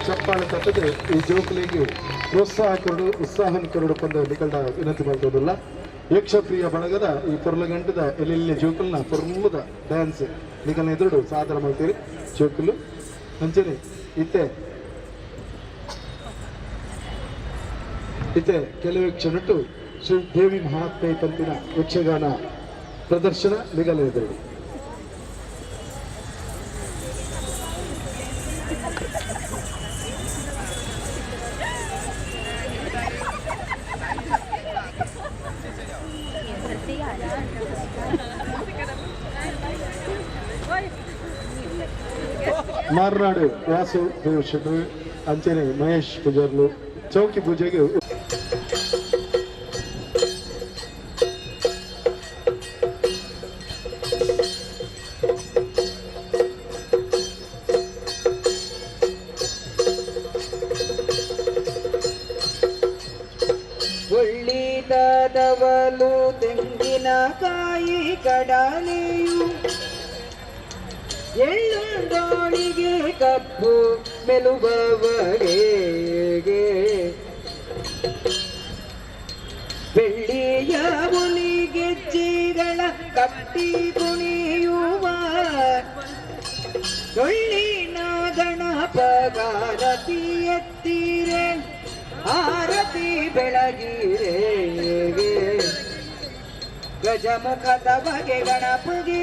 ಚಪ್ಪಾಳೆ ತಟ್ಟದೆ ಈ ಜೋಕುಲಿಗೆ ಪ್ರೋತ್ಸಾಹ ಕೊರಡು ಉತ್ಸಾಹ ಕೊರಡು ಪಂದ ನಿಕಲ್ಡ ವಿನಂತಿ ಮಾಡ್ತದಲ್ಲ ಯಕ್ಷ ಪ್ರಿಯ ಬಳಗದ ಈ ಪೊರ್ಲಗಂಟದ ಎಲ್ಲೆಲ್ಲಿ ಜೋಕುಲ್ನ ಪೊರ್ಮುದ ಡ್ಯಾನ್ಸ್ ನಿಕಲ್ನ ಎದುರು ಸಾಧನ ಮಾಡ್ತೀರಿ ಜೋಕುಲು ಅಂಚನೆ ಇತ್ತೆ ಕೆಲವು ಕ್ಷಣಟ್ಟು ಶ್ರೀ ದೇವಿ ಮಹಾತ್ಮೆ ಪಂಪಿನ ಯಕ್ಷಗಾನ ಪ್ರದರ್ಶನ ನಿಗಲ ಎದುರು ಮಾರ್ನಾಡು ವಾಸು ದೇವಶೆಟ್ರು ಅಂಚನೆ ಮಹೇಶ್ ಪೂಜಾರ್ಲು ಚೌಕಿ ಪೂಜೆಗೆ ಒಳ್ಳಿದವಲು ತೆಂಗಿನಕಾಯಿ ಕಡಲೆಯು ಎಳ್ಳುಂಡೋಳಿಗೆ ಕಪ್ಪು ಮೆಲುಬವಳೆಗೆ ಬೆಳ್ಳಿಯ ಹುಲಿಗೆಜ್ಜೆಗಳ ಕಟ್ಟಿ ಕುಣಿಯುವ ಡೊಳ್ಳಿನ ಗಣಪಗಾರತಿ ಎತ್ತಿರೆ ಆರತಿ ಬೆಳಗಿರೆ ಗಜಮುಖದ ಬಗೆ ಗಣಪಗೆ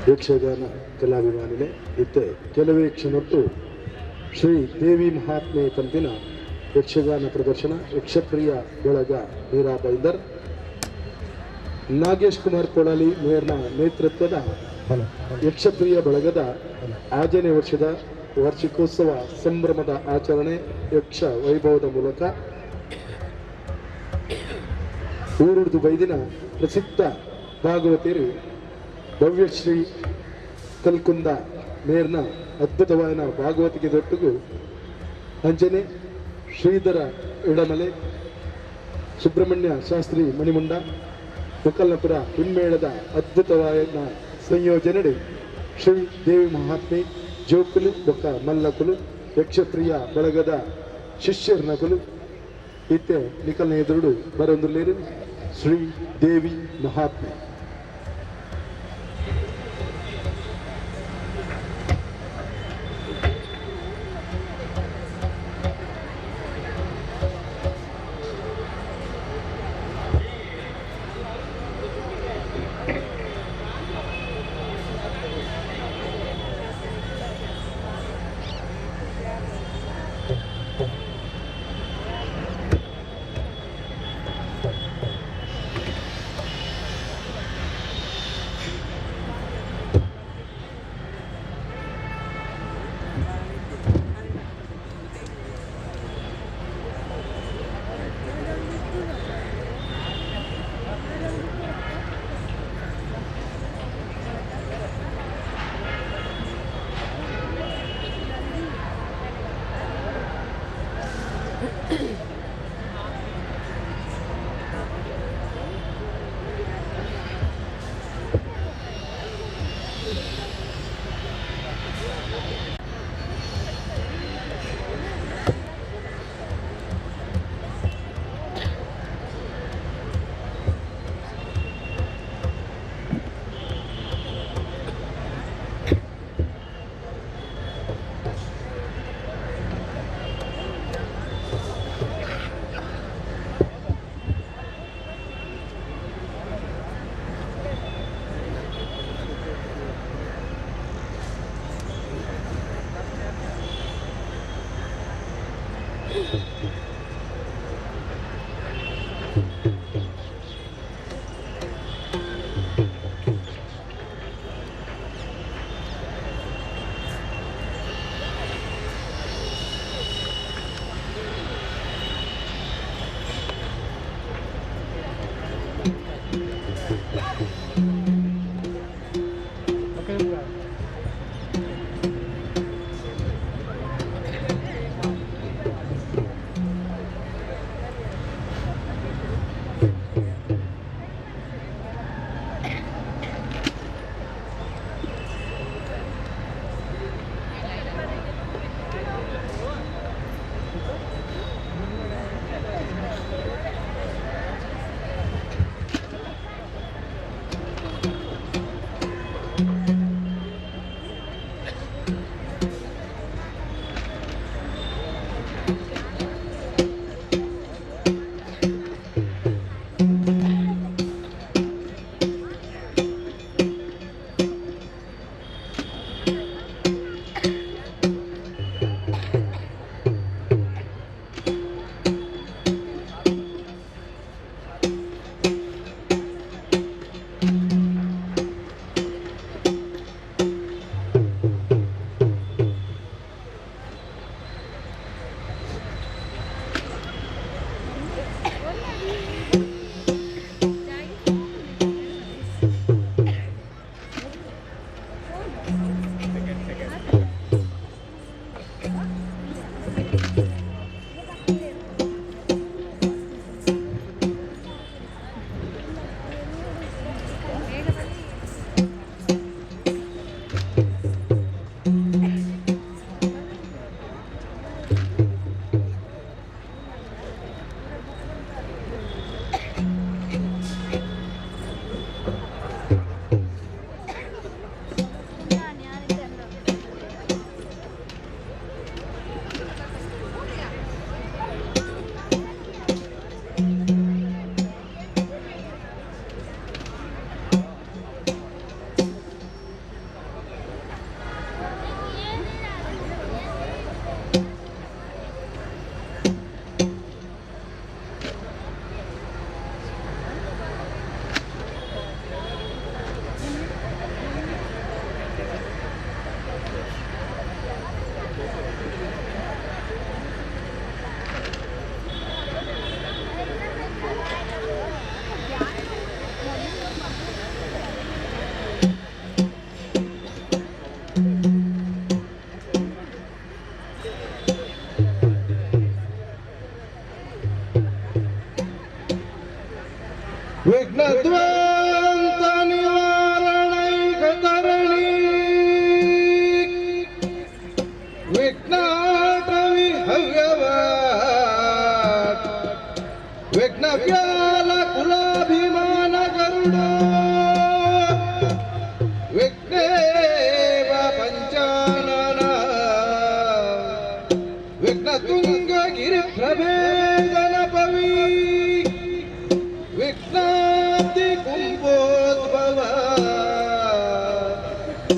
ಯಕ್ಷಗಾನ ಕಲಾಭಿಮಾನಿಲೆ ಇತ್ತೆ ಕೆಲವೇ ಕ್ಷಣತ್ತು ಶ್ರೀ ದೇವಿ ಮಹಾತ್ಮೆ ಪಂತಿನ ಯಕ್ಷಗಾನ ಪ್ರದರ್ಶನ ಯಕ್ಷಪ್ರಿಯ ಬಳಗ ಮೀರಾ ಬೈಂದರ್ ನಾಗೇಶ್ ಕುಮಾರ್ ಕೊಳಲಿ ಮೇಯರ್ನ ನೇತೃತ್ವದ ಯಕ್ಷಪ್ರಿಯ ಬಳಗದ 5ನೇ ವರ್ಷದ ವಾರ್ಷಿಕೋತ್ಸವ ಸಂಭ್ರಮದ ಆಚರಣೆ ಯಕ್ಷ ವೈಭವದ ಮೂಲಕ ಊರುಡ್ದು ಬೈದಿನ ಪ್ರಸಿದ್ಧ ಭಾಗವತಿಯರು ಭವ್ಯಶ್ರೀ ಕಲ್ಕುಂದ ಮೇರ್ನ ಅದ್ಭುತವಾದ ಭಾಗವತಿಗೆ ದೊಟ್ಟುಗು ಅಂಜನೆ ಶ್ರೀಧರ ಇಡಮಲೆ ಸುಬ್ರಹ್ಮಣ್ಯ ಶಾಸ್ತ್ರಿ ಮಣಿಮುಂಡ ಮುಕಲ್ನಪುರ ಹಿಮ್ಮೇಳದ ಅದ್ಭುತವಾದ ಸಂಯೋಜನೆ ಶ್ರೀ ದೇವಿ ಮಹಾತ್ಮೆ ಜೋಕುಲು ಬೊಕ್ಕ ಮಲ್ಲಕುಲು ಯಕ್ಷಪ್ರಿಯ ಬಳಗದ ಶಿಷ್ಯರ್ನಕುಲು ಇತ್ತೆ ನಿಕಲ್ನ ಎದುರುಡು ಬರೊಂದುಲ್ಲೇರು ಶ್ರೀ ದೇವಿ ಮಹಾತ್ಮೆ. ವಿಘ್ನದ್ವಂತ ನಿವಾರಣೈಕತರಣಿ ವಿಘ್ನಾಟವಿ ಹವ್ಯವ ವಿಘ್ನವ್ಯಾಲ ಕುಲಾಭಿಮಾನ ಗರುಡ ವಿಘ್ನೇವ ಪಂಚಾನನ ವಿಘ್ನತುಂಗ ಗಿರಿಪ್ರಭೇದನ ಪವಿ ವಿಘ್ನಾತಿ ಕುಂಭೋದ್ಭವ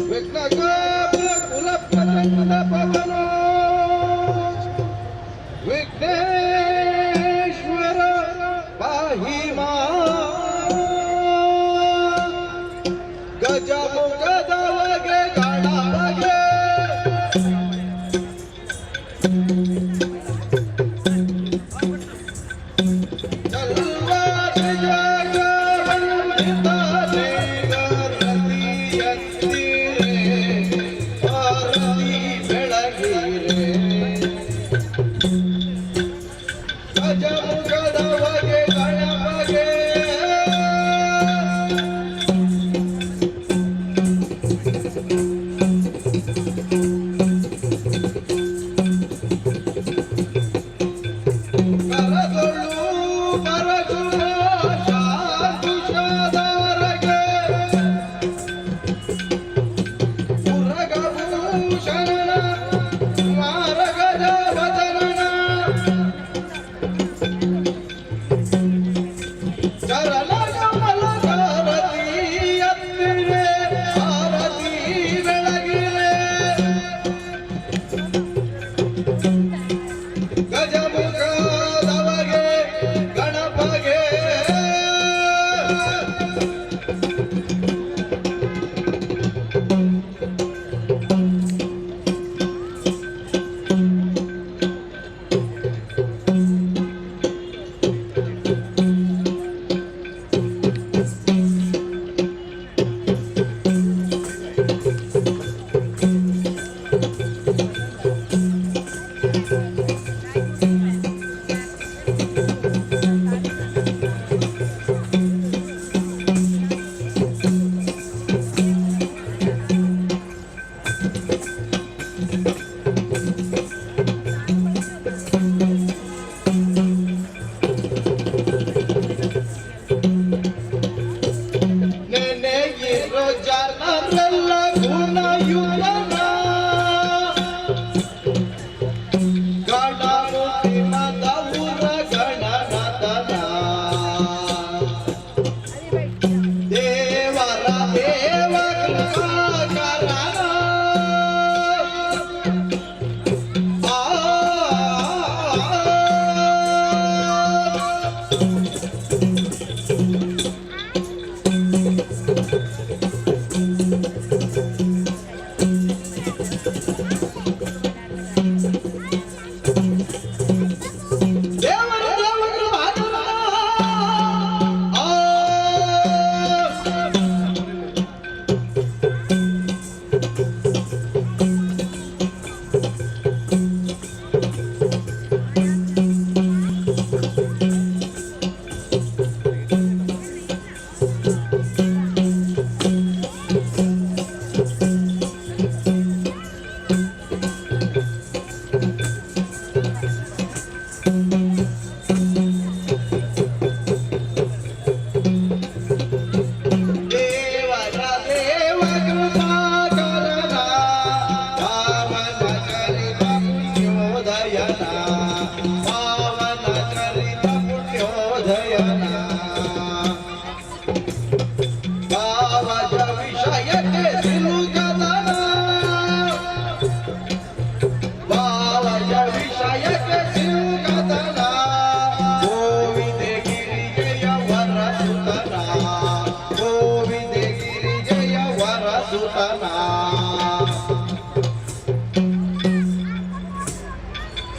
ವಿಘ್ನಗಾಬ್ರ ಕುಲ ಪ್ರಚಂಡ ಪವನ ವಿಘ್ನೇಶ್ವರ ಪಾಹಿ ಮಾ ಗಜಮುಖದವಗೆ ಗಣಪಗೆ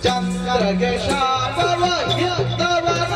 ಚಂದ್ರಗೆ ಶಾಪವ ಎತ್ತವನ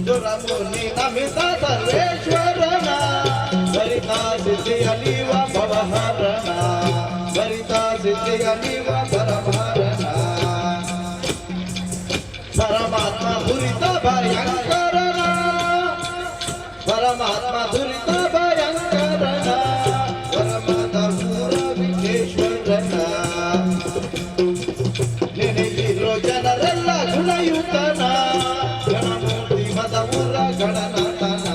ಸುರಮುನಿ ನಮಿತ ಸರ್ವೇಶ್ವರನ ವರಿತಾ ಸಿದ್ಧಿಯ ನೀವ ಭವಹರಣ ವರಿತಾ ಸಿದ್ಧಿಯ ನೀವ ಪರಮಹರಣ ಪರಮಾತ್ಮ ದುರಿತ ಭಯಂಕರನ ಪರಮಾತ್ಮ ದುರಿತ ಭಯಂಕರನ ಪರಮಾತ್ಮ ಪೂರ ವಿಘ್ನೇಶ್ವರನ ನೆನೆದಿರೋ ಜನರೆಲ್ಲ ಗುಣಯುತನ ಗಣಮೂರ್ತಿ ಮದಮುರ ಗಣನಾಥನ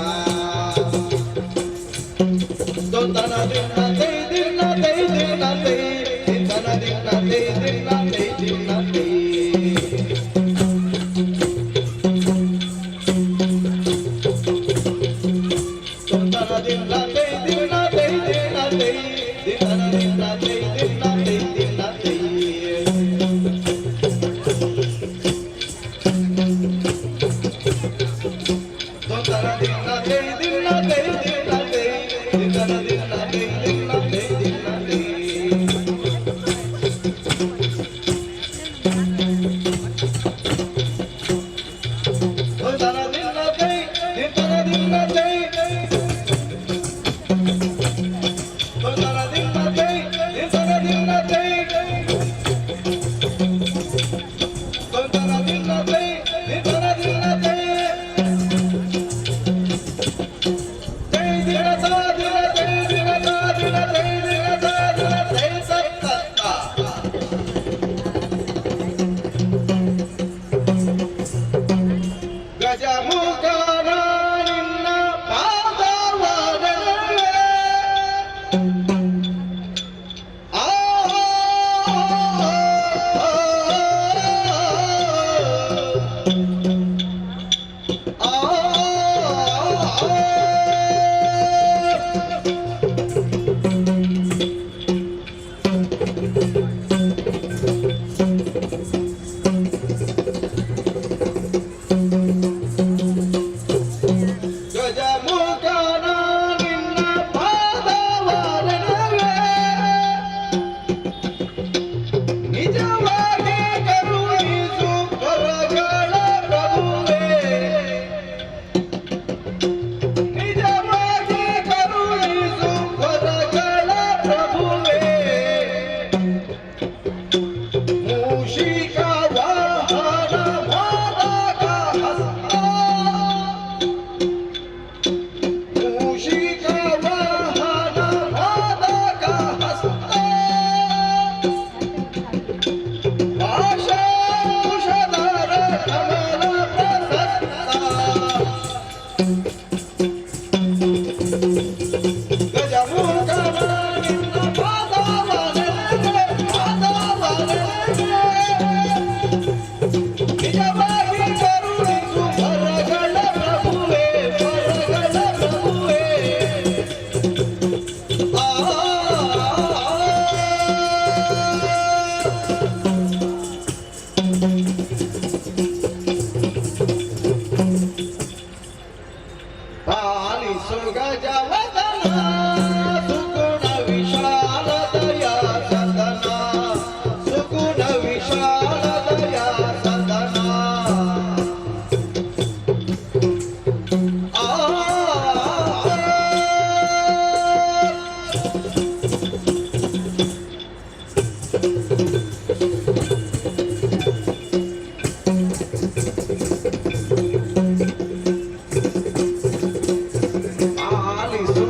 ದೊಂದನ ದಿನ ದೈ ದಿನ ದೈ ದಿನ ದೈ ದಿನ ದಿನ ದೈ ದಿನ ದೈ ದಿನ ದೈ ದೊಂದನ ದಿನ ದೈ ದಿನ ದೈ ದಿನ ದೈ ದಿನ ದಿನ ದೈ ದಿನ ದೈ ದಿನ ದೈ ಆಲಿಸು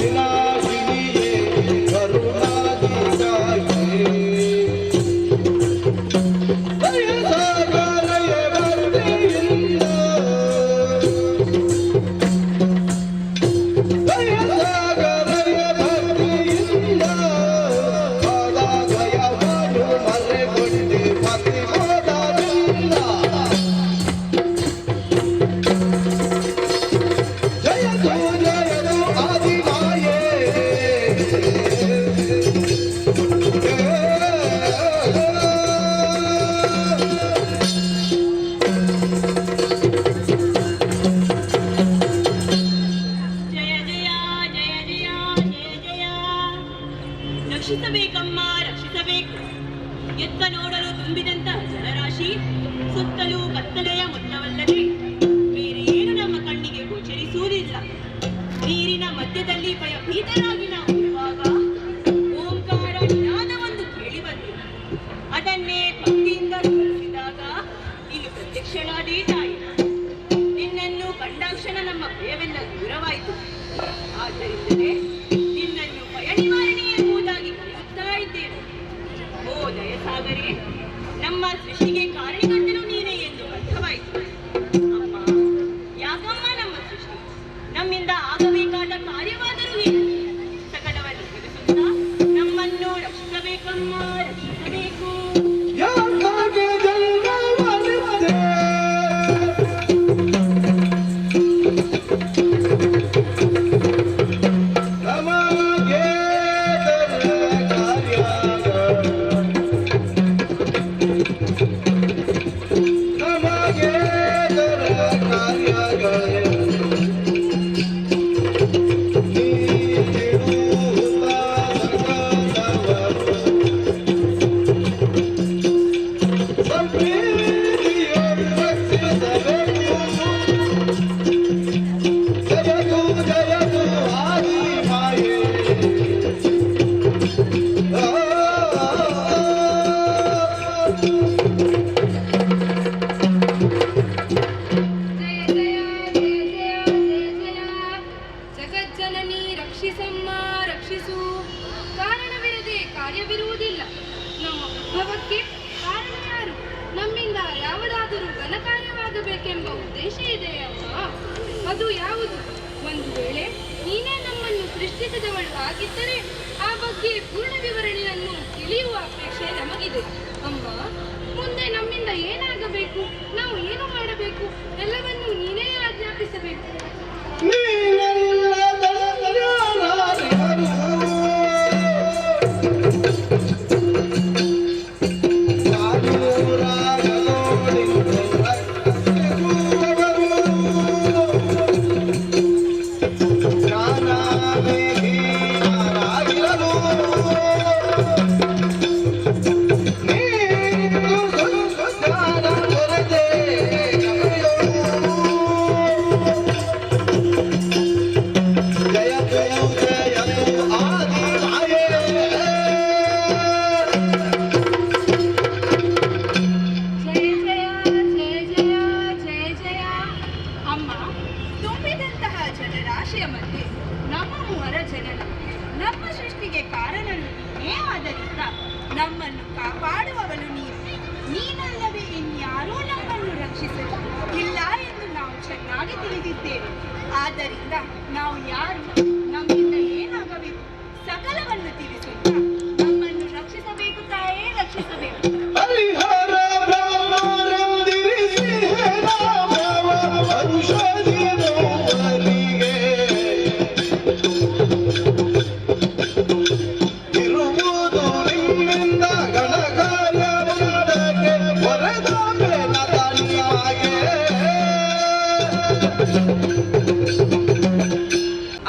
ವಿನಾಶಿನಿಯೇ ಕರುಣಾಧಿಕಾರಿಯೇ ದಯಸಾಗರಯೇ ಭಕ್ತಿಯಿಂದ ದಯಸಾಗರಯೇ ಭಕ್ತಿಯಿಂದ ಪಾದಾಭಯವನ್ನು ಮರೆಗೊಂಡೆ ಪತಿಬೋಧದಿಂದ ಜಯತು ಜಯತು ಆದಿಮಾಯೇ ಜಯ ಜಯ ಜಯ ಜಯ ಜಯ ಜಯ ರಕ್ಷಿಸಬೇಕಮ್ಮ ರಕ್ಷಿಸಬೇಕು. ಎತ್ತ ನೋಡಲು ತುಂಬಿದಂತಹ ಜನರಾಶಿ ಸುತ್ತಲೂ ಕತ್ತಲೆಯ ಮೊತ್ತವಲ್ಲದೆ ಬೇರೆ ಏನು ನಮ್ಮ ಕಣ್ಣಿಗೆ ಗೋಚರಿಸುವುದಿಲ್ಲ. ನೀರಿನ ಮಧ್ಯದಲ್ಲಿ ಭಯಭೀತರಾಗಿ ನಾವು ಇರುವಾಗ ಓಂಕಾರ ನಿನಾದವೊಂದು ಕೇಳಿ ಬಂತು. ಅದನ್ನೇ ಭಕ್ತಿಯಿಂದ ಸ್ಮರಿಸಿದಾಗ ಇಲ್ಲಿ ಪ್ರತ್ಯಕ್ಷಳಾದೇ ತಾಯಿ. ನಿನ್ನನ್ನು ಕಂಡಾಕ್ಷಣ ನಮ್ಮ ಭಯವೆಲ್ಲ ದೂರವಾಯಿತು. ಆದ್ದರಿಂದಲೇ ನಿನ್ನನ್ನು ಭಯ ನಿವಾರಣೆ ಎಂಬುದಾಗಿ ಕರೆಯುತ್ತಾ ಇದ್ದೇವೆ. ಓ ದಯಸಾಗರೇ, ನಮ್ಮ ಸೃಷ್ಟಿಗೆ ಕಾರಣಕರ್ತನು ನೀನೇ ಎಂದು ಅರ್ಥವಾಯಿತು. ಅಮ್ಮ, ಯಾಕಮ್ಮ ನಮ್ಮ ಸೃಷ್ಟಿ? ನಮ್ಮಿಂದ ಆಗಬೇಕಾದ ಕಾರ್ಯವಾದರೂ ಏನು? ಸಕಲವನ್ನು ತಿಳಿಸುತ್ತಾ ನಮ್ಮನ್ನು ರಕ್ಷಿಸಬೇಕಮ್ಮ, ರಕ್ಷಿಸಬೇಕು. ಯಾಕಾಗೆ ಜನ್ಮವನಿದೆ ನಮಗೆ ಕಾರ್ಯ ನಮಗೆ ಕಾರ್ಯಗಳೇ ಜಗಜ್ಜನನಿ ರಕ್ಷಿಸಮ್ಮ ರಕ್ಷಿಸು. ಕಾರಣವಿರದೆ ಕಾರ್ಯವಿರುವುದಿಲ್ಲ. ನಮ್ಮ ಉದ್ಭವಕ್ಕೆ ಕಾರಣ ಯಾರು? ನಮ್ಮಿಂದ ಯಾವುದಾದರೂ ಘನಕಾರ್ಯವಾಗಬೇಕೆಂಬ ಉದ್ದೇಶ ಇದೆಯಮ್ಮ. ಅದು ಯಾವುದು? ಒಂದು ವೇಳೆ ನೀನೇ ನಮ್ಮನ್ನು ಸೃಷ್ಟಿಸಿದವಳು ಆಗಿದ್ದರೆ ಆ ಬಗ್ಗೆ ಪೂರ್ಣ ವಿವರಣೆಯನ್ನು ತಿಳಿಯುವ ಅಪೇಕ್ಷೆ ನಮಗಿದೆ ಅಮ್ಮ. ಮುಂದೆ ನಮ್ಮಿಂದ ಏನಾಗಬೇಕು, ನಾವು ಏನು ಮಾಡಬೇಕು, ಎಲ್ಲವನ್ನೂ ನೀನೇ ಆಜ್ಞಾಪಿಸಬೇಕು. ಜನರಾಶಿಯ ಮಧ್ಯೆ ನಮ್ಮ ಮೂವರ ಜನನ, ನಮ್ಮ ಸೃಷ್ಟಿಗೆ ಕಾರಣನು ನೀನೇ. ಆದ್ದರಿಂದ ನಮ್ಮನ್ನು ಕಾಪಾಡುವವನು ನೀನು. ನೀನಲ್ಲದೆ ಇನ್ಯಾರೂ ನಮ್ಮನ್ನು ರಕ್ಷಿಸಲು ಇಲ್ಲ ಎಂದು ನಾವು ಚೆನ್ನಾಗಿ ತಿಳಿದಿದ್ದೇವೆ. ಆದ್ದರಿಂದ ನಾವು ಯಾರು, ನಮ್ಮಿಂದ ಏನಾಗಬೇಕು, ಸಕಲವನ್ನು ತಿಳಿಸುತ್ತಾ ನಮ್ಮನ್ನು ರಕ್ಷಿಸಬೇಕು ತಾಯೇ, ರಕ್ಷಿಸಬೇಕು.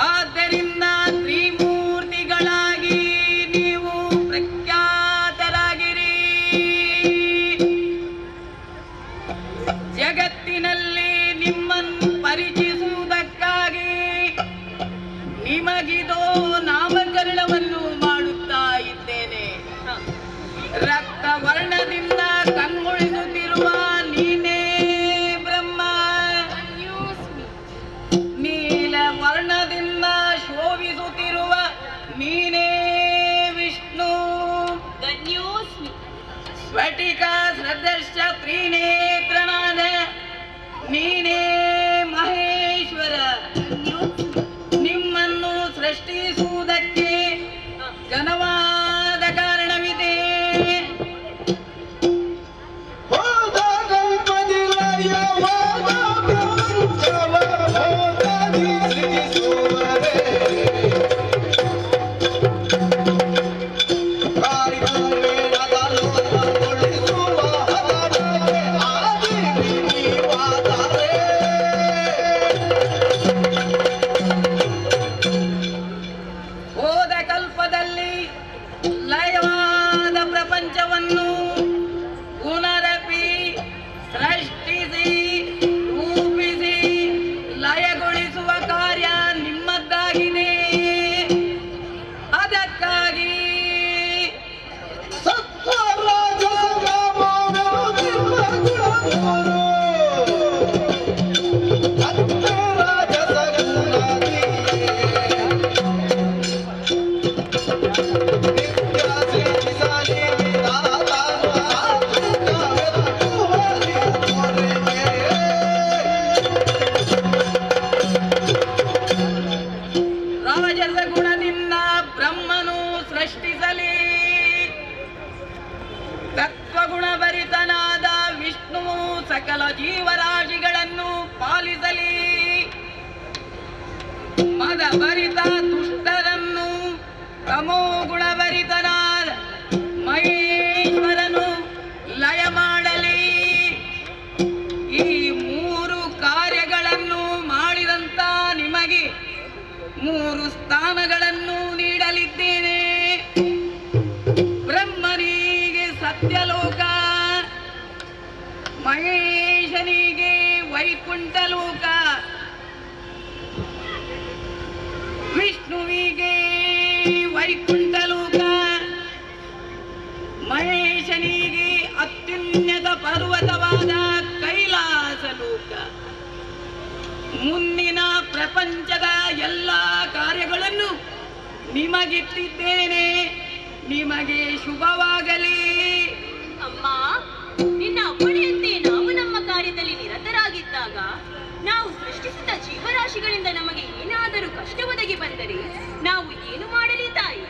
ಆದ್ದರಿಂದ ಚತುರ್ದರ್ಶ ತ್ರಿನೇತ್ರನಾದ ನೀನೇ ಮಹೇಶ್ವರ. ನಿಮ್ಮನ್ನು ಸೃಷ್ಟಿಸುವುದಕ್ಕೆ ಘನವಾದ ಕಾರಣವಿದೆ. ಹೋದ ಕಲ್ಪದಲ್ಲಿ ಲಯವಾದ ಪ್ರಪಂಚವನ್ನು ಪುನರಪಿ ಸೃಷ್ಟಿಸಿ ರೂಪಿಸಿ ಲಯಗೊಳಿಸುವ ಕಾರ್ಯ ನಿಮ್ಮದ್ದಾಗಿದೆ. ಅದಕ್ಕಾಗಿ ರಾಜಸ ಗುಣದಿಂದ ಬ್ರಹ್ಮನು ಸೃಷ್ಟಿಸಲಿ, ತತ್ವಗುಣಭರಿತನಾದ ವಿಷ್ಣುವು ಸಕಲ ಜೀವರಾಶಿಗಳನ್ನು ಪಾಲಿಸಲಿ, ಮದಭರಿತ ದುಷ್ಟರನ್ನು ತಮೋ ಗುಣಭರಿತನಾದ ಮಹೇಶ್ವರನು ಲಯ ಮಾಡಲಿ. ಈ ಮೂರು ಕಾರ್ಯಗಳನ್ನು ಮಾಡಿದಂತ ನಿಮಗೆ 3 ಸ್ಥಾನಗಳನ್ನು ನೀಡಲಿದ್ದೇನೆ. ಬ್ರಹ್ಮನಿಗೆ ಸತ್ಯಲೋಕ, ಮಹೇಶನಿಗೆ ವೈಕುಂಠ ಲೋಕ, ವಿಷ್ಣುವಿಗೆ ವೈಕುಂಠ ಲೋಕ, ಮಹೇಶನಿಗೆ ಅತ್ಯುನ್ನತ ಪರ್ವತವಾದ ಕೈಲಾಸ ಲೋಕ. ಮುಂದಿನ ಪ್ರಪಂಚದ ಎಲ್ಲ ಕಾರ್ಯಗಳನ್ನು ನಿಮಗಿಟ್ಟಿದ್ದೇನೆ. ನಿಮಗೆ ಶುಭವಾಗಲಿ. ಅಮ್ಮ, ನಿನ್ನ ಅಪ್ಪಣೆಯಂತೆ ನಾವು ನಮ್ಮ ಕಾರ್ಯದಲ್ಲಿ ನಿರತರಾಗಿದ್ದಾಗ ನಾವು ಸೃಷ್ಟಿಸಿದ ಜೀವರಾಶಿಗಳಿಂದ ನಮಗೆ ಏನಾದರೂ ಕಷ್ಟ ಒದಗಿ ಬಂದರೆ ನಾವು ಏನು ಮಾಡಲಿ ತಾಯಿ?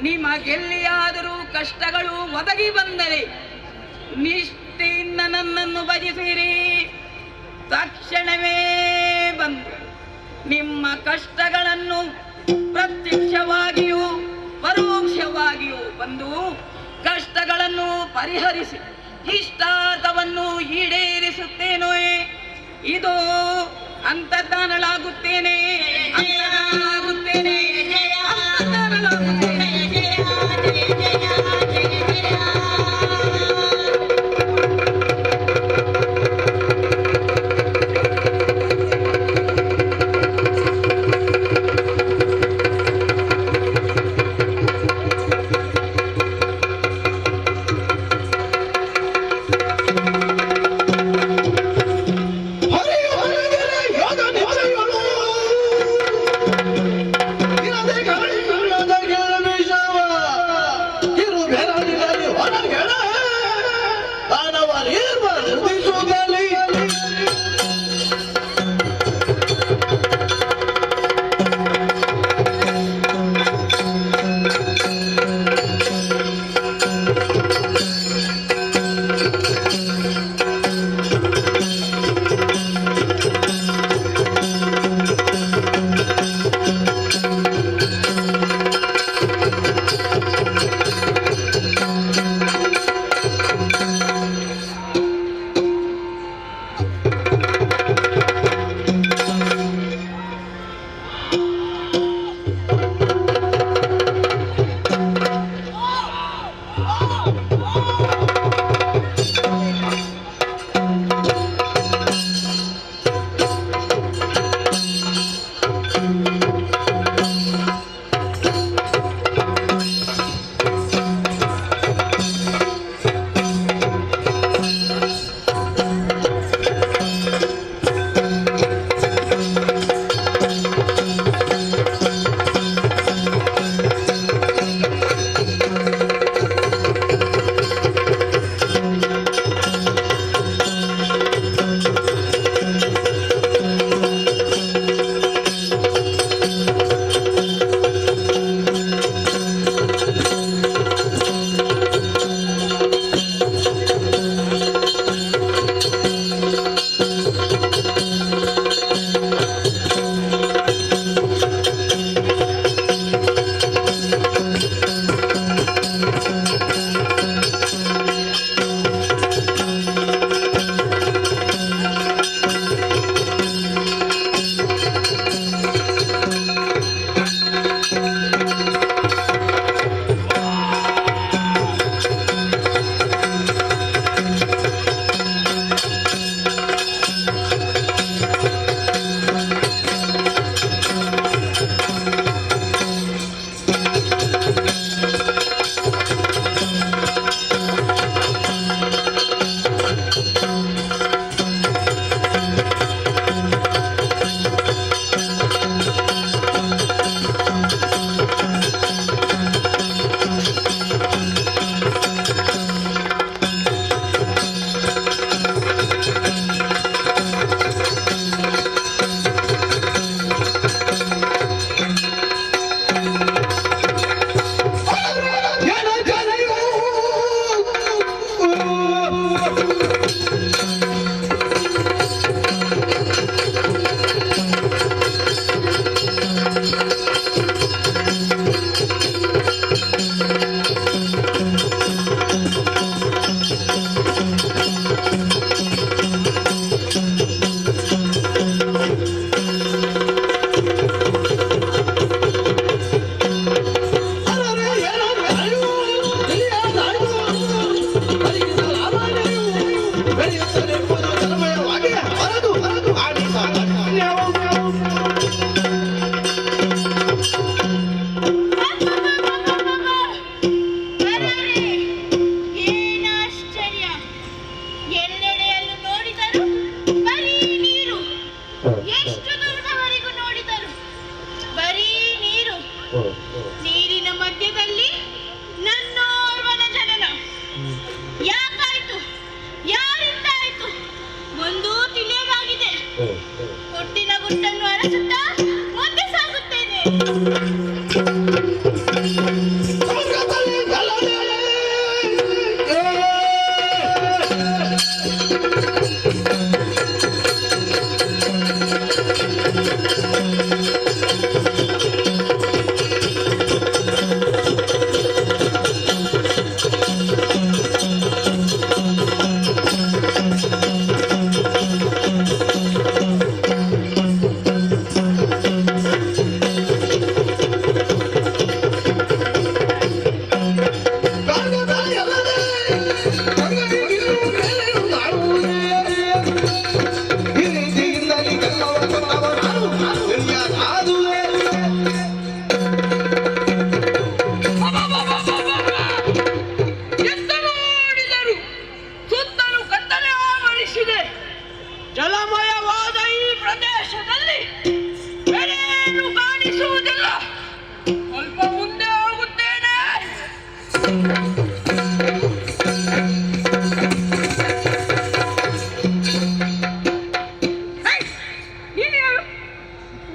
ನಿಮಗೆಲ್ಲಿಯಾದರೂ ಕಷ್ಟಗಳು ಒದಗಿ ಬಂದರೆ ನಿಷ್ಠೆಯಿಂದ ನನ್ನನ್ನು ಭಜಿಸಿರಿ. ತಕ್ಷಣವೇ ಬಂದು ನಿಮ್ಮ ಕಷ್ಟಗಳನ್ನು ಪ್ರತ್ಯಕ್ಷವಾಗಿಯೂ ಪರೋಕ್ಷವಾಗಿಯೂ ಬಂದು ಕಷ್ಟಗಳನ್ನು ಪರಿಹರಿಸಿ ಇಷ್ಟಾರ್ಥವನ್ನು ಈಡೇರಿಸುತ್ತೇನೋ. ಇದು ಅಂತರ್ಧಾನಳಾಗುತ್ತೇನೆ, ಅಂತರ್ಧಾನಳಾಗುತ್ತೇನೆ, ಅಂತರ್ಧಾನಳಾಗುತ್ತೇನೆ. ಹರಿ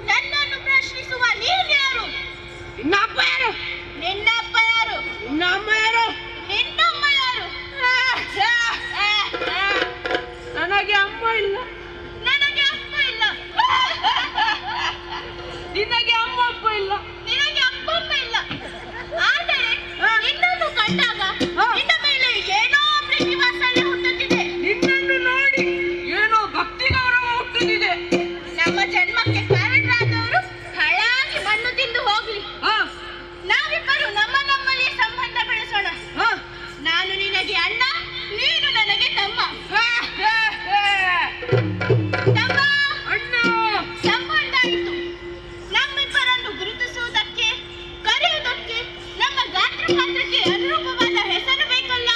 ನನ್ನನ್ನು ಪ್ರಶ್ನಿಸುವ ನೀನ್ಯಾರು? ನಿನ್ನಪ್ಪ ಯಾರು? ನಿನ್ನಪ್ಪ ಯಾರು? ನಿನ್ನಮ್ಮ ಯಾರು? ನಿನ್ನಮ್ಮ ಯಾರು? ನನಗೆ ಅಮ್ಮ ಇಲ್ಲ. ನನಗೆ ಅಪ್ಪ ಇಲ್ಲ. ನಿನಗೆ ಅಮ್ಮ ಅಪ್ಪ ಇಲ್ಲ. ನಿನಗೆ ಅಪ್ಪಮ್ಮ ಇಲ್ಲ. ಆದರೆ ನಿನ್ನನ್ನು ಕಂಡಾಗ ನಿನ್ನ ಮೇಲೆ ಏನೋ ಪ್ರೀತಿ ವಾತ್ಸಲ್ಯ ಹುಟ್ಟುತ್ತಿದೆ. ನಿನ್ನನ್ನು ನೋಡಿ ಏನೋ ಭಕ್ತಿ ಗೌರವ ಹುಟ್ಟುತ್ತಿದೆ. ನಮ್ಮ ಜನ್ಮಕ್ಕೆ ಕಾರಣರಾದವರು ಹಳಾಗಿ ಮಣ್ಣು ತಿಂದು ಹೋಗ್ಲಿ. ನಾವಿಬ್ಬರು ನಮ್ಮಲ್ಲಿ ಸಂಬಂಧ ಬೆಳೆಸೋಣ. ನಾನು ನಿನಗೆ ಅಣ್ಣ, ನೀನು ನನಗೆ ತಮ್ಮ. ತಮ್ಮ ಅಣ್ಣ ಸಂಬಂಧ ಆಯಿತು. ನಮ್ಮಿಬ್ಬರನ್ನು ಗುರುತಿಸುವುದಕ್ಕೆ, ಕರೆಯುವುದಕ್ಕೆ, ನಮ್ಮ ಗಾತ್ರ ಪಾತ್ರಕ್ಕೆ ಅನುರೂಪವಾದ ಹೆಸರು ಬೇಕಲ್ಲ.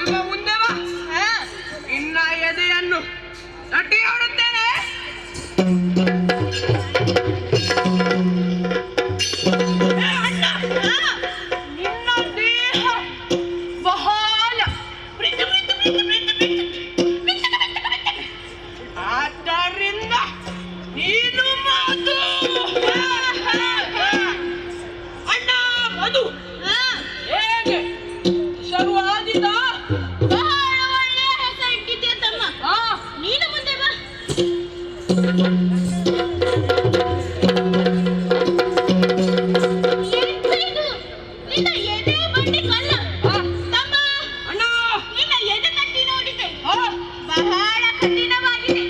ಸ್ವಲ್ಪ ಮುಂದೆ ಬಾ. ನಿನ್ನ ಎದೆಯನ್ನು ತಟ್ಟಿ ಹೊರುತ್ತೇನೆ. ಅಣ್ಣ, ನಿನ್ನ ದೇಹ ಬಹಳ ಪ್ರೀತಿ ಪ್ರೀತಿ ಪ್ರೀತಿ ಪ್ರೀತಿ ಪ್ರೀತಿ ಆದ್ದರಿಂದ ನೀನು ಮಧು. ಅಣ್ಣ ಮಧು ಹೇಗೆ ಶುರುವಾದಿದ? ಬಹಳ ಒಳ್ಳೆಯ ಹೆಸರು ಇಟ್ಟಿದ್ಯಾ ತಮ್ಮ. ನೀನು ಮುಂದೆ ಬಾ. ಎಂತ ಇದು? ನಿನ್ನ ಎದೆ ಬಂಡಿ ಕಲ್ಲ. ತಮ್ಮ, ಅಣ್ಣ ನಿನ್ನ ಎದೆ ತಟ್ಟಿ ನೋಡಿದೆ. ಬಹಳ ಕಠಿಣವಾಗಿದೆ.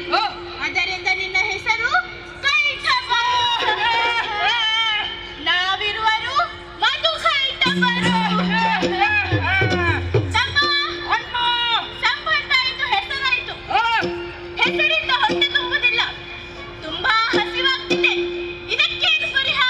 ಅದರಿಂದ ನಿನ್ನ ಹೆಸರು ಕೈಟಬ. ನಾವಿರುವರು ಮಧು ಕೈಟಬರು. ತಮ್ಮ, ಸಂಬಂಧ ಆಯ್ತು, ಹೆಸರಾಯ್ತು. ಹೆಸರಿಂದ ಹೊಟ್ಟೆ ತುಂಬುವುದಿಲ್ಲ, ತುಂಬಾ ಹಸಿವಾಗ್ತಿದೆ. ಇದಕ್ಕೇನು ಪರಿಹಾರ?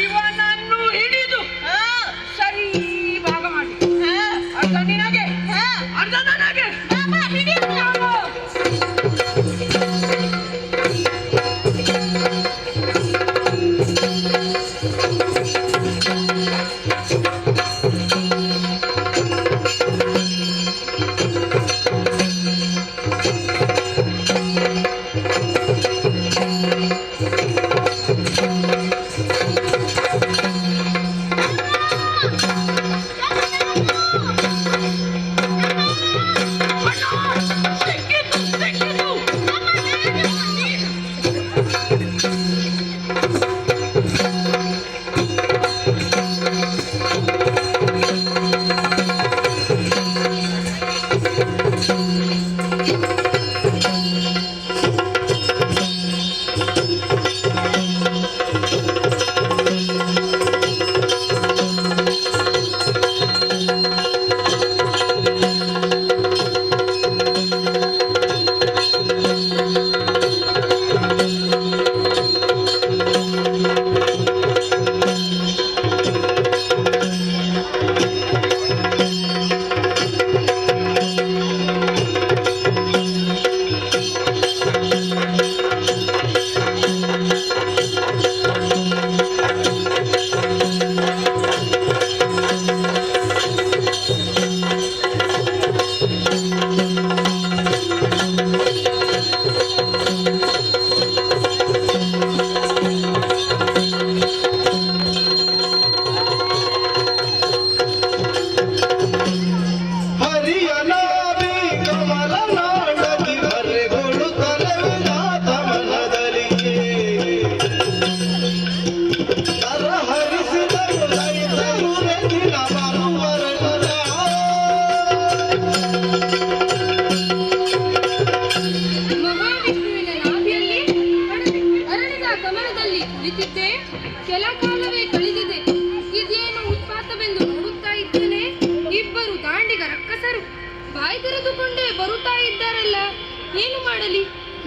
ಇವನನ್ನು ಹಿಡಿದು ಸರಿ ಭಾಗ ಮಾಡಿ ಅರ್ಧ ನಿನಗೆ ಅರ್ಧ ನನಗೆ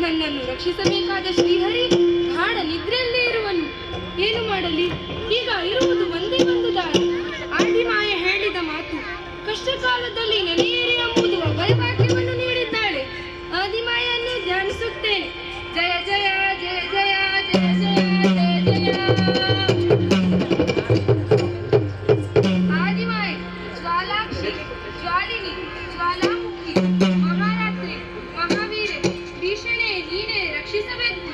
ನನ್ನನ್ನು ರಕ್ಷಿಸಬೇಕಾದ ಶ್ರೀಹರಿ ಗಾಢ ನಿದ್ರೆಯಲ್ಲೇ ಇರುವನು. ಏನು ಮಾಡಲಿ? ಈಗ ಇರುವುದು ಒಂದೇ ಒಂದು ದಾರಿ. ಆದಿಮಾಯೆ ಹೇಳಿದ ಮಾತು, ಕಷ್ಟ ಕಾಲದಲ್ಲಿ ನೆನೆಯಿರಿ ಎಂಬುದು ಅಭಯವಾಕ್ಯವನ್ನು ನೀಡಿದ್ದಾಳೆ. ಆದಿಮಾಯನ್ನು ಧ್ಯಾನಿಸುತ್ತೇನೆ. ಜಯ ಜಯ ಜಯ ಜಯ ಜಯ ಜಯ ಜಯ ಜಯ. ಆದಿಮಾಯೆ, ಜ್ವಾಲಾಕ್ಷಿ, ಜ್ವಾಲಿನಿ, ಜ್ವಾಲಾಮುಖಿ, ಮಹಾರಾತ್ರಿ, ಮಹಾವೀರೆ, ಭೀಷಣೆ, ನೀನೇ ರಕ್ಷಿಸಬೇಕು.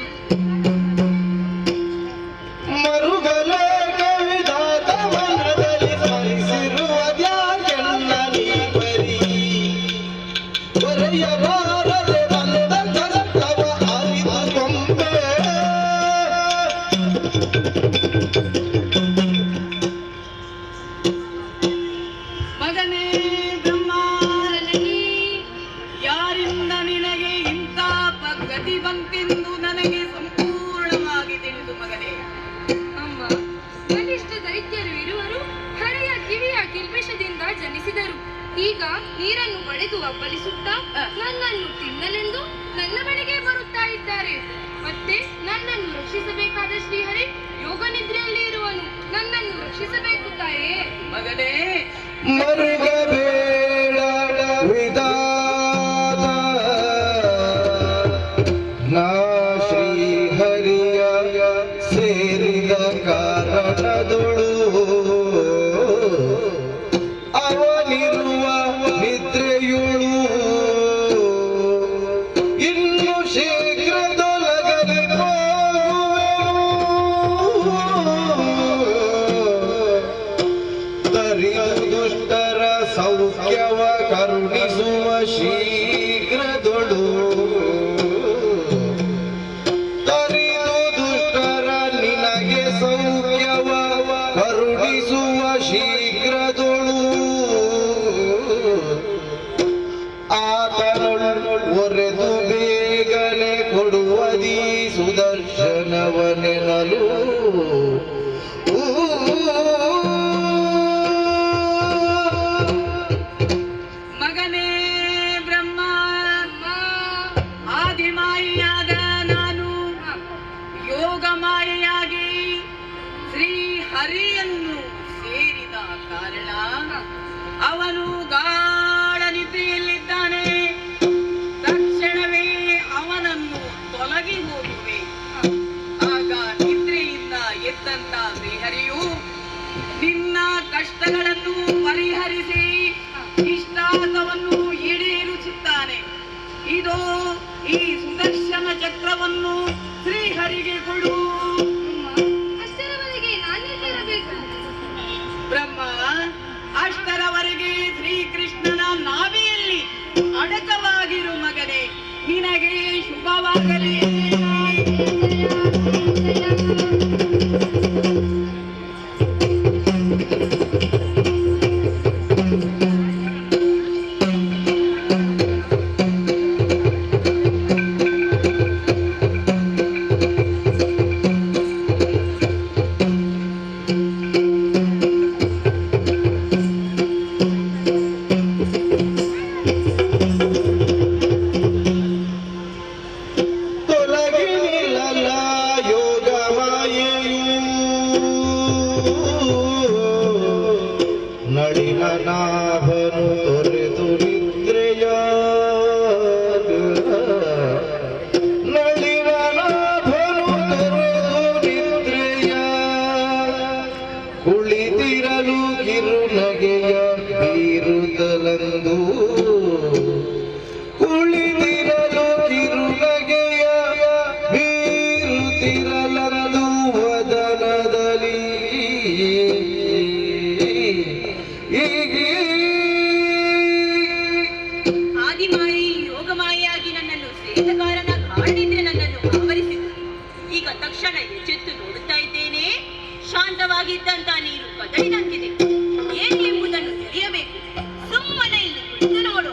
ಮಗನೇ ಬ್ರಹ್ಮಾನನಿ, ಯಾರಿಂದ ನಿನಗೆ ಇಂಥ ಗತಿ ಬಂತೆಂದು ನನಗೆ ಸಂಪೂರ್ಣವಾಗಿ ತಿಳಿದು ಮಗನೇ. ಅಮ್ಮ, ಬಲಿಷ್ಠ ದೈತ್ಯರು ಇರುವರು ಹರೆಯ ಕಿವಿಯ ಕಿಲ್ಬಿಷದಿಂದ ಜನಿಸಿದರು. ಈಗ ನೀರನ್ನು ಬಡಿದು ಅಬ್ಬಲಿಸುತ್ತಾ ನನ್ನನ್ನು ತಿನ್ನಲೆಂದು ನನ್ನ ಬಳಿಗೆ ಬರುತ್ತಾ ಇದ್ದಾರೆ. ಮತ್ತೆ ನನ್ನನ್ನು ರಕ್ಷಿಸಬೇಕಾದ ಶ್ರೀಹರಿ ಯೋಗ ನಿದ್ರೆಯಲ್ಲಿ ಇರುವನು. ನನ್ನನ್ನು ರಕ್ಷಿಸಬೇಕು ತಾಯೇ. ಮಗನೇ, ಮರುಗಬೇಡ ವಿಧಾತ, ನಾ ಶ್ರೀಹರಿಯ ಸೇರಿದ ಕಾರಣದೊಳು ಅವನಿರುವ ನಿದ್ರೆಯುಳು ಇನ್ನು ಶೀಘ್ರದೊಳಗೆ ಪದಿ ಸುದರ್ಶನವನೆನಲು ಮಗನೇ ಬ್ರಹ್ಮ, ಆದಿಮಾಯಿಯಾದ ನಾನು ಯೋಗ ಮಾಯೆಯಾಗಿ ಶ್ರೀ ಹರಿಯನ್ನು ಸೇರಿದ ಕಾರಣ ಅವನು ಗಾಢ ನಿದ್ರೆಯಲ್ಲಿದ್ದಾನೆ. ತಕ್ಷಣವೇ ಅವನನ್ನು ತೊಲಗಿ ಹೋಗುವೆ. ಆಗ ನಿದ್ರೆಯಿಂದ ಎದ್ದಂತ ಶ್ರೀಹರಿಯು ನಿನ್ನ ಕಷ್ಟಗಳನ್ನು ಪರಿಹರಿಸಿ ಇಷ್ಟಾರ್ಥವನ್ನು ಈಡೇರಿಸುತ್ತಾನೆ. ಇದು ಈ ಸುದರ್ಶನ ಚಕ್ರವನ್ನು ಶ್ರೀಹರಿಗೆ ಕೊಡು. ಅಷ್ಟರವರೆಗೆ ನಾನೇನಿರಬೇಕು? ಬ್ರಹ್ಮ, ಅಷ್ಟರವರೆಗೆ ಶ್ರೀಕೃಷ್ಣನ ನಾಭಿಯಲ್ಲಿ ಅಡಕವಾಗಿರು ಮಗನೇ. ನಿನಗೆ ಶುಭವಾಗಲಿ. ತೊಲಗಿನಿಲ್ಲ ಯೋಗ ಮಾಯೆಯು ನಳಿನ ನಾಭನು ತೊರೆದು ನಿದ್ರೆಯ ನಳಿನ ನಾಭನು ತೊರೆದು ನಿದ್ರೆಯ ಕುಳಿತಿರಲು ಕಿರುನಗೆಯ ಬೀರುತ್ತಲಂದು ಕುಳಿತಿರಲು ಕಿರುನಗೆಯ ಬೀರುತ್ತಿರಲಂದು ವದನದಲ್ಲಿ ಆದಿಮಾಯಿ ಯೋಗಮಾಯಿಯಾಗಿ ನನ್ನನ್ನು ಸೇರಿದ ಕಾರಣ ಗಾಢನಿದ್ರೆ ನನ್ನನ್ನು ಆವರಿಸಿತು. ಈಗ ತಕ್ಷಣ ಎಚ್ಚೆತ್ತು ನೋಡುತ್ತಾ ಇದ್ದೇನೆ. ಶಾಂತವಾಗಿದ್ದಂತ ನೀರು ಕದಡಿದಂತಿದೆ. ಏನು ಎಂಬುದನ್ನು ತಿಳಿಯಬೇಕು. ಸುಮ್ಮನೆ ಇಲ್ಲಿ ಕುಳಿತು ನೋಡು.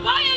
ಬಾಯ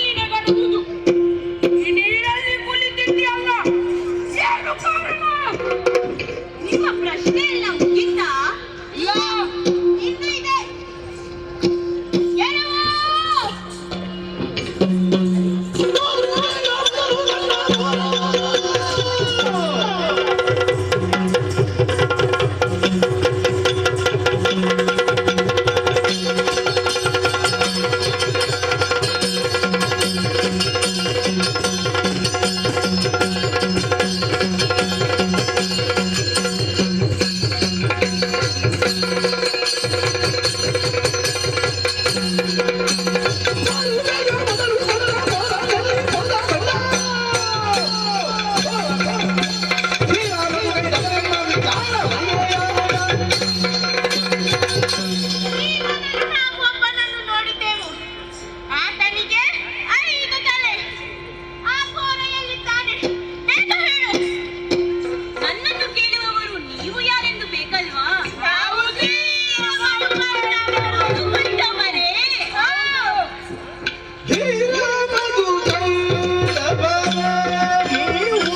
ಶ್ರೀರಾಮದು ಕಂಡವರ ನೀವು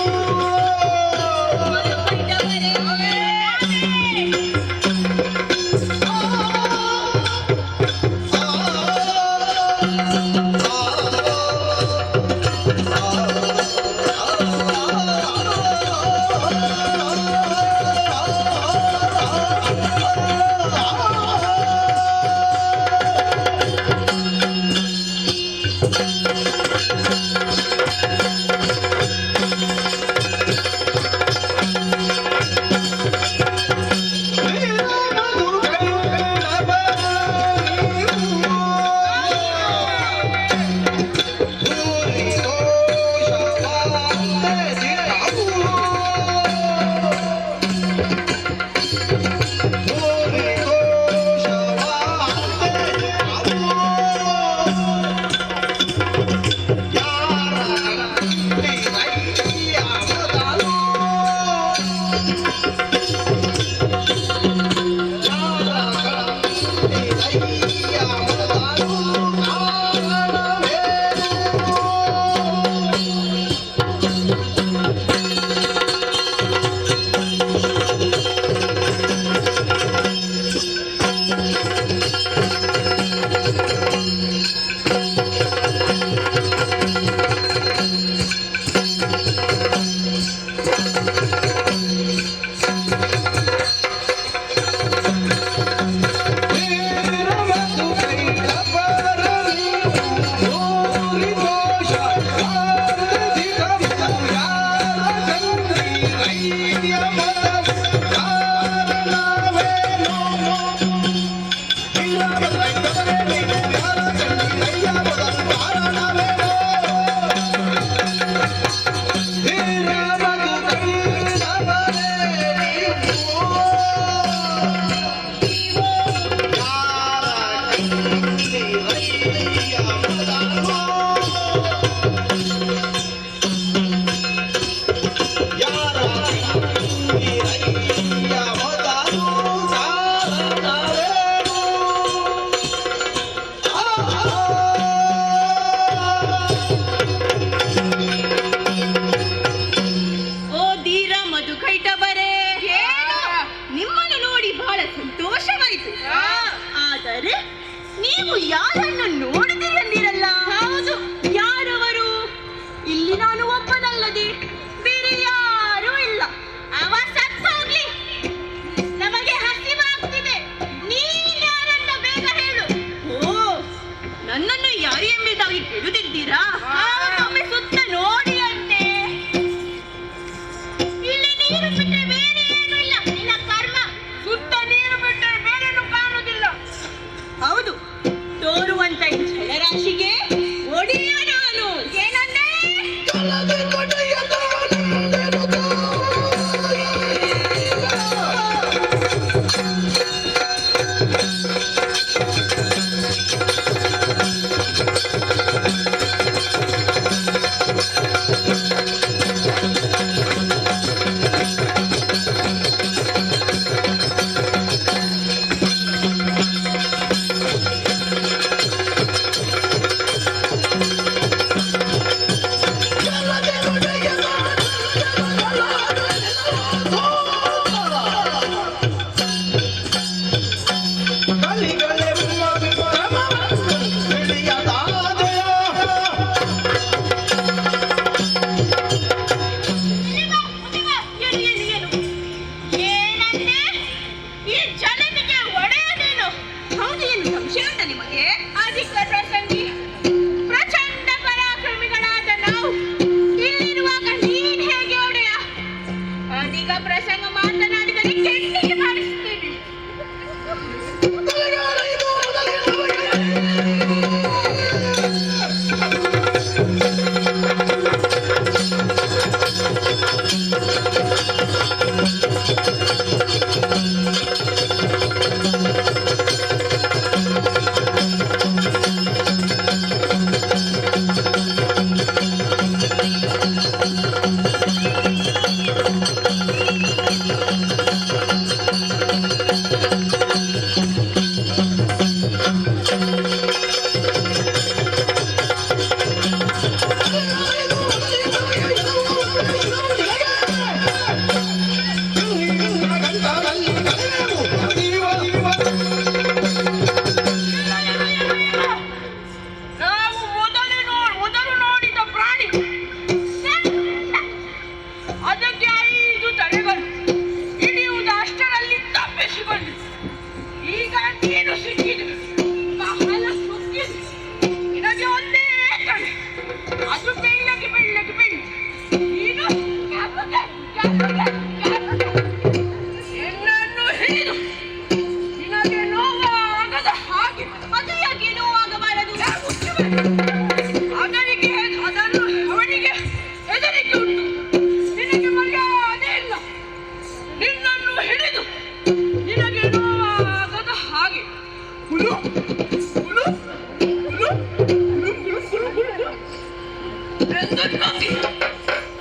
ಎಂದು ನಂಬಿ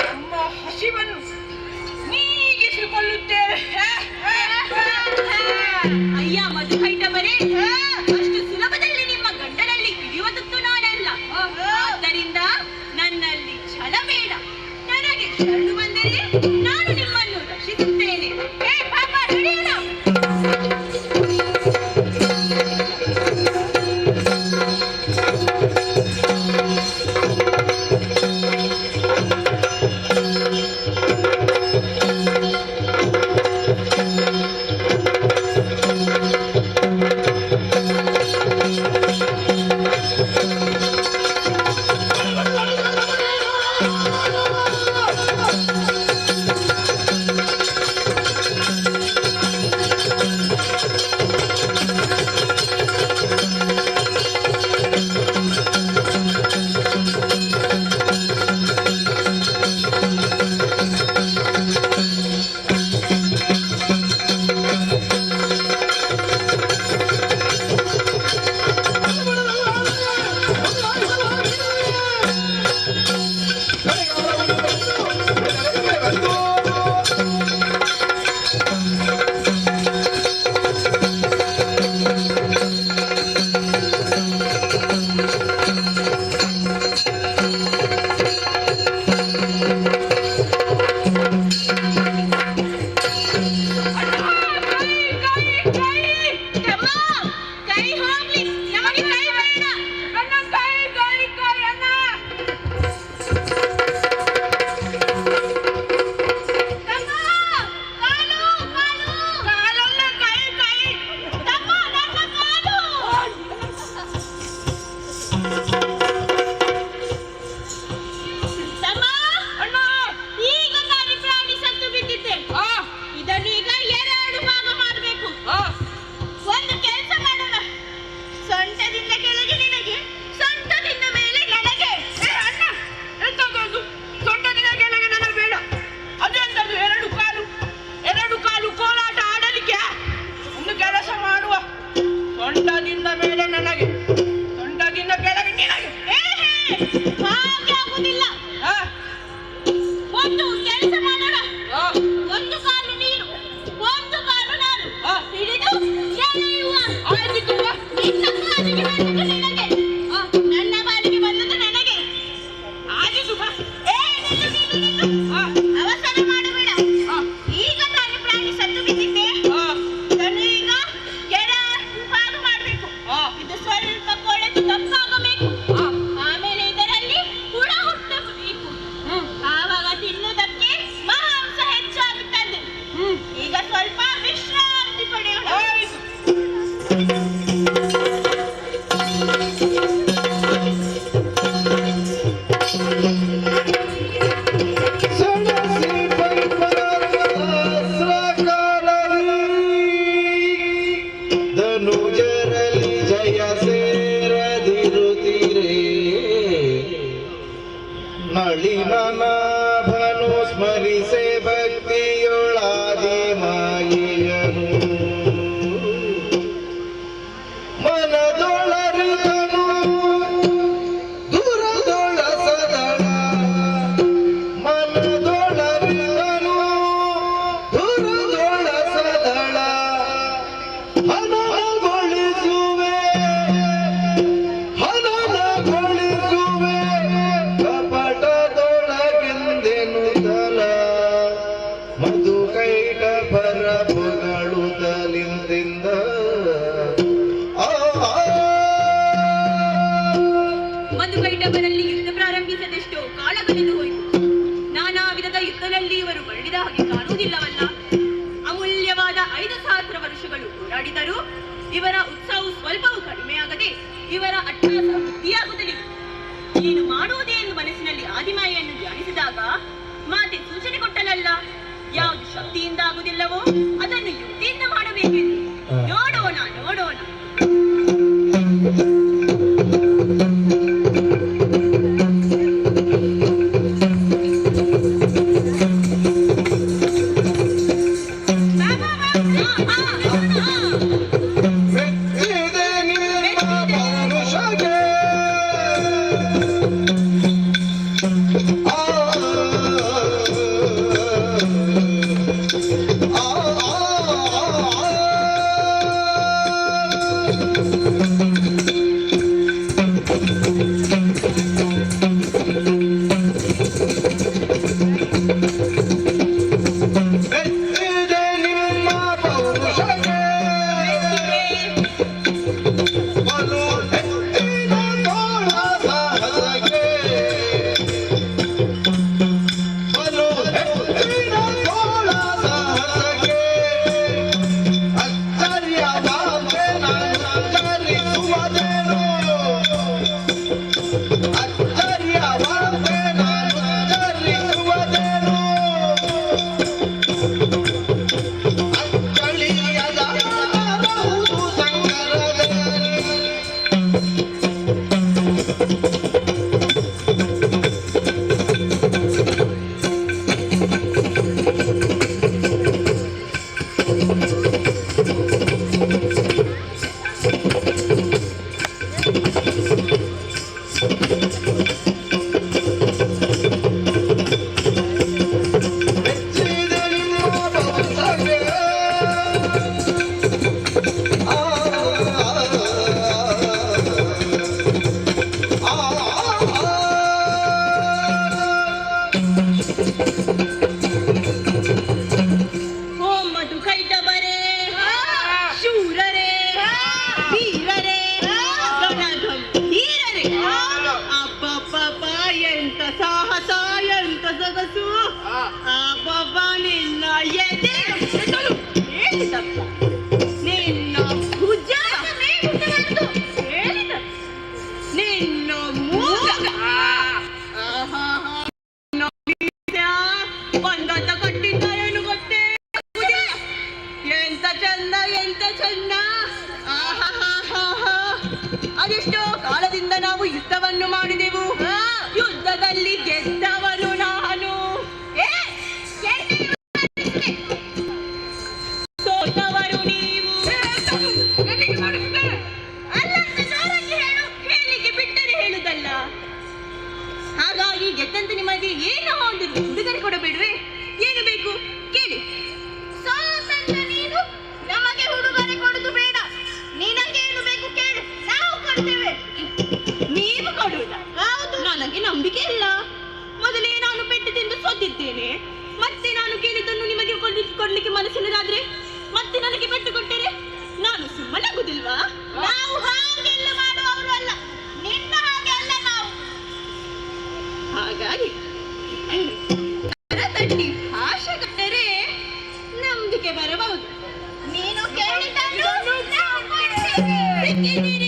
ನಮ್ಮ ಹಸಿವನ್ನು ನೀಗಿಸಿಕೊಳ್ಳುತ್ತೇವೆ. ಅಯ್ಯ ಮಧುಕೈಟವರೇ, ಅಷ್ಟು ಸುಲಭದಲ್ಲಿ ನಿಮ್ಮ ಗಂಡನಲ್ಲಿ ಇಳಿಯುವುದಕ್ಕೂ ನಾನಲ್ಲ. ಆದ್ದರಿಂದ ನನ್ನಲ್ಲಿ ಛಲ ಬೇಡ. ನನಗೆ ಶರಣು ಬಂದರೆ ನಾನು ನಿಮ್ಮನ್ನು ರಕ್ಷಿಸುತ್ತೇನೆ. ಪಾಪ ಹಿಡಿಯೋಣ. ನಳಿನನಾಭನು ಸ್ಮರಿಸೆ ಭಕ್ತಿಯೊಳಾದಿ ಮಾಯಿಯನು ಮನದೊಳರಿದನು ದೂರದೊಳ ಸದಳ ಮನದೊಳರಿದನು ದೂರದೊಳ ಸದಳ ಹನನಗೊಳಿಸುವೆ ಹನನಗೊಳಿಸುವೆ ಕಪಟದೊಳಗೆಂದೆನು ತಲ ಮಧುಕೈಟ ಪರ ಪೊಗಳುತ್ತಲಿಂದಿಂದ ಮಧುಕೈಟವರಲ್ಲಿ ಯುದ್ಧ ಪ್ರಾರಂಭಿಸದೆಷ್ಟೋ ಕಾಲ ಕಳೆದು ಹೋಯಿತು. ನಾನಾ ವಿಧದ ಯುದ್ಧದಲ್ಲಿ ಇವರು ಮರಳಿದ ಹಾಗೆ ಕಾಣುವುದಿಲ್ಲವಲ್ಲ. ಅಮೂಲ್ಯವಾದ 5,000 ವರ್ಷಗಳು ಹೋರಾಡಿದರೂ ಇವರ ಉತ್ಸಾಹವು ಸ್ವಲ್ಪವೂ ಕಡಿಮೆಯಾಗದೆ ಇವರ ಅಟ್ಟಹಾಸ ವೃದ್ಧಿಯಾಗುತ್ತಲೇ ಏನು ಮಾಡುವುದೇ ಎಂದು ಮನಸ್ಸಿನಲ್ಲಿ ಆದಿಮಾಯೆಯನ್ನು ಧ್ಯಾನಿಸಿದಾಗ ಮಾತೆ ಸೂಚನೆ ಕೊಟ್ಟಲಲ್ಲ, ಯಾವುದು ಶಕ್ತಿಯಿಂದ ಆಗುವುದಿಲ್ಲವೋ ಅದನ್ನು ಯುಕ್ತಿಯಿಂದ ಮಾಡಬೇಕೆಂದು. ನೋಡೋಣ ನೋಡೋಣ. ಓ ಮಧು ಕೈಟಬರೇ ಶೂರರೇ ವೀರರೇ ರಣಗಂಭೀರರೇ ಅಬ್ಬಬ್ಬಬ್ಬ ಎಂತ ಸಾಹಸ ಎಂತ ಸೊಗಸು ಅಬ್ಬಬ್ಬ ನಿನ್ನ ಎದೆ ಹೇಳಿದಪ್ಪ ನಿನ್ನ ಭುಜ ಹೇಳಿದ ನಿನ್ನ ಮೂಗ ಬಂದತ್ತ ಕಟ್ಟಿದ್ದ ಏನು ಗೊತ್ತೇ ಎಂತ ಚಂದ ಎಂತ ಚಂದ ಅದೆಷ್ಟೋ ಕಾಲದಿಂದ ನಾವು ಯುದ್ಧವನ್ನು ಮಾಡಿದೆವು ಯುದ್ಧದಲ್ಲಿ ಗೆದ್ದವನು ನಾನು ಸೋತವರು ನೀವು ಅಲ್ಲ ಹೇಳಿಕೆ ಬಿಟ್ಟರೆ ಹೇಳುದಲ್ಲ ಹಾಗಾಗಿ ಗೆದ್ದಂತೆ ನಿಮಗೆ ಏನು ಒಂದು ಉಡುಗೊರೆ ಕೊಡಬೇಡ್ವೆ ಏನು ಬೇಕು ಕೇಳಿ ಸೋತಂತ ನೀನು ನಮಗೆ ಉಡುಗೊರೆ ಕೊಡುದು ಬೇಡ ನಿನಗೇನು ಬೇಕು ಕೇಳು ನಾವು ಕೊಡ್ತೇವೆ ನೀವು ಕೊಡುವುದ ಹೌದು ನನಗೆ ನಂಬಿಕೆ ಇಲ್ಲ ಮೊದಲೇ ನಾನು ಪೆಟ್ಟು ತಿಂದು ಸೋತಿದ್ದೇನೆ ಮತ್ತೆ ನಾನು ಕೇಳಿದ್ದನ್ನು ನಿಮಗೆ ಕೊಡ್ಲಿಕ್ಕೆ ಮನಸ್ಸಿಲ್ಲದಾದ್ರೆ ಮತ್ತೆ ನನಗೆ ಪೆಟ್ಟು ಕೊಟ್ಟರೆ ನಾನು ಸುಮ್ಮನಾಗುದಿಲ್ವಾ ನಾವು ಹಾಗೆಲ್ಲ ಮಾಡುವವರು ಅಲ್ಲ ನಿನ್ನ ಹಾಗೆ ಅಲ್ಲ ನಾವು ಹಾಗಾಗಿ ತಟ್ಟಿ ಆಶೆ ಕಟ್ಟರೆ ನಂಬಿಕೆ ಬರಬಹುದು ನೀನು ಕೇಳಿದ್ದನ್ನು ನಾವು ಕೊಡ್ತೇವೆ.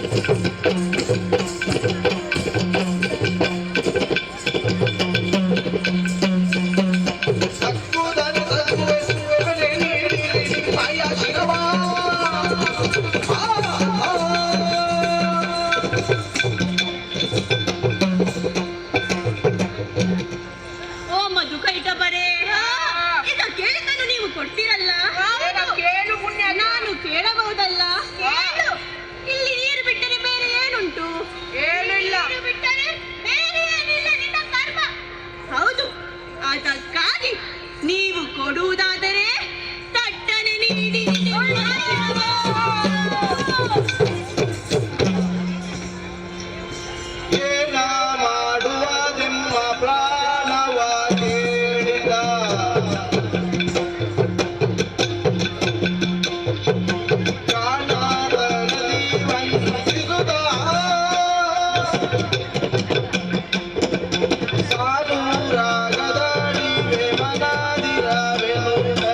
ಓ ಮಧು ಕೈಟ ಬರೇ ಈಗ ಕೇಳಿದ್ದನ್ನು ನೀವು ಕೊಡ್ತೀರಲ್ಲ? ನಾನು ಕೇಳಬಹುದಲ್ಲ? ಇಲ್ಲಿ ನೀರು ಬಿಟ್ಟರೆ ಬೇರೆ ಏನುಂಟು? ನೀರು ಬಿಟ್ಟರೆ ಬೇರೆ ಏನಿಲ್ಲ, ನಿನ್ನ ಕರ್ಮ. ಹೌದು, ಅದಕ್ಕಾಗಿ ನೀವು ಕೊಡುವುದಾದರೆ ತಟ್ಟನೆ ನೀಡಿ. ಏನ ಮಾಡುವ ನಿಮ್ಮ ಪ್ರಾಣವ ಕೇಳಿದ ಕಾಣದ ನದಿವಂತಿಸುದ ಸಾಲು ರಾಗದಡಿವೆ ಮನದಿರವೆನುದರೆ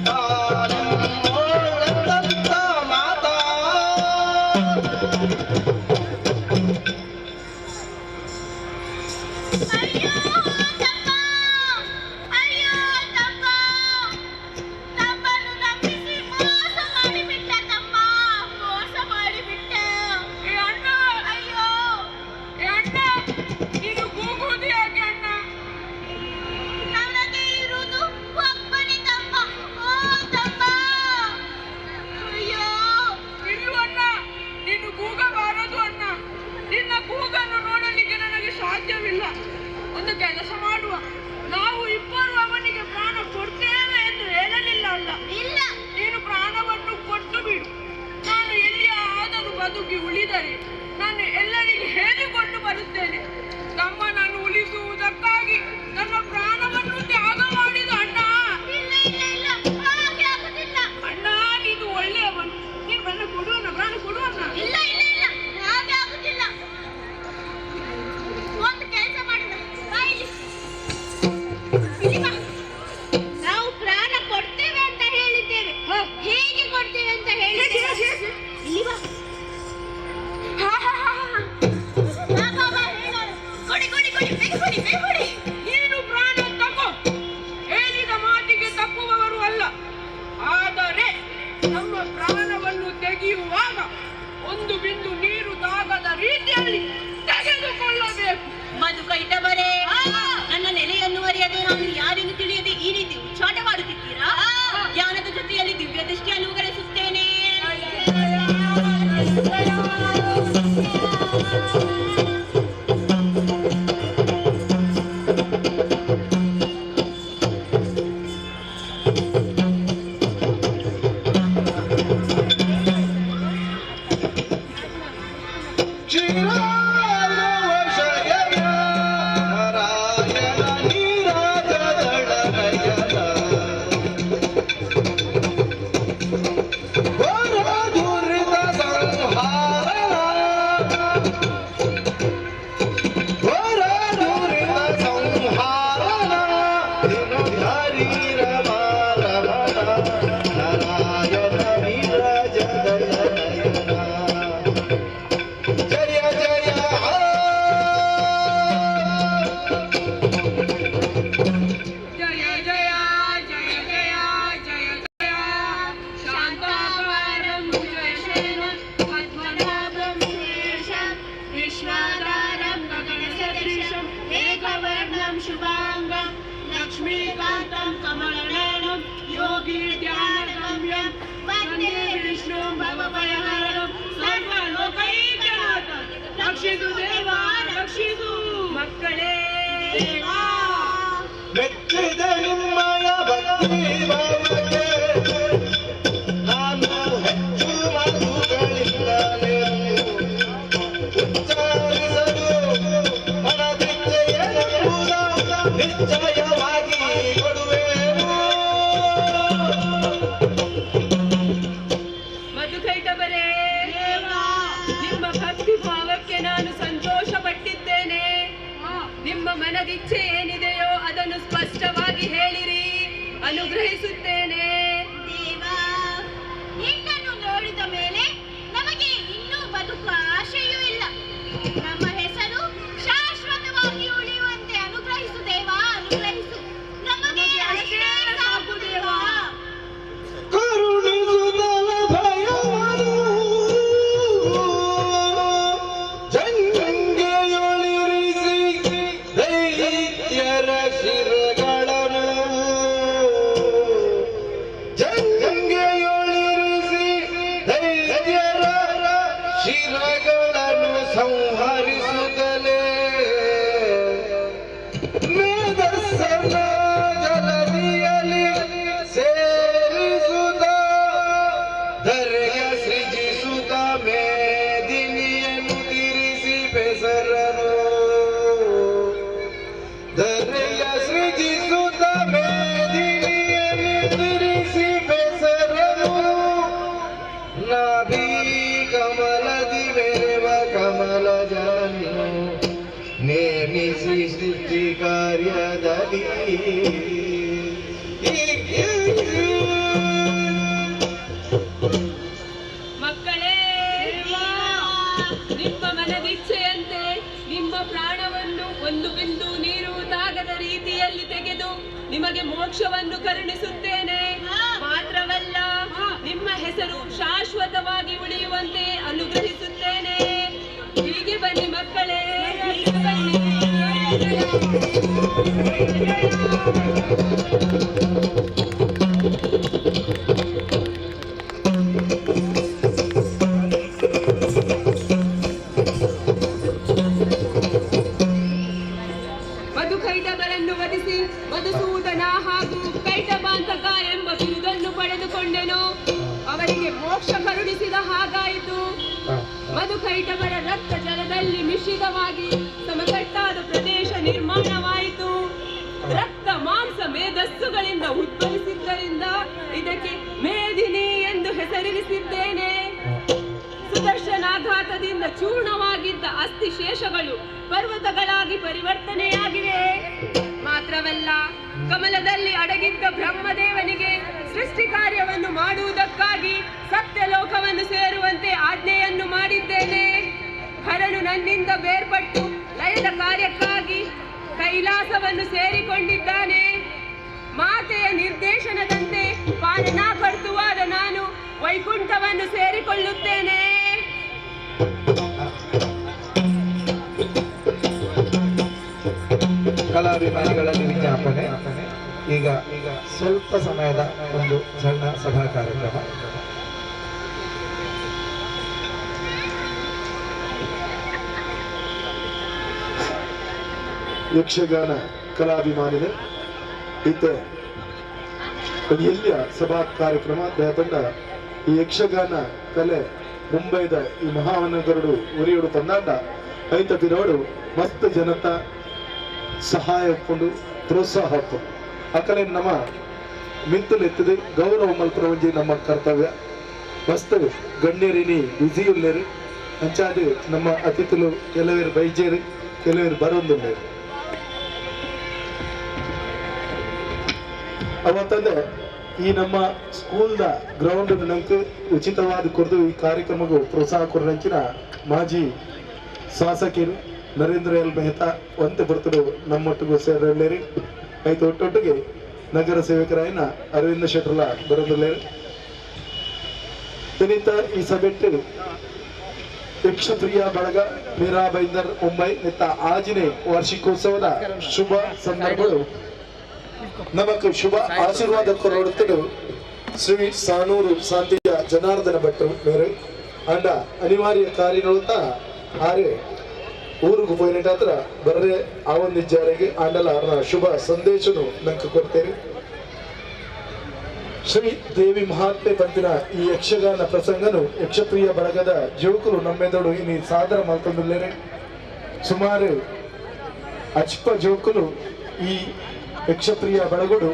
ತಾನೆಮ್ಮೊಳದಂತ ಮಾತಾ ಅಯ್ಯೋ ತಮ್ಮ, ಅಯ್ಯೋ ತಮ್ಮ, ತಮ್ಮನ್ನು ನಂಬಿಸಿ ಮೋಸ ಮಾಡಿಬಿಟ್ಟ ತಮ್ಮ, ಮೋಸ ಮಾಡಿಬಿಟ್ಟ. ಅಣ್ಣ, ಅಯ್ಯೋ ಅಣ್ಣ, ನೀನು ಕೂಗುವುದು ಯಾಕೆ ಅಣ್ಣ? ನನಗೆ ಇರುವುದು ಒಬ್ಬನೇ ತಮ್ಮ. ಓ ತಮ್ಮ, ಅಯ್ಯೋ ಇರು ಅಣ್ಣ, ನೀನು ಕೂಗಬಾರದು ಅಣ್ಣ. ನಿನ್ನ ಕೂಗನ್ನು ನೋಡಲಿಕ್ಕೆ ನನಗೆ ಸಾಧ್ಯವಿಲ್ಲ. ಒಂದು ಕೆಲಸ ಮಾಡುವ, ನಾವು ಇಬ್ಬರು ಅವನಿಗೆ ಪ್ರಾಣ ಕೊಡ್ತೇವೆ ಎಂದು ಹೇಳಲಿಲ್ಲ ಅಲ್ಲ? ಇಲ್ಲ. ನೀನು ಪ್ರಾಣವನ್ನು ಕೊಟ್ಟು ಬಿಡು. ನಾನು ಎಲ್ಲಿಯಾದರೂ ಬದುಕಿ ಉಳಿದರೆ ನಾನು ಎಲ್ಲರಿಗೆ ಹೇಳಿಕೊಂಡು ಬರುತ್ತೇನೆ. ತಮ್ಮನನ್ನು ಉಳಿಸುವುದಕ್ಕಾಗಿ ನನ್ನ ಪ್ರಾಣವನ್ನು ತ್ಯಾಗ ಮಾಡಿದ ಅಣ್ಣ. ಇಲ್ಲ ಇಲ್ಲ ಇಲ್ಲ, ಹಾಗೆ ಆಗುದಿಲ್ಲ. ಅಣ್ಣ, ನೀನು ಒಳ್ಳೆಯವನು. ನೀನು ನನ್ನ ಕೊಡುವನ ಪ್ರಾಣ ಕೊಡುವನ್ನ. ಇಲ್ಲ ಇಲ್ಲ ಇಲ್ಲ, ಹಾಗೆ ಆಗುದಿಲ್ಲ. ಒಂದು ಕೆಲಸ ಮಾಡಿದ, ಬಾ ಇಲ್ಲಿ. ಇಲ್ಲಿ ಬಾ. ನಾವು ಪ್ರಾಣ ಕೊಡ್ತೇವೆ ಅಂತ ಹೇಳಿದ್ದೇವೆ. ಹೇಗೆ ಕೊಡ್ತೇವೆ ಅಂತ ಹೇಳಿದ್ದೇವೆ. ಇಲ್ಲಿ ಬಾ. ಬಾ, ಬಾ, ಬಾ, ಹೇಳೋಣ. ಕೊಡಿ ಕೊಡಿ ಕೊಡಿ, ಬೇಗ ಕೊಡಿ, ಬೇಗ ಕೊಡಿ. ನೀನು ಪ್ರಾಣ ತಗೋ. ಹೇಳಿದ ಮಾತಿಗೆ ತಪ್ಪುವವರು ಅಲ್ಲ. ಆದರೆ ನಮ್ಮ ಪ್ರಾಣವನ್ನು ತೆಗೆಯುವಾಗ ಒಂದು ಬಿಂದು ನೀರು ತಾಗದ ರೀತಿಯಲ್ಲಿ ತೆಗೆದುಕೊಳ್ಳಬೇಕು. ಮಧು ಕೈಟ ಬರೇ, ನನ್ನ ನೆಲೆಯನ್ನು ಅರಿಯದೆ ನಾನು ಯಾರೆಂದು ತಿಳಿಯದೆ ಈ ರೀತಿ ಉಚ್ಚಾಟ ಮಾಡುತ್ತಿದ್ದೀರಾ? ಜ್ಞಾನದ ಜೊತೆಯಲ್ಲಿ ದಿವ್ಯ ದೃಷ್ಟಿಯನ್ನು ಉಗರಿಸುತ್ತೇನೆ. लक्ष्मीकान्तं कमलनयनं योगी ध्यानगम्यं वन्दे विष्णुं भवभयहरं सर्वलोकैकनाथं रक्षितु देवा रक्षितु मಕ್ಕಳೇ ದೇವಾ ಮೆಚ್ಚಿದ ನಿಮ್ಮಯ ಭಕ್ತಿ ಭಾವಕ್ಕೆ ನಾನು ಹೆಚ್ಚು ಮಾತುಗಳಿಂದಲೇ ಉಚ್ಚಾರಿಸಲು ಮನದಿಚ್ಛೆಯೆಂಬುದ ನಿಶ್ಚಯವಾಗಿ ಕೊಡುವೆನು. ಮಧುಕೈಟವರೇ, ನಿಮ್ಮ ಭಕ್ತಿ ಭಾವಕ್ಕೆ ನಾನು ಸಂತೋಷ ಪಟ್ಟಿದ್ದೇನೆ. ನಿಮ್ಮ ಮನದಿಚ್ಛೆ ಏನಿದೆಯೋ ಅದನ್ನು ಸ್ಪಷ್ಟವಾಗಿ ಹೇಳಿರಿ, ಅನುಗ್ರಹಿಸುತ್ತೇನೆ. ದೇವಾ, ನಿನ್ನನ್ನು ನೋಡಿದ ಮೇಲೆ ಸಂಹರಿಸುತ್ತಲೇ ಮೇಧಸ್ಸನ್ನ ಜಲದಿಯಲ್ಲಿ ಸೇರಿಸುತ್ತ ಧರೆಯ ಸೃಜಿಸುತ್ತ ಮೇದಿನಿಯನ್ನು ತಿರಿಸಿ ಬೆಸರನು ಧರೆಯ ಸೃಜಿಸುತ್ತ ಮೇದಿನಿಯನ್ನು ತಿರಿಸಿ ಬೆಸರನು ನಾಭಿ ಕಮಲದಿ ಮೆರೆವ ಕಮಲ ಜಾನು ನೇಮಿಸಿ ಸೃಷ್ಟಿ ಕಾರ್ಯದಲ್ಲಿ ಮಕ್ಕಳೇ, ನಿಮ್ಮ ಮನದಿಚ್ಛೆಯಂತೆ ನಿಮ್ಮ ಪ್ರಾಣವನ್ನು ಒಂದು ಬಿಂದು ನೀರು ತಾಗದ ರೀತಿಯಲ್ಲಿ ತೆಗೆದು ನಿಮಗೆ ಮೋಕ್ಷವನ್ನು ಕರುಣಿಸುತ್ತೇನೆ. ಮಾತ್ರವಲ್ಲ, ನಿಮ್ಮ ಹೆಸರು ಶಾಶ್ವತವಾಗಿ ಉಳಿಯುವಂತೆ ಅನುಗ್ರಹಿಸುತ್ತೇನೆ. ಹೀಗೆ ಬನ್ನಿ ಮಕ್ಕಳೇ, ಹೀಗೆ ಬನ್ನಿ. ಮಧುಕೈಟಬರನ್ನು ವಧಿಸಿ ಮಧುಸೂದನ ಹಾಗೂ ಕೈಟಬಾಂತಕ ಎಂಬ ಬಿರುದನ್ನು ಪಡೆದುಕೊಂಡೆನು. ಅವರಿಗೆ ಮೋಕ್ಷ ಕರುಣಿಸಿದ ಹಾಗಾಯಿತು. ಮಧುಕೈಟಬರ ರಕ್ತ ಜಲದಲ್ಲಿ ಮಿಶ್ರಿತವಾಗಿ ಸಮತಟ್ಟಾದ ಪ್ರದೇಶ ನಿರ್ಮಾಣವಾಯಿತು. ರಕ್ತ ಮಾಂಸ ಮೇಧಸ್ಸುಗಳಿಂದ ಉದ್ಭವಿಸಿದ್ದರಿಂದ ಇದಕ್ಕೆ ಮೇದಿನಿ ಎಂದು ಹೆಸರಿಸಿದ್ದೇನೆ. ಸುದರ್ಶನಾಘಾತದಿಂದ ಚೂರ್ಣವಾಗಿದ್ದ ಅಸ್ಥಿಶೇಷಗಳು ಪರ್ವತಗಳಾಗಿ ಪರಿವರ್ತನೆಯಾಗಿವೆ. ಮಾತ್ರವಲ್ಲ, ಕಮಲದಲ್ಲಿ ಅಡಗಿದ್ದ ಬ್ರಹ್ಮದೇವನಿಗೆ ಸೃಷ್ಟಿ ಕಾರ್ಯವನ್ನು ಮಾಡುವುದಕ್ಕಾಗಿ ಸತ್ಯಲೋಕವನ್ನು ಸೇರುವಂತೆ ಆಜ್ಞೆಯನ್ನು ಮಾಡಿದ್ದೇನೆ. ಹರನು ನನ್ನಿಂದ ಬೇರ್ಪಟ್ಟು ಲಯದ ಕಾರ್ಯಕ್ಕಾಗಿ ಕೈಲಾಸವನ್ನು ಸೇರಿಕೊಂಡಿದ್ದಾನೆ. ಮಾತೆಯ ನಿರ್ದೇಶನದಂತೆ ಪಾಲನಾಕರ್ತುವಾದ ನಾನು ವೈಕುಂಠವನ್ನು ಸೇರಿಕೊಳ್ಳುತ್ತೇನೆ. ಕಲಾಭಿಮಾನಿಗಳಲ್ಲಿ ವಿಜ್ಞಾಪನೆ. ಈಗ ಸ್ವಲ್ಪ ಸಮಯದ ಒಂದು ಸಣ್ಣ ಸಭಾ ಕಾರ್ಯಕ್ರಮ. ಯಕ್ಷಗಾನ ಕಲಾಭಿಮಾನಿಗಳು ಇತ್ತೆ ಒಂದು ಎಲ್ಲಿಯ ಸಭಾ ಕಾರ್ಯಕ್ರಮ ದಯಪಂಡ ಈ ಯಕ್ಷಗಾನ ಕಲೆ ಮುಂಬೈದ ಈ ಮಹಾನಗರಡು ಉರಿಯೋಡು ತಂದಾಟ ಐತ ಬಿರೋಡು ಮಸ್ತ್ ಜನತಾ ಸಹಾಯ ಹಾಕೊಂಡು ಪ್ರೋತ್ಸಾಹ ಹಾಕೊಂಡು ಆ ಕಡೆ ನಮ್ಮ ಮಿಂತಲೆತ್ತದೆ ಗೌರವ ಮಲ್ಪುರವಂಜಿ ನಮ್ಮ ಕರ್ತವ್ಯ. ಮಸ್ತ್ ಗಣ್ಯರಿನಿ ಬಿಸಿಯುಳ್ಳೇರು ಅಂಚಾದು ನಮ್ಮ ಅತಿಥುಲು ಕೆಲವರು ಬೈಜೇರು ಕೆಲವರು ಬರೋದಿಲ್ಲೇರು. ಅವತ್ತಂದ್ರೆ ಈ ನಮ್ಮ ಸ್ಕೂಲ್ದ ಗ್ರೌಂಡ್ ನಂಗೆ ಉಚಿತವಾದ ಕೊರದು ಈ ಕಾರ್ಯಕ್ರಮಕ್ಕೂ ಪ್ರೋತ್ಸಾಹ ಕೊರಂಚಿನ ಮಾಜಿ ಶಾಸಕರು ನರೇಂದ್ರ ಎಲ್ ಮೆಹ್ತಾ ಒಂತೆ ಬರ್ತರು ನಮ್ಮೊಟ್ಟಿಗೂ ಸೇರಲೇರಿ ಆಯ್ತು. ಒಟ್ಟೊಟ್ಟಿಗೆ ನಗರ ಸೇವಕರಾಯನ ಅರವಿಂದ ಶೆಟ್ರಲ ಬರೋದಿಲ್ಲೇರು. ತನಿತ ಈ ಸಭೆಟ್ಟು ಯಕ್ಷ ಪ್ರಿಯ ಬಳಗ ಮೀರಾ ಬೈಂದರ್ ಮುಂಬೈ ನಿತ್ತ ಆಜಿನೆ ವಾರ್ಷಿಕೋತ್ಸವದ ಶುಭ ಸಂದರ್ಭಗಳು ನಮಕ್ ಶುಭ ಆಶೀರ್ವಾದ ಕೊರೊಡುತ್ತಡು ಶ್ರೀ ಸಾನೂರು ಶಾಂತಿಯ ಜನಾರ್ದನ ಭಟ್ರು ಮೇರೆ ಅಂಡ ಅನಿವಾರ್ಯ ಕಾರ್ಯನೊಳ್ತಾ ಆರೆ ಊರಿಗೆ ಹೋಯ್ನಟ ಹತ್ರ ಬರ್ರೆ ಆ ಒಂದು ಜಾರಿಗೆ ಆಂಡಲ ಶುಭ ಸಂದೇಶನು ನಂಗೆ ಕೊಡ್ತೇನೆ. ಶ್ರೀ ದೇವಿ ಮಹಾತ್ಮೆ ಪಂಪಿನ ಈ ಯಕ್ಷಗಾನ ಪ್ರಸಂಗನು ಯಕ್ಷಪ್ರಿಯ ಬಳಗದ ಜೋಕರು ನಮ್ಮೆದಳು ಇನಿ ಸಾದರ ಮಲ್ಕೊಂಡಿಲ್ಲೇರೆ. ಸುಮಾರು ಅಚ್ಪ ಜೋಕರು ಈ ಯಕ್ಷಪ್ರಿಯ ಬಳಗಡು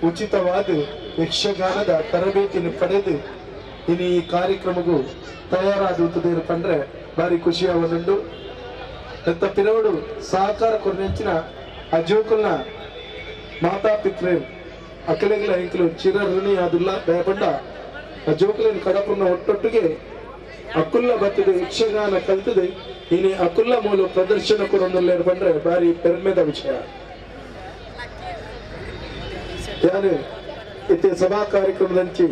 ಉಚಿತವಾದ ಯಕ್ಷಗಾನದ ತರಬೇತಿಯನ್ನು ಪಡೆದು ಇನ್ನು ಈ ಕಾರ್ಯಕ್ರಮಕ್ಕೂ ತಯಾರಾದುತ್ತದೆ ಕಂಡ್ರೆ ಭಾರಿ ಖುಷಿಯಾಗುವುದುಂಟು. ಎಂತ ಪಿರವಡು ಸಹಕಾರ ಕೊನೆಂಚಿನ ಆ ಜೋಕಲ್ನ ಮಾತಾಪಿತ್ರೆ ಅಕಲೆಗಳ ಎಂಕಲು ಚಿರ ಋಣಿ ಆದುಲ್ಲ ಭಯಪಡ್ಡ ಆ ಜೋಕಲಿನ ಕಡಪನ್ನ ಒಟ್ಟೊಟ್ಟಿಗೆ ಅಕುಲ್ಲ ಬರ್ತದೆ ಯಕ್ಷಗಾನ ಕಲ್ತದೆ. ಇನ್ನು ಅಕುಲ್ಲ ಮೂಲ ಪ್ರದರ್ಶನ ಕೊರೊಂದಲ್ಲ ಬಂದ್ರೆ ಭಾರಿ ಪೆರ್ಮೆದ ವಿಷಯ. ಯಾರು ಇತ್ತೆ ಸಭಾ ಕಾರ್ಯಕ್ರಮದಂಚಿ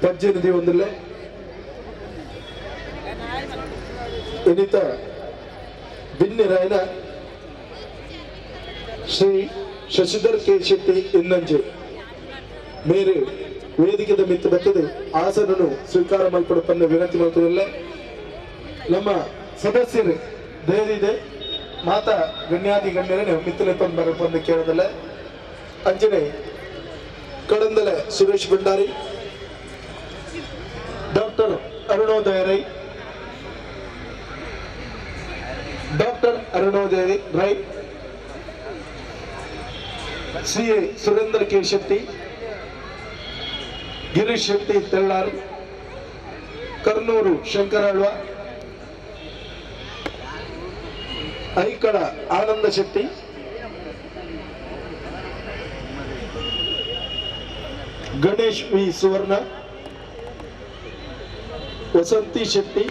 ಪಜ್ಜನಿಧಿ ಒಂದಿಲ್ಲ ಎನಿತ ಭಿನ್ನರಾಯನ ಶ್ರೀ ಶಶಿಧರ್ ಕೆ ಶೆಟ್ಟಿ ಇನ್ನಂಜೆ ಮೇರೆ ವೇದಿಕೆ ಮಿತ್ತು ಬರ್ತದೆ ಆಸನನು ಸ್ವೀಕಾರ ಮಲ್ಪಡಪ್ಪನ್ನ ವಿನಂತಿ ಮಾಡ್ತಿರಲ್ಲ. ನಮ್ಮ ಸದಸ್ಯರು ದಯದಿದೆ ಮಾತಾ ಗಣ್ಯಾದಿ ಗಣ್ಯರೇ ಮಿತ್ತಲೆ ಬಂದು ಕೇಳದಲ್ಲ ಅಂಜನೆ Kadandale Suresh Bhandari doctor Arunodaya Rai C A Surendra K Shetty Girish Shetty Tellar Karnur Shankaralva Aikala Ananda Shetty Ganesh V Suvarna Vasanthi Shetty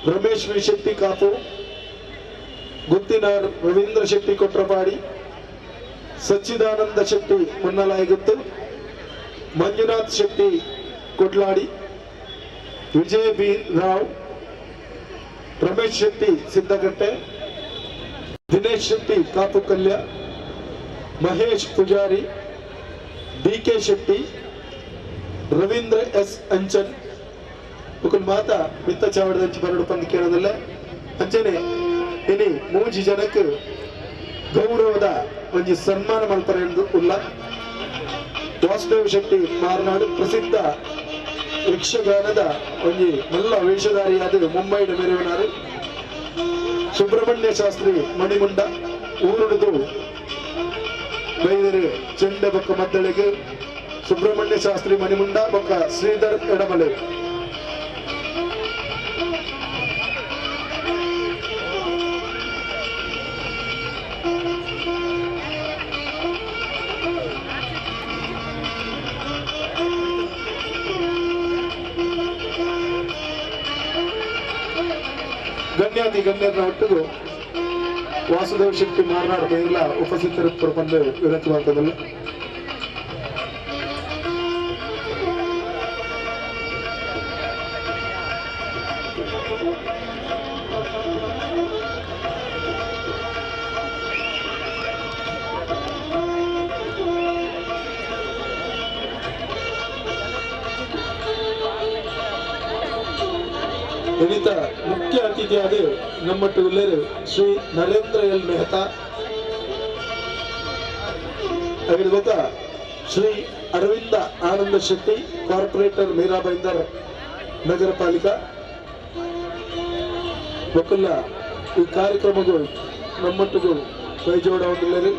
Ramesh V Shetty Kapu ಗುತ್ತಿನಾರ್ ರವೀಂದ್ರ ಶೆಟ್ಟಿ ಕೊಟ್ರಪಾಡಿ ಸಚ್ಚಿದಾನಂದ ಶೆಟ್ಟಿ ಮುನ್ನಲಾಯಿಗುತ್ತು Manjunath Shetty Kodladi Vijay B Rao Ramesh Shetty Siddagatte Dinesh Shetty Kapukalya Mahesh Poojary DK Shetty Ravindra S Anchan ಮಾತಾ ಮಿತ್ತ ಚಾವಡದ ಬರಡು ಪಂದು ಕೇಳೋದಿಲ್ಲ ಅಂಚನೆ ಇನಿ ಮೂಜಿ ಜನಕ್ಕೆ ಗೌರವದ ಒಂದು ಸನ್ಮಾನ ಮಲ್ಪರೆ ಎಂದು ಉಲ್ಲ ವಾಸುದೇವ ಶೆಟ್ಟಿ ಮಾರ್ನಾಡು ಪ್ರಸಿದ್ಧ ಯಕ್ಷಗಾನದ ಒಂದು ಮಲ್ಲ ವೇಷಧಾರಿಯಾದ ಮುಂಬೈನ ಮೆರವನಾರು ಸುಬ್ರಹ್ಮಣ್ಯ ಶಾಸ್ತ್ರಿ ಮಣಿಮುಂಡ ಊರುಡುದು ಬೈದರೆ ಚೆಂಡೆ ಬೊಕ್ಕ ಮದ್ದಳೆಗೆ ಸುಬ್ರಹ್ಮಣ್ಯ ಶಾಸ್ತ್ರಿ ಮಣಿಮುಂಡ ಬೊಕ್ಕ ಶ್ರೀಧರ್ ಎಡಮಲೆ ಗಣ್ಯಾತಿ ಗಣ್ಯರನ್ನ ಒಟ್ಟಿಗೂ ವಾಸುದೇವ ಶೆಟ್ಟಿ ಮಾರ್ನಾಡು ಎಲ್ಲ ಉಪಸ್ಥಿತರು ಬಂದು ವಿನಂತಿ ಮಾಡ್ತದಲ್ಲ ಇನ್ನಿತ ಮುಖ್ಯ ಅತಿಥಿಯಾದ ನಮ್ಮೊಟ್ಟಿಗೆ ಶ್ರೀ ನರೇಂದ್ರ ಎಲ್ ಮೆಹ್ತಾ ಗೊತ್ತಾ ಶ್ರೀ ಅರವಿಂದ ಆನಂದ ಶೆಟ್ಟಿ ಕಾರ್ಪೊರೇಟರ್ ಮೀರಾ ಬೈಂದರ್ ನಗರ ಪಾಲಿಕಾ ಒಕ್ಕಲ್ಲ ಈ ಕಾರ್ಯಕ್ರಮಗಳು ನಮ್ಮೊಟ್ಟಿಗೂ ಕೈಜೋಡ ಹೊಂದಿಲ್ಲರಿ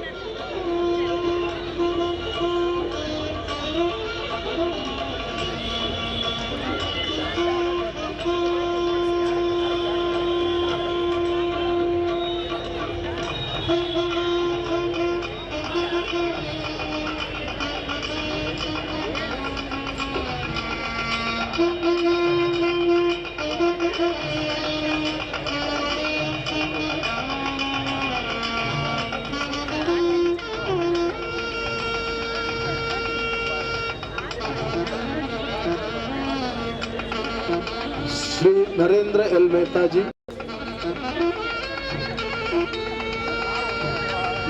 श्री नरेंद्र एल मेहता जी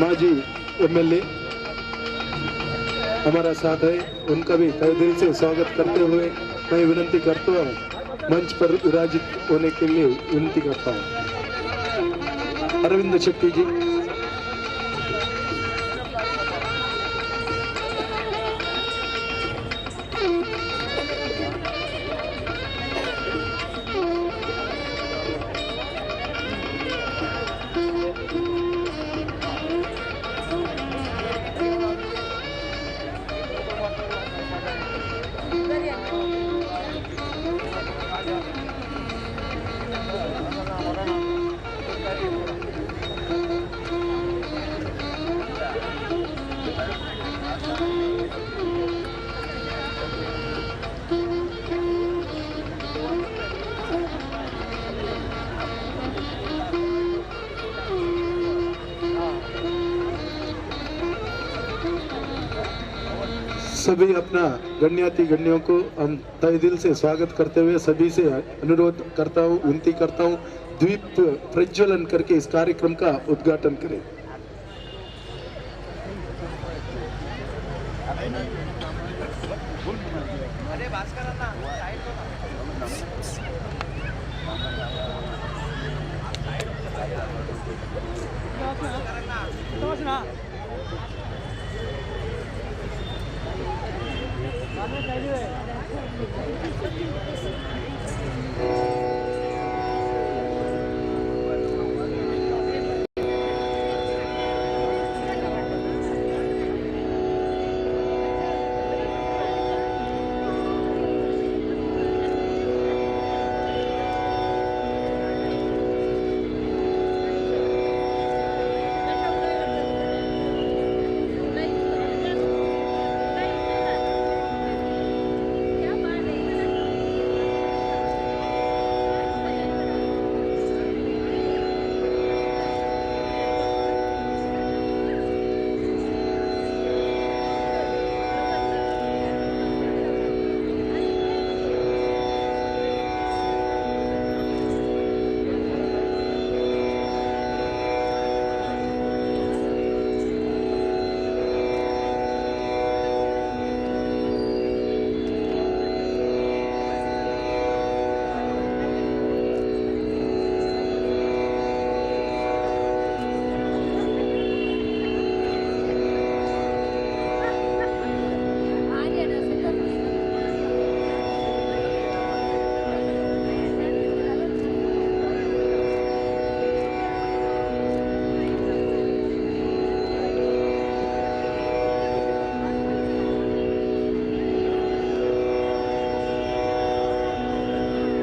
माजी एमएलए हमारा साथ है, उनका भी तहे दिल से स्वागत करते हुए मैं विनती करता हूँ मंच पर विराजित होने के लिए विनती करता हूँ। अरविंद शेट्टी जी सभी अपना गण्याति गण्यों को हम तहे दिल से स्वागत करते हुए सभी से अनुरोध करता हूँ, विनती करता हूँ, द्वीप प्रज्वलन करके इस कार्यक्रम का उद्घाटन करें।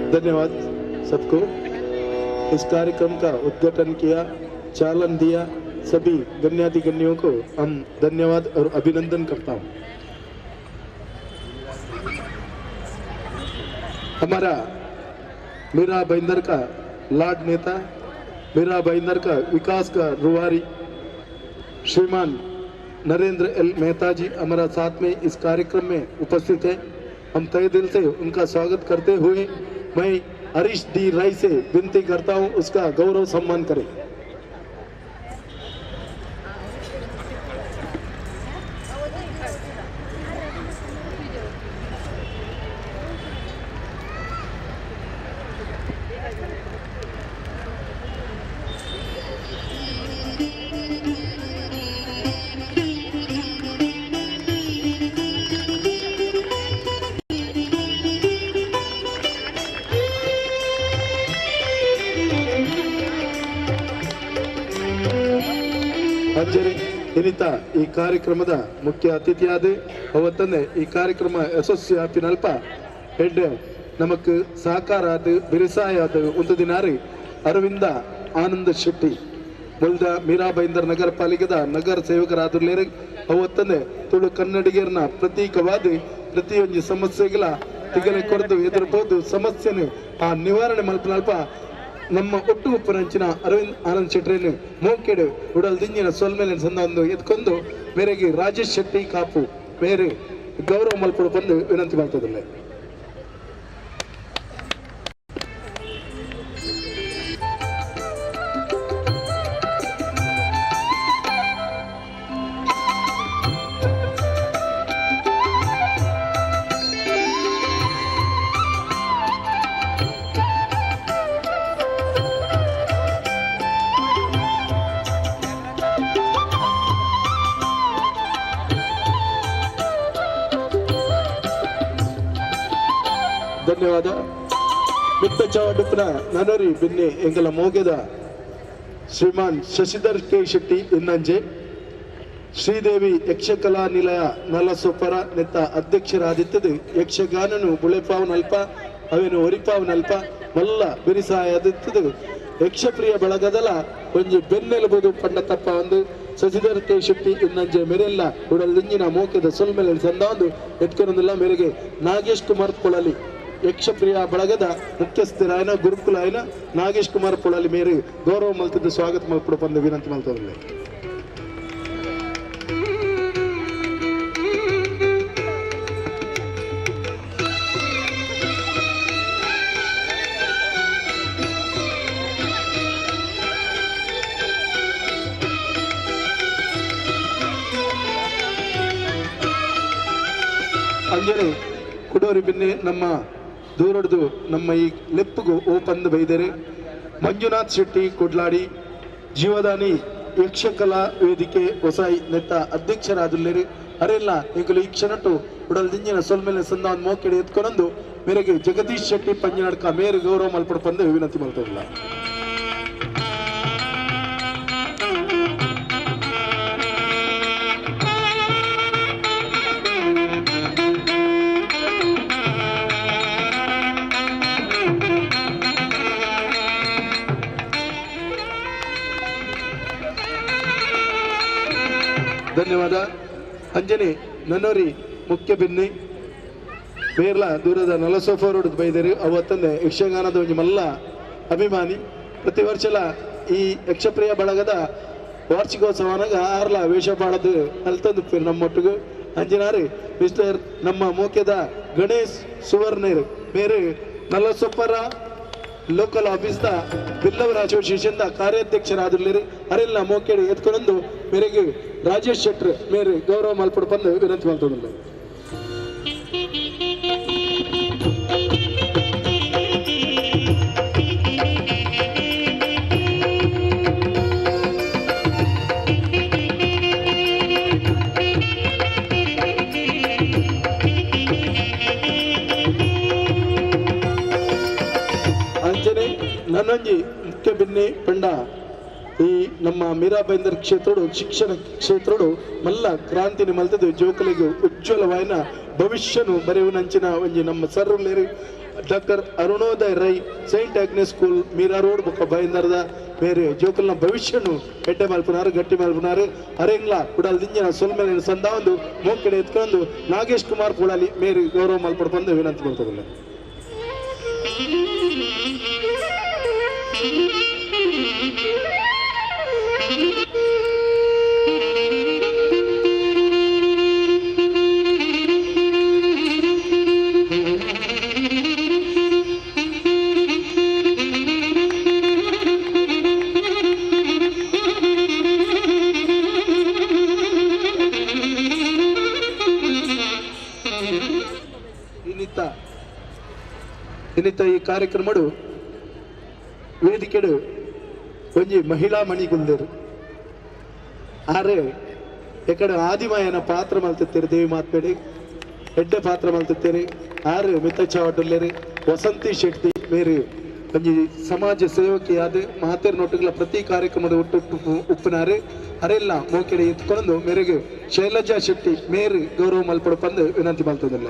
धन्यवाद सबको। इस कार्यक्रम का उद्घाटन किया, चालन दिया, सभी गण्याति गण्यों को हम धन्यवाद और अभिनंदन करता हूं। हमारा मीरा भाईंदर का लाड नेता, मीरा भाईंदर का विकास का रुवारी श्रीमान नरेंद्र एल मेहता जी हमारा साथ में इस कार्यक्रम में उपस्थित है। हम तहे दिल से उनका स्वागत करते हुए मैं हरीश डी राय से विनती करता हूं उसका गौरव सम्मान करें। ಅಂಜರಿ ಇನಿತ ಈ ಕಾರ್ಯಕ್ರಮದ ಮುಖ್ಯ ಅತಿಥಿಯಾದ ಅವತ್ತಂದೆ ಈ ಕಾರ್ಯಕ್ರಮ ಯಶಸ್ವಿ ಆಪಿನಲ್ಪ ಹೆಡ್ ನಮಕ್ ಸಹಕಾರ ಆದ ಬಿರುಸಾಯ ಆದ ಒಂದು ದಿನಾರಿ ಅರವಿಂದ ಆನಂದ ಶೆಟ್ಟಿ ಮುಲ್ದ ಮೀರಾ ಭಾईंदर ನಗರ ಪಾಲಿಕೆದ ನಗರ ಸೇವಕರಾದರ್ಲೇರ ಅವತ್ತಂದೆ ತುಳು ಕನ್ನಡಿಗರನ್ನ ಪ್ರತೀಕವಾದ ಪ್ರತಿಯೊಂದು ಸಮಸ್ಯೆಗಳ ತಿಗಲೆ ಕೊರದು ಎದುರಬಹುದು ಸಮಸ್ಯೆನ ಆ ನಿವಾರಣೆ ಮಲ್ಪನಲ್ಪ ನಮ್ಮ ಒಟ್ಟು ಉಪ್ಪರಂಚಿನ ಅರವಿಂದ್ ಆನಂದ್ ಶೆಟ್ರಿಯನ್ನು ಮೋಕೆಡು ಉಡಲ್ ದಿಂಜಿನ ಸೊಲ್ಮೇಲೆ ಸಂದ ಎತ್ಕೊಂಡು ಮೇರೆಗೆ ರಾಜೇಶ್ ಶೆಟ್ಟಿ ಕಾಪು ಬೇರೆ ಗೌರವ ಮಲ್ಪಡು ಬಂದು ವಿನಂತಿ ಮಾಡ್ತದಿಲ್ಲ. ಧನ್ಯವಾದ. ಮಿತ್ತ ಚವಾಡುಪ್ಪನ ನನರಿ ಬಿನ್ನೆ ಎಂಗಲ ಮೋಗೆದ ಶ್ರೀಮಾನ್ ಶಶಿಧರ್ ಕೆ ಶೆಟ್ಟಿ ಇನ್ನಂಜೆ ಶ್ರೀದೇವಿ ಯಕ್ಷಕಲಾ ನಿಲಯ ನಲಸೊಪ್ಪರ ನೆತ್ತ ಅಧ್ಯಕ್ಷರಾದಿತ್ತದು ಯಕ್ಷಗಾನನು ಬುಳೆಪಾವು ನಲ್ಪ ಅವೇನು ಒರಿಪಾವು ನಲ್ಪ ಮಲ್ಲ ಬಿರಿಸಾಯದಿತ್ತದು ಯಕ್ಷಪ್ರಿಯ ಬಳಗದಲ ಒಂಜಿ ಬೆನ್ನೆಲುಬುದು ಪಂಡ ತಪ್ಪ ಒಂದು ಶಶಿಧರ್ ಕೆ ಶೆಟ್ಟಿ ಇನ್ನಂಜೆ ಮೆರೆಲ್ಲ ಉಡಲಿಂಜಿನ ಮೋಕೆದ ಸೊಲ್ಮೆಲೆ ಸಂದ ಒಂದು ಎತ್ಕೊಂಡಲ್ಲ ಮೇರೆಗೆ ನಾಗೇಶ್ ಕುಮಾರ್ ಪೊಳಲಿ ಯಕ್ಷಪ್ರಿಯ ಬಳಗದ ಮುಖ್ಯಸ್ಥರಾಯನ ಗುರುಕುಲಾಯನ ನಾಗೇಶ್ ಕುಮಾರ್ ಪೊಳಲಿ ಮೇರೆ ಗೌರವ ಮಲ್ತಿದ್ದು ಸ್ವಾಗತ ಮಲ್ಪಡು ಬಂದು ವಿನಂತಿ ಮಲ್ತದಿಲ್ಲ. ಅಂಜನೆ ಕುಡೋರಿ ಬಿನ್ನೆ ನಮ್ಮ ದೂರಡ್ದು ನಮ್ಮ ಈ ಲೆಪ್ಪುಗು ಓಪಂದು ಬೈದರೆ ಮಂಜುನಾಥ್ ಶೆಟ್ಟಿ ಕೊಡ್ಲಾಡಿ ಜೀವದಾನಿ ಯಕ್ಷಕಲಾ ವೇದಿಕೆ ಹೊಸ ನೆತ್ತ ಅಧ್ಯಕ್ಷರಾದುಲ್ಲೇರು ಅರೆಲ್ಲ ಈಗಲೂ ಈ ಕ್ಷಣಟ್ಟು ಉಡಲ್ ದಿಂಜಿನ ಸೊಲ್ಮೇಲೆ ಸಂದಾನ್ ಮೋಕೆಡೆ ಎತ್ಕೊಂಡು ಮೇರೆಗೆ ಜಗದೀಶ್ ಶೆಟ್ಟಿ ಪಂಜನಾಡ್ಕ ಮೇರೆ ಗೌರವ ಮಲ್ಪಡ್ಪಂದು ವಿನಂತಿ ಮಾಡ್ತಿಲ್ಲ. ಧನ್ಯವಾದ. ಅಂಜನೆ ನನ್ನೋರಿ ಮುಖ್ಯ ಬಿನ್ನಿ ಬೇರ್ಲ ದೂರದ ನಲಸೋಫಾ ರೋಡ್ ಬೈದೇರಿ ಅವತ್ತಂದೆ ಯಕ್ಷಗಾನದ ಒಂದು ಮಲ್ಲ ಅಭಿಮಾನಿ. ಪ್ರತಿ ವರ್ಷಲ ಈ ಯಕ್ಷಪ್ರಿಯ ಬಳಗದ ವಾರ್ಷಿಕೋತ್ಸವನಾಗ ಆರ್ಲ ವೇಷ ಬಾಳದು ಅಲ್ತಂದು ನಮ್ಮೊಟ್ಟಿಗೂ ಅಂಜನಾರಿ ಮಿಸ್ಟರ್ ನಮ್ಮ ಮುಖ್ಯದ ಗಣೇಶ್ ಸುವರ್ಣೇರ್ ಬೇರೆ ನಲಸೊಪ್ಪರ ಲೋಕಲ್ ಆಫೀಸ್ದ ಬಿಲ್ಲವರ ಅಸೋಸಿಯೇಷನ್ ಕಾರ್ಯಾಧ್ಯಕ್ಷರಾದಿರ್ಲಿರಿ ಅರೆಲ್ಲ ಮೋಕೆಡೆ ಎತ್ಕೊಂಡು ಮೇರೆಗೆ ರಾಜೇಶ್ ಶೆಟ್ರ್ ಮೇರೆ ಗೌರವ ಮಲ್ಪಡು ಬಂದು ವಿನಂತಿ ಮಾಡ್ತದಿಲ್ಲ. ನನ್ನೊಂಜಿ ಮುಖ್ಯ ಬಿನ್ನೆ ಪಂಡ ಈ ನಮ್ಮ ಮೀರಾಬೈಂದರ್ ಕ್ಷೇತ್ರಡು ಶಿಕ್ಷಣ ಕ್ಷೇತ್ರಡು ಮಲ್ಲ ಕ್ರಾಂತಿನಿ ಮಲ್ತದ್ದು ಜೋಕಲಿಗೆ ಉಜ್ವಲವಾಯಿನ ಭವಿಷ್ಯನು ಬರೆಯುವನಂಚಿನ ಒಂಜಿ ನಮ್ಮ ಸರ್ಲೇರಿ doctor Arunodaya Rai saint Agnes school Mira road ಬೊಕ್ಕ ಬೈಂದರ್ದ ಬೇರೆ ಜೋಕಲ್ನ ಭವಿಷ್ಯನು ಎಡ್ಡೆ ಮಲ್ಪುನಾರು ಗಟ್ಟಿ ಮಲ್ಪುನಾರು ಅರೆಂಗ್ಲ ಕುಡಲ್ ದಿಂಜಿನ ಸೊಲ್ಮೇಲಿನ ಸಂದ ಒಂದು ಮೋಕೆಡೆ ಎತ್ಕೊಂಡು ನಾಗೇಶ್ ಕುಮಾರ್ ಕುಳಲಿ ಮೇರಿ ಗೌರವ ಮಲ್ಪಡು ಬಂದು ವಿನಂತಿ ಮಾಡ್ತದಿಲ್ಲ. ಇನ್ನಿತ್ತ ಈ ಕಾರ್ಯಕ್ರಮಡು ವೇದಿಕೆಡು ಒಂಜಿ ಮಹಿಳಾ ಮಣಿಗುಂದೇರು ಆರೆ ಎಕಡೆ ಆದಿಮಾಯನ ಪಾತ್ರ ಮಲ್ತಿತ್ತೇರಿ ದೇವಿ ಮಾತ್ಮೇಡಿ ಎಡ್ಡೆ ಪಾತ್ರ ಮಲ್ತಿತ್ತೇರಿ ಆರು ಮಿತ್ತಚ್ಚಾವಟ್ಟಲ್ಲೇರಿ ವಸಂತಿ ಶೆಟ್ಟಿ ಮೇರಿ ಒಂಜಿ ಸಮಾಜ ಸೇವಕಿಯಾದ ಮಾತೇರ್ ನೊಟ್ಟುಗಳ ಪ್ರತಿ ಕಾರ್ಯಕ್ರಮದ ಒಟ್ಟು ಉಪ್ಪಿನಾರೆ ಅರೆಲ್ಲ ಮೋಕೆಡೆ ಎತ್ಕೊಂಡು ಮೇರೆಗೆ ಶೈಲಜಾ ಶೆಟ್ಟಿ ಮೇರಿ ಗೌರವ ಮಲ್ಪಡು ಬಂದು ವಿನಂತಿ ಮಾಡ್ತದಿಲ್ಲ.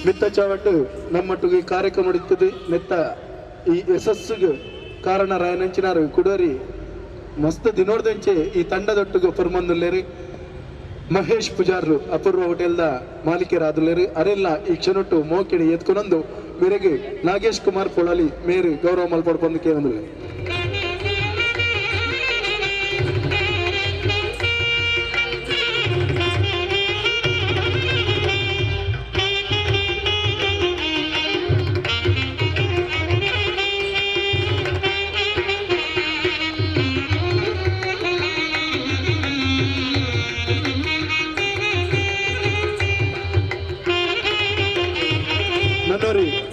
ಮಿತ್ತಚಾವಟ್ಟು ನಮ್ಮೊಟ್ಟಿಗೆ ಈ ಕಾರ್ಯಕ್ರಮ ನಡೀತದೆ ನೆತ್ತ ಈ ಯಶಸ್ಸಿಗೆ ಕಾರಣ ರಾಯನಂಚಿನಾರು ಕುಡೋರಿ ಮಸ್ತ್ ದಿನೋಡ್ದಂಚೆ ಈ ತಂಡದೊಟ್ಟಿಗೆ ಪರ್ಮಂದುಲ್ಲೇರಿ ಮಹೇಶ್ ಪೂಜಾರ್ರು ಅಪೂರ್ವ ಹೋಟೆಲ್ದ ಮಾಲೀಕರಾದುಲ್ಲೇರಿ ಅರೆಲ್ಲ ಈ ಕ್ಷಣೊಟ್ಟು ಮೋಕೆಡೆ ಎತ್ಕೊಂಡೊಂದು ಮೇರೆಗೆ ನಾಗೇಶ್ ಕುಮಾರ್ ಪೊಳಲಿ ಮೇರಿ ಗೌರವ ಮಲ್ಪಡ್ಕೊಂಡು ಕೇಳಿದ್ರೆ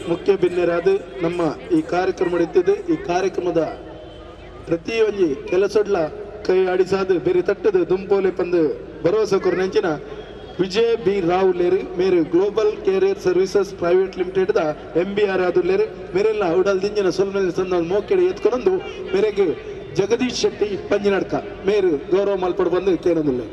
ಮುಖ್ಯ ಬಿನ್ನೆರಾದ ನಮ್ಮ ಈ ಕಾರ್ಯಕ್ರಮ ನಡೀತಿದೆ. ಈ ಕಾರ್ಯಕ್ರಮದ ಪ್ರತಿಯೊಂದು ಕೆಲಸಡ್ಲ ಕೈ ಆಡಿಸಾದ ಬೇರೆ ತಟ್ಟದ ದುಂಪೋಲೆ ಪಂದು ಭರವಸೆ ಕೊರನೆಂಚಿನ ವಿಜಯ್ ಬಿ ರಾವ್ ಲೇರಿ ಮೇರೆ global career services private limited the MBR ಆದುಲ್ಲೇರಿ ಮೇರೆಲ್ಲ ಉಡಲ್ ದಿಂಜಿನ ಸೊಲ್ಮೇಲೆ ಸಂದ ಮೋಕೆಡೆ ಎತ್ಕೊಂಡು ಮೇರೆಗೆ ಜಗದೀಶ್ ಶೆಟ್ಟಿ ಪಂಜಿನಡ್ಕ ಮೇರು ಗೌರವ ಮಲ್ಪಡು ಬಂದು ಕೇಳೋದಿಲ್ಲ.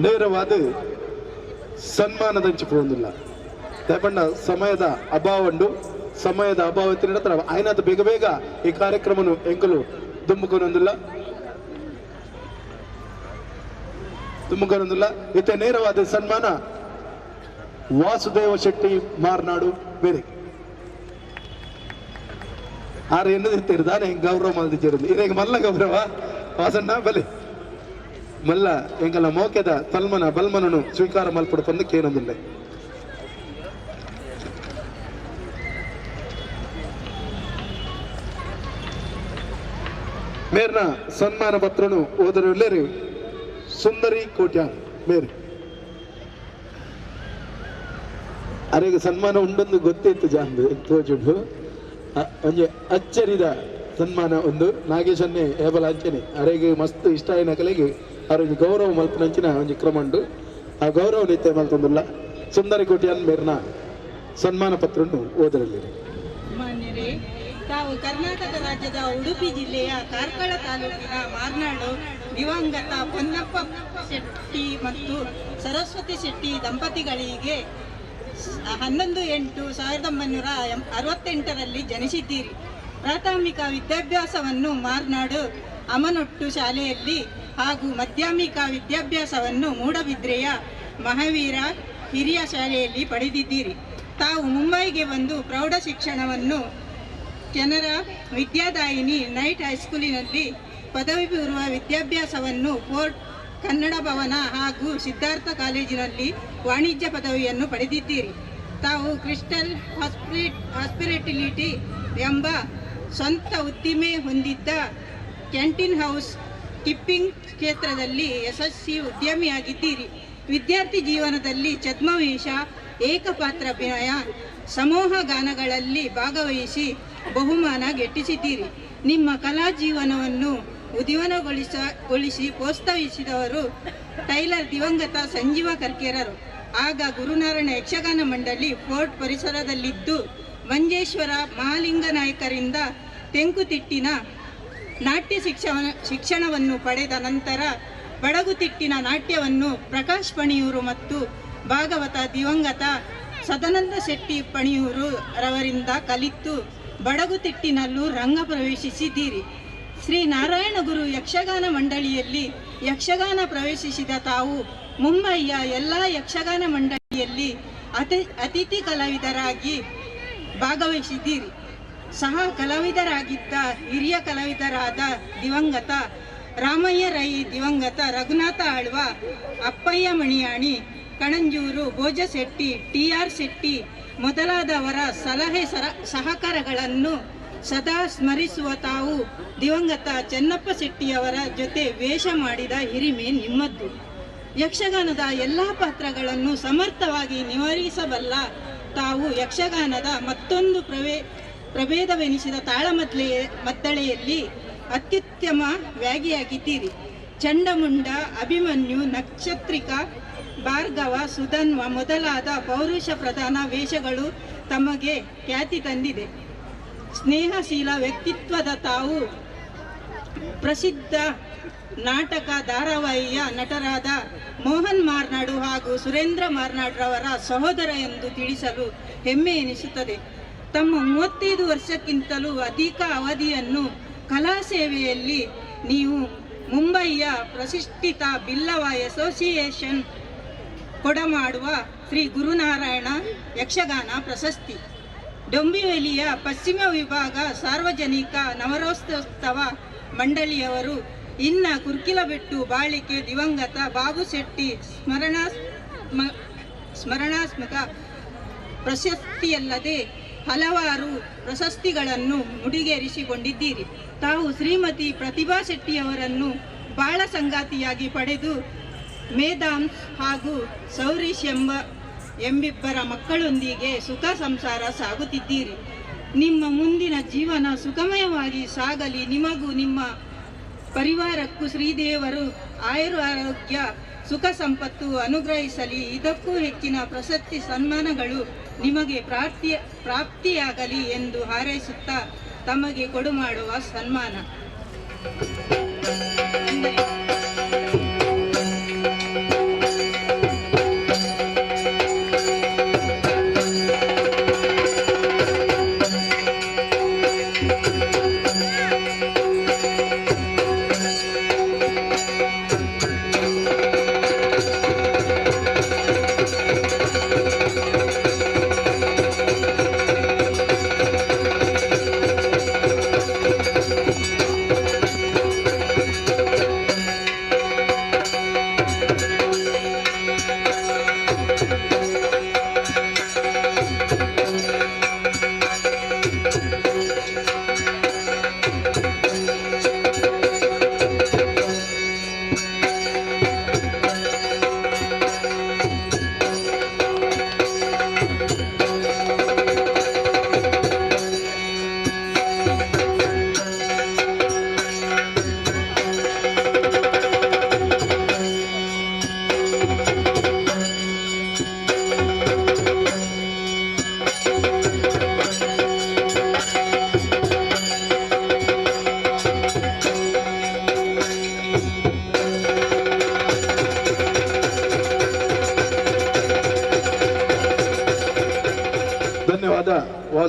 ನೇರವಾದ ಸನ್ಮಾನದಂಚು പോകുന്നിಲ್ಲ ದಯಪಂಡ ಸಮಯದ ಅಭಾವത്തിന് നടത്തണം അതിനകത്ത് ಬೇಗ ಬೇಗ ಈ ಕಾರ್ಯಕ್ರಮನು ಎಂಕಲು ದುಮ್ಮುಕೊನೊಂದಿಲ್ಲ ಇತ್ತೆ ನೇರವಾದ ಸನ್ಮಾನ ವಾಸುದೇವ ಶೆಟ್ಟಿ ಮಾರ್ನಾಡು ಬೇರೆ ಆರು ಎನ್ನದಿರ್ತಾನೆ ಗೌರವ ಮಲ್ದಿರುದು ಇದೇಗ ಮಲ್ಲ ಗೌರವ ವಾಸಣ್ಣ ಬಲೆ ಮಲ್ಲ ಎಂಕಲ ಮೋಕೆದ ತಲ್ಮನ ಬಲ್ಮನನು ಸ್ವೀಕಾರ ಮಲ್ಪಡು ಕೇನೊಂದಿಲ್ಲ ಮೇರ್ನ ಸನ್ಮಾನ ಪತ್ರನು ಓದರೆಲ್ಲರೂ ಸುಂದರಿ ಕೋಟ್ಯಾನ್ ಮೇರೆ ಅರೆಗೆ ಸನ್ಮಾನ ಉಂಡೊಂದು ಗೊತ್ತಿತ್ತು ಜಾಂದು ತೋಜುಂಡು ಒಂಜೆ ಅಚ್ಚರಿದ ಸನ್ಮಾನ ಒಂದು ನಾಗೇಶನ್ನೇ ಏಬಲ ಅಂಚನೆ ಅರೆಗೆ ಮಸ್ತ್ ಇಷ್ಟ ಆಯ್ನ ಕಲೆಗೆ ಅವ್ರಿಗೆ ಗೌರವ ಮಲ್ಪನಂಚಿನ ಒಂಜಿ ಕ್ರಮ ಉಂಡು ಆ ಗೌರವ ನಿತ್ಯ ಮಲ್ತೊಂದುಲ್ಲ ಸುಂದರಿ ಕೋಟ್ಯಾನ್ ಮೇರ್ನ ಸನ್ಮಾನ ಪತ್ರನು ಓದರಲ್ಲಿರಿ. ಮಾನ್ಯರೇ, ತಾವು ಕರ್ನಾಟಕ ರಾಜ್ಯದ ಉಡುಪಿ ಜಿಲ್ಲೆಯ ಕಾರ್ಕಳ ತಾಲೂಕಿನ ಮಾರ್ನಾಡು ದಿವಂಗತ ಪೊನ್ನಪ್ಪ ಶೆಟ್ಟಿ ಮತ್ತು ಸರಸ್ವತಿ ಶೆಟ್ಟಿ ದಂಪತಿಗಳಿಗೆ 11/8/1968ರಲ್ಲಿ ಜನಿಸಿದ್ದೀರಿ. ಪ್ರಾಥಮಿಕ ವಿದ್ಯಾಭ್ಯಾಸವನ್ನು ಮಾರ್ನಾಡು ಅಮನೊಟ್ಟು ಶಾಲೆಯಲ್ಲಿ ಹಾಗೂ ಮಾಧ್ಯಮಿಕ ವಿದ್ಯಾಭ್ಯಾಸವನ್ನು ಮೂಡಬಿದ್ರೆಯ ಮಹಾವೀರ ಹಿರಿಯ ಶಾಲೆಯಲ್ಲಿ ಪಡೆದಿದ್ದೀರಿ. ತಾವು ಮುಂಬೈಗೆ ಬಂದು ಪ್ರೌಢ ಶಿಕ್ಷಣವನ್ನು ಕೆನರಾ ವಿದ್ಯಾದಾಯಿನಿ ನೈಟ್ ಹೈಸ್ಕೂಲಿನಲ್ಲಿ ಪದವಿ ಪೂರ್ವ ವಿದ್ಯಾಭ್ಯಾಸವನ್ನು ಫೋರ್ಟ್ ಕನ್ನಡ ಭವನ ಹಾಗೂ ಸಿದ್ಧಾರ್ಥ ಕಾಲೇಜಿನಲ್ಲಿ ವಾಣಿಜ್ಯ ಪದವಿಯನ್ನು ಪಡೆದಿದ್ದೀರಿ. ತಾವು ಕ್ರಿಸ್ಟಲ್ ಹಾಸ್ಪಿಟಾಲಿಟಿ ಎಂಬ ಸ್ವಂತ ಉದ್ದಿಮೆ ಹೊಂದಿದ್ದ ಕ್ಯಾಂಟೀನ್ ಹೌಸ್ ಕಿಪ್ಪಿಂಗ್ ಕ್ಷೇತ್ರದಲ್ಲಿ ಯಶಸ್ವಿ ಉದ್ಯಮಿಯಾಗಿದ್ದೀರಿ. ವಿದ್ಯಾರ್ಥಿ ಜೀವನದಲ್ಲಿ ಛದ್ಮವೇಷ, ಏಕಪಾತ್ರಾಭಿನಯ, ಸಮೂಹ ಗಾನಗಳಲ್ಲಿ ಭಾಗವಹಿಸಿ ಬಹುಮಾನ ಗೆಟ್ಟಿಸಿದ್ದೀರಿ. ನಿಮ್ಮ ಕಲಾ ಜೀವನವನ್ನು ಉದ್ದೀವನಗೊಳಿಸಿ ಪ್ರೋತ್ಸಾಹಿಸಿದವರು ಟೈಲರ್ ದಿವಂಗತ ಸಂಜೀವ ಕರ್ಕೇರರು. ಆಗ ಗುರುನಾರಾಯಣ ಯಕ್ಷಗಾನ ಮಂಡಳಿ ಫೋರ್ಟ್ ಪರಿಸರದಲ್ಲಿದ್ದು ಮಂಜೇಶ್ವರ ಮಹಾಲಿಂಗ ನಾಯಕರಿಂದ ತೆಂಕುತಿಟ್ಟಿನ ನಾಟ್ಯ ಶಿಕ್ಷಣವನ್ನು ಪಡೆದ ನಂತರ ಬಡಗುತಿಟ್ಟಿನ ನಾಟ್ಯವನ್ನು ಪ್ರಕಾಶ್ ಪಣಿಯೂರು ಮತ್ತು ಭಾಗವತ ದಿವಂಗತ ಸದಾನಂದ ಶೆಟ್ಟಿ ಪಣಿಯೂರು ರವರಿಂದ ಕಲಿತು ಬಡಗುತಿಟ್ಟಿನಲ್ಲೂ ರಂಗ ಪ್ರವೇಶಿಸಿದ್ದೀರಿ. ಶ್ರೀ ನಾರಾಯಣ ಗುರು ಯಕ್ಷಗಾನ ಮಂಡಳಿಯಲ್ಲಿ ಯಕ್ಷಗಾನ ಪ್ರವೇಶಿಸಿದ ತಾವು ಮುಂಬಯಿಯ ಎಲ್ಲ ಯಕ್ಷಗಾನ ಮಂಡಳಿಯಲ್ಲಿ ಅತಿಥಿ ಕಲಾವಿದರಾಗಿ ಭಾಗವಹಿಸಿದ್ದೀರಿ. ಸಹ ಕಲಾವಿದರಾಗಿದ್ದ ಹಿರಿಯ ಕಲಾವಿದರಾದ ದಿವಂಗತ ರಾಮಯ್ಯ ರೈ, ದಿವಂಗತ ರಘುನಾಥ ಆಳ್ವ, ಅಪ್ಪಯ್ಯ ಮಣಿಯಾಣಿ, ಕಣಂಜೂರು ಭೋಜಶೆಟ್ಟಿ, TR ಶೆಟ್ಟಿ ಮೊದಲಾದವರ ಸಲಹೆ ಸಹಕಾರಗಳನ್ನು ಸದಾ ಸ್ಮರಿಸುವ ತಾವು ದಿವಂಗತ ಚೆನ್ನಪ್ಪ ಶೆಟ್ಟಿಯವರ ಜೊತೆ ವೇಷ ಮಾಡಿದ ಹಿರಿಮೆ ನಿಮ್ಮದ್ದು. ಯಕ್ಷಗಾನದ ಎಲ್ಲ ಪಾತ್ರಗಳನ್ನು ಸಮರ್ಥವಾಗಿ ನಿವಾರಿಸಬಲ್ಲ ತಾವು ಯಕ್ಷಗಾನದ ಮತ್ತೊಂದು ಪ್ರಭೇದವೆನಿಸಿದ ತಾಳಮದ್ದಳೆಯಲ್ಲಿ ಅತ್ಯುತ್ತಮ ವ್ಯಾಗಿಯಾಗಿದ್ದೀರಿ. ಚಂಡಮುಂಡ, ಅಭಿಮನ್ಯು, ನಕ್ಷತ್ರಿಕ, ಭಾರ್ಗವ, ಸುಧನ್ವ ಮೊದಲಾದ ಪೌರುಷ ಪ್ರಧಾನ ವೇಷಗಳು ತಮಗೆ ಖ್ಯಾತಿ ತಂದಿದೆ. ಸ್ನೇಹಶೀಲ ವ್ಯಕ್ತಿತ್ವದ ತಾವು ಪ್ರಸಿದ್ಧ ನಾಟಕ ಧಾರಾವಾಹಿಯ ನಟರಾದ ಮೋಹನ್ ಮಾರ್ನಾಡು ಹಾಗೂ ಸುರೇಂದ್ರ ಮಾರ್ನಾಡ್ರವರ ಸಹೋದರ ಎಂದು ತಿಳಿಸಲು ಹೆಮ್ಮೆ ಎನಿಸುತ್ತದೆ. ತಮ್ಮ 35 ವರ್ಷಕ್ಕಿಂತಲೂ ಅಧಿಕ ಅವಧಿಯನ್ನು ಕಲಾ ಸೇವೆಯಲ್ಲಿ ನೀವು ಮುಂಬಯಿಯ ಪ್ರತಿಷ್ಠಿತ ಬಿಲ್ಲವ ಅಸೋಸಿಯೇಷನ್ ಕೊಡಮಾಡುವ ಶ್ರೀ ಗುರುನಾರಾಯಣ ಯಕ್ಷಗಾನ ಪ್ರಶಸ್ತಿ, ಡೊಂಬಿವಲಿಯ ಪಶ್ಚಿಮ ವಿಭಾಗ ಸಾರ್ವಜನಿಕ ನವರೋತ್ಸವ ಮಂಡಳಿಯವರು ಇನ್ನ ಕುರ್ಕಿಲಬೆಟ್ಟು ಬಾಳಿಕೆ ದಿವಂಗತ ಬಾಬು ಶೆಟ್ಟಿ ಸ್ಮರಣಾತ್ಮಕ ಪ್ರಶಸ್ತಿಯಲ್ಲದೆ ಹಲವಾರು ಪ್ರಶಸ್ತಿಗಳನ್ನು ಮುಡಿಗೇರಿಸಿಕೊಂಡಿದ್ದೀರಿ. ತಾವು ಶ್ರೀಮತಿ ಪ್ರತಿಭಾ ಶೆಟ್ಟಿಯವರನ್ನು ಬಾಳ ಸಂಗಾತಿಯಾಗಿ ಪಡೆದು ಮೇಧಾಂಸ್ ಹಾಗೂ ಸೌರೀಶ್ ಎಂಬಿಬ್ಬರ ಮಕ್ಕಳೊಂದಿಗೆ ಸುಖ ಸಂಸಾರ ಸಾಗುತ್ತಿದ್ದೀರಿ. ನಿಮ್ಮ ಮುಂದಿನ ಜೀವನ ಸುಖಮಯವಾಗಿ ಸಾಗಲಿ. ನಿಮಗೂ ನಿಮ್ಮ ಪರಿವಾರಕ್ಕೂ ಶ್ರೀದೇವರು ಆಯುರಾರೋಗ್ಯ ಸುಖ ಸಂಪತ್ತು ಅನುಗ್ರಹಿಸಲಿ. ಇದಕ್ಕೂ ಹೆಚ್ಚಿನ ಪ್ರಶಸ್ತಿ ಸನ್ಮಾನಗಳು ನಿಮಗೆ ಪ್ರಾಪ್ತಿಯಾಗಲಿ ಎಂದು ಹಾರೈಸುತ್ತಾ ತಮಗೆ ಕೊಡುಮಾಡುವ ಸನ್ಮಾನ.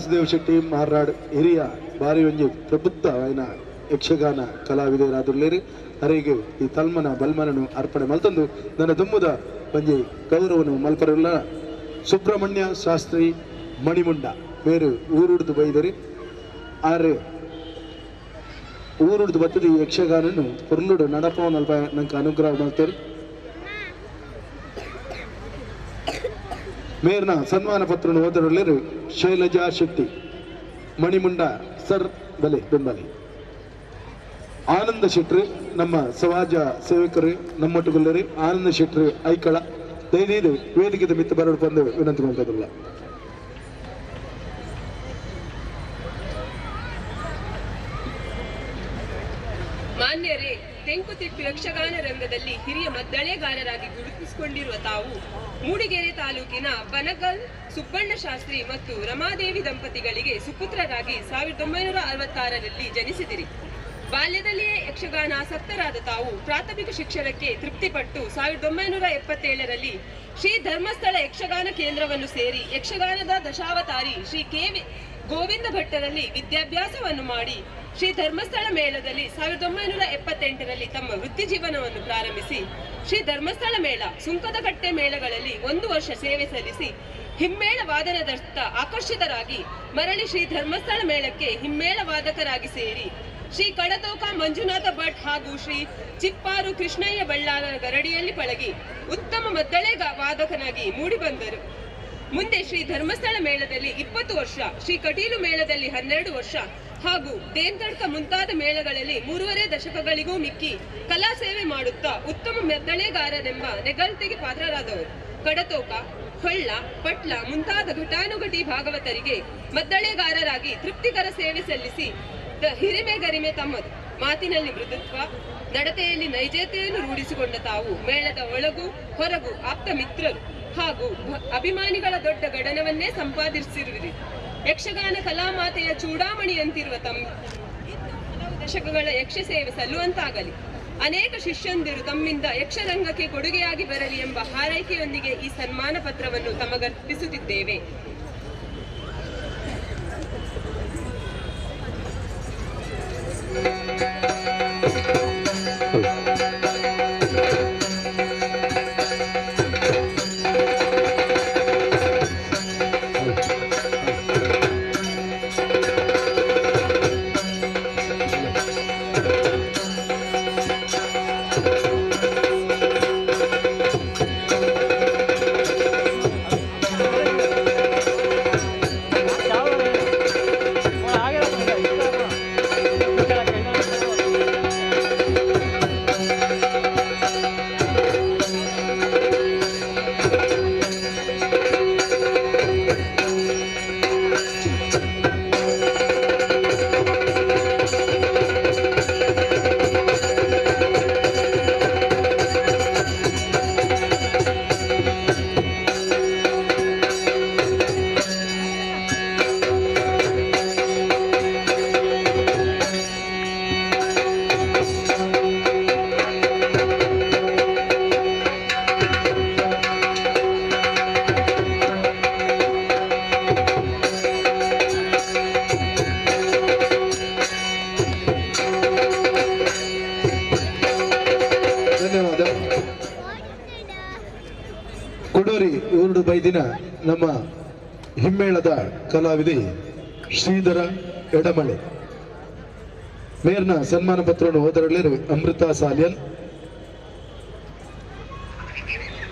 ವಾಸುದೇವ್ ಶೆಟ್ಟಿ ಮಾರ್ನಾಡ್ ಹಿರಿಯ ಬಾರಿ ಒಂಜಿ ಪ್ರಬುದ್ಧ ಆಯ್ನ ಯಕ್ಷಗಾನ ಕಲಾವಿದರಾದುಲ್ಲೇರಿ ಅರೆಗೆ ಈ ತಲ್ಮನ ಬಲ್ಮನನು ಅರ್ಪಣೆ ಮಲ್ತಂದು ನನ್ನ ದುಮ್ಮದ ಒಂಜಿ ಗೌರವನು ಮಲ್ಪರಲ್ಲ ಸುಬ್ರಹ್ಮಣ್ಯ ಶಾಸ್ತ್ರಿ ಮಣಿಮುಂಡ ಬೇರು ಊರುಡ್ದು ಬೈದರಿ ಆರು ಊರುಡ್ದು ಬತ್ತದ ಈ ಯಕ್ಷಗಾನನು ಪೊರ್ಲುಡು ನಡಪವನಲ್ಪ ನಂಗೆ ಅನುಗ್ರಹ ಮಾಡ್ತಾರೆ ಮೇರ್ನ ಸನ್ಮಾನ ಪತ್ರವನ್ನು ಓದರಲ್ಲಿರು ಶೈಲಜಾ ಶೆಟ್ಟಿ ಮಣಿಮುಂಡ ಸರ್ ಬಲೆ ಬೆಂಬಲಿ ಆನಂದ ಶೆಟ್ರು ನಮ್ಮ ಸಮಾಜ ಸೇವಕರು ನಮ್ಮೊಟ್ಟುಗೊಲ್ಲರಿ ಆನಂದ ಶೆಟ್ರು ಐಕಳ ದಯವಿದು ವೇದಿಕೆ ಮಿತ್ತ ಬರೋಡು ಬಂದು ವಿನಂತಿ ಮಾಡ್ತದಲ್ಲ. ಮಾನ್ಯರೇ, ತೆಂಕುತಿಟ್ಟು ಯಕ್ಷಗಾನ ರಂಗದಲ್ಲಿ ಹಿರಿಯ ಮದ್ದಳೆಗಾರರಾಗಿ ಗುರುತಿಸಿಕೊಂಡಿರುವ ತಾವು ಮೂಡಿಗೆರೆ ತಾಲೂಕಿನ ಬನಗಲ್ ಸುಬ್ಬಣ್ಣ ಶಾಸ್ತ್ರಿ ಮತ್ತು ರಮಾದೇವಿ ದಂಪತಿಗಳಿಗೆ ಸುಪುತ್ರರಾಗಿ 1966ರಲ್ಲಿ ಜನಿಸಿದಿರಿ. ಬಾಲ್ಯದಲ್ಲಿಯೇ ಯಕ್ಷಗಾನ ಆಸಕ್ತರಾದ ತಾವು ಪ್ರಾಥಮಿಕ ಶಿಕ್ಷಣಕ್ಕೆ ತೃಪ್ತಿಪಟ್ಟು 1977ರಲ್ಲಿ ಶ್ರೀ ಧರ್ಮಸ್ಥಳ ಯಕ್ಷಗಾನ ಕೇಂದ್ರವನ್ನು ಸೇರಿ ಯಕ್ಷಗಾನದ ದಶಾವತಾರಿ ಶ್ರೀ ಕೆ ಗೋವಿಂದ ಭಟ್ಟರಲ್ಲಿ ವಿದ್ಯಾಭ್ಯಾಸವನ್ನು ಮಾಡಿ ಶ್ರೀ ಧರ್ಮಸ್ಥಳ ಮೇಳದಲ್ಲಿ 1978ರಲ್ಲಿ ತಮ್ಮ ವೃತ್ತಿ ಜೀವನವನ್ನು ಪ್ರಾರಂಭಿಸಿ ಶ್ರೀ ಧರ್ಮಸ್ಥಳ ಮೇಳ, ಸುಂಕದಕಟ್ಟೆ ಮೇಳಗಳಲ್ಲಿ 1 ವರ್ಷ ಸೇವೆ ಸಲ್ಲಿಸಿ ಹಿಮ್ಮೇಳ ವಾದನದತ್ತ ಆಕರ್ಷಿತರಾಗಿ ಮರಳಿ ಶ್ರೀ ಧರ್ಮಸ್ಥಳ ಮೇಳಕ್ಕೆ ಹಿಮ್ಮೇಳ ವಾದಕರಾಗಿ ಸೇರಿ ಶ್ರೀ ಕಡತೋಕ ಮಂಜುನಾಥ ಭಟ್ ಹಾಗೂ ಶ್ರೀ ಚಿಪ್ಪಾರು ಕೃಷ್ಣಯ್ಯ ಬಳ್ಳಾರರ ಗರಡಿಯಲ್ಲಿ ಪಳಗಿ ಉತ್ತಮ ಮದ್ದಳೆ ವಾದಕನಾಗಿ ಮೂಡಿಬಂದರು. ಮುಂದೆ ಶ್ರೀ ಧರ್ಮಸ್ಥಳ ಮೇಳದಲ್ಲಿ 20 ವರ್ಷ, ಶ್ರೀ ಕಟೀಲು ಮೇಳದಲ್ಲಿ 12 ವರ್ಷ ಹಾಗೂ ದೇಂತಡ್ಕ ಮುಂತಾದ ಮೇಳಗಳಲ್ಲಿ 3.5 ದಶಕಗಳಿಗೂ ಮಿಕ್ಕಿ ಕಲಾ ಸೇವೆ ಮಾಡುತ್ತಾ ಉತ್ತಮ ಮದ್ದಳೆಗಾರನೆಂಬ ನೆಗಳತೆಗೆ ಪಾತ್ರರಾದವರು. ಕಡತೋಕ, ಹೊಳ್ಳ, ಪಟ್ಲ ಮುಂತಾದ ಘಟಾನುಘಟಿ ಭಾಗವತರಿಗೆ ಮದ್ದಳೆಗಾರರಾಗಿ ತೃಪ್ತಿಕರ ಸೇವೆ ಸಲ್ಲಿಸಿ ಹಿರಿಮೆ ಗರಿಮೆ ತಮ್ಮದು. ಮಾತಿನಲ್ಲಿ ಮೃದುತ್ವ, ನಡತೆಯಲ್ಲಿ ನೈಜತೆಯನ್ನು ರೂಢಿಸಿಕೊಂಡ ತಾವು ಮೇಳದ ಒಳಗೂ ಹೊರಗೂ ಆಪ್ತ ಮಿತ್ರರು ಹಾಗೂ ಅಭಿಮಾನಿಗಳ ದೊಡ್ಡ ಗಡನವನ್ನೇ ಸಂಪಾದಿಸಿರುವಿರಿ. ಯಕ್ಷಗಾನ ಕಲಾಮಾತೆಯ ಚೂಡಾಮಣಿಯಂತಿರುವ ಹಲವು ದಶಕಗಳ ಯಕ್ಷ ಸೇವೆ ಸಲ್ಲುವಂತಾಗಲಿ. ಅನೇಕ ಶಿಷ್ಯಂದಿರು ತಮ್ಮಿಂದ ಯಕ್ಷರಂಗಕ್ಕೆ ಕೊಡುಗೆಯಾಗಿ ಬರಲಿ ಎಂಬ ಹಾರೈಕೆಯೊಂದಿಗೆ ಈ ಸನ್ಮಾನ ಪತ್ರವನ್ನು ತಮಗರ್ಪಿಸುತ್ತಿದ್ದೇವೆ. ಕೊಡೋರಿ ಊರುಡು ಬೈದಿನ ನಮ್ಮ ಹಿಮ್ಮೇಳದ ಕಲಾವಿದೆ ಶ್ರೀಧರ ಎಡಮಳೆ ಮೇರ್ನ ಸನ್ಮಾನ ಪತ್ರವನ್ನು ಓದರಲ್ಲಿರು ಅಮೃತ ಸಾಲಿಯನ್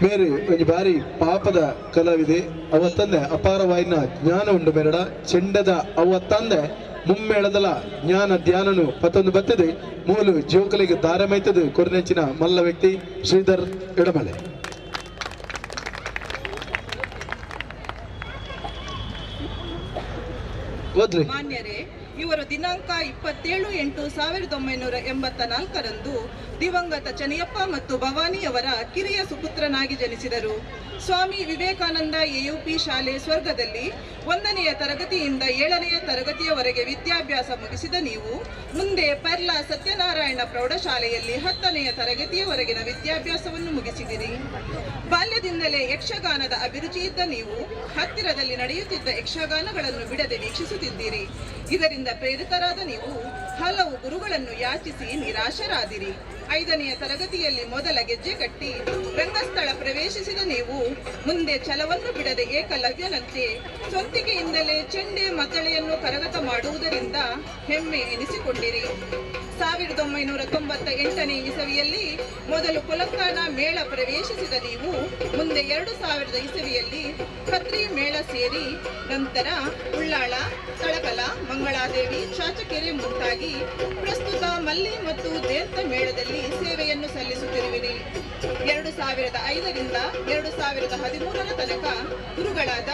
ಮೇರು ಒಂದು ಬಾರಿ ಪಾಪದ ಕಲಾವಿದೆ ಅವತ್ತಂದೆ ಅಪಾರವಾಯಿನ ಜ್ಞಾನ ಉಂಡು ಮೇರಡ ಚೆಂಡದ ಅವತ್ತಂದೆ ಮುಮ್ಮೇಳದಲ ಜ್ಞಾನ ಧ್ಯಾನನು ಪತ್ತೊಂದು ಬತ್ತದೆ ಮೂಲು ಜೋಕಲಿಗೆ ದಾರ ಮೈತದು ಕೊರನೆಂಚಿನ ಮಲ್ಲ ವ್ಯಕ್ತಿ ಶ್ರೀಧರ್ ಎಡಮಳೆ. ಮಾನ್ಯರೇ, ಯುವ ಇವರು ದಿನಾಂಕ 27/8/1984 ದಿವಂಗತ ಚನಿಯಪ್ಪ ಮತ್ತು ಭವಾನಿಯವರ ಕಿರಿಯ ಸುಪುತ್ರನಾಗಿ ಜನಿಸಿದರು. ಸ್ವಾಮಿ ವಿವೇಕಾನಂದ ಎಯುಪಿ ಶಾಲೆ ಸ್ವರ್ಗದಲ್ಲಿ 1ನೆಯ ತರಗತಿಯಿಂದ 7ನೆಯ ತರಗತಿಯವರೆಗೆ ವಿದ್ಯಾಭ್ಯಾಸ ಮುಗಿಸಿದ ನೀವು ಮುಂದೆ ಪೆರ್ಲಾ ಸತ್ಯನಾರಾಯಣ ಪ್ರೌಢಶಾಲೆಯಲ್ಲಿ 10ನೆಯ ತರಗತಿಯವರೆಗಿನ ವಿದ್ಯಾಭ್ಯಾಸವನ್ನು ಮುಗಿಸಿದಿರಿ. ಬಾಲ್ಯದಿಂದಲೇ ಯಕ್ಷಗಾನದ ಅಭಿರುಚಿ ಇದ್ದ ನೀವು ಹತ್ತಿರದಲ್ಲಿ ನಡೆಯುತ್ತಿದ್ದ ಯಕ್ಷಗಾನಗಳನ್ನು ಬಿಡದೆ ವೀಕ್ಷಿಸುತ್ತಿದ್ದೀರಿ. ಇದರಿಂದ ಪ್ರೇರಿತರಾದ ನೀವು ಹಲವು ಗುರುಗಳನ್ನು ಯಾಚಿಸಿ ನಿರಾಶರಾದಿರಿ. 5ನೆಯ ತರಗತಿಯಲ್ಲಿ ಮೊದಲ ಗೆಜ್ಜೆ ಕಟ್ಟಿ ರಂಗಸ್ಥಳ ಪ್ರವೇಶಿಸಿದ ನೀವು ಮುಂದೆ ಛಲವನ್ನು ಬಿಡದೆ ಏಕಲವ್ಯನಂತೆ ಸ್ವಂತಿಕೆಯಿಂದಲೇ ಚೆಂಡೆ ಮದ್ದಳೆಯನ್ನು ಕರಗತ ಮಾಡುವುದರಿಂದ ಹೆಮ್ಮೆ ಎನಿಸಿಕೊಂಡಿರಿ. 1998ನೇ ಇಸವಿಯಲ್ಲಿ ಮೊದಲು ಕುಲಂಕಾಣ ಮೇಳ ಪ್ರವೇಶಿಸಿದ ನೀವು ಮುಂದೆ 2000 ಇಸವಿಯಲ್ಲಿ ಕತ್ರಿ ಮೇಳ ಸೇರಿ ನಂತರ ಉಳ್ಳಾಳ, ತಳಕಲ, ಮಂಗಳಾದೇವಿ, ಚಾಚಕೆರೆ ಮುಂತಾಗಿ ಪ್ರಸ್ತುತ ಮಲ್ಲಿ ಮತ್ತು ದೇಂತ ಮೇಳದಲ್ಲಿ ಸೇವೆಯನ್ನು ಸಲ್ಲಿಸುತ್ತಿರುವಿರಿ. 2005ರಿಂದ 2013ರ ತನಕ ಗುರುಗಳಾದ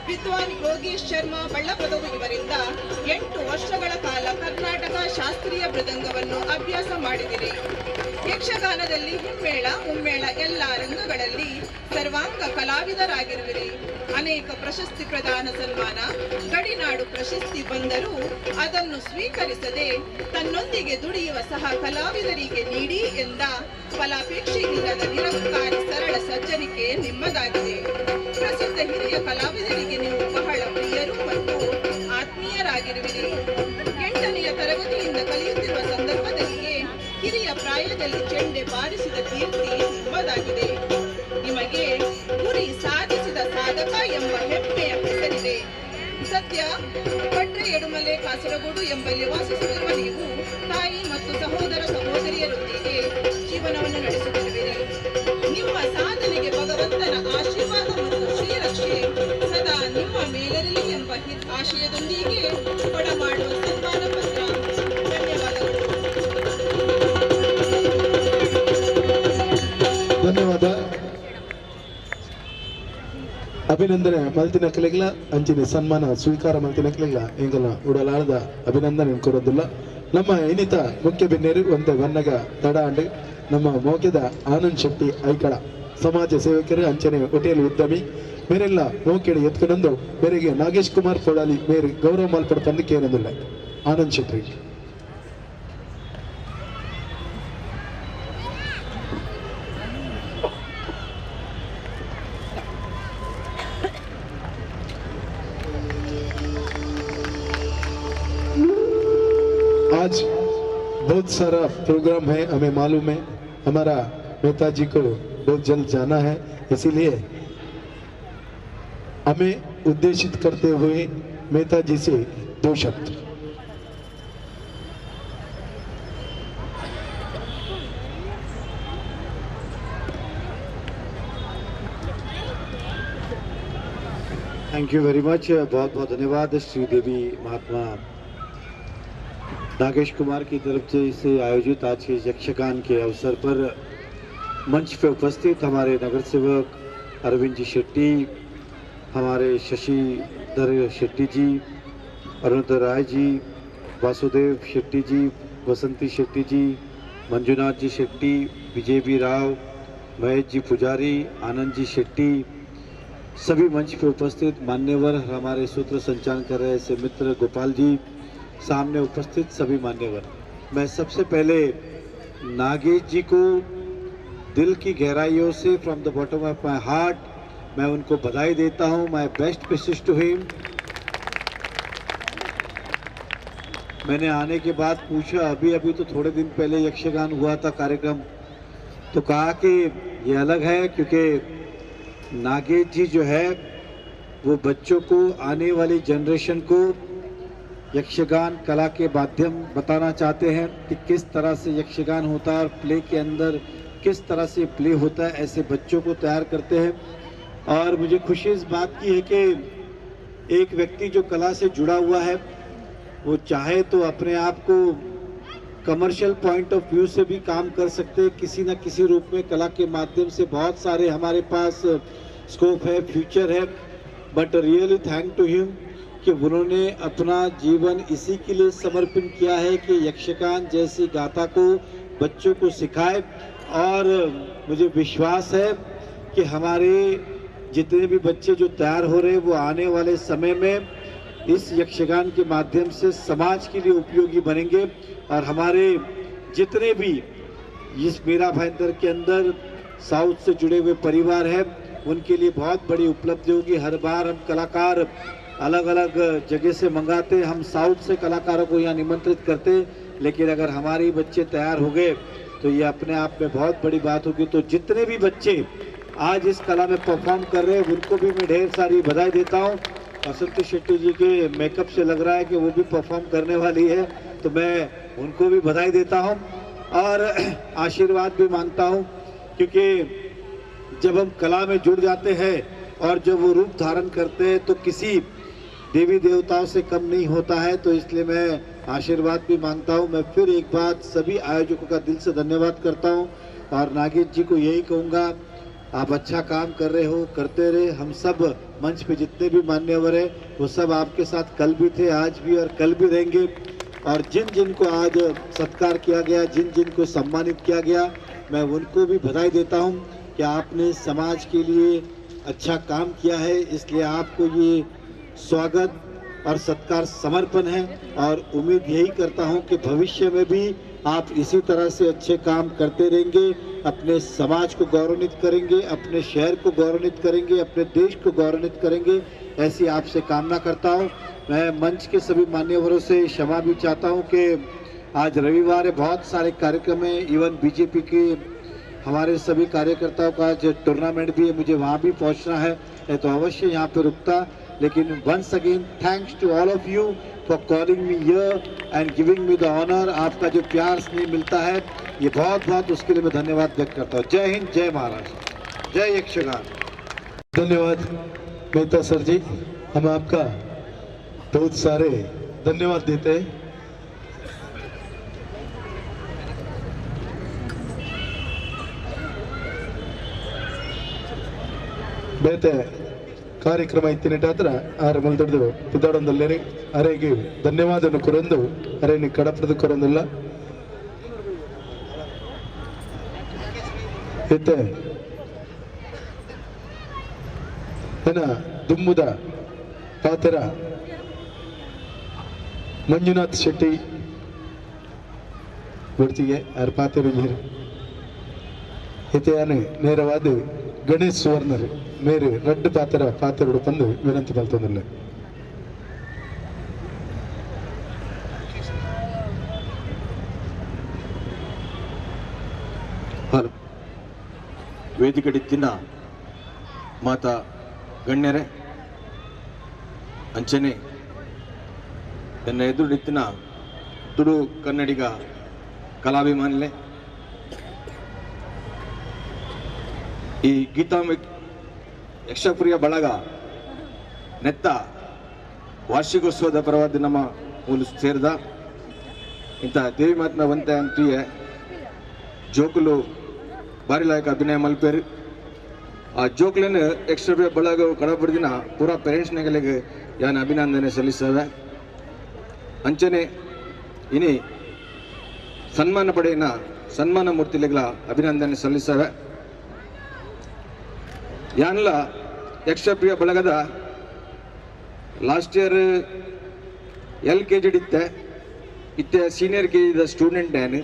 ವಿದ್ವಾನ್ ಯೋಗೇಶ್ ಶರ್ಮಾ ಬಳ್ಳಪದವು ಇವರಿಂದ 8 ವರ್ಷಗಳ ಕಾಲ ಕರ್ನಾಟಕ ಶಾಸ್ತ್ರೀಯ ಮೃದಂಗವನ್ನು ಅಭ್ಯಾಸ ಮಾಡಿದಿರಿ. ಯಕ್ಷಗಾನದಲ್ಲಿ ಹಿಮ್ಮೇಳ, ಮುಮ್ಮೇಳ ಎಲ್ಲ ರಂಗಗಳಲ್ಲಿ ಸರ್ವಾಂಗ ಕಲಾವಿದರಾಗಿರುವಿರಿ. ಅನೇಕ ಪ್ರಶಸ್ತಿ ಪ್ರದಾನ ಸನ್ಮಾನ, ಗಡಿನಾಡು ಪ್ರಶಸ್ತಿ ಬಂದರೂ ಅದನ್ನು ಸ್ವೀಕರಿಸದೆ ತನ್ನೊಂದಿಗೆ ದುಡಿಯುವ ಸಹ ಕಲಾವಿದರಿಗೆ ನೀಡಿ ಎಂದ ಫಲಾಪೇಕ್ಷೆಯಿಲ್ಲದ ನಿರಂಕಾರಿ ಸರಳ ಸಜ್ಜನಿಕೆ ನಿಮ್ಮದಾಗಿದೆ. ಪ್ರಸಿದ್ಧ ಹಿರಿಯ ಕಲಾವಿದರಿಗೆ ನೀವು ಬಹಳ ಪ್ರಿಯರು ಮತ್ತು ಆತ್ಮೀಯರಾಗಿರುವಿರಿ. 8ನೆಯ ತರಗತಿಯಿಂದ ಕಲಿಯುತ್ತಿರುವ ಸಂದರ್ಭದಲ್ಲಿಯೇ ಹಿರಿಯ ಪ್ರಾಯದಲ್ಲಿ ಚೆಂಡೆ ಬಾರಿಸಿದ ಕೀರ್ತಿ ನಿಮ್ಮದಾಗಿದೆ. ನಿಮಗೆ ಗುರಿ ಸಾಧಿಸಿದ ಸಾಧಕ ಎಂಬ ಹೆಮ್ಮೆಯ ಹೆಸರಿದೆ. ಸದ್ಯ ಕಟ್ರೆ ಎಡುಮಲೆ ಕಾಸರಗೋಡು ಎಂಬಲ್ಲಿ ವಾಸಿಸುತ್ತಿರುವ ನೀವು ತಾಯಿ ಮತ್ತು ಸಹೋದರ ಸಹೋದರಿಯರೊಂದಿಗೆ ಜೀವನವನ್ನು ನಡೆಸುತ್ತಿರುವಿರಿ. ನಿಮ್ಮ ಸಾಧನೆಗೆ ಭಗವಂತನ ಆಶೀರ್ವಾದ ಮತ್ತು ಶ್ರೀರಕ್ಷೆ ಸದಾ ನಿಮ್ಮ ಮೇಲಿರಲಿ ಎಂಬ ಆಶಯದೊಂದಿಗೆ ಕೊಡಮಾಡುವ ಸನ್ಮಾನ ಪತ್ರ. ಧನ್ಯವಾದಗಳು. ಧನ್ಯವಾದ. ಅಭಿನಂದನೆ ಮಲ್ತಿನ ಕಲೆಗಳ ಅಂಚಿನ ಸನ್ಮಾನ ಸ್ವೀಕಾರ ಮಲ್ತಿನ ಕಲೆಗಳ ಎಂಗಲ ಉಡಲಾಳದ ಅಭಿನಂದನೆ ಕೊಡೋದಿಲ್ಲ. ನಮ್ಮ ಇನ್ನಿತ ಮುಖ್ಯ ಬೆನ್ನೇರು ಒಂದೇ ವನ್ನಗ ತಡಾಂಡು ನಮ್ಮ ಮೋಕೆದ ಆನಂದ್ ಶೆಟ್ಟಿ ಐಕಳ ಸಮಾಜ ಸೇವಕರು ಅಂಚನೆ ಹೋಟೆಲ್ ಉದ್ಯಮಿ ಮೇರೆಲ್ಲ ಮೋಕೆಡೆ ಎತ್ಕೊಂಡೊಂದು ಮೇರೆಗೆ ನಾಗೇಶ್ ಕುಮಾರ್ ಕೊಡಾಲಿ ಮೇರೆ ಗೌರವ ಮಾಲ್ಪಡ್ತಂದಕ್ಕೆ ಏನಂದಿಲ್ಲ. ಆನಂದ್ ಶೆಟ್ಟಿ. आज बहुत सारा प्रोग्राम है, हमें मालूम है हमारा नेताजी को बहुत जल्द जाना है, इसीलिए हमें उद्देशित करते हुए नेताजी से 2 शब्द. Thank you very much. बहुत बहुत धन्यवाद श्री देवी महात्मा नागेश कुमार की तरफ से इसे आयोजित आज के यक्षगान के अवसर पर मंच पे उपस्थित हमारे नगर सेवक अरविंद जी शेट्टी, हमारे शशिधर शेट्टी जी, अरुणोदय राय जी, वासुदेव शेट्टी जी, बसंती शेट्टी जी, मंजुनाथ जी शेट्टी, विजय बी राव, महेश जी पुजारी, आनंद जी शेट्टी, सभी मंच पे उपस्थित मान्यवर, हमारे सूत्र संचालन कर रहे ऐसे मित्र गोपाल जी, सामने उपस्थित सभी मान्यवर, मैं सबसे पहले नागेश जी को दिल की गहराइयों से from the bottom of my heart मैं उनको बधाई देता हूं. My best wishes to him. मैंने आने के बाद पूछा, अभी तो थोड़े दिन पहले यक्षगान हुआ था कार्यक्रम, तो कहा कि ये अलग है क्योंकि नागेश जी जो है वो बच्चों को, आने वाली जनरेशन को यक्षगान कला के माध्यम बताना चाहते हैं कि किस तरह से यक्षगान होता है और प्ले के अंदर किस तरह से प्ले होता है, ऐसे बच्चों को तैयार करते हैं. और मुझे खुशी इस बात की है कि एक व्यक्ति जो कला से जुड़ा हुआ है वो चाहे तो अपने आप को कमर्शियल पॉइंट ऑफ व्यू से भी काम कर सकते हैं, किसी न किसी रूप में कला के माध्यम से बहुत सारे हमारे पास स्कोप है, फ्यूचर है. But really thank to him कि उन्होंने अपना जीवन इसी के लिए समर्पित किया है कि यक्षगान जैसी गाथा को बच्चों को सिखाए। और मुझे विश्वास है कि हमारे जितने भी बच्चे जो तैयार हो रहे हैं वो आने वाले समय में इस यक्षगान के माध्यम से समाज के लिए उपयोगी बनेंगे। और हमारे जितने भी इस मीरा भाईंदर के अंदर साउथ से जुड़े हुए परिवार हैं उनके लिए बहुत बड़ी उपलब्धि होगी। हर बार हम कलाकार अलग अलग जगह से मंगाते, हम साउथ से कलाकारों को यहाँ निमंत्रित करते, लेकिन अगर हमारे बच्चे तैयार हो गए तो ये अपने आप में बहुत बड़ी बात होगी। तो जितने भी बच्चे आज इस कला में परफॉर्म कर रहे हैं उनको भी मैं ढेर सारी बधाई देता हूँ। बसंती शेट्टी जी के मेकअप से लग रहा है कि वो भी परफॉर्म करने वाली है, तो मैं उनको भी बधाई देता हूँ और आशीर्वाद भी मांगता हूँ, क्योंकि जब हम कला में जुड़ जाते हैं और जब वो रूप धारण करते हैं तो किसी देवी देवताओं से कम नहीं होता है। तो इसलिए मैं आशीर्वाद भी मांगता हूँ। मैं फिर एक बात सभी आयोजकों का दिल से धन्यवाद करता हूँ और नागेश जी को यही कहूँगा, आप अच्छा काम कर रहे हो, करते रहे। हम सब मंच पे जितने भी मान्यवर हैं वो सब आपके साथ कल भी थे, आज भी और कल भी रहेंगे। और जिन जिन को आज सत्कार किया गया, जिन जिन को सम्मानित किया गया, मैं उनको भी बधाई देता हूँ कि आपने समाज के लिए अच्छा काम किया है, इसलिए आपको ये स्वागत और सत्कार समर्पण है। और उम्मीद यही करता हूं कि भविष्य में भी आप इसी तरह से अच्छे काम करते रहेंगे, अपने समाज को गौरवान्वित करेंगे, अपने शहर को गौरवान्वित करेंगे, अपने देश को गौरवान्वित करेंगे, ऐसी आपसे कामना करता हूं। मैं मंच के सभी मान्यवरों से क्षमा भी चाहता हूं कि आज रविवार है, बहुत सारे कार्यक्रम हैं, इवन बीजेपी के हमारे सभी कार्यकर्ताओं का आज टूर्नामेंट भी है, मुझे वहाँ भी पहुँचना है तो अवश्य यहाँ पे रुकता। लेकिन once again thanks to all of you for calling me here and giving me the honour. आपका जो प्यार स्नेह मिलता है ये बहुत बहुत, उसके लिए मैं धन्यवाद व्यक्त करता हूँ। जय हिंद, जय महाराष्ट्र, जय यक्षगान। धन्यवाद मेहता सर जी, हम आपका बहुत सारे धन्यवाद देते हैं। ಬೇತೆ ಕಾರ್ಯಕ್ರಮ ಇತ್ತಿನ ಹತ್ರ ಆರು ಮಲ್ತೊಡ್ದು ಇದ್ದಾಡೊಂದಲ್ಲೇ ಅರೆಗೆ ಧನ್ಯವಾದವನ್ನು ಕೊರಂದು ಅರೆನಿ ಕಡಪದ ಕೊರಂದಿಲ್ಲ ಇತ್ತೆ ಏನ ದುಮ್ಮುದ ಪಾತ್ರ ಮಂಜುನಾಥ್ ಶೆಟ್ಟಿ ಗುರ್ತಿಗೆ ಆರು ಪಾತ್ರ ಇತ್ತೆ ಆನೆ ನೇರವಾದ ಗಣೇಶ್ ಸುವರ್ಣರು ಮೇರೆ ರಡ್ಡು ಪಾತ್ರ ಬಂದು ವಿನಂತಿ ಮಲ್ತೊಂದಿಲ್ಲ ವೇದಿಕೆಡಿತ್ತಿನ ಮಾತಾ ಗಣ್ಯರೇ ಅಂಚನೆ ನನ್ನ ಎದುರಿತ್ತಿನ ತುಳು ಕನ್ನಡಿಗ ಕಲಾಭಿಮಾನಿಲೆ ಈ ಗೀತಾ ಯಕ್ಷ ಪ್ರಿಯ ಬಳಗ ನೆತ್ತ ವಾರ್ಷಿಕೋತ್ಸವದ ಪರವಾದ ನಮ್ಮ ಮೂಲ ಸೇರಿದ ಇಂಥ ದೇವಿ ಮಾತನ್ನ ವಂತೆ ಅಂತೀಯ ಜೋಕುಲು ಭಾರಿ ಲಾಯಕ ಅಭಿನಯ ಮಲ್ಪೇರು ಆ ಜೋಕ್ಲೇನು ಯಕ್ಷ ಪ್ರಿಯ ಬಳಗ ಕಡಪಡಿದಿನ ಪೂರಾ ಪೇರೆಂಟ್ಸ್ನಾಗಳಿಗೆ ಯಾನ ಅಭಿನಂದನೆ ಸಲ್ಲಿಸ್ತವೆ ಅಂಚನೆ ಇನಿ ಸನ್ಮಾನ ಪಡೆಯಿನ ಸನ್ಮಾನ ಮೂರ್ತಿಗಳ ಅಭಿನಂದನೆ ಸಲ್ಲಿಸ್ತವೆ ಯಾನಲ್ಲ ಯಕ್ಷ ಪ್ರಿಯ ಬಳಗದ ಲಾಸ್ಟ್ ಇಯರ್ LKG ಇತ್ತೆ ಸೀನಿಯರ್ KG ಸ್ಟೂಡೆಂಟ್ ಏನು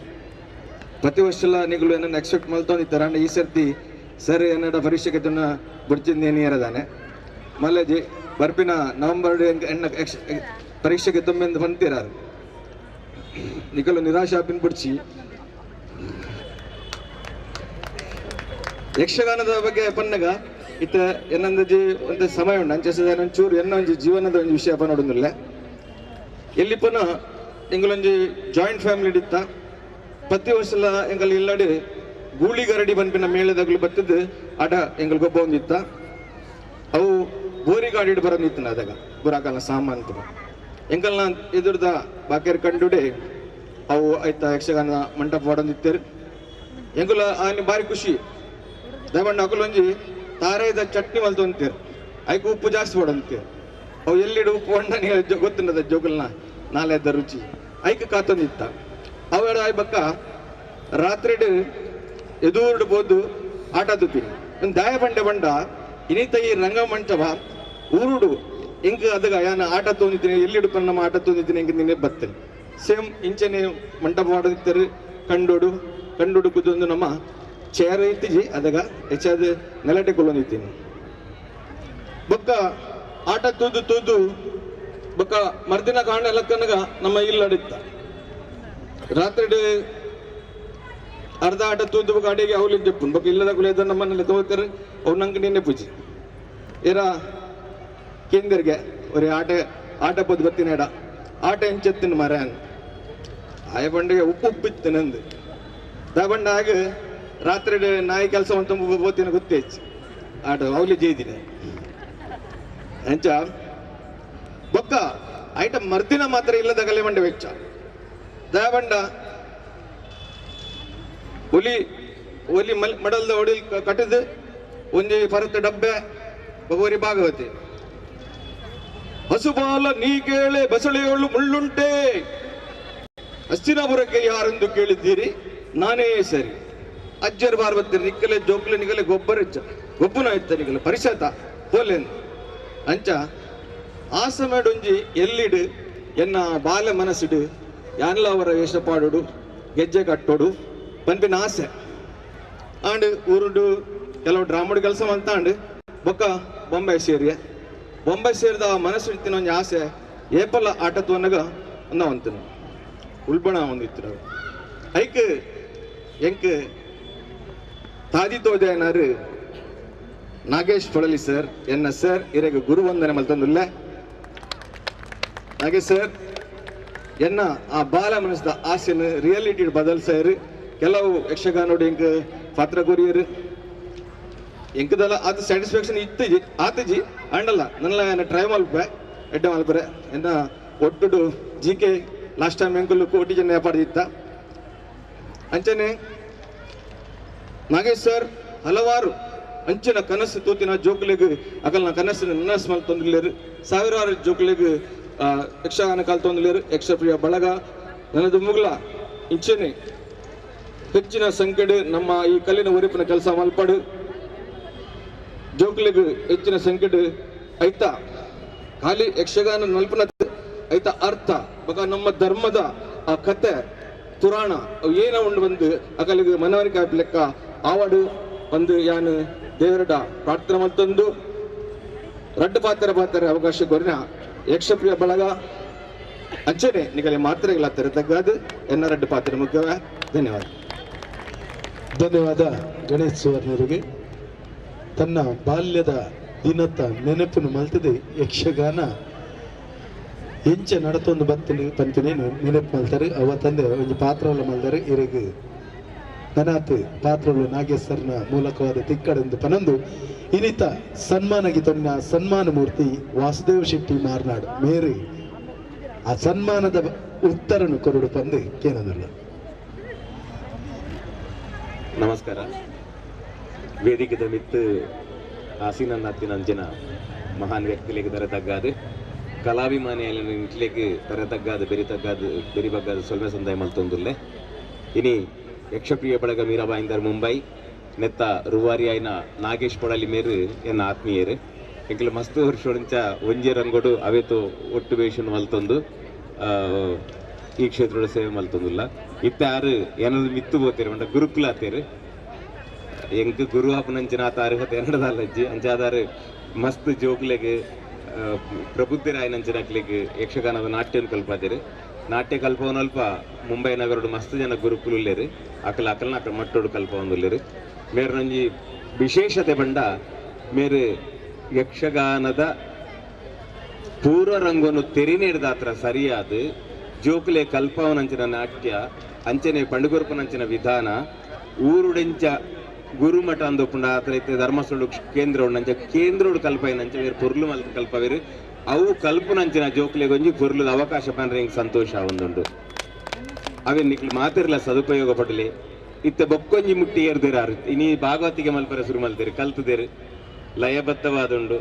ಪ್ರತಿ ವರ್ಷ ನಿಗಳು ಏನನ್ನು ಎಕ್ಸ್ಪೆಕ್ಟ್ ಮಲ್ತೊಂದಿತ್ತಾರೆ ಅಂದ್ರೆ ಈ ಸರ್ತಿ ಸರ್ ಏನಡ ಪರೀಕ್ಷೆಗೆ ಬಿಡ್ತಿದ್ದೇನೆ ಇರದಾನೆ ಮಲ್ಲೆ ಬರ್ಪಿನ ನವೆಂಬರ್ ಎಣ್ಣ ಪರೀಕ್ಷೆಗೆ ತೊಂಬೆಂದು ಬಂತಿರಾರು ನಿಕಲು ನಿರಾಶಾಪಿನ ಬಿಡ್ಸಿ ಯಕ್ಷಗಾನದ ಬಗ್ಗೆ ಪನ್ನಗ ಇತ್ತ ಏನಂದಜಿ ಒಂದು ಸಮಯ ಉಂಡು ಅಂಚೆ ಒಂಚೂರು ಒಂದು ಜೀವನದ ಒಂದು ವಿಷಯ ನೋಡೋದಿಲ್ಲ ಎಲ್ಲಿಪನ ಎಂಗಳೊಂದು ಜಾಯಿಂಟ್ ಫ್ಯಾಮಿಲಿ ಇತ್ತ ಪ್ರತಿ ವರ್ಷ ಎಂಗಲ್ ಇಲ್ಲಡಿ ಗೂಳಿ ಗರಡಿ ಬಂಪಿನ ಮೇಳದಾಗಲು ಬತ್ತದ ಆಟ ಎಂಗಲ್ ಗೊಬ್ಬ ಒಂದಿತ್ತ ಅವು ಬೋರಿ ಗಾಡಿ ಬರೋದಿತ್ತನ ಅದಾಗ ಬುರಾಕಲ್ಲ ಸಾಮಾನ್ತ ಎಂಗಲ್ನ ಎದುರ್ದ ಬಾಕೇರ್ ಕಂಡುಡೆ ಅವು ಆಯ್ತಾ ಯಕ್ಷಗಾನ ಮಂಟಪ ಹೊಡೊಂದಿತ್ತೇರು ಎಂಗುಲ ಆನೆ ಭಾರಿ ಖುಷಿ ದಯಮಣ್ಣ ಅಕುಲೊಂಜಿ ತಾರೇದ ಚಟ್ನಿ ಮಲ್ತೊಂತೀರು ಐಕ್ ಉಪ್ಪು ಜಾಸ್ತಿ ಹೊಡಂತೀರು ಅವು ಎಲ್ಲಿಡು ಪೋಂಡ ಗೊತ್ತಿಲ್ಲದ ಜೋಗಲ್ನ ನಾಳೆದ ರುಚಿ ಐಕ ಕಾತೊಂದಿತ್ತ ಅವಡ ಬಕ್ಕ ರಾತ್ರಿ ಎದುರುಡು ಬೋದು ಆಟ ತುಪ್ಪಿನಿ ಒಂದು ದಾಯ ಬಂಡೆ ಬಂಡ ಇನ್ನಿತ ಈ ರಂಗಮಂಟಪ ಊರುಡು ಹೆಂಗ ಅದಗ ಯಾನ ಆಟ ತೊಂದಿದ್ದೀನಿ ಎಲ್ಲಿಡು ನಮ್ಮ ಆಟ ತೊಂದಿದ್ದೀನಿ ಹೆಂಗೆ ನಿನ್ನೆ ಬರ್ತೇನೆ ಸೇಮ್ ಇಂಚನೆ ಮಂಟಪ ಮಾಡೋದಿತ್ತಾರೆ ಕಂಡೋಡು ಕುದೊಂದು ನಮ್ಮ ಚೇರ್ ಇತ್ತಿಜಿ ಅದಗ ಹೆಚ್ಚಾದ ನೆಲಟೆ ಕೊಳ್ಳೊಂದಿದ್ದೀನಿ ಬೊಕ್ಕ ಆಟ ತೂದು ಬೊಕ್ಕ ಮರ್ದಿನ ಕಾಂಡ ಎಲ್ಲಕ್ಕನಗ ನಮ್ಮ ಇಲ್ಲಡಿತ್ತ ರಾತ್ರಿ ಅರ್ಧ ಆಟ ತೂದು ಬೊಕ್ಕ ಅಡಿಗೆ ಅವಲಿಂದ ಜಪ್ಪು ಬೊಕ್ಕ ಇಲ್ಲದ ಕುಲಿಯದ ನಮ್ಮನ್ನೆಲ್ಲ ತಗೋತಾರೆ ಅವು ನಂಗೆ ನಿನ್ನೆ ಪೂಜಿ ಏರ ಕೇಂದ್ರಿಗೆ ಒರೇ ಆಟ ಪೊದ್ದು ಬತ್ತಿನ ಎಡ ಆಟ ಎಂಚತ್ತಿನ ಮರ ಆಯ ಬಂಡೆಗೆ ಉಪ್ಪಿತ್ತು ನಂದು ದ ಬಂಡ ಆಗ ರಾತ್ರಿ ನಾಯಿ ಕೆಲಸ ಅಂತ ಬೋತಿನ ಗೊತ್ತೇಚ್ಚು ಆಟ ಅವಲಿ ಜೈದಿನ ಎಂಚ ಬೊಕ್ಕ ಐಟ ಮರ್ದಿನ ಮಾತ್ರ ಇಲ್ಲದ ಕಲೆ ಬಂಡೆ ವೆಚ್ಚ ದ ಬಂಡ ಒಲಿ ಮಡಲ್ದ ಒಡಿಲ್ ಕಟ್ಟಿದು ಒಂಜಿ ಪರತ ಡಬ್ಬೆ ಬಗೋರಿ ಭಾಗವತಿ ಹಸುಬಾಲ ನೀ ಕೇಳೆ ಬಸಳೆಯೋಳು ಮುಳ್ಳುಂಟೆ ಹಸ್ತಿನಾಪುರಕ್ಕೆ ಯಾರೆಂದು ಕೇಳಿದ್ದೀರಿ ನಾನೇ ಸರಿ ಅಜ್ಜರ್ ಬಾರ್ಬತ್ತೀರಿ ನಿಕ್ಕಲೆ ಜೋಕ್ಲೆ ನಿಗಲೆ ಗೊಬ್ಬನ ಇತ್ತ ನಿಗಲೆ ಪರಿಷತ ಹೋಲೆಂದು ಅಂಚ ಆಸಮೇಡೊಂಜಿ ಎಲ್ಲಿಡು ಎನ್ನ ಬಾಲ್ಯ ಮನಸ್ಸಿಡು ಯಾನ್ಲ ಅವರ ವೇಷಪಾಡೋಡು ಗೆಜ್ಜೆ ಕಟ್ಟೋಡು ಪನ್ಪಿನ ಆಸೆ ಆಂಡ್ ಊರುಡು ಕೆಲವು ಡ್ರಾಮಡ್ ಕೆಲಸ ಅಂತಾಂಡು ಬೊಕ್ಕ ಬೊಂಬೈ ಸೇರಿದ ಮನಸ್ಸು ಇಡ್ತೀನಿ ಒಂಜಿ ಆಸೆ ಏಪಲ ಆಟತ್ವನಗ ಅಂದವಂತನು ಉಲ್ಬಣ ಒಂದಿತ್ತು ಐಕ್ ಎಂಕ್ ತಾದಿ ತೋಜಾಯನಾರು ನಾಗೇಶ್ ಪೊಳಲಿ ಸರ್ ಎನ್ನ ಸರ್ ಇರೆಗೆ ಗುರು ವಂದನೆ ಮಲ್ತಂದುಲ್ಲ ನಾಗೇಶ್ ಸರ್ ಎನ್ನ ಆ ಬಾಲ ಮನಸ್ದ ಆಸೆನ ರಿಯಾಲಿಟಿ ಬದಲ್ಸಾರು ಕೆಲವು ಯಕ್ಷಗಾನೋಡು ಎಂಕ್ ಪಾತ್ರ ಕೊರಿಯರು ಎಂಕದಲ್ಲ ಅದು ಸ್ಯಾಟಿಸ್ಫ್ಯಾಕ್ಷನ್ ಇತ್ತಜಿ ಆತಜಿ ಅಂಡಲ್ಲ ನನ್ನ ಟ್ರೈ ಮಲ್ಪೆ ಎಡ್ಡ ಮಲ್ಪರೆ ಎನ್ನ ಒಟ್ಟು GK ಲಾಸ್ಟ್ ಟೈಮ್ ಎಂಕುಲು ಕೋಟಿ ಜನ ವ್ಯಾಪಾರದಿತ್ತ ಅಂಚನೆ ನಾಗೇಶ್ ಸರ್ ಹಲವಾರು ಅಂಚಿನ ಕನಸು ತೂತಿನ ಜೋಕುಲೆಗೆ ಅಕಲ್ನ ಕನಸಿನ ನನಸು ಮಲ್ ತೊಂದಿಲ್ಲೇರು ಸಾವಿರಾರು ಜೋಕುಲೆಗೆ ಯಕ್ಷಗಾನ ಕಾಲ್ ತೊಂದಿಲ್ಲೇರು ಯಕ್ಷ ಪ್ರಿಯ ಬಳಗ ನನ್ನದು ಮುಗ್ಲ ಇಂಚನೆ ಹೆಚ್ಚಿನ ಸಂಖ್ಯೆಡು ನಮ್ಮ ಈ ಕಲ್ಲಿನ ಉರಿಪಿನ ಕೆಲಸ ಮಲ್ಪಡು ಜೋಕ್ಲಿಗೆ ಹೆಚ್ಚಿನ ಸಂಖ್ಯೆಡು ಐತ ಖಾಲಿ ಯಕ್ಷಗಾನ ನಲ್ಪನ ಐತ ಅರ್ಥ ಬಗ ನಮ್ಮ ಧರ್ಮದ ಆ ಕತೆ ಪುರಾಣ ಅವು ಏನ ಉಂಡು ಬಂದು ಅಕಲಿಗೆ ಮನವರಿಕೆ ಲೆಕ್ಕ ಆವಾಡು ಬಂದು ಯಾನು ದೇವರಡ ಪ್ರಾರ್ಥನೆ ಮತ್ತೊಂದು ರಡ್ಡು ಪಾತ್ರ ಅವಕಾಶ ಕೊರಿನ ಯಕ್ಷಪ್ರಿಯ ಬಳಗ ಅಂಚನೆ ನಿಗಲೆ ಮಾತ್ರೆಗಳ ತೆರೆತಗ್ಗಾದು ಎನ್ನ ರಡ್ಡು ಪಾತ್ರ ಮುಖ್ಯವೇ ಧನ್ಯವಾದ ಗಣೇಶ್ ಸುವರ್ಣರಿಗೆ ತನ್ನ ಬಾಲ್ಯದ ದಿನದ ನೆನಪನ್ನು ಮಲ್ತದೆ ಯಕ್ಷಗಾನ ಎಂಚ ನಡತೊಂದು ಬತ್ತಲಿ ಪಂಪಿನೇನು ನೆನಪು ಮಲ್ತಾರೆ ಅವ ತಂದೆ ಒಂದು ಪಾತ್ರವಲ್ಲ ಮಲ್ತಾರೆ ಇರೆಗೆ ನನಾತ್ ಪಾತ್ರಗಳು ನಾಗೇಶ್ವರನ ಮೂಲಕವಾದ ತಿಕ್ಕಡೆಂದು ಪನಂದು ಇನ್ನಿತ ಸನ್ಮಾನಗಿ ತೊನ್ನ ಸನ್ಮಾನ ಮೂರ್ತಿ ವಾಸುದೇವ ಶೆಟ್ಟಿ ಮಾರ್ನಾಡು ಮೇರೆ ಆ ಸನ್ಮಾನದ ಉತ್ತರನು ಕೊರಡು ಪಂದು ಕೇನದಲ್ಲ. ನಮಸ್ಕಾರ. ವೇದಿಕೆದ ಮಿತ್ತು ಆಸೀನನ್ನತ್ತಿನ ಅಂಜನ ಮಹಾನ್ ವ್ಯಕ್ತಿലേക്ക് ತರತಗ್ಗಾದು ಕಲಾಭಿಮಾನಿಯಲ್ಲಿ ಇಂಟ್ಲೇಗೆ ತರತಗ್ಗಾದು ಬೆರಿಬಗ್ಗಾದು ಸೊಲ್ಮೆ ಸಂದಾಯ ಮಲ್ತೊಂದುಲ್ಲೆ ಇನಿ ಯಕ್ಷಪ್ರಿಯ ಬಳಗ ಮೀರಾಬಾಯಿಂದರ್ ಮುಂಬೈ ನೆತ್ತ ರುವಾರಿ ಆಯ್ನ ನಾಗೇಶ್ ಪೊಳಲಿ ಮೇರು ಎನ್ನ ಆತ್ಮೀಯರು ಎಂಕಲು ಮಸ್ತ್ ವರ್ಷೋಡಿಂಚ ಒಂಜೆ ರಂಗೋಡು ಅವೇತು ಒಟ್ಟು ಬೇಷನ್ ಮಲ್ತೊಂದು ಈ ಕ್ಷೇತ್ರದ ಸೇವೆ ಮಲ್ತೊಂದುಲ್ಲ ಇತ್ತ ಯಾರು ಏನಾದ್ರು ಮಿತ್ತು ಬೋತೇರು ಅಂಡ ಗುರುಕುಲ ಆತೇರು ಎಂಕ್ ಗುರು ಅಪನಂಚಿನ ಆತ ಅರ್ಹತೆ ಎನ್ನಡದಲ್ಲಜ್ಜಿ ಅಂಚಾದಾರು ಮಸ್ತ್ ಜೋಕ್ಲೆಗೆ ಪ್ರಬುದ್ಧರಾಯನಂಚಿನಕ್ಲಿಗೆ ಯಕ್ಷಗಾನದ ನಾಟ್ಯವನ್ನು ಕಲ್ಪಾದೇರು ನಾಟ್ಯ ಕಲ್ಪವನಲ್ಪ ಮುಂಬೈ ನಗರಡು ಮಸ್ತ್ ಜನ ಗುರುಕುಲುಲ್ಲೇರು ಅಕಲ್ನ ಮಟ್ಟೋಡು ಕಲ್ಪವೊಂದುಲ್ಲೇರು ಮೇರು ನಂಜಿ ವಿಶೇಷತೆ ಬಂಡ ಮೇರು ಯಕ್ಷಗಾನದ ಪೂರ್ವ ರಂಗವನ್ನು ತೆರಿನೇಡ್ದಾತ್ರ ಸರಿಯಾದ ಜೋಕ್ಲೆ ಕಲ್ಪವನಂಚಿನ ನಾಟ್ಯ ಅಂಚನೆ ಪಂಡುಗುರುಪನಂಚಿನ ವಿಧಾನ ಊರುಡೆಂಚ ಗುರುಮಠ ಅಂದೊಪ್ಪುಂಡ ಆತರ ಇತ್ತೆ ಧರ್ಮಸ್ಥಳ ಕೇಂದ್ರ ಉಂಡಂಚ ಕೇಂದ್ರೋಡು ಕಲ್ಪೈನಂಚ ಬೇರೆ ಪೊರ್ಲು ಮಲ್ ಕಲ್ಪವೇರು ಅವು ಕಲ್ಪನಂಚಿನ ಜೋಕ್ಲೆ ಗೊಂಜಿ ಪೊರ್ಲುದ ಅವಕಾಶ ಪಂಡ್ರೆ ಹಿಂಗೆ ಸಂತೋಷ ಒಂದುಂಡು ಅವೇ ನಿಕ್ಲು ಮಾತಿರ್ಲ ಸದುಪಯೋಗ ಪಡಲಿ ಇತ್ತೆ ಬೊಕ್ಕೊಂಜಿ ಮುಟ್ಟಿ ಏರ್ದೇರಾರು ಇನಿ ಭಾಗವತಿಗೆ ಮಲ್ಪರೆ ಶುರು ಮಲ್ತೇರು ಕಲ್ತದೇರು ಲಯಬದ್ಧವಾದುಂಡು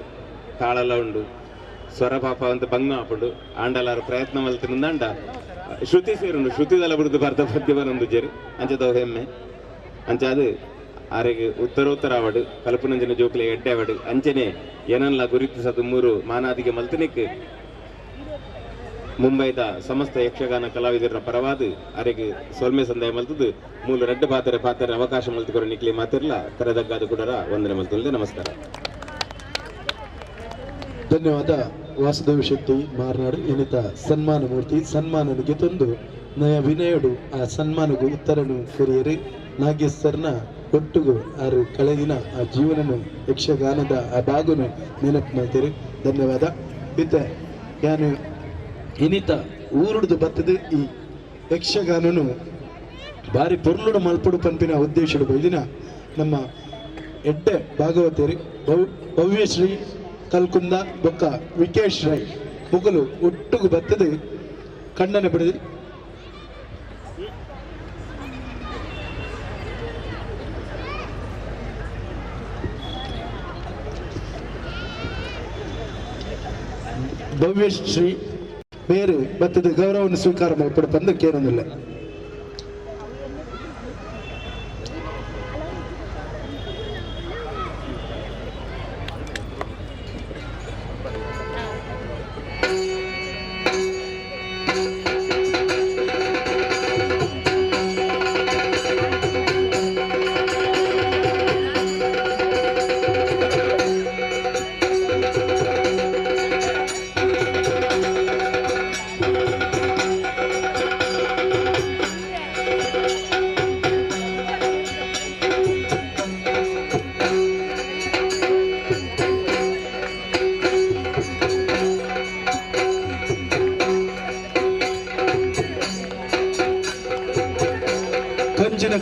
ತಾಳಲ ಉಂಡು ಸ್ವರ ಪಾಪ ಅಂತ ಭಂಗ ಆಪುಂಡು ಆಂಡಲಾರ ಪ್ರಯತ್ನ ಮಲ್ತಿನಿಂದ ಶ್ರುತಿ ಸೇರುಂಡು ಶ್ರುತಿದಲ ಬಿಡುದು ಬರ್ದ ಪದ್ಯ ಬರೊಂದು ಜೇರು ಅಂಚದವ ಹೆಮ್ಮೆ ಅಂಚ ಅದು ಆರೆಗೆ ಉತ್ತರೋತ್ತರ ಆವಡು ಕಲ್ಪನಂಜನ ಜೋಕ್ಲೆ ಎಡ್ಡೆ ಆವಡು ಅಂಚನೆ ಏನಲ್ಲ ಗುರುತಿಸದು ಮೂರು ಮಾನಾದಿಗೆ ಮಲ್ತನಿಕ್ ಮುಂಬೈದ ಸಮಸ್ತ ಯಕ್ಷಗಾನ ಕಲಾವಿದರ ಪರವಾದ ಅರೆಗೆ ಸೊಲ್ಮೆ ಸಂದಾಯ ಮಲ್ತದ್ದು ಮೂಲ ರೆಡ್ಡ ಪಾತ್ರೆ ಅವಕಾಶ ಮಲ್ತಿಕೊರ ನಿಕ್ಲಿ ಮಾತಿರ್ಲ ಕರೆದಗ್ಗಾದ ಕೂಡ ವಂದನೆ ಮಲ್ತುಲ್ದೆ ನಮಸ್ಕಾರ. ಧನ್ಯವಾದ ವಾಸುದೇವ ಶೆಟ್ಟಿ ಮಾರ್ನಾಡು ಇನ್ನಿತ ಸನ್ಮಾನ ಮೂರ್ತಿ ಸನ್ಮಾನನಿಗೆ ತಂದು ನಯ ವಿನಯಡು ಆ ಸನ್ಮಾನಗೂ ಉತ್ತರನು ಕೊರಿಯರು ನಾಗೇಶ್ವರನ ಒಟ್ಟುಗು ಆರು ಕಳೆದಿನ ಆ ಜೀವನನು ಯಕ್ಷಗಾನದ ಆ ಭಾಗನು ನೆನಪು ಮಾಡ್ತೀರಿ. ಧನ್ಯವಾದ. ಇತ್ತೆ ಯಾನು ಇನ್ನಿತ ಊರುಡ್ದು ಬರ್ತದೆ ಈ ಯಕ್ಷಗಾನನು ಬಾರಿ ಪೊರ್ಲುಡು ಮಲ್ಪಡು ಪಂಪಿನ ಉದ್ದೇಶಡು ಬೈದಿನ ನಮ್ಮ ಎಡ್ಡೆ ಭಾಗವತೇರಿ ಭವ್ಯಶ್ರೀ ಕಲ್ಕುಂದ ಬೊಕ್ಕ ವಿಕೇಶ್ ರೈ ಮುಗಲು ಒಟ್ಟುಗು ಬರ್ತದೆ ಕಣ್ಣನೆ ಬಿಡಿದು ಭವ್ಯಶ್ರೀ ಬೇರೆ ಬತ್ತದ ಗೌರವವನ್ನು ಸ್ವೀಕಾರ ಮಾಡ್ಬಿಟ್ಟು ಬಂದು ಕೇಳೋದಿಲ್ಲ.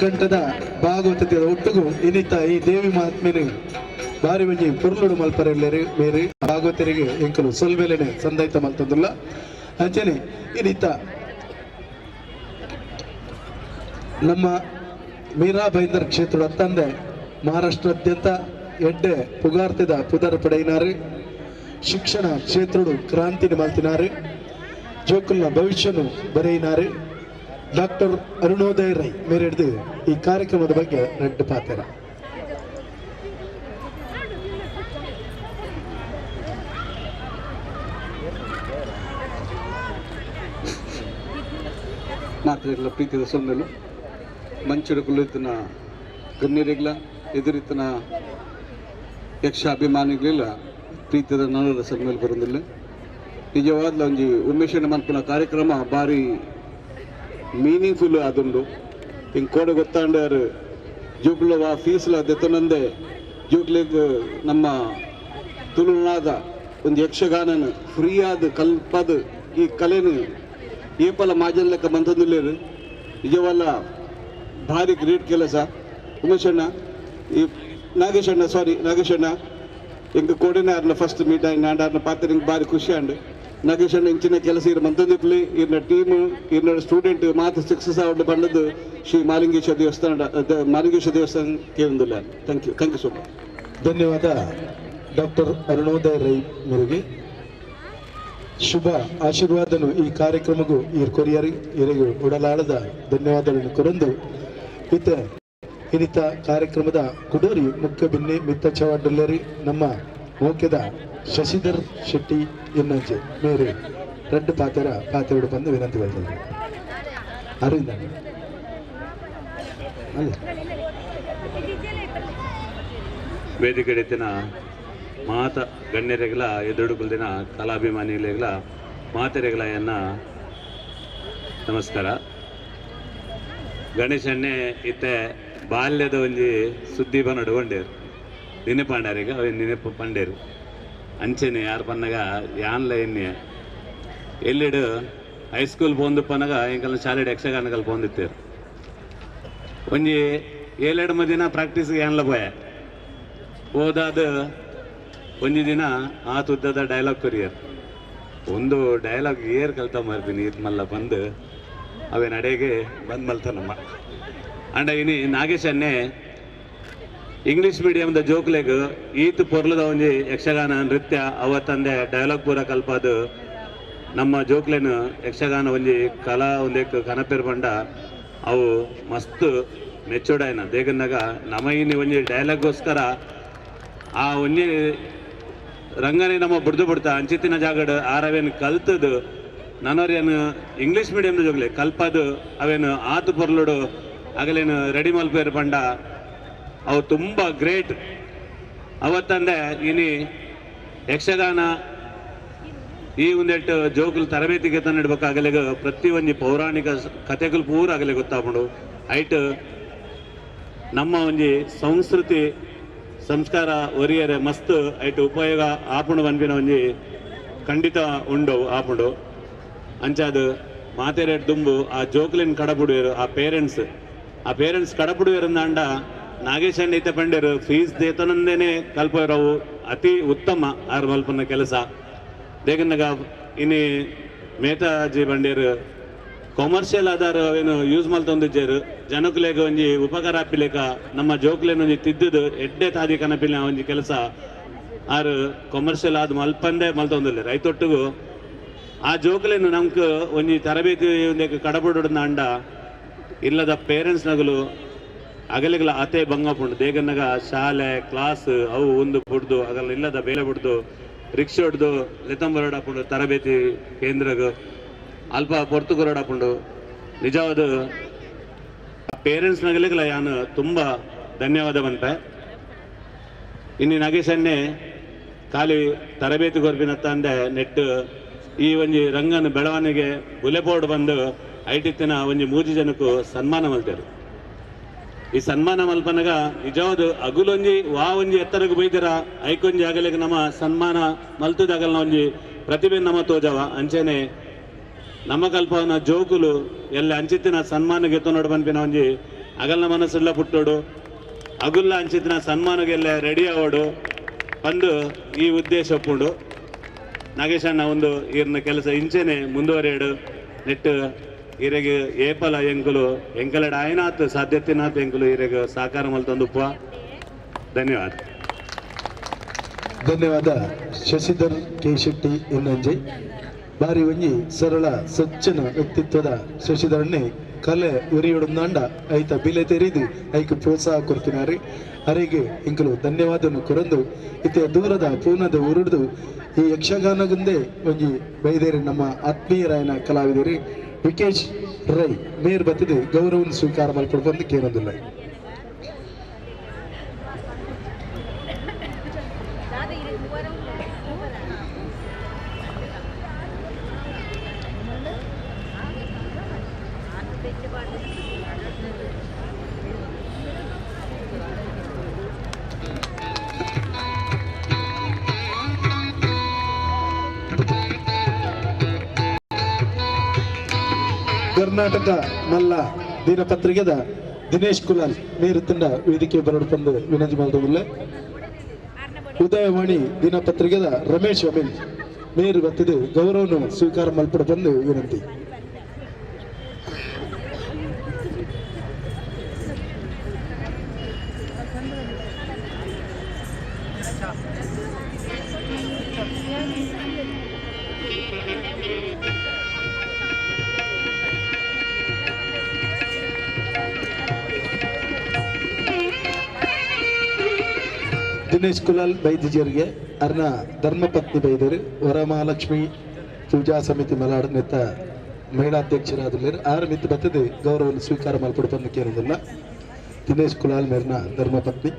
ಗಂಟದ ಭಾಗವತದ ಒಟ್ಟುಗು ಇನ್ನಿತ ಈ ದೇವಿ ಮಹಾತ್ಮೆನು ಬಾರಿ ಮಂಜಿ ಪುರ್ಲುಡು ಮಲ್ಪರೆಲ್ಲರು ಬೇರೆ ಭಾಗವತರಿಗೆ ಎಂಕಲು ಸೊಲ್ವೆಲೆನೆ ಸಂದಾಯಿತ ಮಲ್ತಂದುಲ್ಲ ಅಂಚನೆ ಇನ್ನಿತ ನಮ್ಮ ಮೀರಾ ಬೈಂದರ್ ಕ್ಷೇತ್ರದ ತಂದೆ ಮಹಾರಾಷ್ಟ್ರಾದ್ಯಂತ ಎಡ್ಡೆ ಪುಗಾರ್ತಿದ ಪುದರ್ ಪಡೆಯಿನಾರು ಶಿಕ್ಷಣ ಕ್ಷೇತ್ರಡು ಕ್ರಾಂತಿನ ಮಲ್ತಿನಾರು ಜೋಕುಲ್ನ ಭವಿಷ್ಯನು ಬರೆಯಿನಾರು ಡಾಕ್ಟರ್ ಅರುಣೋದಯ ರೈ ಮೇರೆಡ್ದು ಈ ಕಾರ್ಯಕ್ರಮದ ಬಗ್ಗೆ ರೆಡ್ ಪಾತ್ರ ಮಾತ್ರೆಗಳ ಪ್ರೀತಿಯ ಸೊನ್ನೆಲು ಮಂಚುಡು ಕುಳಿತನ ಗಣ್ಯರಿಗ್ಲ ಎದುರಿತನ ಯಕ್ಷ ಅಭಿಮಾನಿಗಳಿಲ್ಲ ಪ್ರೀತಿಯ ನನ್ನದ ಸನ್ಮೇಲೆ ಬರೋದಿಲ್ಲ ನಿಜವಾದ ಒಂಜಿ ಉಮೇಶನ ಮನ್ಪುನ ಕಾರ್ಯಕ್ರಮ ಭಾರಿ ಮೀನಿಂಗ್ಫುಲ್ ಆದುಂಡು ಹಿಂಗೆ ಕೋಡೆ ಗೊತ್ತಾಂಡಾರು ಜೂಕ್ಲವ ಫೀಸ್ಲ ದೆತ್ತನಂದೆ ಜೂಕ್ಲಿಗೆ ನಮ್ಮ ತುಳುನಾದ ಒಂದು ಯಕ್ಷಗಾನನ ಫ್ರೀ ಆದ ಕಲ್ಪದ ಈ ಕಲೆನು ಏಪಲ ಮಾಜನ್ ಲೆಕ್ಕ ಬಂತಂದಿಲ್ಲೇರು ನಿಜವಲ್ಲ ಭಾರಿ ಗ್ರೇಟ್ ಕೆಲಸ. ಉಮೇಶಣ್ಣ ಈ ನಾಗೇಶಣ್ಣ ಹಿಂಗೆ ಕೋಡೆನೇ ಆರ್ನ ಫಸ್ಟ್ ಮೀಟ್ ಆಗಿ ನಾಡಾರ್ನ ಪಾತ್ರ ಹಿಂಗೆ ಭಾರಿ ಖುಷಿ ಅಂಡು ನಾಗೇಶಣ್ಣ ಇಂಚಿನ ಕೆಲಸ ಇರ ಮಂತಂದಿಪ್ಲಿ ಇರ್ನ ಟೀಮು ಇರ್ನ ಸ್ಟೂಡೆಂಟ್ ಮಾತು ಸಕ್ಸಸ್ ಆವಡ್ಡು ಬಂದದ್ದು ಶ್ರೀ ಮಾಲಿಂಗೇಶ್ವರ ದೇವಸ್ಥಾನ ಕೇಳಿಲ್ಲ. Thank you so much. ಧನ್ಯವಾದ ಡಾಕ್ಟರ್ ಅರುಣೋದಯ ರೈ ಮೇರೆಗೆ ಶುಭ ಆಶೀರ್ವಾದನು ಈ ಕಾರ್ಯಕ್ರಮಕ್ಕೂ ಈ ಕೊರಿಯರ್ ಇವರಿಗೂ ಉಡಲಾಳದ ಧನ್ಯವಾದಗಳನ್ನು ಕೊರಂದು ಇತ್ತೆ ಇನ್ನಿತ ಕಾರ್ಯಕ್ರಮದ ಕುಡೂರಿ ಮುಖ್ಯ ಬಿನ್ನಿ ಮಿತ್ತ ಚವಾಡಲ್ಲೇರಿ ನಮ್ಮ ಮುಖ್ಯದ ಶಶಿಧರ್ ಶೆಟ್ಟಿ ಎನ್ನಂಚೆ ಮೇರೆ ರೆಡ್ ಪಾತ್ರೆಗಳು ಬಂದು ವಿನಂತಿ ಮಾಡ್ತಾರೆ. ಅರವಿಂದ ವೇದಿಕೆಡೆತ್ತಿನ ಮಾತ ಗಣ್ಯರೆಗಳ ಎದುರುಗುಲ್ದಿನ ಕಲಾಭಿಮಾನಿಗಳ ಮಾತೆರೆಗಳನ್ನ ನಮಸ್ಕಾರ. ಗಣೇಶನ್ನೇ ಇತ್ತೆ ಬಾಲ್ಯದ ಒಂಜಿ ಸುದ್ದಿ ನಡುಗೊಂಡೇರು ನೆನಪಾಂಡಾರೀಗ ಅವ ನೆನಪು ಪಂಡೇರು ಅಂಚೆನೆ ಯಾರು ಪನ್ನಗ ಯಾನ್ಲ ಎಣ್ಣೆ ಎಲ್ಲಿಡು ಹೈಸ್ಕೂಲ್ ಪೋಂದು ಪನ್ನಗ ಇಂಕಲ್ ಶಾಲೆಡ್ ಯಕ್ಷಗಾನಗಳು ಪೋಂದಿತ್ತೇರು ಒಂಜಿ 7 ದಿನ ಪ್ರಾಕ್ಟೀಸ್ಗೆ ಯಾನ್ಲ ಪೋಯ ಹೋದಾದ ಒಂಜಿ ದಿನ ಆ ತುದ್ದದ ಡೈಲಾಗ್ ಕೊರಿಯರ್ ಒಂದು ಡೈಲಾಗ್ ಏರ್ ಕಲ್ತ ಮಾರ್ತೀನಿ ಇದು ಮಲ್ಲ ಬಂದು ಅವೇ ನಡೆಗೆ ಬಂದು ಮಲ್ತಾನಮ್ಮ ಅಂಡ ಇನಿ ನಾಗೇಶನ್ನೇ ಇಂಗ್ಲಿಷ್ ಮೀಡಿಯಮ್ದ ಜೋಕ್ಲೆಗ್ ಈತ್ ಪೊರ್ಲದ ಒಂಜಿ ಯಕ್ಷಗಾನ ನೃತ್ಯ ಅವತ್ತಂದೆ ಡೈಲಾಗ್ ಪೂರ ಕಲ್ಪದು ನಮ್ಮ ಜೋಕ್ಲೆನ್ ಯಕ್ಷಗಾನ ಒಂಜಿ ಕಲಾ ಒಂದೇಕ್ ಕನಪೆರ್ ಬಂಡ ಅವು ಮಸ್ತ್ ಮೆಚ್ಚೋಡಾಯ್ನ ದೇಗನ್ನಾಗ ನಮ ಇನ್ನಿ ಒಂಜಿ ಡೈಲಾಗ್ಗೋಸ್ಕರ ಆ ಒಂಜಿ ರಂಗನೇ ನಮ್ಮ ಬುಡ್ದು ಬಿಡ್ತಾ ಅಂಚಿತ್ತಿನ ಜಾಗಡ್ ಆರವೇನು ಕಲ್ತದು ನನ್ನವ್ರೇನು ಇಂಗ್ಲೀಷ್ ಮೀಡಿಯಮ್ದ ಜೋಗ್ಲೆ ಕಲ್ಪದು ಅವೇನು ಆತು ಪೊರ್ಲುಡು ಆಗಲೇನು ರೆಡಿ ಮಲ್ಪೇರು ಬಂಡ ಅವು ತುಂಬ ಗ್ರೇಟ್ ಅವತ್ತಂದೆ ಇನಿ ಯಕ್ಷಗಾನ ಈ ಒಂದೆಟ್ಟು ಜೋಗುಲು ತರಬೇತಿಗೆ ತಂದಿಡ್ಬೇಕಾಗಲಿಗ ಪ್ರತಿ ಒಂಜಿ ಪೌರಾಣಿಕ ಕಥೆಗಳು ಪೂರ ಆಗಲಿ ಗೊತ್ತಾಗ್ಬಿಡು ಐಟ್ ನಮ್ಮ ಒಂಜಿ ಸಂಸ್ಕೃತಿ ಸಂಸ್ಕಾರ ಒರಿಯರೆ ಮಸ್ತ್ ಐಟ್ ಉಪಯೋಗ ಆಪುಂಡು ಬನ್ಪಿನ ಒಂಜಿ ಖಂಡಿತ ಉಂಡು ಆಪುಂಡು ಅಂಚಾದು ಮಾತೆರೇಟ್ ದುಂಬು ಆ ಜೋಕ್ಲಿನ ಕಡಪುಡುವೆರು ಆ ಪೇರೆಂಟ್ಸ್ ಕಡಪುಡುವೆರು ಅಂಡ ನಾಗೇಶ್ ಅಂಡ್ ಈತ ಪಂಡೇರು ಫೀಸ್ ದೇತನಂದೇನೆ ಕಲ್ಪರವು ಅತಿ ಉತ್ತಮ ಆರು ಮಲ್ಪನ ಕೆಲಸ ದೇಗನ್ನಾಗ ಇನಿ ಮೇತಾಜಿ ಬಂಡೇರು ಕಾಮರ್ಷಿಯಲ್ ಆಧಾರ ಅವೇನು ಯೂಸ್ ಮಲ್ತೊಂದಿಜ್ಜೇರು ಜನಕ್ಲೆಗ್ ಒಂಜಿ ಉಪಕಾರ ಆಪಿಲೇಕ ನಮ್ಮ ಜೋಕ್ಲೇನ್ ಒಂಜಿ ತಿದ್ದುದು ಎಡ್ಡೆ ತಾದಿ ಕನಪಿನ ಒಂಜಿ ಕೆಲಸ ಆರು ಕಾಮರ್ಷಿಯಲ್ ಆದ ಮಲ್ಪಂದೆ ಮಲ್ತೊಂದಿಲ್ಲ ರೈತೊಟ್ಟಿಗೂ ಆ ಜೋಕ್ಲೇನು ನಮ್ಕ್ ಒಂಜಿ ತರಬೇತಿ ಒಂದಕ್ಕೆ ಕಡಪುಡುನ ಅಂಡ ಇಲ್ಲದ ಪೇರೆಂಟ್ಸ್ ನಗಲು ಅಗಲಿಗಲ ಅತೆ ಬಂಗಪುಂಡು ದೇಗನ್ನಾಗ ಶಾಲೆ ಕ್ಲಾಸ್ ಅವು ಒಂದು ಬುಡ್ದು ಅಗಲ ಇಲ್ಲದ ಬೇಲೆ ಬುಡ್ದು ರಿಕ್ಷಾ ಹೊಡ್ದು ಲೆತಂಬರೋಡಾಪುಂಡು ತರಬೇತಿ ಕೇಂದ್ರಗ ಅಲ್ಪ ಪೊರ್ತುಗೊರೋಡಾಪುಂಡು ನಿಜವಾದ ಪೇರೆಂಟ್ಸ್ ನಗಲಿಗಲ ಯಾನು ತುಂಬ ಧನ್ಯವಾದ ಬಂತೆ ಇನ್ನು ನಾಗೇಶನ್ನೇ ಖಾಲಿ ತರಬೇತಿ ಗೊರ್ಬಿನತ್ತ ಅಂದೆ ನೆಟ್ ಈ ಒಂಜಿ ರಂಗನ ಬೆಳವಣಿಗೆ ಬುಲೆಬೋರ್ಡ್ ಬಂದು ಐಟಿತ್ತಿನ ಒಂಜಿ ಮೂಜಿ ಜನಕ್ಕೂ ಸನ್ಮಾನ ಮಲ್ತೇರು ಈ ಸನ್ಮಾನ ಮಲ್ಪನಾಗ ನಿಜವಾದ ಅಗುಲೊಂಜಿ ಒಂಜಿ ಎತ್ತರಕ್ಕೆ ಬೈದಿರ ಐಕೊಂಜಿ ಆಗಲಿಗೆ ನಮ್ಮ ಸನ್ಮಾನ ಮಲ್ತದಾಗಲ್ಲ ಒಂಜಿ ಪ್ರತಿಭೆ ನಮ್ಮ ತೋಜವ ಅಂಚೆನೆ ನಮ್ಮ ಕಲ್ಪವನ ಜೋಕುಲು ಎಲ್ಲ ಅಂಚಿತ್ತಿನ ಸನ್ಮಾನಗೆ ಎತ್ತನೋಡು ಬನ್ಪಿನ ಒಂಜಿ ಅಗಲ್ನ ಮನಸ್ಸೆಲ್ಲ ಪುಟ್ಟೋಡು ಅಗುಲ್ಲ ಅಂಚಿತ್ತಿನ ಸನ್ಮಾನಗೆಲ್ಲ ರೆಡಿ ಆಗೋಡು ಬಂದು ಈ ಉದ್ದೇಶ ಒಪ್ಪುಂಡು ನಾಗೇಶಣ್ಣ ಒಂದು ಈರ್ನ ಕೆಲಸ ಇಂಚೆನೆ ಮುಂದುವರಿಯಡು ನೆಟ್ಟು ಇರೆಗೆ ಏಪಲ ಎಂಕುಲು ಎಂಕಲಡ ಆಯ್ನಾತ್ ಸಾಧ್ಯತೆನಾತ್ ಎಂಕುಲು ಇರೆಗೆ ಸಾಕಾರ ಮಲ್ತಂದುಪ್ಪ ಧನ್ಯವಾದ ಧನ್ಯವಾದ ಶಶಿಧರ್ ಕೆ ಶೆಟ್ಟಿ ಎನ್ನಂಜೆ ಬಾರಿ ಒಂಜಿ ಸರಳ ಸಜ್ಜನ ವ್ಯಕ್ತಿತ್ವದ ಶಶಿಧರನ್ನೇ ಕಲೆ ಉರಿಯೊಡಂದಾಂಡ ಐತ ಬಿಲೆ ತೆರಿದು ಐಕ್ ಪ್ರೋತ್ಸಾಹ ಕೊಡ್ತಿನಾರಿ ಅರಿಗೆ ಇಂಕಲು ಧನ್ಯವಾದನು ಕೊರಂದು ಇತ್ತೆ ದೂರದ ಪೂನದ ಉರುಡ್ದು ಈ ಯಕ್ಷಗಾನಗುಂದೇ ಒಂಜಿ ಬೈದೇರಿ ನಮ್ಮ ಆತ್ಮೀಯರಾಯನ ಕಲಾವಿದರಿ ವಿಕೇಶ್ ರೈ ಮೇರ್ ಬತ್ತಿದೆ ಗೌರವ ಸ್ವೀಕಾರ ಮಾಡ್ಕೊಂಡು ಬಂದು ಕೇಳೋದಿಲ್ಲ ಕರ್ನಾಟಕ ಮಲ್ಲ ದಿನಪತ್ರಿಕೆದ ದಿನೇಶ್ ಕುಲಾಲ್ ನೀರುತ್ತಂಡ ವೇದಿಕೆ ಬರಡ್ಕೊಂಡು ವಿನಂತಿ ಮಾಡಿಲ್ಲ ಉದಯವಾಣಿ ದಿನಪತ್ರಿಕೆದ ರಮೇಶ್ ಅಮಿಲ್ ನೀರು ಬತ್ತಿದೆ ಗೌರವನು ಸ್ವೀಕಾರ ಮಲ್ಪಡ ಬಂದು ವಿನಂತಿ ದಿನೇಶ್ ಕುಲಾಲ್ ಬೈದಿಜಿಯರಿಗೆ ಅರ್ನ ಧರ್ಮಪತ್ನಿ ಬೈದರು ವರಮಹಾಲಕ್ಷ್ಮಿ ಪೂಜಾ ಸಮಿತಿ ಮಲಾಡ್ ನೆತ್ತ ಮಹಿಳಾಧ್ಯಕ್ಷರಾದಲ್ಲಿ ಆರು ಮಿತ್ತು ಬತ್ತದೆ ಗೌರವ ಸ್ವೀಕಾರ ಮಾಡ್ಕೊಡು ಬಂದಕ್ಕೆ ಇರೋದಿಲ್ಲ ದಿನೇಶ್ ಕುಲಾಲ್ ಮೇರ್ನ ಧರ್ಮಪತ್ನಿ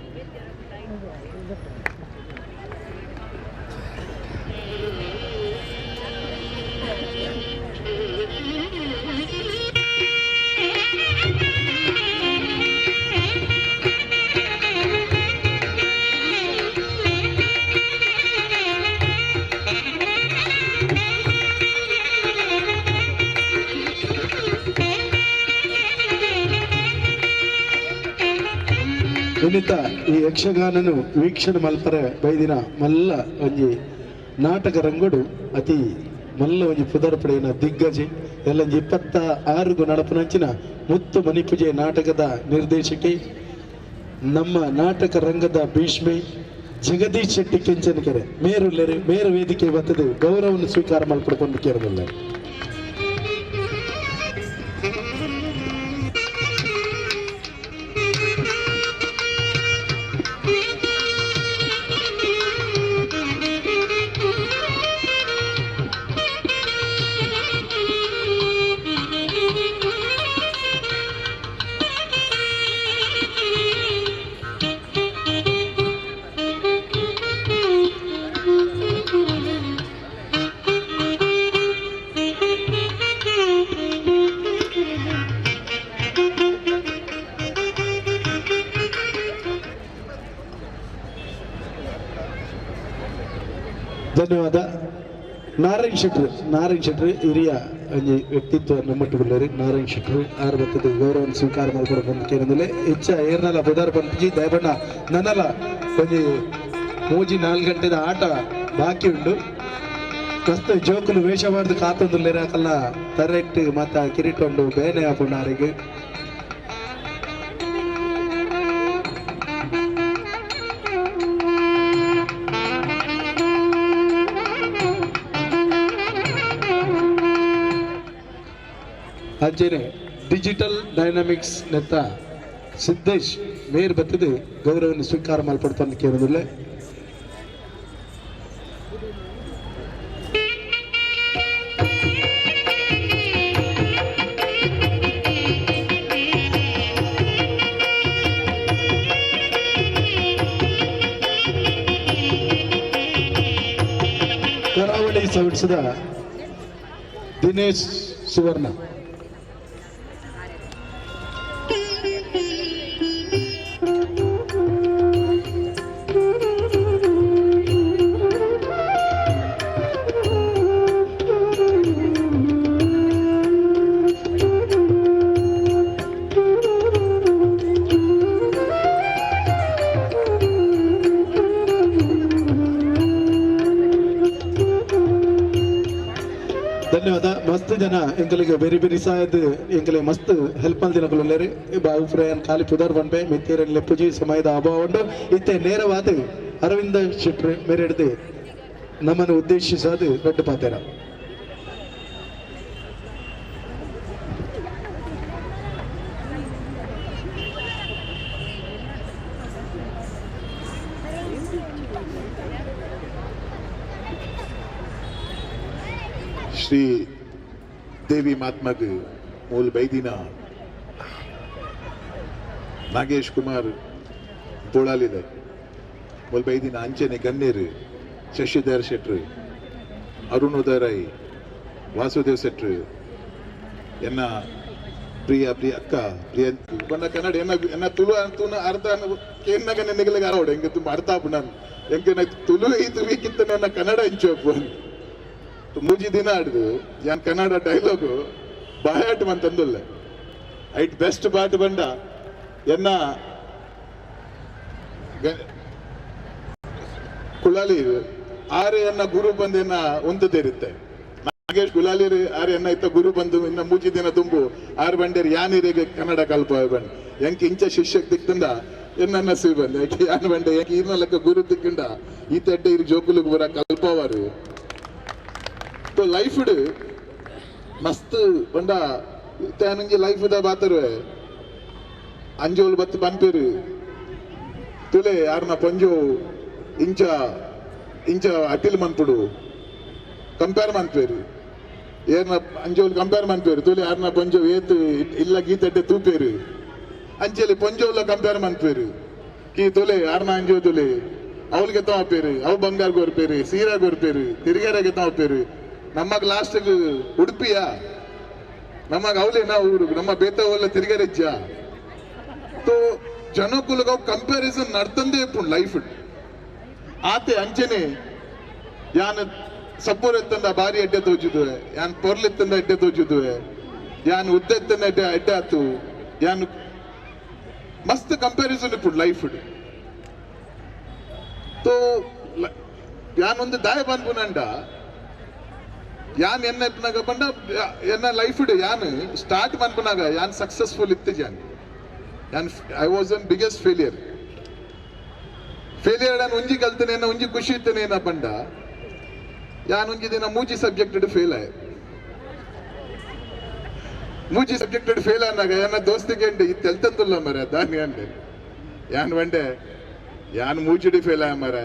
ಇನ್ನಿತ ಈ ಯಕ್ಷಗಾನನು ವೀಕ್ಷಣೆ ಮಲ್ಪರೆ ಬೈದಿನ ಮಲ್ಲ ಒಂಜಿ ನಾಟಕ ರಂಗೋಡು ಅತಿ ಮಲ್ಲ ಒಂಜಿ ಪುದರ್ ಪಡೆಯಿನ ದಿಗ್ಗಜೆ ಎಲ್ಲಂಜಿ 26 ನಡಪನಂಚಿನ ಮುತ್ತು ಮಣಿಪುಜೆ ನಾಟಕದ ನಿರ್ದೇಶಕಿ ನಮ್ಮ ನಾಟಕ ರಂಗದ ಭೀಷ್ಮೆ ಜಗದೀಶ್ ಶೆಟ್ಟಿ ಕೆಂಚನಕೆರೆ ಮೇರು ವೇದಿಕೆ ಬರ್ತದೆ ಗೌರವವನ್ನು ಸ್ವೀಕಾರ ಮಾಡಿಕೊಂಡು ಕೇರಳ ಧನ್ಯವಾದ. ನಾರಾಯಣ್ ಶೆಟ್ರು ಹಿರಿಯ ಒಂಜಿ ವ್ಯಕ್ತಿತ್ವ ನಮ್ಮಟ್ಟುಳ್ಳರು. ನಾರಾಯಣ್ ಶೆಟ್ರು ಆರು ಬರ್ತದೆ ಗೌರವವನ್ನು ಸ್ವೀಕಾರ ಮಾಡ್ಕೊಂಡು ಬಂದಿದ್ದೇನೆ ಹೆಚ್ಚ ಏರ್ನಲ್ಲ ಪುದಾರ್ ಬಂದ್ಜಿ ದಯಬಣ್ಣ ನನ್ನಲ್ಲ ಒಂಜಿ 3-4 ಗಂಟೆದ ಆಟ ಬಾಕಿ ಉಂಡು. ಮಸ್ತ್ ಜೋಕುಲು ವೇಷ ಮಾಡಿದ ಕಾತೊಂದುಲ್ಲೇರ ಕಲ್ಲ ಕರೆಕ್ಟ್ ಮತ್ತ ಕಿರೀಟ ಉಂಡು ಬೇನೆ ಹಾಕೊಂಡು ಆರಿಗೆ ಅಂಚೆನೆ ಡಿಜಿಟಲ್ ಡೈನಾಮಿಕ್ಸ್ ನೆತ್ತ ಸಿದ್ದೇಶ್ ಮೇರ್ ಬತ್ತದು ಗೌರವವನ್ನು ಸ್ವೀಕಾರ ಮಾಡ್ಕೊಡ್ತಾನೆ ಕೇಳೋದಿಲ್ಲ. ಕರಾವಳಿ ಸವಿಡಿಸಿದ ದಿನೇಶ್ ಸುವರ್ಣ. ಧನ್ಯವಾದ. ಮಸ್ತ್ ಜನ ಎಂಕಲಿಗೆ ಬೇರೆ ಬೇರೆ ಸಾಯದ್ ಎಂಕಲೆ ಮಸ್ತ್ ಹೆಲ್ಪ್ ಮಲ್ದಿನಕುಲ್ಲೇರಿ ಬಾವು ಫ್ರಯನ್ ಖಾಲಿ ಪುದರ್ ಬಂಪೆ ಮಿತ್ತೇರನ್ ಲೆಪ್ಪುಜಿ ಸಮಯದ ಅಭಾವ ಉಂಡು ಇತ್ತೆ ನೇರವಾದ ಅರವಿಂದ ಶೆಟ್ರು ಮೇರೆಡ್ದು ನಮ್ಮನ್ನು ಉದ್ದೇಶಿಸೋದು ದೊಡ್ಡ ಪಾತ್ರ. श्री देवी महात्मग मूल बैदिना नागेश कुमार बोळालिद मूल बैदिना अंचने गण्यರು ಶಶಿಧರ್ ಶೆಟ್ರು ಅರುಣೋದಯ ರೈ ವಾಸುದೇವ್ ಶೆಟ್ರು ಎನ್ನ ಪ್ರಿಯ ಅಕ್ಕ ಪ್ರಿಯ ಬಂದ ಕನ್ನಡ ಎನ್ನ ತುಳು ಅಂತೂ ಅರ್ಧ ಕೇನ್ನಾಗ ನೆನಗಲಿಗೆ ಆರೋಡು ಹೆಂಗೆ ತುಂಬ ಅರ್ಥ ಆಪು ನಾನು ಹೆಂಗೆ ತುಳು ಇದು ವೀಕಿತ್ತ ನನ್ನ ಕನ್ನಡ ಇಂಚೋಪು ಮೂಜಿ ದಿನ ಆಡ್ದು ಯಾನ್ ಕನ್ನಡ ಡೈಲಾಗು ಬಾಯಾಟ ಅಂತಂದುಲ್ಲ ಐಟ್ ಬೆಸ್ಟ್ ಪಾಟ್ ಬಂಡ ಎನ್ನ ಕುಳಾಲಿ ಆರೆ ಎನ್ನ ಗುರು ಬಂದು ಎನ್ನ ಒಂದದಿರುತ್ತೆ ನಾಗೇಶ್ ಕುಳಾಲಿ ಆರೆ ಎನ್ನ ಇತ್ತ ಗುರು ಬಂದು ಇನ್ನ ಮೂಜಿ ದಿನ ತುಂಬು ಆರು ಬಂಡೇರಿ ಯಾನಿರಿಗೆ ಕನ್ನಡ ಕಲ್ಪ ಬಂಡ್ ಎಂಕ್ ಇಂಚ ಶಿಷ್ಯಕ್ ದಿಕ್ಕಂದ ಎನ್ನ ಸಿ ಬಂದ ಯಾನ್ ಬಂಡೆ ಎಂಕ್ ಇರ್ನ ಲೆಕ್ಕ ಗುರು ದಿಕ್ಕಂಡ ಈ ತೆಡ್ಡೆ ಇರು ಜೋಕುಲಿಗೆ ಬರ ಕಲ್ಪವಾರು तो लाइफ मस्त बंडा त्यानंगे लाइफ दा बातरवे अंजोल बत बनपेरु तुले यारना पंजो इंचा अटिल मनपुडु कंपेर मनपेरु यारना अंजोल कंपेर मनपेरु तुले यारना पंजो एत इल्ला गीतड्डे तूपेरु अंचेले पंजोला कंपेर मनपेरु की तुले यारना अंजो तुले ಅವಳಿಗೆ ತಾವ ಪೇರು ಅವು ಬಂಗಾರ ಗೋರ್ಪೇರು ಸೀರಾ ಗೋರ್ಪೇರು ತಿರುಗಾರಾಗೆ ತಾವ ಪೇರು ನಮ್ಮಗ ಲಾಸ್ಟ್ ಉಡುಪಿಯ ನಮ್ಮಗ ಅವಲೇ ನಾವು ನಮ್ಮ ಬೇತಾವಲ್ಲ ತಿರುಗಾರೆಜ್ಜ तो ಜನಕುಲಗ ಕಂಪ್ಯಾರಿಸನ್ ನಡ್ತಂದೇ ಇಪ್ಪುಂಡು ಲೈಫ್ ಆತೆ ಅಂಚನೆ ಯಾನ್ ಸಪ್ಪೋರ್ ಎತ್ತಂದ ಬಾರಿ ಎಡ್ಡೆ ತೋಜುದುವೆ ಯಾನ್ ಪೊರ್ಲ್ ಎತ್ತಂದ ಎಡ್ಡೆ ತೋಜುದುವೆ ಯಾನ್ ಉದ್ದ ಎತ್ತಂದ ಎಡ್ಡೆ ಆತು ಯಾನ್ ಮಸ್ತ್ ಕಂಪ್ಯಾರಿಸನ್ ಇಪ್ಪುಂಡು ಲೈಫ್ तो यान ಒಂದು ದಾಯ ಬಂದ್ಪುನಂಡ ಯಾನ್ ಎನ್ನ ಇಪ್ಪನಾಗ ಬಂಡ ಎನ್ನ ಲೈಫ್ ಯಾನ್ ಸ್ಟಾರ್ಟ್ ಬಂದ್ಪುನಾಗ ಯಾನ್ ಸಕ್ಸಸ್ಫುಲ್ ಇತ್ತು John and I was in biggest failure and unji kaltene na unji kushi ittene na panda yan unji dina ಮೂಜಿ ಸಬ್ಜೆಕ್ಟೆಡ್ ಫೇಲ್ ಆಯ ಮೂಜಿ ಸಬ್ಜೆಕ್ಟೆಡ್ ಫೇಲ್ ಆನಾಗ ಯಾನ ದೋಸ್ತಿಗೆ ಅಂಡೆ ಇದು ತೆಲ್ತಂದುಲ್ಲ ಮರ ದಾನಿ ಅಂಡೆ ಯಾನ್ ವಂಡೆ ಯಾನ್ ಮೂಜಿಡಿ ಫೇಲ್ ಆಯ ಮರ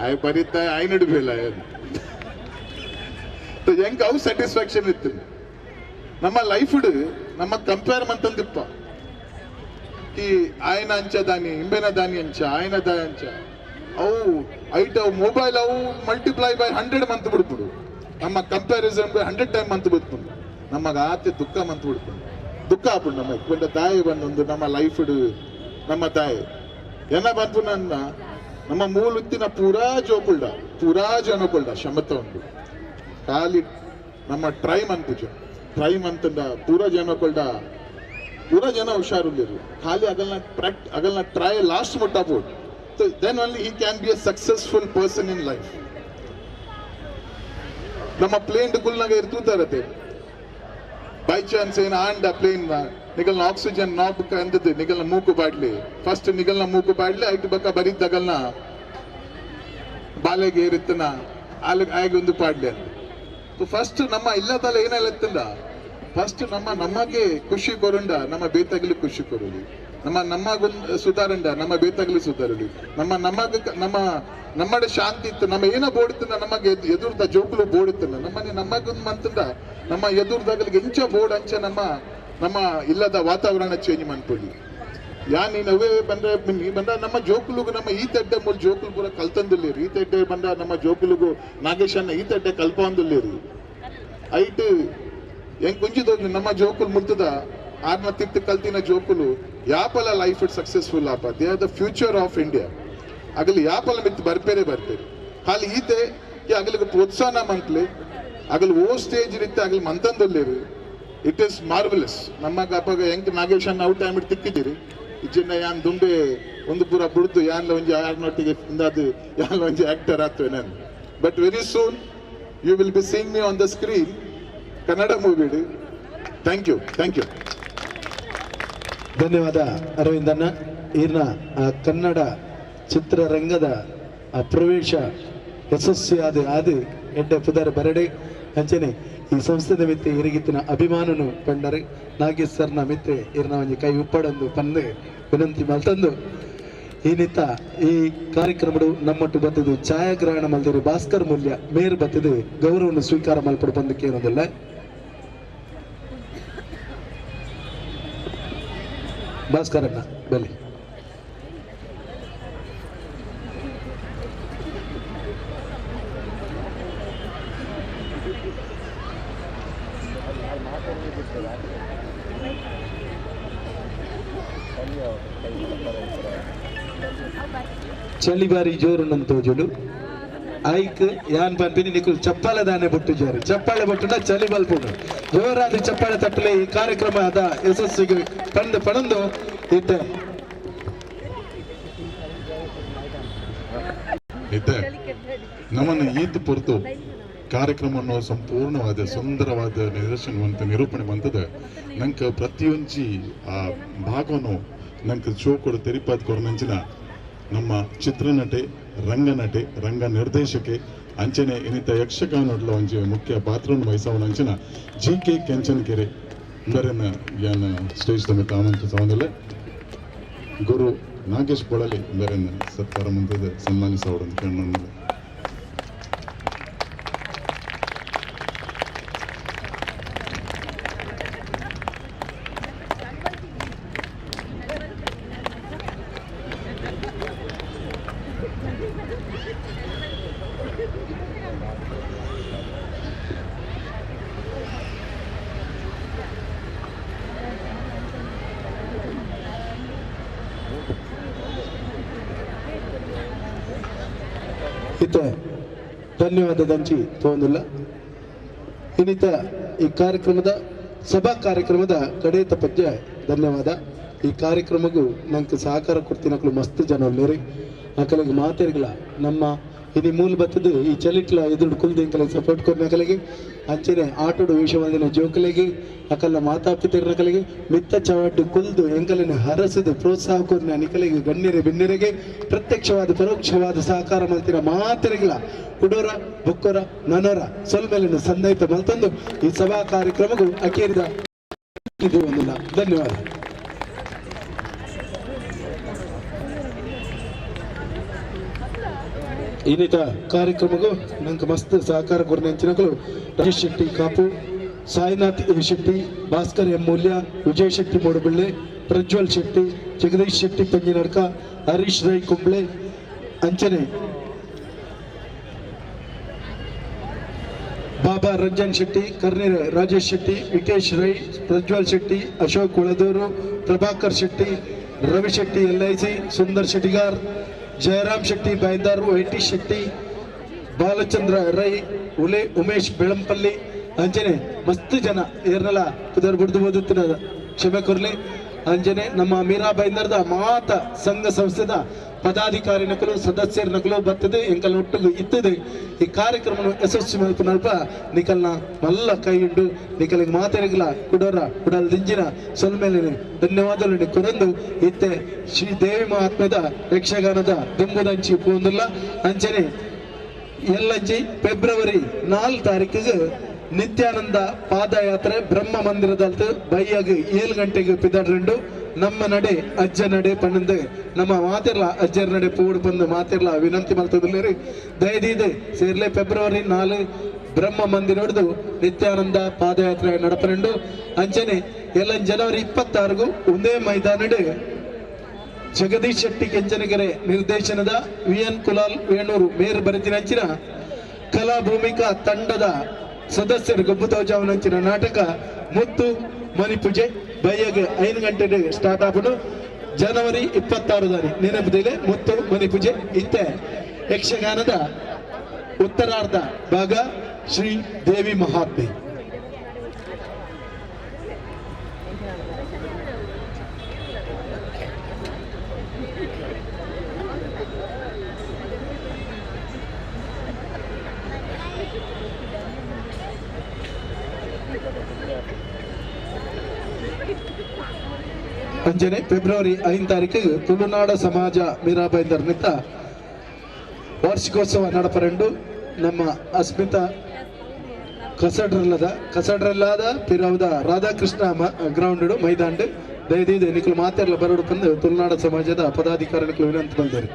ಆಯ್ ಬರಿತಾ ಆಯ್ನಡಿ ಫೇಲ್ ಆಯ तो ಹೆಂಗ್ ಅವು ಸ್ಯಾಟಿಸ್ಫ್ಯಾಕ್ಷನ್ ಇತ್ತು ನಮ್ಮ ಲೈಫ್ ನಮ್ಮ ಕಂಪೇರ್ ಮಂತಂದಿಪ್ಪ की आयना अंचा दानी इंबेना दानी अंचा आयना दा अंचा अವು ಐಟ್ ಅವು ಮೊಬೈಲ್ ಅವು ಮಲ್ಟಿಪ್ಲೈ ಬೈ 100 ಮಂತ್ ಬಿಡ್ಬಿಡು ನಮ್ಮ ಕಂಪ್ಯಾರಿಸನ್ ಬೈ 100 ಟೈಮ್ ಮಂತ್ ಬಿಡ್ಬಿಡು ನಮಗ ಆತೆ ದುಃಖ ಮಂತ್ ಬಿಡ್ಬಿಡು ದುಃಖ ಆಪುಡು ನಮ್ಮ ಇಕ್ಕೊಂಡ ತಾಯಿ ಬಂದೊಂದು ನಮ್ಮ ಲೈಫ್ ನಮ್ಮ ತಾಯಿ ಏನ ಬಂತು ನನ್ನ ನಮ್ಮ ಮೂಲುತ್ತಿನ ಪೂರಾ ಜೋಕುಳ್ಳ ಪೂರಾ ಜನಕುಳ್ಳ ಕ್ಷಮತೆ ಉಂಟು ಖಾಲಿ ನಮ್ಮ ಟ್ರೈ ಮಂತ್ ಪೂರಾ ಜನಕುಳ್ಳ पूरा जना हुशार खाली अगलना ट्राई लास्ट मोटा बोर्ड तो then only he can be a successful person in life ನಮ್ಮ ಪ್ಲೇನ್ ಕುಲ್ನಾಗ ಇರ್ತುತ್ತಾರತೆ ಬೈ ಚಾನ್ಸ್ ಏನ ಆಂಡ ಪ್ಲೇನ್ ನಿಗಲ್ನ ಆಕ್ಸಿಜನ್ ನಾಬ್ ಕಂದದ್ದು ನಿಗಲ್ನ ಮೂಕು ಬಾಡ್ಲಿ ಫಸ್ಟ್ ನಿಗಲ್ನ ಮೂಕು ಬಾಡ್ಲಿ ಐಟ್ ಬಕ್ಕ ಬರಿದ್ದಗಲ್ನ ಬಾಲೆಗೆ ಇರುತ್ತನ ಆಗ ಒಂದು ಪಾಡ್ಲಿ ಅಂತ तो ಫಸ್ಟ್ ನಮ್ಮ ಇಲ್ಲದಲ್ಲ ಏನಾಗತ್ತಲ್ಲ ಫಸ್ಟ್ ನಮಗೆ ಖುಷಿ ಕೊರಂಡ ನಮ್ಮ ಬೇತಗಲಿ ಖುಷಿ ಕೊರಲಿ ನಮ್ಮಗೊಂದು ಸುಧಾರಂಡ ನಮ್ಮ ಬೇತಗಲಿ ಸುಧಾರಲಿ ನಮ್ಮಡೆ ಶಾಂತಿ ಇತ್ತು ನಮ್ಮ ಏನ ಬೋಡುತ್ತ ನಮಗೆ ಎದುರ್ದ ಜೋಕುಲು ಬೋಡುತ್ತಲ್ಲ ನಮಗೊಂದು ಮಂತದ ನಮ್ಮ ಎದುರ್ದಾಗಲಿಗೆ ಎಂಚ ಬೋರ್ಡ್ ಅಂಚ ನಮ್ಮ ಇಲ್ಲದ ವಾತಾವರಣ ಚೇಂಜ್ ಮಾಡ್ಕೊಳ್ಳಿ ಯಾನ್ ನೀನವೇ ಬಂದ ನಮ್ಮ ಜೋಕುಲುಗು ನಮ್ಮ ಈ ತಡ್ಡೆ ಮೂಲ ಜೋಕುಲು ಪೂರ ಕಲ್ತಂದಿಲ್ಲೇರಿ ಈ ತಡ್ಡೆ ಬಂದ ನಮ್ಮ ಜೋಕುಲುಗು ನಾಗೇಶನ್ನ ಈ ತಡ್ಡೆ ಕಲ್ಪಂದಿಲ್ಲೇರಿ ಐಟ್ ಹೆಂಗ್ ಕುಂಚಿದೋಗಿ ನಮ್ಮ ಜೋಕುಲು ಮುಲ್ತದ ಆರ್ನ ತಿತ್ತು ಕಲ್ತಿನ ಜೋಕುಲು ಯಾಪಲ ಲೈಫ್ ಇಟ್ ಸಕ್ಸಸ್ಫುಲ್ ಆಪ they are the future of India ಅಗಲಿ ಯಾಪಲ ಮಿತ್ತು ಬರ್ಪೇರೆ ಖಾಲಿ ಈತೆ ಅಗಲಿಗೆ ಪ್ರೋತ್ಸಾಹ ಮಂತ್ಲೆ ಅಗಲ್ ಓ ಸ್ಟೇಜ್ ಇರುತ್ತೆ ಅಗಲ್ ಮಂತಂದಲ್ಲೇರಿ ಇಟ್ ಈಸ್ ಮಾರ್ವಲಸ್ ನಮ್ಮಗ ಅಪ್ಪಾಗ ಹೆಂಗ್ ನಾಗೇಶನ್ ಔಟ್ ಟೈಮ್ ಇಟ್ಟು ತಿಕ್ಕಿದ್ದೀರಿ ಇಜ್ಜಿನ ಯಾನ್ ದುಂಬೆ ಒಂದು ಪೂರ ಬಿಡ್ದು ಯಾನ್ಲ ಒಂಜಿ ಆರ್ನೊಟ್ಟಿಗೆ ಇಂದಾದು ಯಾನ್ಲ ಒಂಜಿ ಆಕ್ಟರ್ ಆಗ್ತವೆ ನಾನು but very soon you will be seeing me on the screen Kannada movie thank you ಧನ್ಯವಾದ ಅರವಿಂದಣ್ಣ ಈರ್ನ ಆ ಕನ್ನಡ ಚಿತ್ರರಂಗದ ಆ ಪ್ರವೇಶ ಯಶಸ್ವಿಯಾದ ಆದು ಎಡ್ಡೆ ಪುದರ ಬರಡೆ ಅಂಚನೆ ಈ ಸಂಸ್ಥೆದ ಮಿತ್ತೆ ಇರಿಗಿತ್ತಿನ ಅಭಿಮಾನನು ಕಂಡರೆ ನಾಗೇಶ್ ಸರ್ನ ಮಿತ್ರೆ ಇರ್ನ ಒಂಜಿ ಕೈ ಉಪ್ಪಡಂದು ಪಂದೆ ವಿನಂತಿ ಮಲ್ತಂದು ಈ ನಿತ್ತ ಈ ಕಾರ್ಯಕ್ರಮಡು ನಮ್ಮಟ್ಟು ಬತ್ತದು ಛಾಯಾಗ್ರಹಣ ಮಲ್ದಿರು ಭಾಸ್ಕರ್ ಮೂಲ್ಯ ಮೇರ್ ಬತ್ತದು ಗೌರವವನ್ನು ಸ್ವೀಕಾರ ಮಲ್ಪಡು ಬಂದಕ್ಕೆ ಏನೋದಿಲ್ಲ ಭಾಸ್ಕರ್ ಅಣ್ಣ ಬಲಿ ಚಳಿ ಬಾರಿ ಜೋರು ನಂತೋಜುಡು ಐಕ್ ಯಾನ್ ಪಂಪಿನಿ ನಿಕುಲ್ ಚಪ್ಪಾಳೆ ದಾನೆ ಬೊಟ್ಟು ಜೋರು ಚಪ್ಪಾಳೆ ಬೊಟ್ಟುಂಡ ಚಳಿ ಬಲ್ಪುಡು ಜೋರಾದ ಚಪ್ಪಾಳೆ ತಟ್ಟಲೆ ಈ ಕಾರ್ಯಕ್ರಮದ ಯಶಸ್ಸಿಗೆ ಪಣಂದು ಇತ್ತೆ ನಮ್ಮನ್ನು ಈದ್ ಪೊರ್ತು ಕಾರ್ಯಕ್ರಮವನ್ನು ಸಂಪೂರ್ಣವಾದ ಸುಂದರವಾದ ನಿದರ್ಶನವಂತ ನಿರೂಪಣೆ ಬಂದದ ನಂಗೆ ಪ್ರತಿಯೊಂಜಿ ಆ ಭಾಗವನ್ನು ನಂಗೆ ಶೋ ಕೊಡು ತೆರಿಪಾದ ಕೊರನಂಚಿನ ನಮ್ಮ ಚಿತ್ರನಟೆ ರಂಗನಟೆ ರಂಗ ನಿರ್ದೇಶಕೆ ಅಂಚನೆ ಇನ್ನಿತ ಯಕ್ಷಗಾನೊಡ್ಲ ಒಂಜಿ ಮುಖ್ಯ ಪಾತ್ರವನ್ನು ವಹಿಸವನಂಚಿನ GK ಕೆಂಚನಕೆರೆ ಇಂದರನ್ನ ಯಾನ ಸ್ಟೇಜ್ ತಮಿತ ಆಮಂತ್ರ ಸವನಲ್ಲ ಗುರು ನಾಗೇಶ್ ಬೊಳಲಿ ಇಂದರನ್ನ ಸತ್ಕಾರ ಮುಂತದ ಸನ್ಮಾನಿಸವಡನ್ನು ಕಣ್ಣನ್ನು ಇತ್ತೆ ಧನ್ಯವಾದದಂಚಿ ತೋಂದಿಲ್ಲ ಇನ್ನಿತ ಈ ಕಾರ್ಯಕ್ರಮದ ಸಭಾ ಕಾರ್ಯಕ್ರಮದ ಕಡೆಯ ಪದ್ಯ ಧನ್ಯವಾದ ಈ ಕಾರ್ಯಕ್ರಮಗೂ ನಂಗೆ ಸಹಕಾರ ಕೊಡ್ತಿನಕ್ಲು ಮಸ್ತ್ ಜನ ಒಳ್ಳೆರಿ ಆಕಲಿಗೆ ಮಾತೇರಿಗಳ ನಮ್ಮ ಇದು ಮೂಲ ಬತ್ತದು ಈ ಚಲಿಟ್ಲ ಎದುರು ಕುಲ್ದಿಂಕಲಿಗೆ ಸಪೋರ್ಟ್ ಕೊಡ್ನಕಲಿಗೆ ಅಂಚನೆ ಆಟೋಡು ವಿಷಯವಾದಿನ ಜೋಕಲಿಗೆ ಅಕಲ್ಲ ಮಾತಾಪಿತರಗಳಿಗೆ ಮಿತ್ತ ಚವಾಡು ಕುಲ್ದು ಎಂಕಲಿನ ಹರಸದು ಪ್ರೋತ್ಸಾಹ ಕೋರಿನ ನಿಕಲಿಗೆ ಗಣ್ಯರೆ ಬೆನ್ನೆರೆಗೆ ಪ್ರತ್ಯಕ್ಷವಾದ ಪರೋಕ್ಷವಾದ ಸಹಕಾರ ಮಂತಿನ ಮಾತರಿಗಳ ಕುಡೋರ ಬುಕ್ಕೊರ ನನರ ಸೊಲ್ಮೇಲಿನ ಸಂದೈತ ಮಲ್ತಂದು ಈ ಸಭಾ ಕಾರ್ಯಕ್ರಮಗೂ ಅಕೇರಿದ ಇದು ಒಂದಿಲ್ಲ. ಧನ್ಯವಾದ. ಇನ್ನಿತ ಕಾರ್ಯಕ್ರಮಗೂ ನಂಗೆ ಮಸ್ತ್ ಸಹಕಾರ ಕೊರಿನ ಹೆಂಚಿನಗಳು ರಾಜೇಶ್ ಶೆಟ್ಟಿ ಕಾಪು, ಸಾಯಿನಾಥ್ ಎ ಶೆಟ್ಟಿ, ಭಾಸ್ಕರ್ ಎಂ ಮೂಲ್ಯ, ವಿಜಯ್ ಶೆಟ್ಟಿ ಮೂಡಬಳ್ಳಿ, ಪ್ರಜ್ವಲ್ ಶೆಟ್ಟಿ, ಜಗದೀಶ್ ಶೆಟ್ಟಿ ಪಂಜಿನಡ್ಕ, ಹರೀಶ್ ರೈ ಕುಂಬ್ಳೆ, ಅಂಚನೆ ಬಾಬಾ ರಂಜನ್ ಶೆಟ್ಟಿ, ಕರ್ನೀರ್ ರಾಜೇಶ್ ಶೆಟ್ಟಿ, ವಿಕೇಶ್ ರೈ, ಪ್ರಜ್ವಲ್ ಶೆಟ್ಟಿ, ಅಶೋಕ್ ಉಳದೂರು, ಪ್ರಭಾಕರ್ ಶೆಟ್ಟಿ, ರವಿ ಶೆಟ್ಟಿ LIC, ಸುಂದರ್ ಶೆಟ್ಟಿಗಾರ್, ಜಯರಾಮ್ ಶೆಟ್ಟಿ ಬೈದಾರ್, ವೈಟಿ ಶೆಟ್ಟಿ, ಬಾಲಚಂದ್ರ ರೈ, ಉಮೇಶ್ ಬೆಳಂಪಲ್ಲಿ, ಅಂಜನೆ ಮಸ್ತ್ ಜನ ಏರ್ನೆಲ್ಲ ಕುದರ್ ಬಿಡ್ದು ಓದುತ್ತಿನ ಕ್ಷಮೆ ಕೊರ್ಲಿ. ಅಂಜನೆ ನಮ್ಮ ಮೀರಾ ಬೈಂದರ್ದ ಮಾತ ಸಂಘ ಸಂಸ್ಥೆದ ಪದಾಧಿಕಾರಿ ನಕಲು ಸದಸ್ಯರ ನಕಲು ಬರ್ತದೆ ಎಂಕಲ್ ಒಟ್ಟಿಗೆ ಇತ್ತದೆ. ಈ ಕಾರ್ಯಕ್ರಮ ಯಶಸ್ವಿ ಮಲ್ಪನಲ್ಪ ನಿಕಲ್ನ ಮಲ್ಲ ಕೈ ಉಂಡು ನಿಕಲಿಗೆ ಮಾತಾಡಿಗಲ ಕುಡೋರ ಕುಡಲ್ ದಿಂಜಿನ ಸೊಲ್ಮೇಲೆ ಧನ್ಯವಾದಗಳು ಕೊರಂದು ಇತ್ತೆ ಶ್ರೀ ದೇವಿ ಮಹಾತ್ಮೆದ ಯಕ್ಷಗಾನದ ದುಂಬುದಂಚಿ ಪೂಂದಿಲ್ಲ. ಅಂಚನೆ ಎಲ್ಲಂಚಿ ಫೆಬ್ರವರಿ 4 ತಾರೀಕಿಗೆ ನಿತ್ಯಾನಂದ ಪಾದಯಾತ್ರೆ ಬ್ರಹ್ಮ ಮಂದಿರದಲ್ತು ಬೈಯಾಗ 7 ಗಂಟೆಗೆ ಪಿದಾಡ್ರಂಡು ನಮ್ಮ ನಡೆ ಅಜ್ಜ ನಡೆ ಪಣ್ಣಂದು ನಮ್ಮ ಮಾತಿರ್ಲ ಅಜ್ಜರ ನಡೆ ಪೂಡ್ ಬಂದು ಮಾತಿರ್ಲ ವಿನಂತಿ ಮಾಡ್ತದಿಲ್ಲ ದಯದೀದೆ ಸೇರ್ಲೆ ಫೆಬ್ರವರಿ 4 ಬ್ರಹ್ಮ ಮಂದಿರ ಹೊಡೆದು ನಿತ್ಯಾನಂದ ಪಾದಯಾತ್ರೆ ನಡಪರಂಡು. ಅಂಚನೆ ಎಲ್ಲ ಜನವರಿ 26ಗೂ ಒಂದೇ ಮೈದಾನಡು ಜಗದೀಶ್ ಶೆಟ್ಟಿ ಕೆಂಚನಗೆರೆ ನಿರ್ದೇಶನದ VN ಕುಲಾಲ್ ವೇಣೂರು ಮೇರ್ ಬರೆದಿನಂಚಿನ ಕಲಾ ಭೂಮಿಕಾ ತಂಡದ ಸದಸ್ಯರು ಗೊಬ್ಬುತವಜಾವನಂಚಿನ ನಾಟಕ ಮುತ್ತು ಮಣಿಪೂಜೆ ಬೈಯಗೆ 5 ಗಂಟೆಗೆ ಸ್ಟಾರ್ಟ್ ಆಗೋದು. ಜನವರಿ 26 ನೆನಪದಿಲೆ ಮುತ್ತು ಮಣಿಪೂಜೆ ಇತ್ತೆ ಯಕ್ಷಗಾನದ ಉತ್ತರಾರ್ಧ ಭಾಗ ಶ್ರೀ ದೇವಿ ಮಹಾತ್ಮೆ. ಅಂಜನೆ ಫೆಬ್ರವರಿ 5 ತಾರೀಕಿಗೆ ತುಳುನಾಡ ಸಮಾಜ ಮೀರಾಬೈಂದರ್ ನಿಂತ ವಾರ್ಷಿಕೋತ್ಸವ ನಡಪರಂಡು ನಮ್ಮ ಅಸ್ಮಿತಾ ಕಸಡ್ರಲ್ಲಾದ ಪಿರಾವದ ರಾಧಾಕೃಷ್ಣ ಗ್ರೌಂಡ್ ಮೈದಾಂಡ್ ದಯದೀದೆ ನಿಖಲು ಮಾತೆಲ್ಲ ಬರೋಡು ಬಂದು ತುಳುನಾಡ ಸಮಾಜದ ಪದಾಧಿಕಾರಿಗಳು ವಿನಂತಿ ಬಂದರು.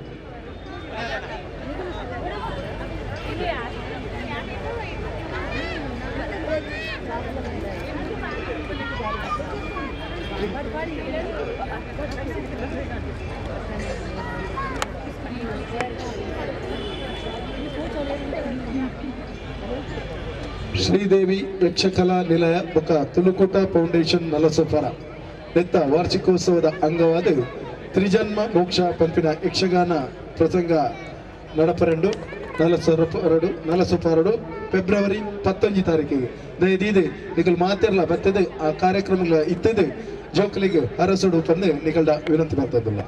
ಶ್ರೀದೇವಿ ಯಕ್ಷಕಲಾ ನಿಲಯ ಬೊಕ್ಕ ತುಳುಕೂಟ ಫೌಂಡೇಶನ್ ನಲಸೊಫರ ನೆತ್ತ ವಾರ್ಷಿಕೋತ್ಸವದ ಅಂಗವಾದ ತ್ರಿಜನ್ಮ ಮೋಕ್ಷ ಪಂಪಿನ ಯಕ್ಷಗಾನ ಪ್ರಸಂಗ ನಡಪರೆಂಡು ನಲಸೊಫರಡು ಫೆಬ್ರವರಿ 15 ತಾರೀಕಿಗೆ ದಯದೀದೆ ನಿಗಲ್ ಮಾತಿರ್ಲ ಬರ್ತದೆ ಆ ಕಾರ್ಯಕ್ರಮಗಳ ಇತ್ತದೆ ಜೋಕಲಿಗೆ ಅರಸುಡು ಬಂದು ನಿಗಲ್ಡ ವಿನಂತಿ ಮಾಡ್ತದಿಲ್ಲ.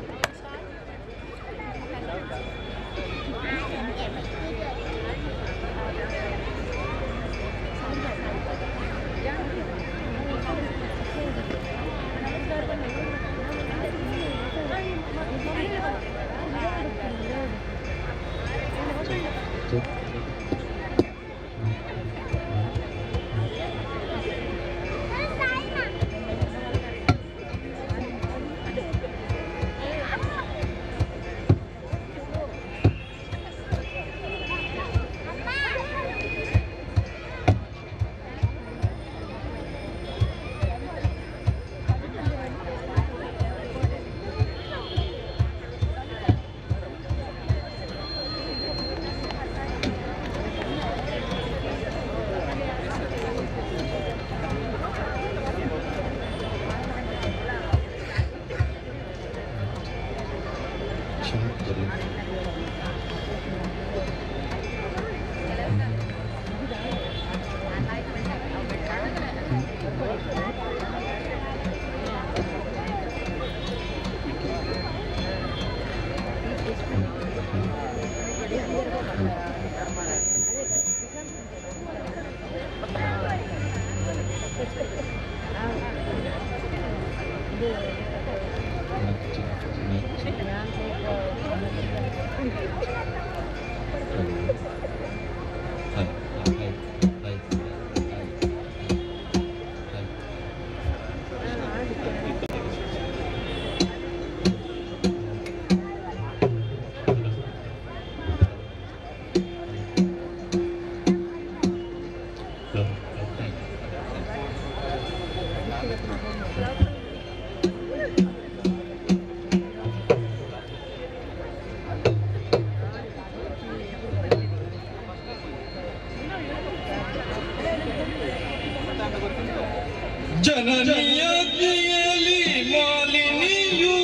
ಜನನಿಯಾಜ್ಞೆಯಲ್ಲಿ ಮಾಲಿನಿಯು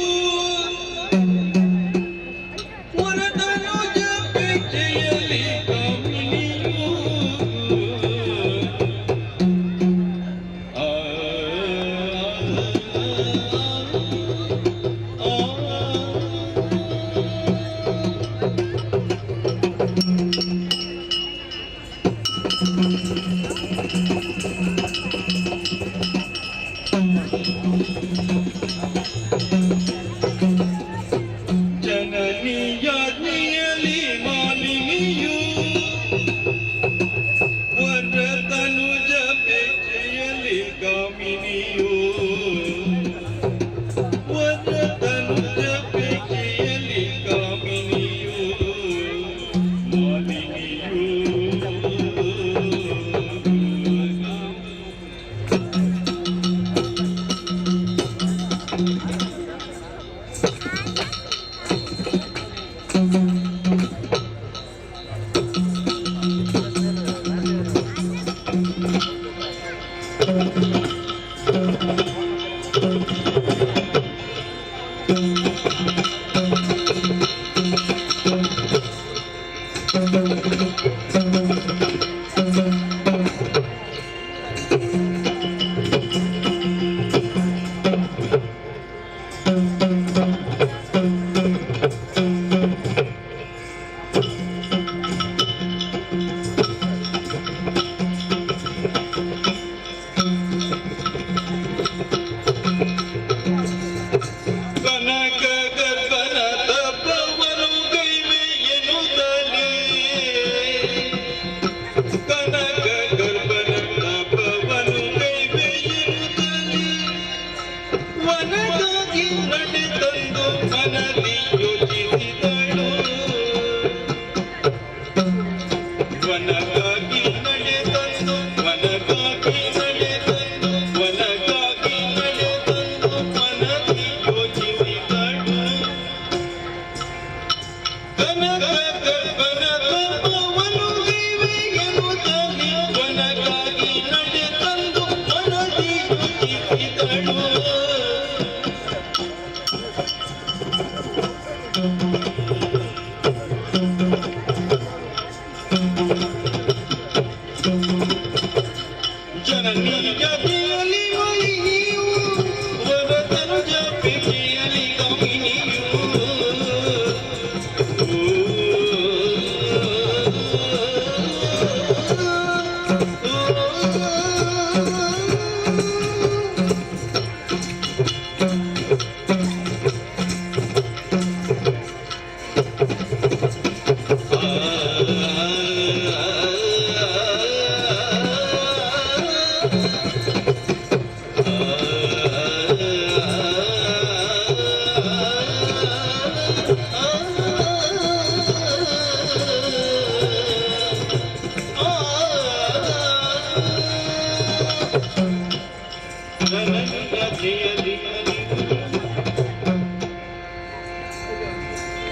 ವರದನು ಜಪೆಯಲ್ಲಿ ಕಾಮಿನಿಯು ಜನನಿಯಾಜ್ಞೆಯಲ್ಲಿ ಮಾಲಿನಿಯು ವರದನು ಜಪೆಯಲ್ಲಿ ಕಾಮಿನಿಯು ವರದನು ಜಪೆಯಲ್ಲಿ ಕಾಮಿನಿಯು ಮಾಲಿನಿಯು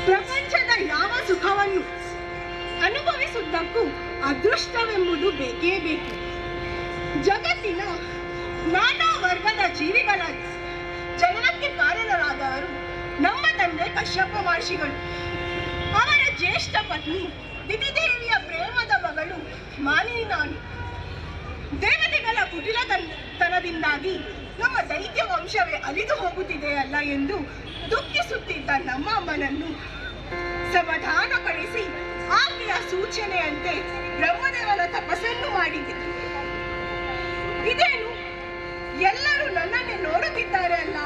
ಪ್ರಪಂಚದ ಯಾವ ಸುಖವನ್ನು ಅನುಭವಿಸುವುದಕ್ಕೂ ಅದೃಷ್ಟವೆಂಬುದು ಬೇಕೇ ಬೇಕು. ಜಗತ್ತಿನ ನಾನಾ ವರ್ಗದ ಜೀವಿಗಳ ಜನನಕ್ಕೆ ಕಾರಣರಾದವರು ನಮ್ಮ ತಂದೆ ಕಶ್ಯಪ ಮಹರ್ಷಿಗಳು. ಅವರ ಜ್ಯೇಷ್ಠ ಪತ್ನಿ ದಿತಿದೇವಿಯ ಪ್ರೇಮದ ಮಗಳು ಮಾಲಿನಿ ನಾನು. ದೇವತೆಗಳ ಕುಟಿಲತನದಿಂದಾಗಿ ನಮ್ಮ ದೈತ್ಯ ವಂಶವೇ ಅಲಿದು ಹೋಗುತ್ತಿದೆಯಲ್ಲ ಎಂದು ದುಃಖಿಸುತ್ತಿದ್ದ ನಮ್ಮ ಅಮ್ಮನನ್ನು ಸಮಾಧಾನಪಡಿಸಿ ಆಕೆಯ ಸೂಚನೆಯಂತೆ ಬ್ರಹ್ಮದೇವನ ತಪಸ್ಸನ್ನು ಮಾಡಿದೆ. ಇದೇನು ಎಲ್ಲರೂ ನನ್ನನ್ನೇ ನೋಡುತ್ತಿದ್ದಾರೆ ಅಲ್ಲ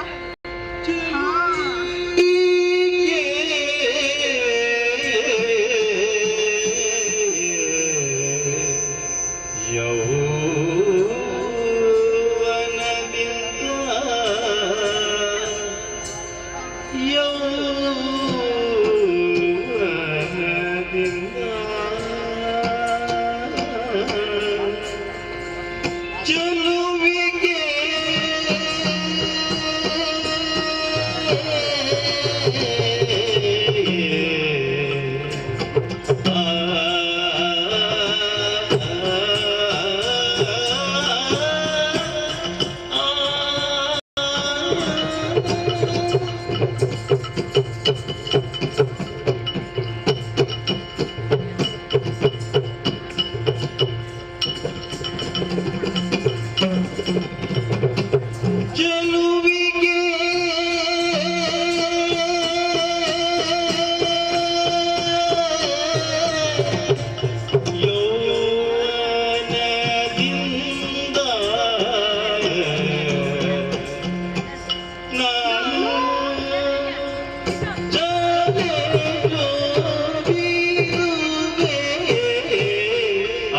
ನಾನು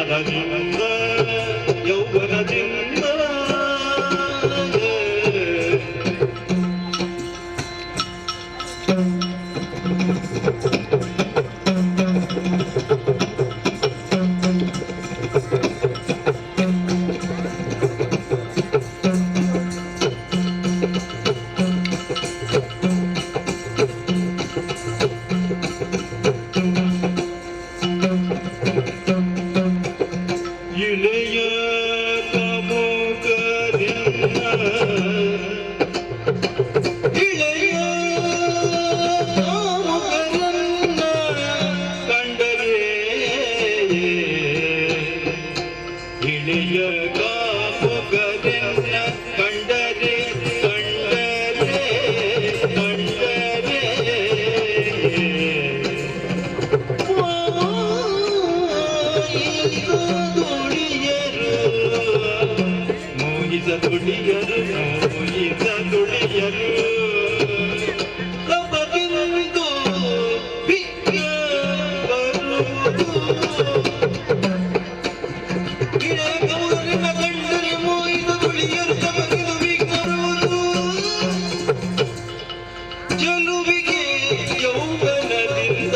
ಅದರಿಂದ ಯೌವನದಿಂದ ಇಳೆಯ ಕಾಮುಕರಿಂದ ಇಳೆಯ ಕಾಮುಕರನ್ನ ಕಂಡರೆ ಇಳೆಯ ಕಾಮುಕರನ್ನ ಕಂಡರೆ ಕಂಡರೆ ಕಂಡರೆ ಮೋಹಿತ ದುಡಿಯರು ಮೋಹಿತ ದುಡಿಯರು ಕಬಗಿಂದು ಬಿಕ್ಕ ಬರುವುದು ಗಿಡ ಗೌರಿನ ಕಂಡರೆ ಮೋಹಿತ ದುಡಿಯರು ಕಬಗಿಂದು ಬಿಕ್ಕ ಬರುವುದು ಚೆಲುವಿಗೆ ಯೌವನದಿಂದ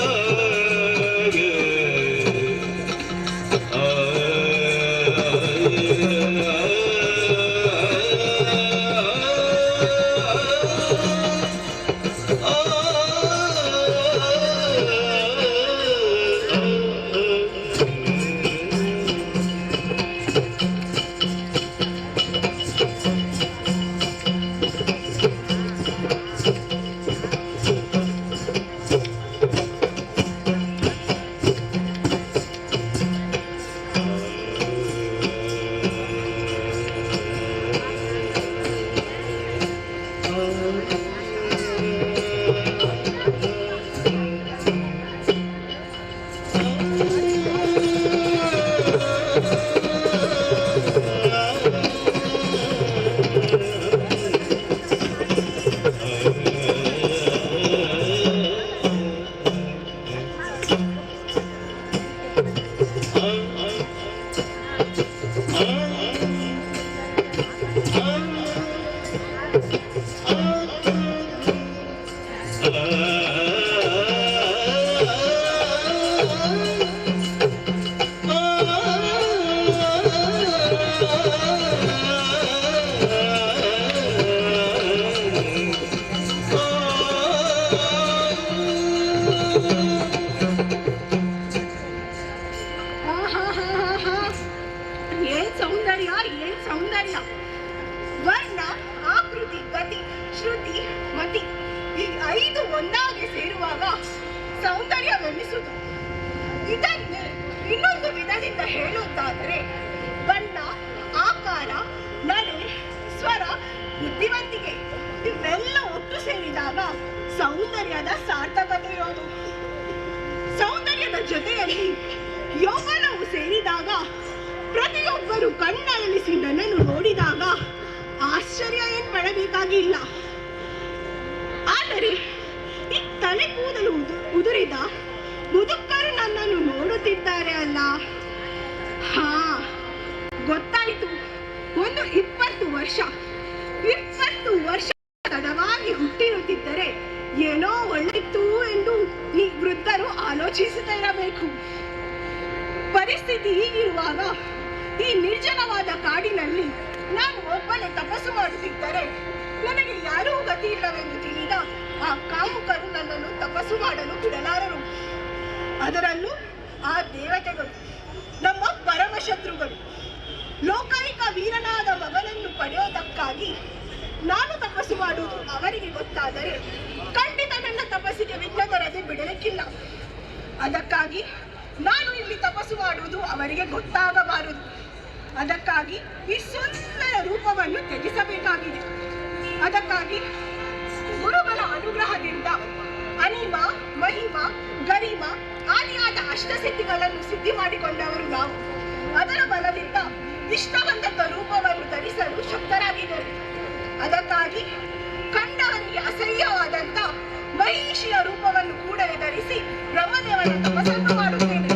ಒಂದಾಗಿ ಸೇರುವಾಗ ಸೌಂದರ್ಯವೆನಿಸುವುದು. ಇದನ್ನೇ ಇನ್ನೊಂದು ವಿಧದಿಂದ ಹೇಳುವುದಾದರೆ ಬಣ್ಣ, ಆಕಾರ, ನಡೆ, ಸ್ವರ, ಬುದ್ಧಿವಂತಿಕೆ ಇವೆಲ್ಲ ಒಟ್ಟು ಸೇರಿದಾಗ ಸೌಂದರ್ಯದ ಸಾರ್ಥಕತೆ ಇರೋದು. ಸೌಂದರ್ಯದ ಜೊತೆಯಲ್ಲಿ ಯೌವನವು ಸೇರಿದಾಗ ಪ್ರತಿಯೊಬ್ಬರು ಕಣ್ಣರಳಿಸಿ ನನ್ನನ್ನು ನೋಡಿದಾಗ ಆಶ್ಚರ್ಯ ಏನು ಪಡಬೇಕಾಗಿಲ್ಲ. ಆದರೆ ಈ ತಲೆ ಕೂದಲು ಉದುರಿದ ಮುದುಕರು ನನ್ನನ್ನು ನೋಡುತ್ತಿದ್ದಾರೆ ಅಲ್ಲ. ಹಾ, ಗೊತ್ತಾಯಿತು. ಒಂದು 20 ವರ್ಷ ತಡವಾಗಿ ಹುಟ್ಟಿರುತ್ತಿದ್ದರೆ ಏನೋ ಒಳ್ಳೆಯಿತ್ತು ಎಂದು ಈ ವೃದ್ಧರು ಆಲೋಚಿಸುತ್ತಾ ಇರಬೇಕು. ಪರಿಸ್ಥಿತಿ ಹೀಗಿರುವಾಗ ಈ ನಿರ್ಜನವಾದ ಕಾಡಿನಲ್ಲಿ ನಾನು ಒಬ್ಬನೇ ತಪಸ್ಸು ಮಾಡುತ್ತಿದ್ದರೆ ನನಗೆ ಯಾರೂ ಗತಿ ಇಲ್ಲವೆಂದು ತಿಳಿದ ಆ ಕಾಮುಕರು ನನ್ನನ್ನು ತಪಸ್ಸು ಮಾಡಲು ಬಿಡಲಾರರು. ಅದರಲ್ಲೂ ಆ ದೇವತೆಗಳು, ನಮ್ಮ ಪರಮ ಶತ್ರುಗಳು. ಲೋಕೈಕ ವೀರನಾದ ಮಗನನ್ನು ಪಡೆಯೋದಕ್ಕಾಗಿ ನಾನು ತಪಸ್ಸು ಮಾಡುವುದು ಅವರಿಗೆ ಗೊತ್ತಾದರೆ ಖಂಡಿತ ನನ್ನ ತಪಸ್ಸಿಗೆ ವಿಘ್ನ ತರದೆ ಬಿಡಲಿಕ್ಕಿಲ್ಲ. ಅದಕ್ಕಾಗಿ ನಾನು ಇಲ್ಲಿ ತಪಸ್ಸು ಮಾಡುವುದು ಅವರಿಗೆ ಗೊತ್ತಾಗಬಾರದು. ಅದಕ್ಕಾಗಿ ಈ ಸುಂದರ ರೂಪವನ್ನು ತ್ಯಜಿಸಬೇಕಾಗಿದೆ. ಅದಕ್ಕಾಗಿ ಗುರುಗಳ ಅನುಗ್ರಹದಿಂದ ಅನಿಮ, ಮಹಿಮ, ಗರಿಮ ಆದಿಯಾದ ಅಷ್ಟಸಿದ್ಧಿಗಳನ್ನು ಸಿದ್ಧಿ ಮಾಡಿಕೊಂಡವರು ನಾವು. ಅದರ ಬಲದಿಂದ ಇಷ್ಟವಂತ ರೂಪವನ್ನು ಧರಿಸಲು ಶಕ್ತರಾಗಿದ್ದೇವೆ. ಅದಕ್ಕಾಗಿ ಕಂಡವನಿಗೆ ಅಸಹ್ಯವಾದಂತ ಮಹಿಷಿಯ ರೂಪವನ್ನು ಕೂಡ ಧರಿಸಿ ಬ್ರಹ್ಮದೇವನ ತಪಸ್ಸನ್ನು ಮಾಡುತ್ತೇನೆ.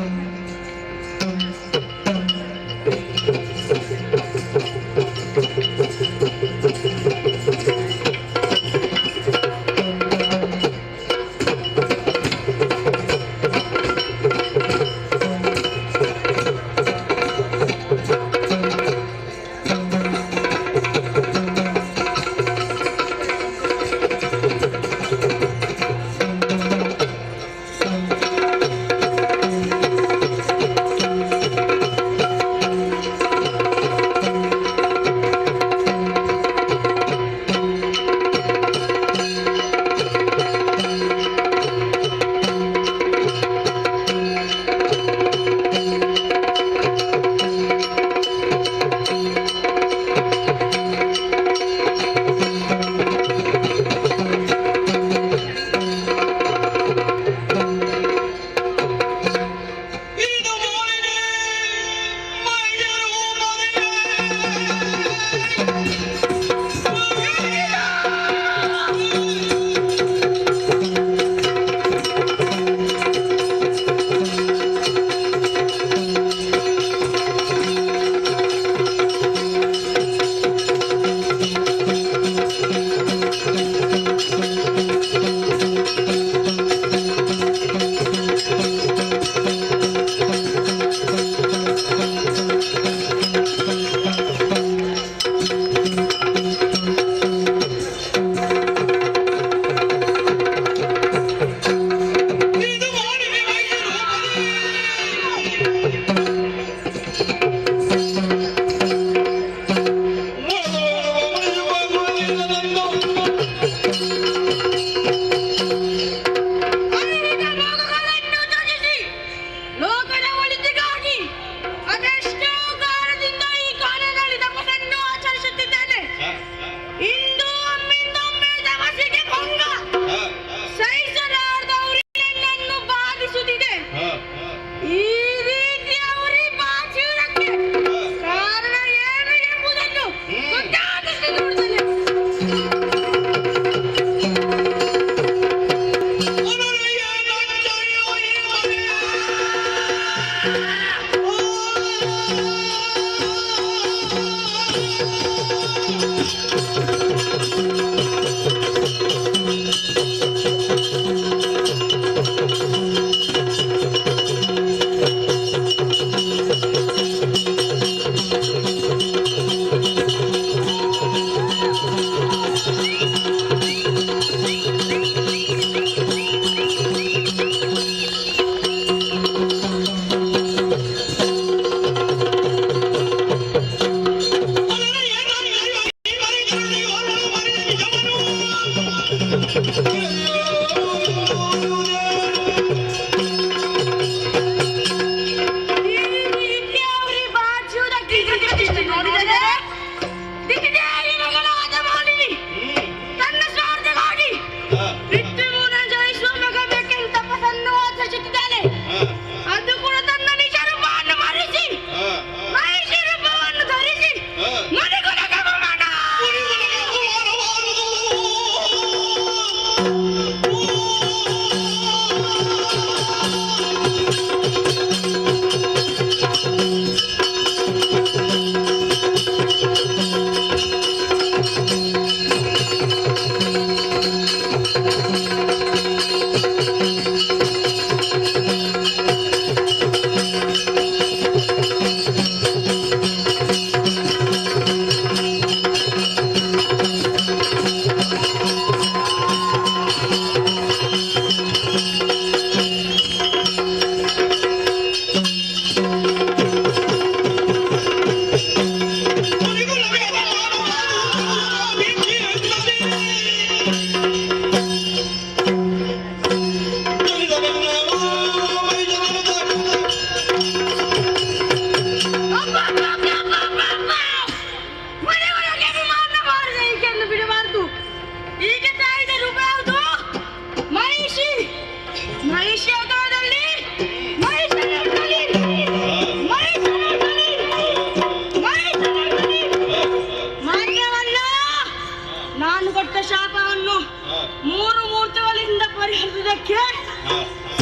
ಮಾಡುವುದಕ್ಕೆ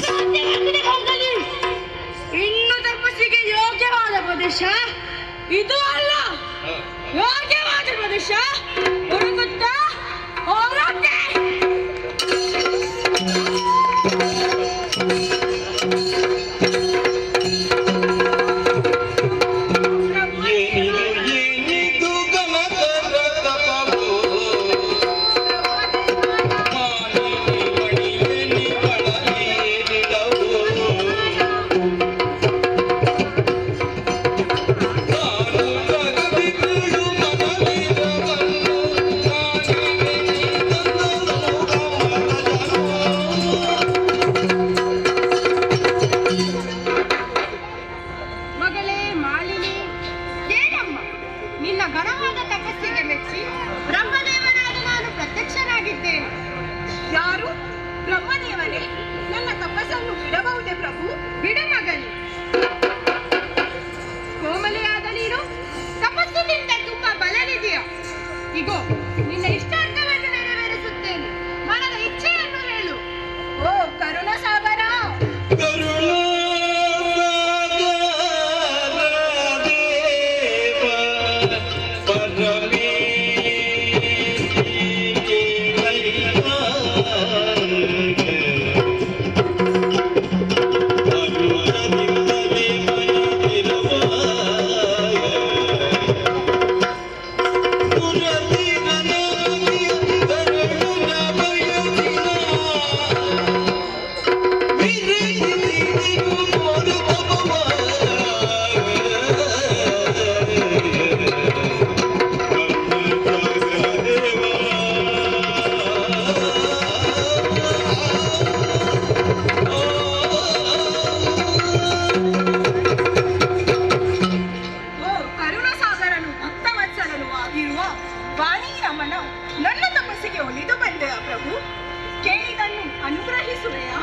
ಸಾಧ್ಯವಾಗಿದೆ ಹೋಗಲಿ. ಇನ್ನು ತಪಸ್ಸಿಗೆ ಯೋಗ್ಯವಾದ ಪ್ರದೇಶ ಇದು ಅಲ್ಲ. ಯೋಗ್ಯವಾದ ಪ್ರದೇಶ ಹುಡುಕುತ್ತಾ ಹೋಗುತ್ತೆ. ಇಗೋ ನಿನ್ನ ಇಷ್ಟಾರ್ಥವನ್ನು ನೆರವೇರಿಸುತ್ತೇನೆ. ಮನದ ಇಚ್ಛೆಯನ್ನು ಹೇಳು. ಓ ಕರುಣಸಾಗರ, ನನ್ನ ತಪಸ್ಸಿಗೆ ಒಲಿದು ಬಂದೆಯಾ ಪ್ರಭು? ಕೇಳಿದನ್ನು ಅನುಗ್ರಹಿಸುವೆಯಾ?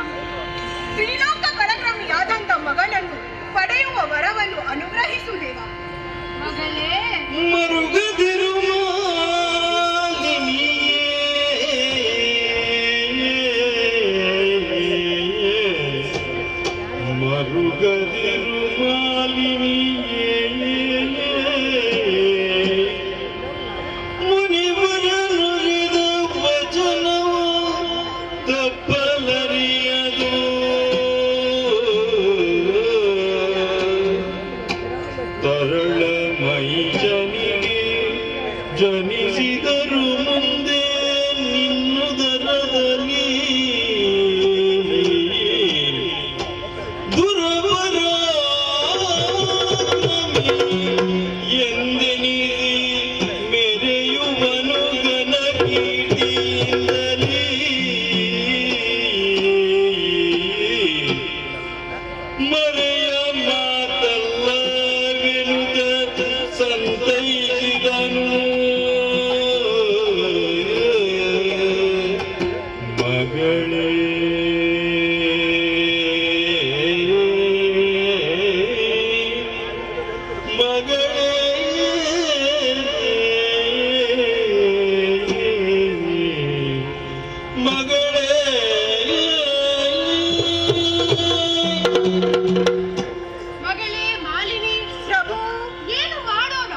ತ್ರಿಲೋಕ ಪರಾಕ್ರಮಿಯಾದಂತ ಮಗನನ್ನು ಪಡೆಯುವ ವರವನ್ನು ಅನುಗ್ರಹಿಸುವುದೇವಾ? ಮಗಳೇ, ಜನಿಸಿದರು ಮುಂದೆ ನಿನ್ನುದರದಲ್ಲಿ ಎಂದೆನಿಸಿ ಮೆರೆಯುವನು ಘನ ಕೀರ್ತಿಯಿಂದಲೇ ಮರೆಯ ಮಾತಲ್ಲವೆನುತ ಸಂತೈಸಿದನು. ಮಗಳೇ ಮಗಳೇ ಮಾಲಿನಿ, ಪ್ರಭು ಏನು ಮಾಡೋಣ?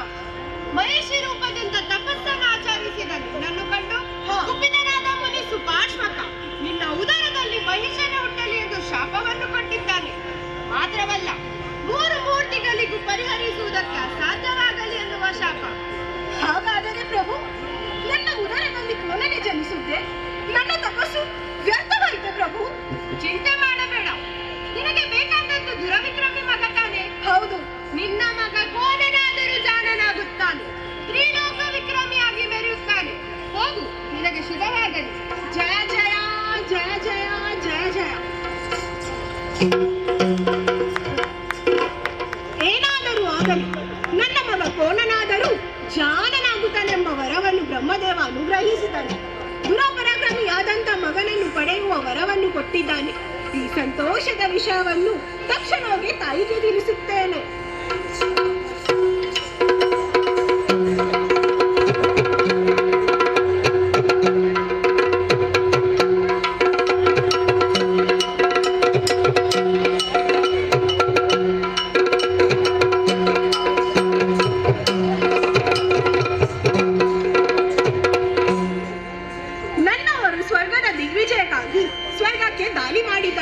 ಮಹಿಷಿ ರೂಪದಿಂದ ತಪಸ್ಸನ್ನು ಆಚರಿಸಿದ ನಿನ್ನನ್ನು ಕಂಡು ಕುಪಿತನಾದ ಮುನಿ ಸುಪಾಶ್ವಕ ನಿನ್ನ ಉದರದಲ್ಲಿ ಮಹಿಷನೇ ಹುಟ್ಟಲಿ ಎಂದು ಶಾಪವನ್ನು ಕೊಟ್ಟಿದ್ದಾನೆ. ಮಾತ್ರವಲ್ಲ, 3 ಮೂರ್ತಿಗಳಿಗೂ ಪರಿಹರಿಸುವುದಕ್ಕೆ ಅಸಾಧ್ಯವಾಗಲಿ ಎನ್ನುವ ಶಾಪ. ಹಾಗಾದರೆ ಪ್ರಭು, ನನ್ನ ಉದರದಲ್ಲಿ ಕೊನೆಗೆ ಜನಿಸುತ್ತೆ, ನನ್ನ ತಪಸ್ಸು ವ್ಯರ್ಥವಾಯಿತೆ ಪ್ರಭು? ಚಿಂತೆ ಮಾಡಬೇಡ, ನಿನಗೆ ಬೇಕಾದದ್ದು ದುರವಿಕ್ರಮಿ ಮಗ ತಾನೆ? ಹೌದು. ನಿನ್ನ ಮಗ ಕೋನನಾದರೂ ಜಾಣನಾಗುತ್ತಾನೆ, ತ್ರಿಲೋಕ ವಿಕ್ರಮಿಯಾಗಿ ಮೆರೆಯುತ್ತಾನೆ. ಹೋಗು, ನಿನಗೆ ಶುಭವಾಗಲಿ. ಜಯ ಜಯ ಜಯ ಜಯ ಜಯ ಜಯ. ಏನಾದರೂ ಆಗಲಿ, ನನ್ನ ಮಗ ಕೋನನಾದರೂ ಜಾಣನಾಗುತ್ತಾನೆಂಬ ವರವನ್ನು ಬ್ರಹ್ಮದೇವ ಅನುಗ್ರಹಿಸಿದ್ದಾನೆ. ದುರಪರಾಕ್ರಮಿಯಾದಂತ ಮಗನನ್ನು ಪಡೆಯುವ ವರವನ್ನು ಕೊಟ್ಟಿದ್ದಾನೆ. ಈ ಸಂತೋಷದ ವಿಷಯವನ್ನು ತಕ್ಷಣವೇ ತಾಯಿಗೆ ತಿಳಿಸುತ್ತೇನೆ.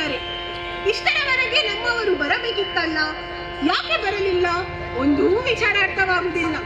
ಹೋಗಿದ್ದಾರೆ. ಇಷ್ಟರವರೆಗೆ ನಮ್ಮವರು ಬರಬೇಕಿತ್ತಲ್ಲ, ಯಾಕೆ ಬರಲಿಲ್ಲ? ಒಂದೂ ವಿಚಾರ ಅರ್ಥವಾಗುವುದಿಲ್ಲ.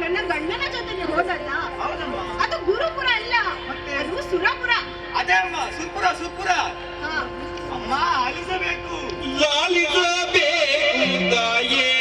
ನನ್ನ ಗಂಡನ ಜೊತೆ ಹೋದಲ್ಲ, ಅದು ಗುರುಪುರ ಅಲ್ಲ, ಅದು ಸುರಪುರ. ಅದೇ ಅಮ್ಮ, ಸುರ್ಪುರ ಸುರ್ಪುರ. ಅಮ್ಮ ಆಲಿಸಬೇಕು, ಲಾಲಿಸಬೇಕು ತಾಯೇ.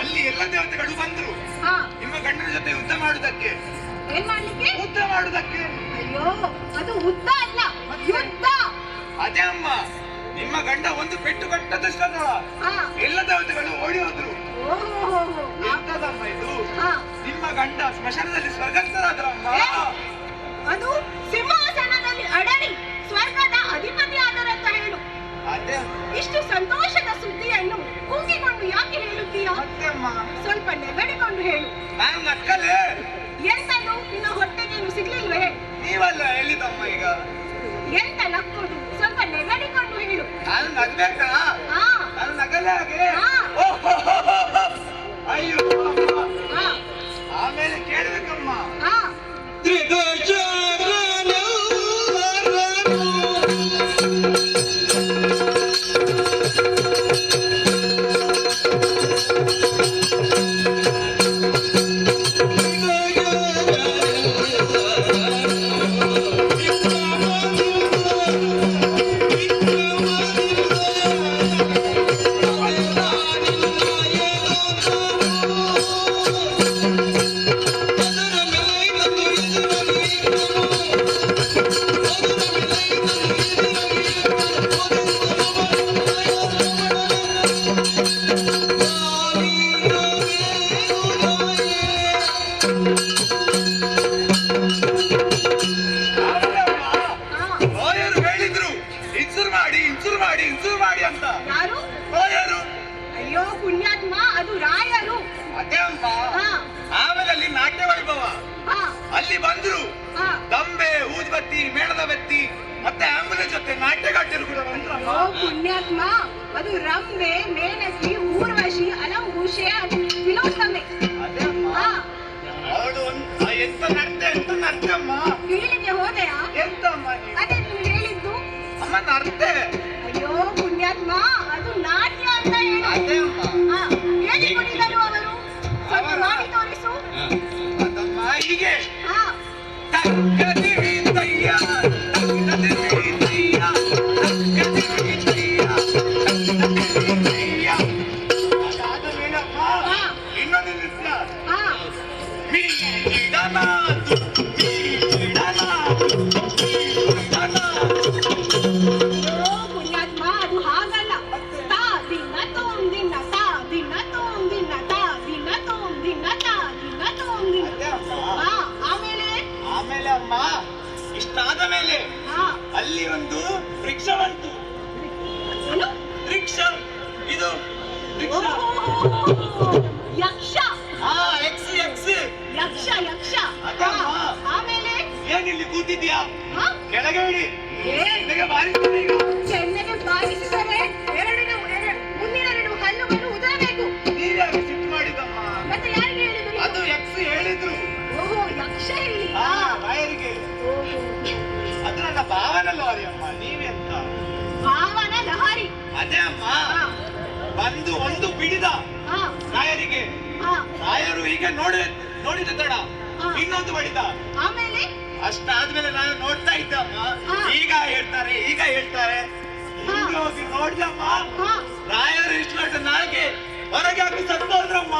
ಅಲ್ಲಿ ಎಲ್ಲ ದೇವತೆಗಳು ಬಂದ್ರು ನಿಮ್ಮ ಗಂಡನ ಜೊತೆ ಯುದ್ಧ ಮಾಡುವುದಕ್ಕೆ. ಏನ್ ಮಾಡ್ಲಿಕ್ಕೆ? ಯುದ್ಧ ಮಾಡುವುದಕ್ಕೆ. ಅಯ್ಯೋ, ಅದು ಯುದ್ಧ ಅಲ್ಲ, ಯುದ್ಧ. ಅದೇ ಅಮ್ಮ, ನಿಮ್ಮ ಗಂಡ ಒಂದು ಪೆಟ್ಟು ಕಟ್ಟದಷ್ಟಲ್ಲ, ಎಲ್ಲ ದೇವತೆಗಳು ಓಡಿ ಹೋದ್ರು. ಎಂತದಮ್ಮ ಇದು? ನಿಮ್ಮ ಗಂಡ ಸ್ಮಶಾನದಲ್ಲಿ ಸ್ವರ್ಗಸ್ಥರಾದ್ರಮ್ಮ. ಅದು ಸಿಂಹಾಸನದಲ್ಲಿ ಅಡಳಿ ಸ್ವರ್ಗದ ಅಧಿಪತಿ ಆದರಂತ ಹೇಳು. ಅದೇ ಇಷ್ಟು ಸಂತೋಷದ ಸುದ್ದಿಯನ್ನು ಕೂಗಿಕೊಂಡು ಯಾಕೆ ಹೇಳುತ್ತೀಯಾ? ಸ್ವಲ್ಪ ನೆಗಡಿಕೊಂಡು ಹೇಳು. ನಾನು ನಕ್ಕಲೆ. ಎಂತದು? ನಿನ್ನ ಹೊಟ್ಟೆಗೇನು ಸಿಗ್ಲಿಲ್ವೇ? ನೀವಲ್ಲ ಹೇಳಿದಮ್ಮ ಈಗ. ಎಂತ ನಕ್ಕುದು? ಸ್ವಲ್ಪ ನೆಗಡಿಕೊಂಡು ಹೇಳು. ನಾನು ನಗ್ಬೇಕಾ? ನಾನು ನಗಲ್ಲ ಹಾಗೆ. ಅಯ್ಯೋ ಆಮೇಲೆ ಕೇಳಬೇಕಮ್ಮ. ವೈಭವ. ಅಲ್ಲಿ ಬಂದ್ರು ದಂಬೆ, ಊದ್ಬತ್ತಿ, ಮೇಣದ ಬತ್ತಿ ಮತ್ತೆ ಆಂಬುಲೆನ್ಸ್ ಜೊತೆ ನಾಟ್ಯಗಾಟ್ಟಿರು ಕೂಡ ಬಂದ್ರಮ್ಮ. ಪುಣ್ಯಾತ್ಮ, ಅದು ರಂಬೆ, ಮೇನಕಿ, ಊರ್ವಶಿ, ಅಲಂಭೂಷೆ, ವಿನೋದಮೆ. ಅವಳು ಎಂತ ನರ್ತೆ ಅಮ್ಮ. ಹೇಳಿಗೆ ಹೋದೆಯಾ? ಎಂತಮ್ಮ ಅದೇ ನೀನು ಹೇಳಿದ್ದು? ಅಮ್ಮ ನರ್ತೆ. ಅಯ್ಯೋ ಪುಣ್ಯಾತ್ಮ, ಅದು ನಾಟ್ಯ ಅಂತ ಹೇಳಿ. ಹೇಗೆ ಕುಣಿದರು ಅವರು? ಸ್ವಲ್ಪ ಮಾಡಿ ತೋರಿಸು. ಅದಮ್ಮ ಹೀಗೆ ಇನ್ನೊಂದು ನೃತ್ಯ. ಪುಣ್ಯಾತ್ಮ, ಅದು ಹಾಗಲ್ಲ. ತಾ ದಿನ ತೋಮ್ ದಿನ, ತಾ ದಿನ ತೋಮ್ ದಿನ, ತಾ ದಿನ ತೋಮ್ ದಿನ, ತಾ ದಿನ ತೋಮ್ ದಿನ. ಆಮೇಲೆ ಅಮ್ಮ ಇಷ್ಟಾದ ಮೇಲೆ ಅಲ್ಲಿ ಒಂದು ವೃಕ್ಷ ಬಂತು. ವೃಕ್ಷ ಇದು ಯಕ್ಷ. ಯಕ್ಷ ಯಕ್ಷ. ಆಮೇಲೆ ಏನಿಲ್ಲಿ ಕೂತಿದ್ಯಾ? ಕೆಳಗೆ ಇಡಿ. ನಿನಗೆ ಬಾರಿಸ್ತಾರೆ ಈಗ. ಚೆನ್ನಗೆ ಬಾರಿಸಿದರೆ ಮುಂದಿನ 2 ಹಲ್ಲುಗಳು ಉದರಬೇಕು. ನೀವ್ಯಾಕೆ ಸಿಟ್ಟು ಮಾಡಿದಮ್ಮ? ಮತ್ತೆ ಯಾರಿಗೆ ಹೇಳಿದ್ರು? ಅದು ಯಕ್ಷ ಹೇಳಿದ್ರು. ಓಹೋ, ಯಕ್ಷ ಹೇಳಿ. ರಾಯರಿಗೆ. ಅದು ನನ್ನ ಭಾವನ ಲಹರಿ ಅಮ್ಮ. ನೀವೆಂತ ಭಾವನ ಲಹರಿ? ಅದೇ ಅಮ್ಮ. ಬಂದು ಒಂದು ಬಿಡಿದ ರಾಯರಿಗೆ. ರಾಯರು ಈಗ ನೋಡಿದ ತಡ ಇನ್ನೊಂದು ಬಡಿದ. ಆಮೇಲೆ ಅಷ್ಟಾದ್ಮೇಲೆ ನಾನು ನೋಡ್ತಾ ಇದ್ದೆ ಅಮ್ಮ. ಈಗ ಹೇಳ್ತಾರೆ ಹೋಗಿ ನೋಡ್ದಮ್ಮ. ರಾಯರು ಇಷ್ಟು ನಾಳೆಗೆ ಹೊರಗೆ ಹಾಕಿ ಸತ್ತೋದ್ರಮ್ಮ.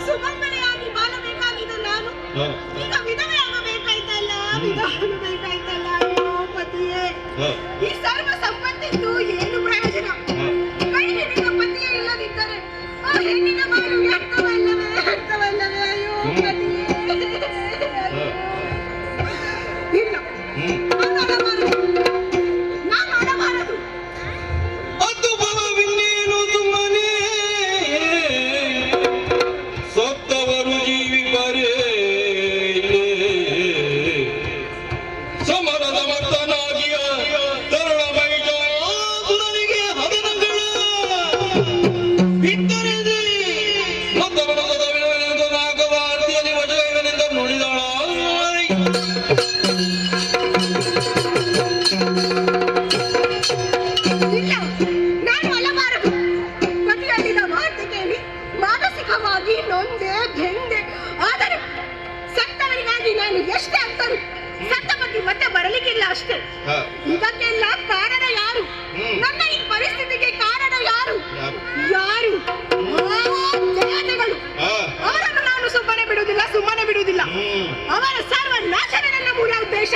ಸುಮಂಗಲಿಯಾಗಿ ಬಾಳಬೇಕಾಗಿದ್ದ ನಾನು ಈಗ ವಿಧವೆಯಾಗಬೇಕಾಯ್ತಲ್ಲ. ಅಯ್ಯೋ ಪತಿಯೇ, ಈ ಸರ್ವ ಸಂಪತ್ತಿದ್ದು ಏನು ಪ್ರಯೋಜನ? ಕೈ ಹಿಡಿದ ಪತಿಯೇ ಇಲ್ಲದಿದ್ದರೆ ಆ ಹೆಣ್ಣಿನ ಬಾಳು ವ್ಯರ್ಥವಲ್ಲವೇ? ಅಯ್ಯೋ ಪತಿಯೇ, ಇಲ್ಲ, ನಾನು ಆಡಬಾರದು. ಅದು ಬಲವಿನ್ನೇನು ಸುಮ್ಮನೆ ಸತ್ತವರು ಜೀವಿಪರೇ ಸಮರದ ಮರ್ತನಾಗಿಯ ತರುಣ ಮೈಜಾಸುರನಿಗೆ ಹದನಗಳ ಬಿತ್ತರಿಸಿ ಮತ್ತವನದ ವಿಳವೆನೆಂದು ನಾಗವಾರ್ತಿಯಲ್ಲಿ ವಜಗೈವನೆಂದು ನುಡಿದಳ. ಇಲ್ಲ, ನಾನು ಅಲ್ಲಬಾರದು. ಪತಿಯಲ್ಲಿನ ಮಾತು ಕೇಳಿ ಮಾನಸಿಕವಾಗಿ ನೊಂದೆ ಬೆಂದೆ. ಆದರೆ ಸತ್ತವರಿಗಾಗಿ ನಾನು ಎಷ್ಟೇ ಅಂತರೂ ಸತ್ತ ಬಗ್ಗೆ ಮತ್ತೆ ಬರಲಿಕ್ಕಿಲ್ಲ ಅಷ್ಟೇ. ಇದಕ್ಕೆಲ್ಲ ಕಾರಣ ಯಾರು? ನನ್ನ ಈ ಪರಿಸ್ಥಿತಿಗೆ ಕಾರಣ ಯಾರು? ದೇವತೆಗಳು. ಅವರನ್ನು ನಾನು ಸುಮ್ಮನೆ ಬಿಡುವುದಿಲ್ಲ. ಅವರ ಸರ್ವನಾಶವೇ ನನ್ನ ಮೂಲ ಉದ್ದೇಶ.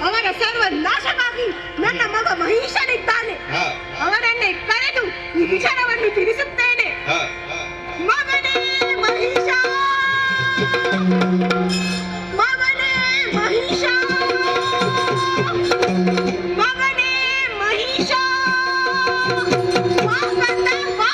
ಅವರ ಸರ್ವನಾಶಕ್ಕಾಗಿ ನನ್ನ ಮಗ ಮಹಿಷನಿದ್ದಾನೆ. ಅವರನ್ನೇ ಕರೆದು ಈ ವಿಚಾರವನ್ನು ತಿಳಿಸುತ್ತೇನೆ. ಮಗನೇ ಮಹಿಷ, ಮಗನೇ ಮಹಿಷ, ಮಗನೇ ಮಹಿಷ, ಬಾ ಕಂದ ಬಾ.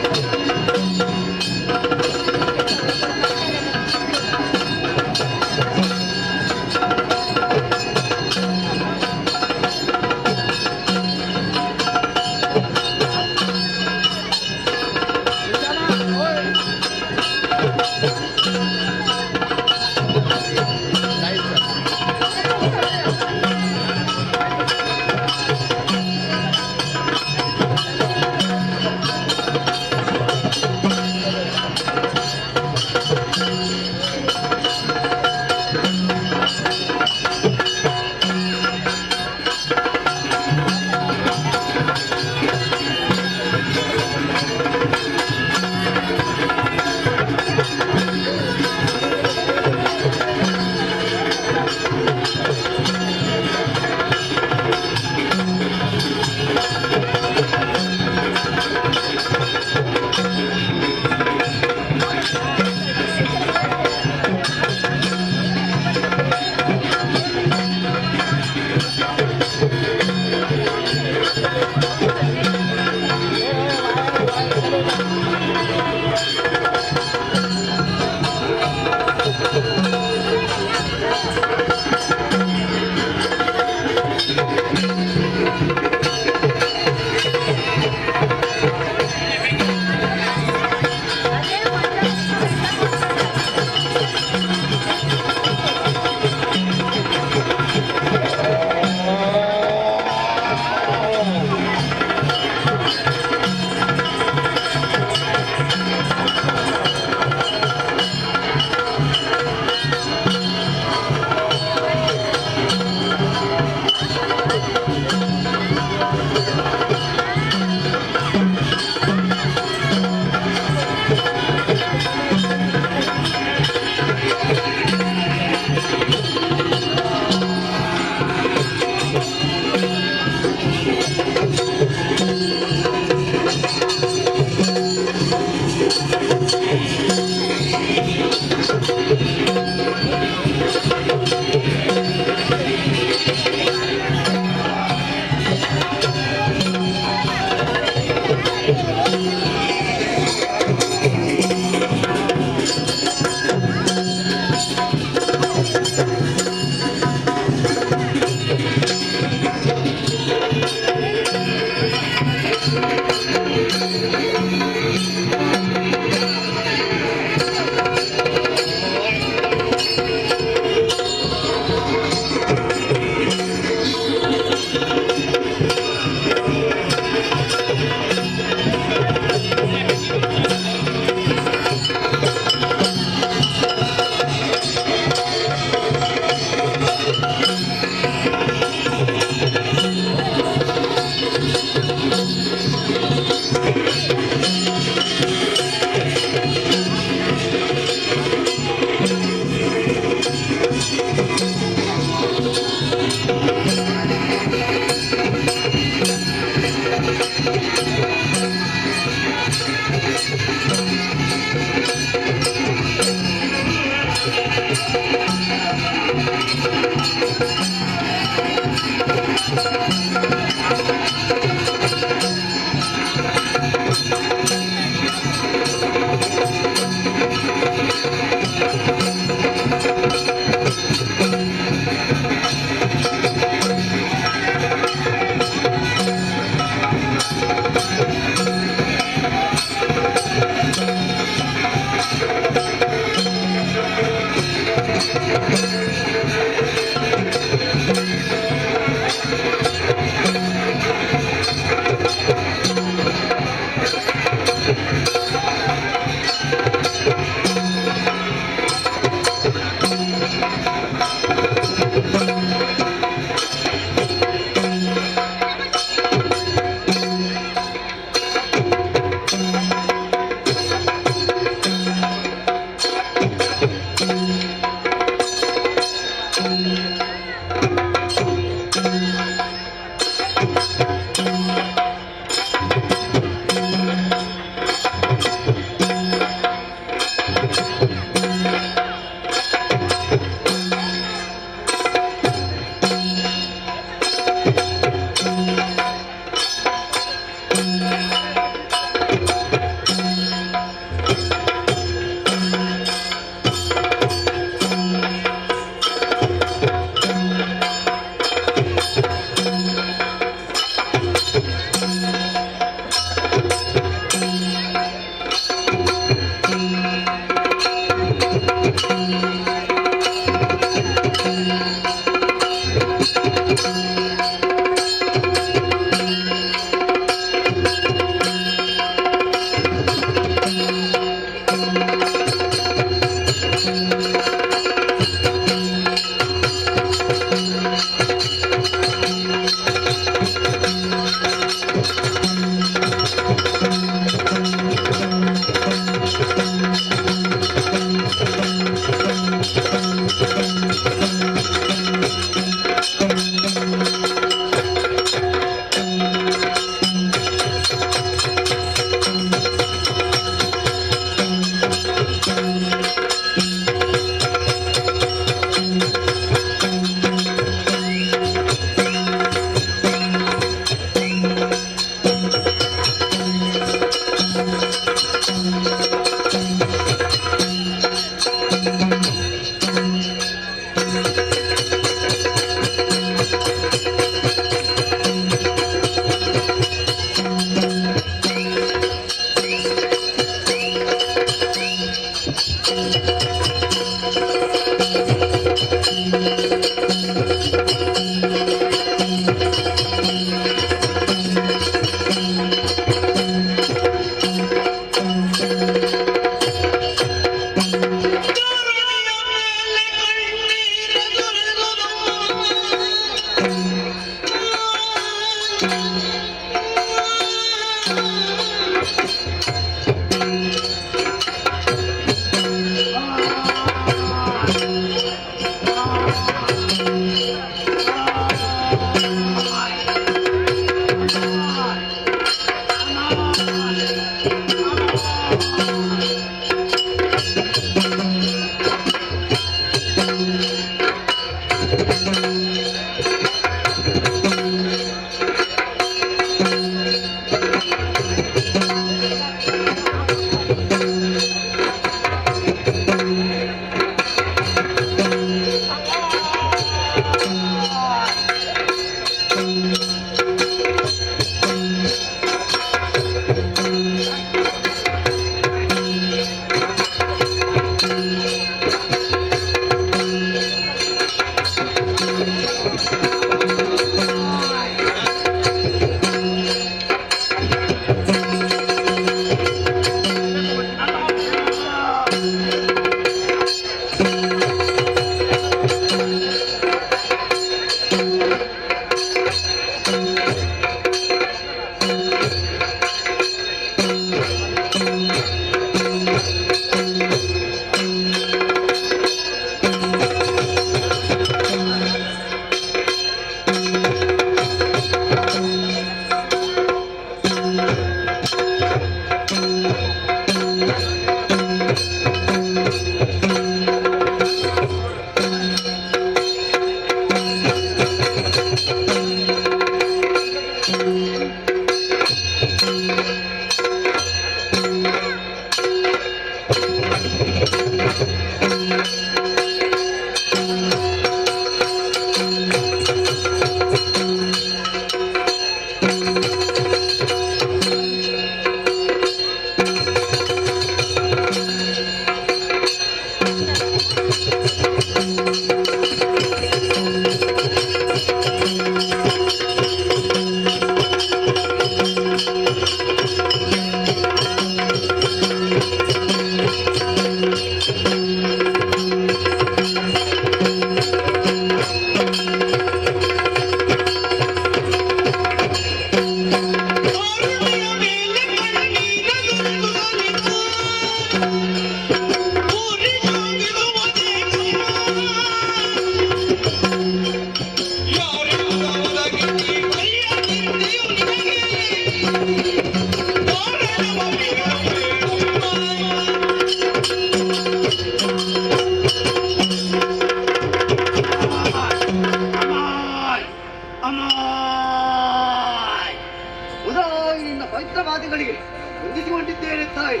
ಉದಾಯಿನಿಂದ ಪವಿತ್ರವಾದಿಗಳಿಗೆ ಹೊಂದಿಸಿಕೊಂಡಿದ್ದೇನೆ ತಾಯಿ.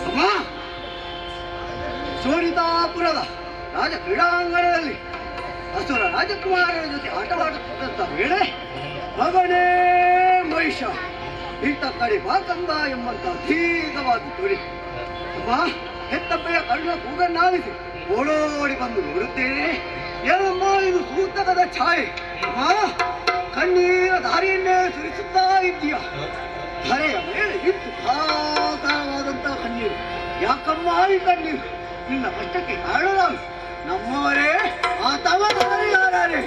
ಅಮ್ಮ, ಶೋಣಿತಾಪುರದ ರಾಜ ಕ್ರೀಡಾಂಗಣದಲ್ಲಿ ಅಸುರ ರಾಜಕುಮಾರರ ಜೊತೆ ಆಟವಾಡುತ್ತಿದ್ದಂತ ವೇಳೆ ಮಗನೇ ಮಹಿಷ ಇತ್ತ ಕಡೆ ಬಾಕಂಬ ಎಂಬಂತ ದೀರ್ಘವಾದ ತುರಿ. ಅಮ್ಮ, ಹೆತ್ತಪ್ಪೆಯ ಕರುಣ ಕೂಗನ್ನಾಲಿಸಿ ಓಡೋಡಿ ಬಂದು ನೋಡುತ್ತೇನೆ. ಏನಮ್ಮ ಇದು ಸೂತಕದ ಛಾಯೆ. ಅಮ್ಮ, ಕಣ್ಣೀರ ದಾರಿಯನ್ನೇ ಸುರಿಸುತ್ತಾ ಇದ್ದೀಯ. ಧರೆಯ ಮೇಲೆ ಇತ್ತು ಧಾರಾಕಾರವಾದಂತಹ ಕಣ್ಣೀರು. ಯಾಕಮ್ಮ ಈ ಕಣ್ಣೀರು? ನಿನ್ನ ಕಷ್ಟಕ್ಕೆ ಕಾರಣರಾಗು. ನಮ್ಮವರೇ ಆ ತವರೇ ಯಾರೇ?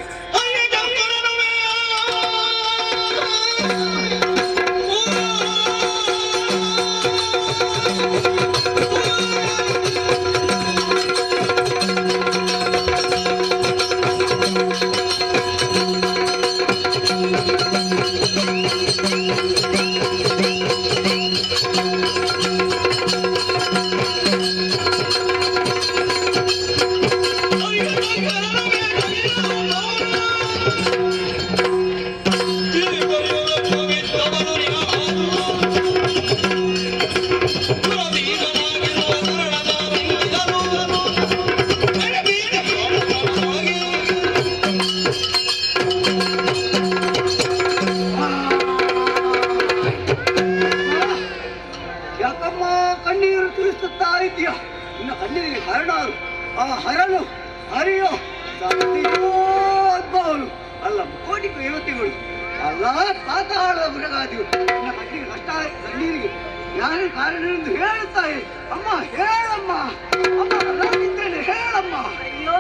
ಯಾಕಮ್ಮ ಕಣ್ಣೀರು ತುರಿಸುತ್ತಾ ಇದೆಯಾ? ಇನ್ನು ಕಣ್ಣೀರಿಗೆ ಹರಡಾರು ಆ ಹರಳು ಹರಿಯೋ ಸತ್ಯೋ ಅದ್ಭವನು ಅಲ್ಲ ಕೋಟಿ ದೇವತೆಗಳು ಅಲ್ಲ ಪಾತಾಳದ ಮೃಗಾದಿಗಳು. ಇನ್ನು ಕಣ್ಣೀರಿಗೆ ಕಷ್ಟ ಕಣ್ಣೀರಿಗೆ ಯಾರು ಕಾರಣ ಎಂದು ಹೇಳುತ್ತಾರೆ. ಅಮ್ಮ ಹೇಳಮ್ಮ, ಅಮ್ಮ ನಾನಿದ್ದೇನೆ ಹೇಳಮ್ಮ. ಅಯ್ಯೋ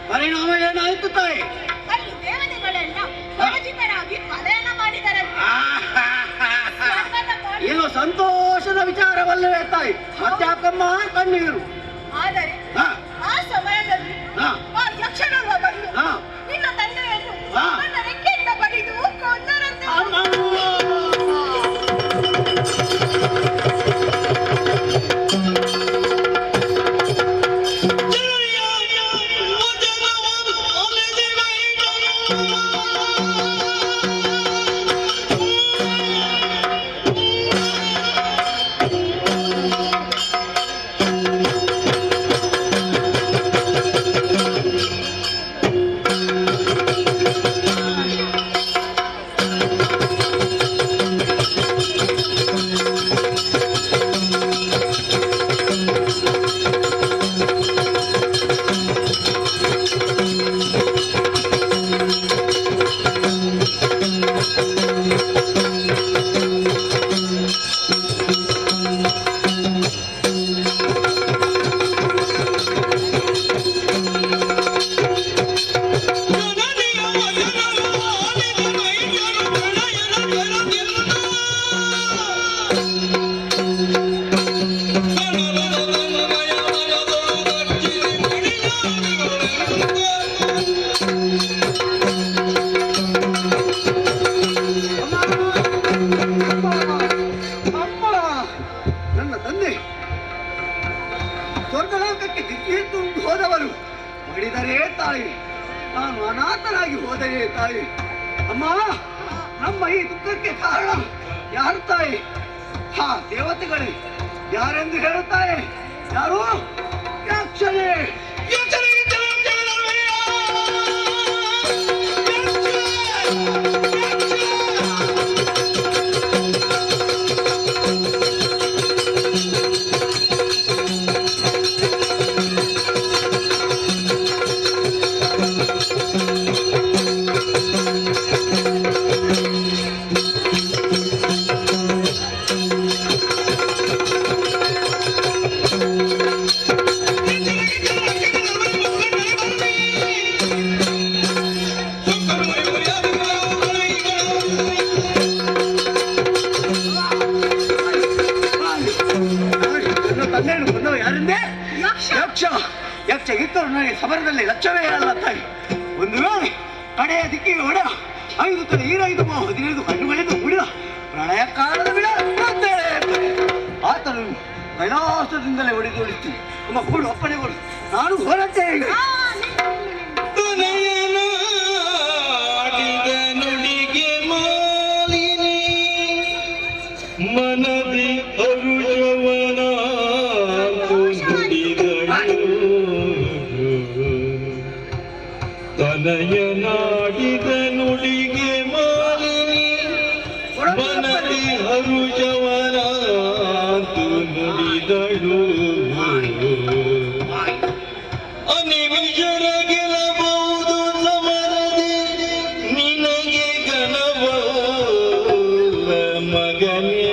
ಪರಿಣಾಮ ಏನಾಯ್ತು ತಾಯಿ? ಅಲ್ಲಿ ದೇವತೆಗಳೆಲ್ಲ ಪರಾಜಿತರಾಗಿ ಪಲಾಯನ ಮಾಡಿದರಂತೆ. ಸಂತೋಷದ ವಿಚಾರವಲ್ಲವೇ ತಾಯಿ? ಮತ್ತ್ಯಾಕಮ್ಮ ಕಣ್ಣೀರು? ಆದರೆ ಆ ಸಮಯದಲ್ಲಿ ಆ ಯಕ್ಷನವ್ವ ಬಂದು ನಿನ್ನ ತಂದೆಯನ್ನು ನನ್ನ ರೆಕ್ಕೆಯಿಂದ ಬಡಿದು ಕೊಂದರಂತೆ. ಸ್ವರ್ಗಲೋಕಕ್ಕೆ ದಿಕ್ಕಿಟ್ಟು ಹೋದವರು ಮಡಿದರೆ ತಾಯಿ, ನಾನು ಅನಾಥನಾಗಿ ಹೋದರೆ ತಾಯಿ. ಅಮ್ಮ, ನಮ್ಮ ಈ ದುಃಖಕ್ಕೆ ಕಾರಣ ಯಾರು ತಾಯಿ? ಹಾ, ದೇವತೆಗಳೇ. ಯಾರೆಂದು ಹೇಳುತ್ತಾಯೆ? ಯಾರು? ಯಾಕ್ಷನೇ. ಯಕ್ಷ ಇದ್ದರು ನನಗೆ ಸಮರದಲ್ಲಿ ಲಕ್ಷ್ಯವೇ ಅಲ್ಲ ತಾಯಿ. ಒಂದು ವೇಳೆ ಕಡೆಯ ದಿಕ್ಕಿಗೆ ಹೊಡ 5 ತಲೆ 15 ಕಣ್ಣುಗಳಿಂದ ಉಳಿದ ಪ್ರಳಯ ಕಾಲದ ಬಿಡ ಆತನು ಕೈಲಾಸದಿಂದಲೇ ಹೊಡೆದೋಡಿಸ್ತೀನಿ. ನಮ್ಮ ಕೂಡು ಅಪ್ಪಣೆ ಕೊಡು, ನಾನು ಹೊರಟೆ. ಮನದಿ ಅರುಜವನ ತನಯನಾಡಿದ ನುಡಿಗೆ ಮಾಲಿನಿ, ಮನದಿ ಅರುಜವನ ನುಡಿದಳು. ಅನಿಮಿಷರ ಗೆಲ್ಲಬಹುದು ಸಮರದಿ ನಿನಗೆ ಗಣವಲ್ಲ ಮಗನೇ.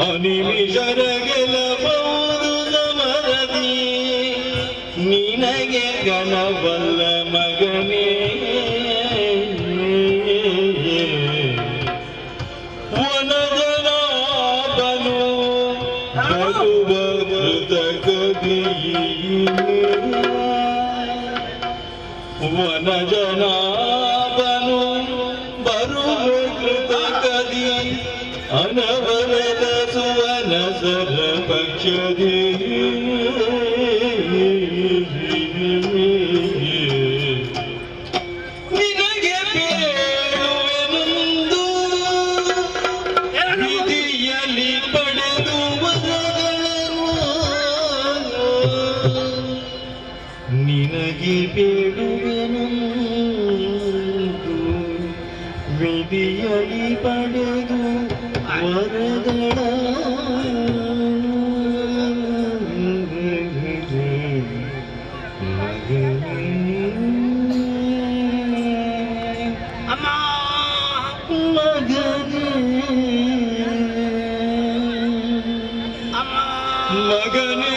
ಅನಿಮಿಷರ ಗೆಲ್ಲಬಹುದು ಸಮರದಿ ನಿನಗೆ ಗಣವಲ್ಲ ಮಗನೇ. ವನಜನಾಭನು ಬರುವ ಕೃತಕದಿ, ವನಜನಾಭನು ಬರುವ ಕೃತಕದಿ, ಅನವರದ ಸುವನ ಸರ ಪಕ್ಷದಿ. ನಿನಗೆ ಬೇಡುವೆನೆಂದು ನಿಧಿಯಲ್ಲಿ ಪಡೆದು ವರಗಳನ್ನು, ನಿನಗೆ ಬೇಡುವೆನೆಂದು ವಿಧಿಯಲ್ಲಿ ಪಡೆದು ವರಗಳ. ಮಗನೇ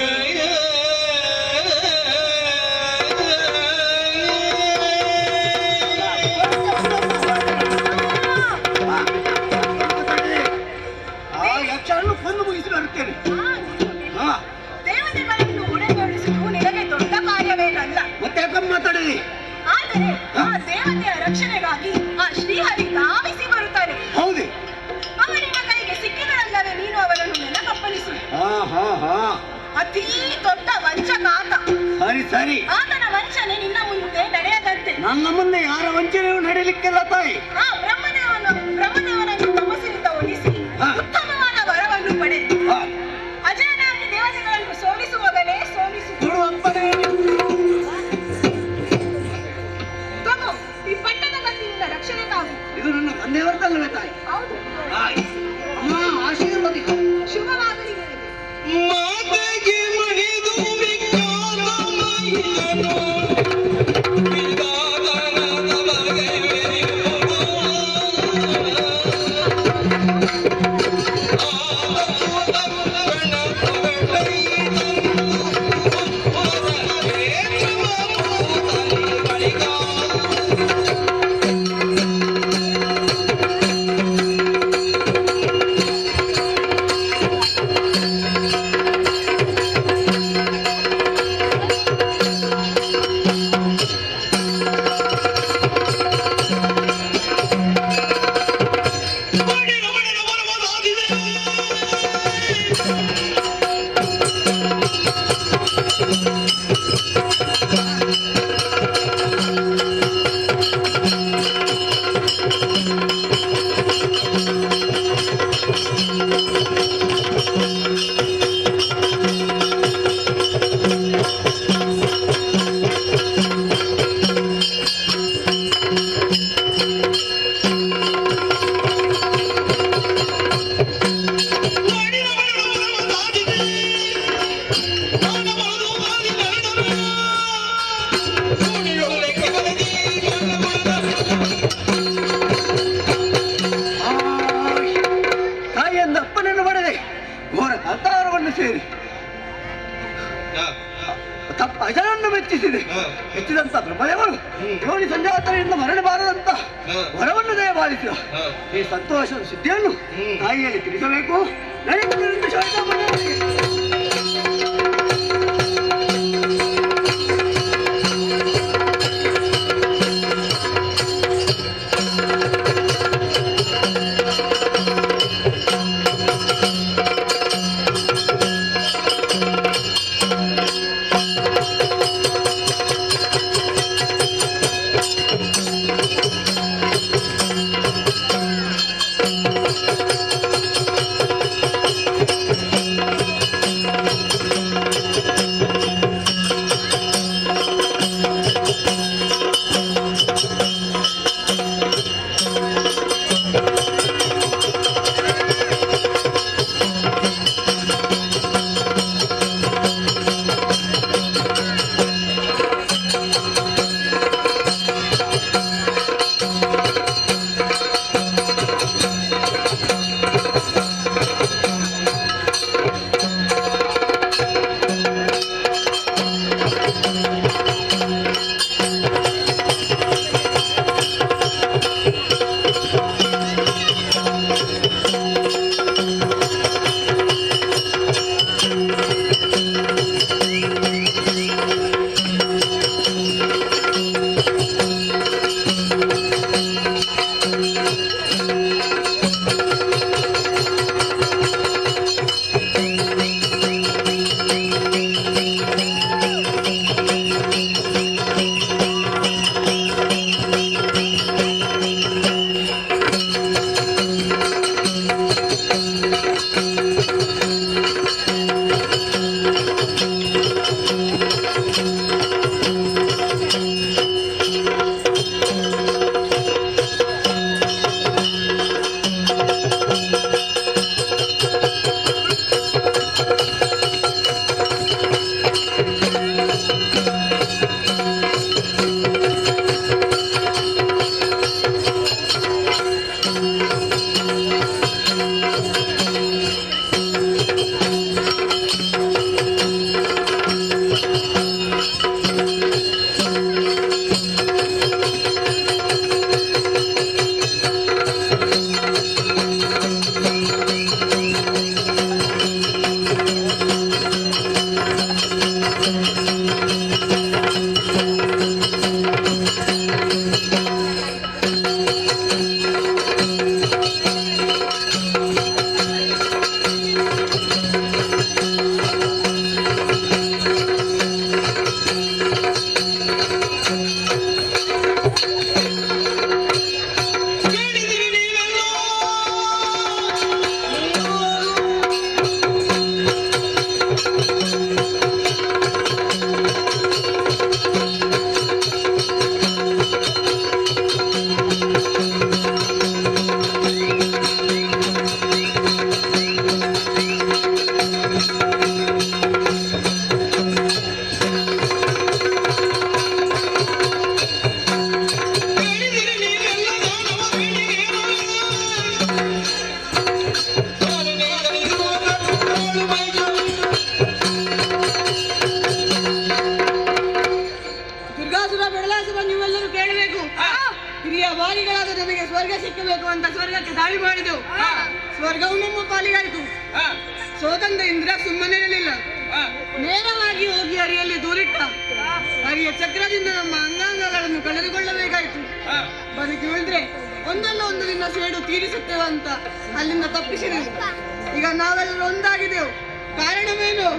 ಸರಿ. ಆತನ ವಂಚನೆ ನಿನ್ನ ಮುಂದೆ ನಡೆಯದಂತೆ. ನನ್ನ ಮುಂದೆ ಯಾರ ವಂಚನೆಯೂ ನಡೆಯಲಿಕ್ಕಿಲ್ಲ ತಾಯಿ. ಬ್ರಹ್ಮದೇವನನ್ನು ತಪಸ್ಸಿನಿಂದ ಒಲಿಸಿ ಉತ್ತಮವಾದ ವರವನ್ನು ಪಡೆದು ಅಜಯನಾಗಿ ದೇವತೆಗಳನ್ನು ಸೋಲಿಸುವಾಗಲೇ ಸೋಲಿಸು. ತಗೋ, ಈ ಪಟ್ಟದ ಕತ್ತಿನಿಂದ ರಕ್ಷಣೆಗಾಗಿ. ಇದು ನನ್ನ ತಂದೆಯವರದಲ್ಲವೇ ತಾಯಿ? ಹೌದು. ಅಮ್ಮ ಆಶೀರ್ವದಿ. ಶುಭವಾಗಲಿ ನಿನಗೆ. ಮಾತೆಗೆ ಮಣಿದು ವಿಜ್ಞಾನಮಯಿಯನು ವಿಧಾನದ ಬಗೆಯುವುದು ತಾಯಿಯಿಂದ ಅಪ್ಪನನ್ನು ಪಡೆದೆ ಘೋರ ಕರ್ತಾರವನ್ನು ಸೇರಿ ತಪ್ಪ ಅಜನನ್ನು ಮೆಚ್ಚಿಸಿದೆ. ಮೆಚ್ಚಿದಂತ ಬ್ರಹ್ಮದೇವರು ಯೋನಿ ಸಂಜಾತನೆಯಿಂದ ಮರಣಬಾರದಂತ ವರವನ್ನು ದಯಪಾಲಿಸಿದ. ಈ ಸಂತೋಷದ ಸಿದ್ಧಿಯನ್ನು ತಾಯಿಯಲ್ಲಿ ತಿಳಿಸಬೇಕು. ನಡೆಯುತ್ತಿರುವಂತ ಶಾಂತಮ್ಮನವರಿಗೆ ಸ್ವರ್ಗಕ್ಕೆ ದಾಳಿ ಮಾಡಿದೆವು. ಸ್ವರ್ಗವು ನಮ್ಮ ಪಾಲಿಗಾಯಿತು. ಸೋತಂದ ಇಂದ್ರ ಸುಮ್ಮನೆ ಇರಲಿಲ್ಲ. ನೇರವಾಗಿ ಹೋಗಿ ಹರಿಯಲ್ಲಿ ದೂರಿಟ್ಟ. ಹರಿಯ ಚಕ್ರದಿಂದ ನಮ್ಮ ಅಂಗಾಂಗಗಳನ್ನು ಕಳೆದುಕೊಳ್ಳಬೇಕಾಯಿತು. ಬದುಕಿ ಉಳಿದ್ರೆ ಒಂದಲ್ಲ ಒಂದು ದಿನ ಸೇಡು ತೀರಿಸುತ್ತೇವೆ ಅಂತ ಅಲ್ಲಿಂದ ತಪ್ಪಿಸಿದೆವು. ಈಗ ನಾವೆಲ್ಲರೂ ಒಂದಾಗಿದ್ದೆವು. ಕಾರಣವೇನು?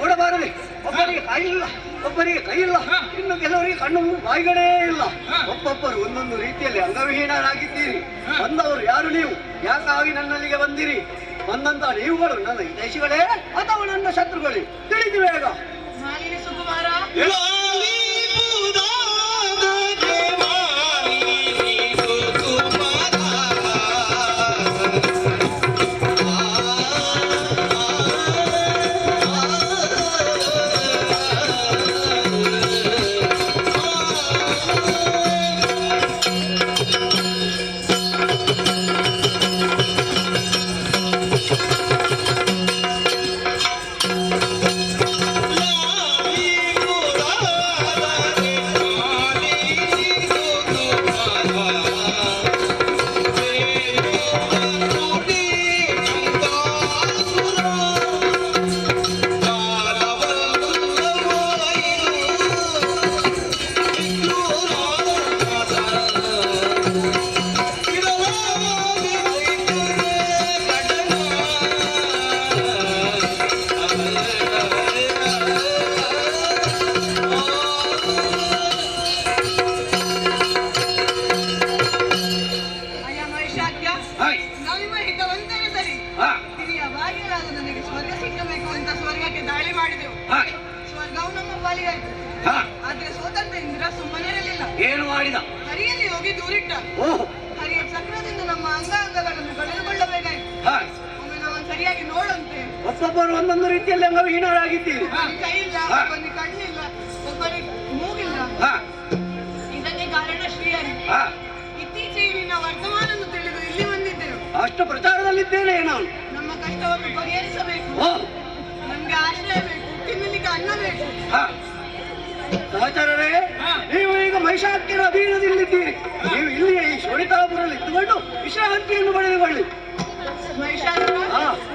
ನೋಡಬಾರದೆ. ಒಬ್ಬರಿಗೆ ಕೈ ಇಲ್ಲ, ಒಬ್ಬರಿಗೆ ಕೈ ಇಲ್ಲ, ಇನ್ನು ಕೆಲವರಿಗೆ ಕಣ್ಣು ಬಾಯಿಗಳೇ ಇಲ್ಲ. ಒಬ್ಬೊಬ್ಬರು ಒಂದೊಂದು ರೀತಿಯಲ್ಲಿ ಅಂಗವಿಹೀನರಾಗಿದ್ದೀರಿ. ಬಂದವರು ಯಾರು ನೀವು? ಯಾಕಾಗಿ ನನ್ನಲ್ಲಿಗೆ ಬಂದಿರಿ? ಬಂದಂತ ನೀವುಗಳು ನನ್ನ ಹಿತೈಷಿಗಳೇ ಅಥವಾ ನನ್ನ ಶತ್ರುಗಳೇ? ತಿಳಿದು ಬೇಗ. ಸುಕುಮಾರ La ಆದ್ರೆ ಸೋತಂತ ಇಂದ್ರ ಸುಮ್ಮನೆ ಇರಲಿಲ್ಲ. ಏನು ಮಾಡಿದ? ಹರಿಯಲ್ಲಿ ಹೋಗಿ ದೂರಿಟ್ಟ. ಓಹ್, ಹರಿಯ ಚಕ್ರದಿಂದ ನಮ್ಮ ಅಂಗಾಂಗಗಳನ್ನು ಕಳೆದುಕೊಳ್ಳಬೇಕಾಯ್ತು. ಒಮ್ಮೆ ನಾವು ಸರಿಯಾಗಿ ನೋಡಂತೆ. ಒಬ್ಬೊಬ್ಬರು ಒಂದೊಂದು ರೀತಿಯಲ್ಲಿ ಅಂಗವಿಹೀನರಾಗಿದ್ದೀರಿ. ಕೈ ಇಲ್ಲ, ಒಬ್ಬನಿಗೆ ಕಣ್ಣಿಲ್ಲ, ಒಬ್ಬನಿಗೆ ಮೂಗಿಲ್ಲ. ಇದಕ್ಕೆ ಕಾರಣ ಶ್ರೀಹರಿ. ಇತ್ತೀಚೆಗೆ ನಿನ್ನ ವರ್ತಮಾನವನ್ನು ತಿಳಿದು ಇಲ್ಲಿ ಬಂದಿದ್ದೆವು. ಅಷ್ಟು ಪ್ರಚಾರದಲ್ಲಿದ್ದೇನೆ ನಾನು. ನಮ್ಮ ಕಷ್ಟವನ್ನು ಪರಿಹರಿಸಬೇಕು. ನಮ್ಗೆ ಆಶ್ರಯ ಬೇಕು, ತಿನ್ನಲಿಕ್ಕೆ ಅನ್ನ ಬೇಕು. ಸಹಚರರೇ, ನೀವು ಈಗ ಮಹಿಷಾಕ್ಯರ ಅಧೀನದಲ್ಲಿದ್ದೀರಿ. ನೀವು ಇಲ್ಲಿ ಈ ಶೋಣಿತಾಪುರಲ್ಲಿ ಇದ್ದುಕೊಂಡು ವಿಶ್ರಾಂತಿಯನ್ನು ಪಡೆದುಕೊಳ್ಳಿ. ಮಹಿಷಾಸುರ,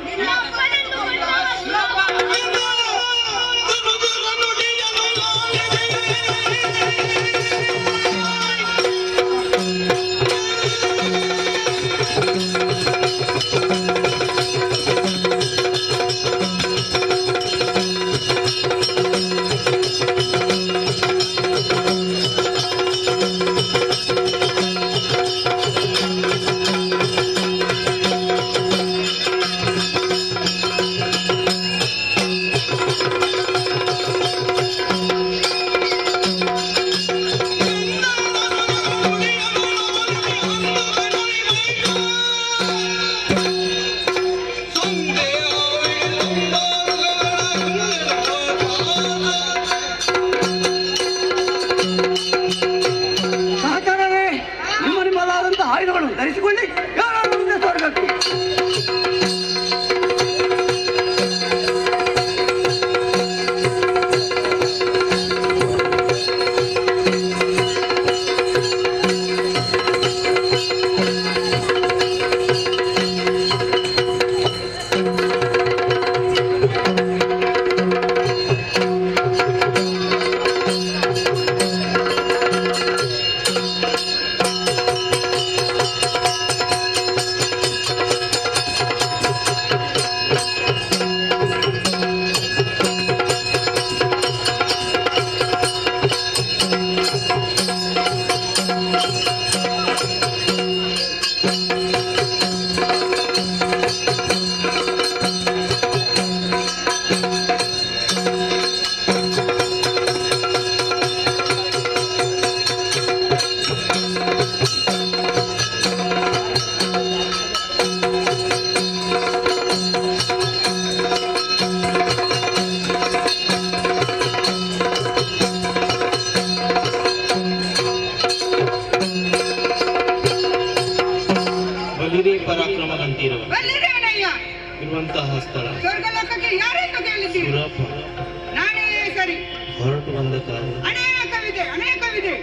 ನಿನ್ನ ಅಪ್ಪನೆಂದು ಆಯುಧಗಳು ಧರಿಸಿಕೊಳ್ಳಿ, ಯಾರು ಸ್ವರ್ಗಕ್ಕೆ. ಇರುವಂತಹ ಸ್ಥಳ ಸ್ವರ್ಗಲೋಕಕ್ಕೆ ಯಾರೆಂದು ಕೇಳಿದ್ದೀರಿ? ನಾನೇ ಸರಿ. ಹೊರಟು ಬಂದ ಕಾರಣ ಅನೇಕವಿದೆ.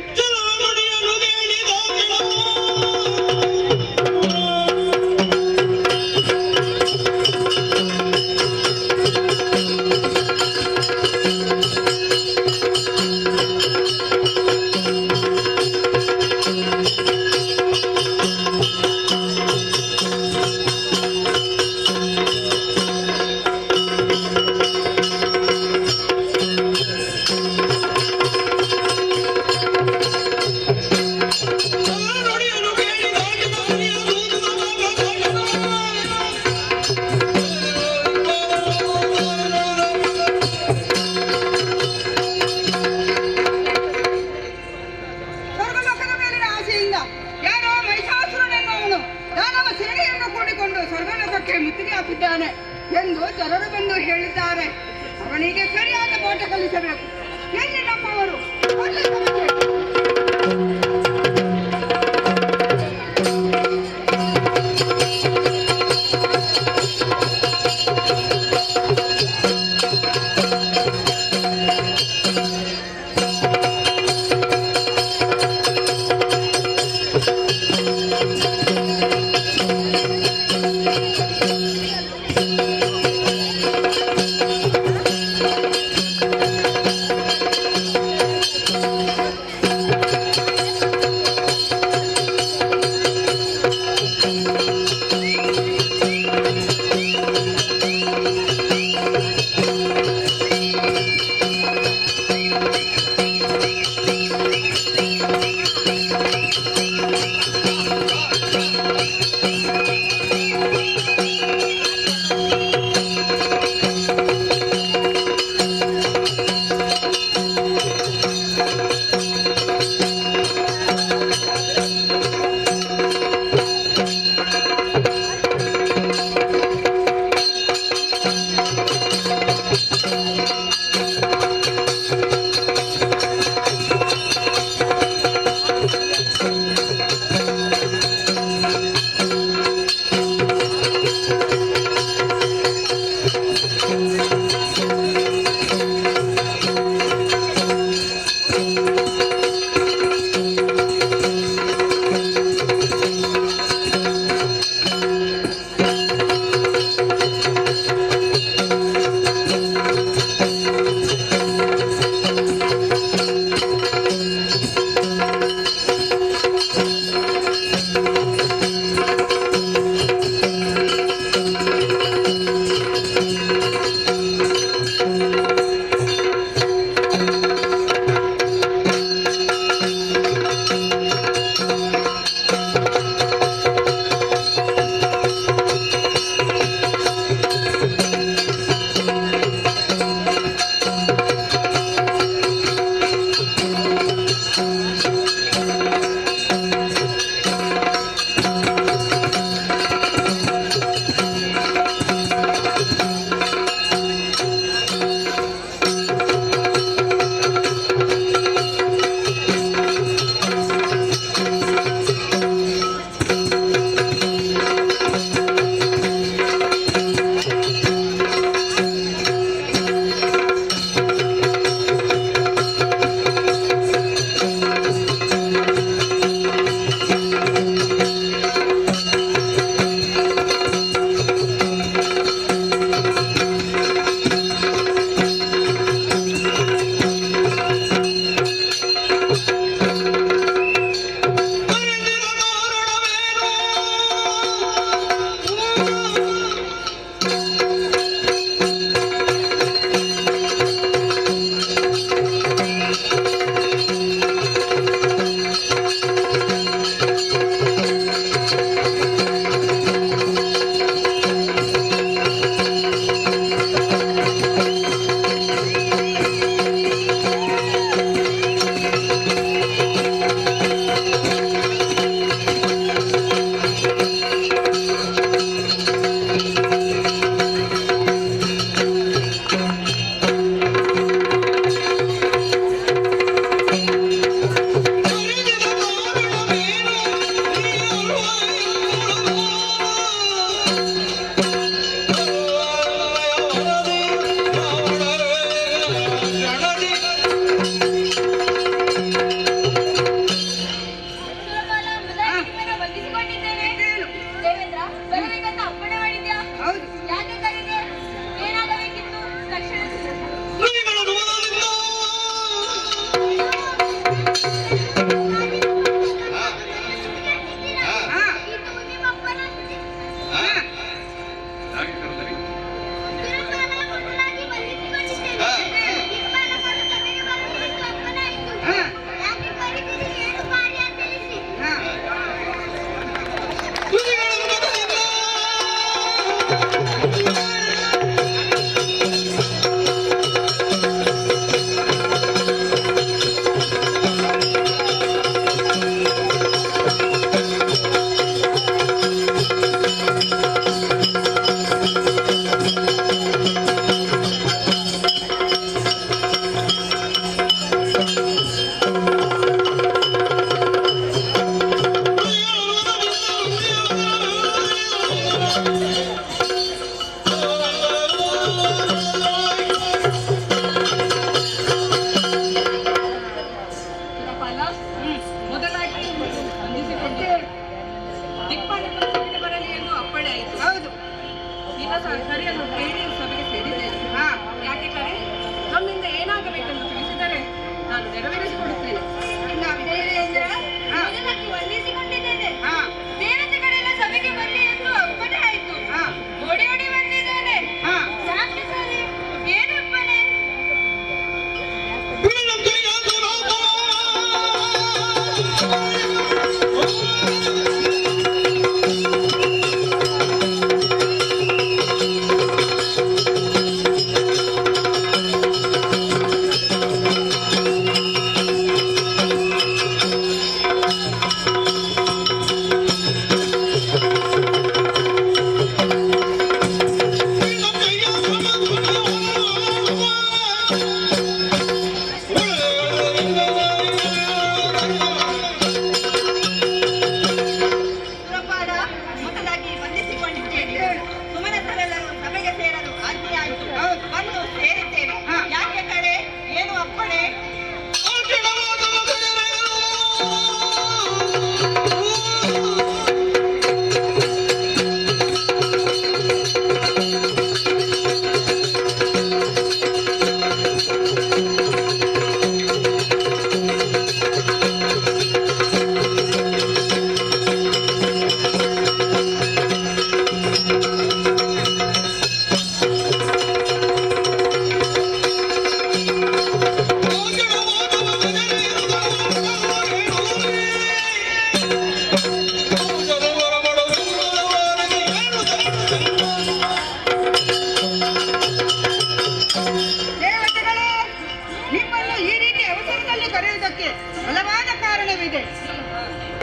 ಇದೆ.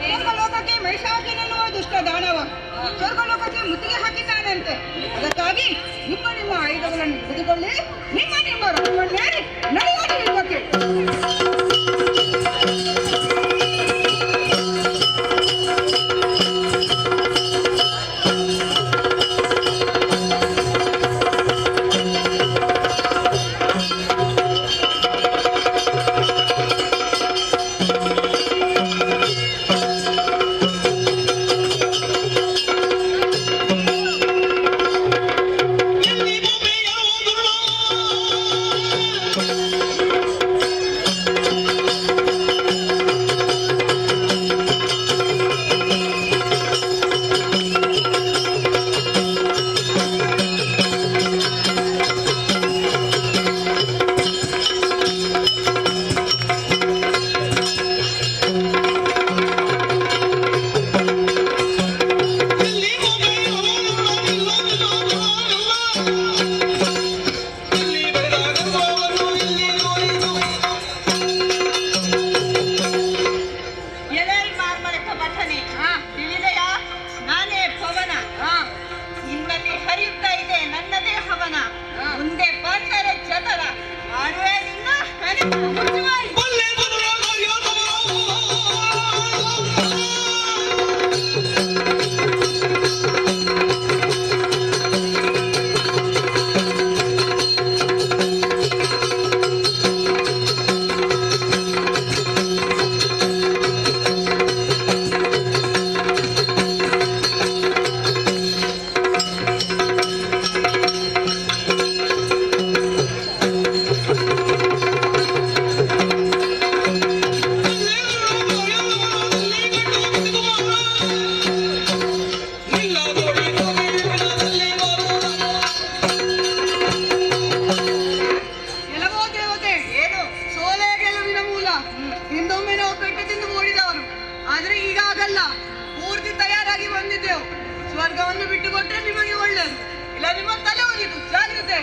ಸ್ವರ್ಗಲೋಕಕ್ಕೆ ಮಹಿಷಾಸುರನೆನ್ನುವ ದುಷ್ಟ ದಾನವ ಸ್ವರ್ಗಲೋಕಕ್ಕೆ ಮುತ್ತಿಗೆ ಹಾಕಿದ್ದಾನಂತೆ. ಅದಕ್ಕಾಗಿ ನಿಮ್ಮ ಆಯುಧಗಳನ್ನು ಹಿಡಿದುಕೊಳ್ಳಿ, ನಿಮ್ಮ ರಥವನ್ನೇರಿ ನಡೆಯೋಣ ಯುದ್ಧಕ್ಕೆ. ಸ್ವರ್ಗವನ್ನು ಬಿಟ್ಟುಕೊಟ್ರೆ ನಿಮಗೆ ಒಳ್ಳೆಯದು, ಇಲ್ಲ ನಿಮ್ಮ ತಲೆ ಹೋಗಿದ್ದು. ಜಾಗ್ರತೆ.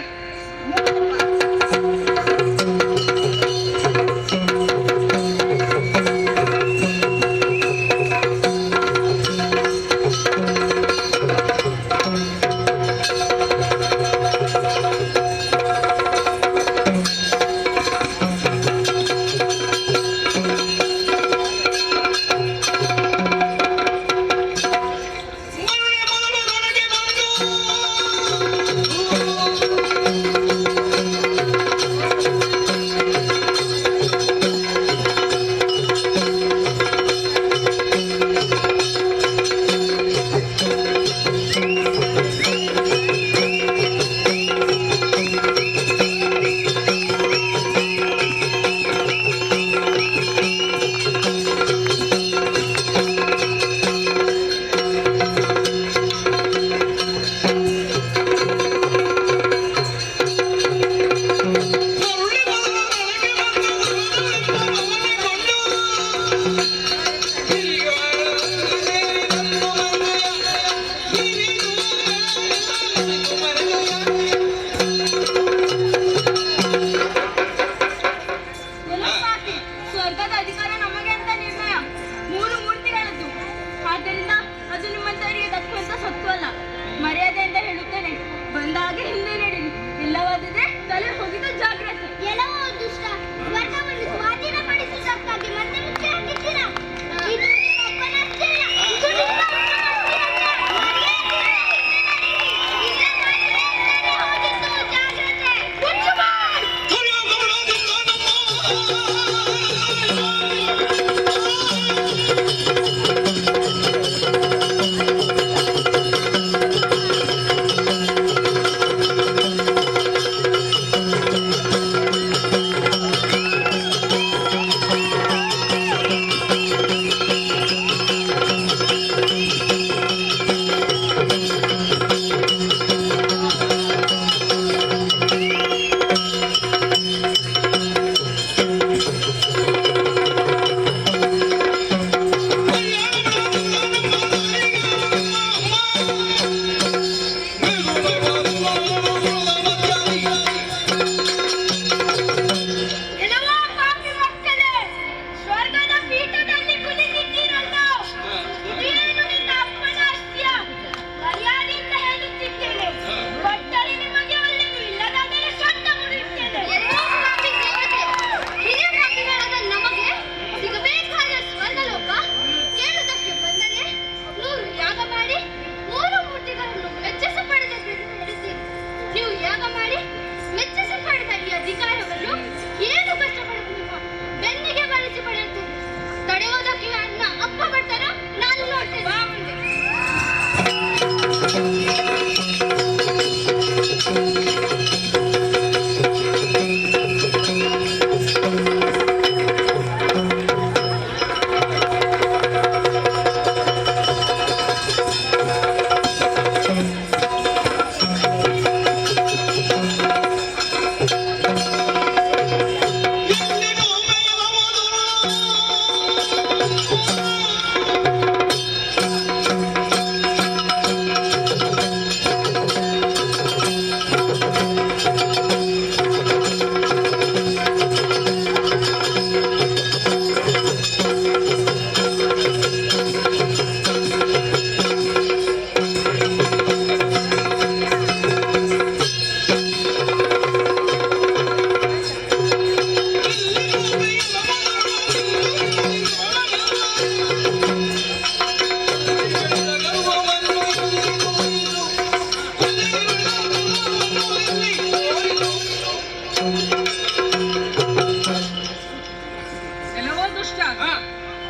ದುಷ್ಟ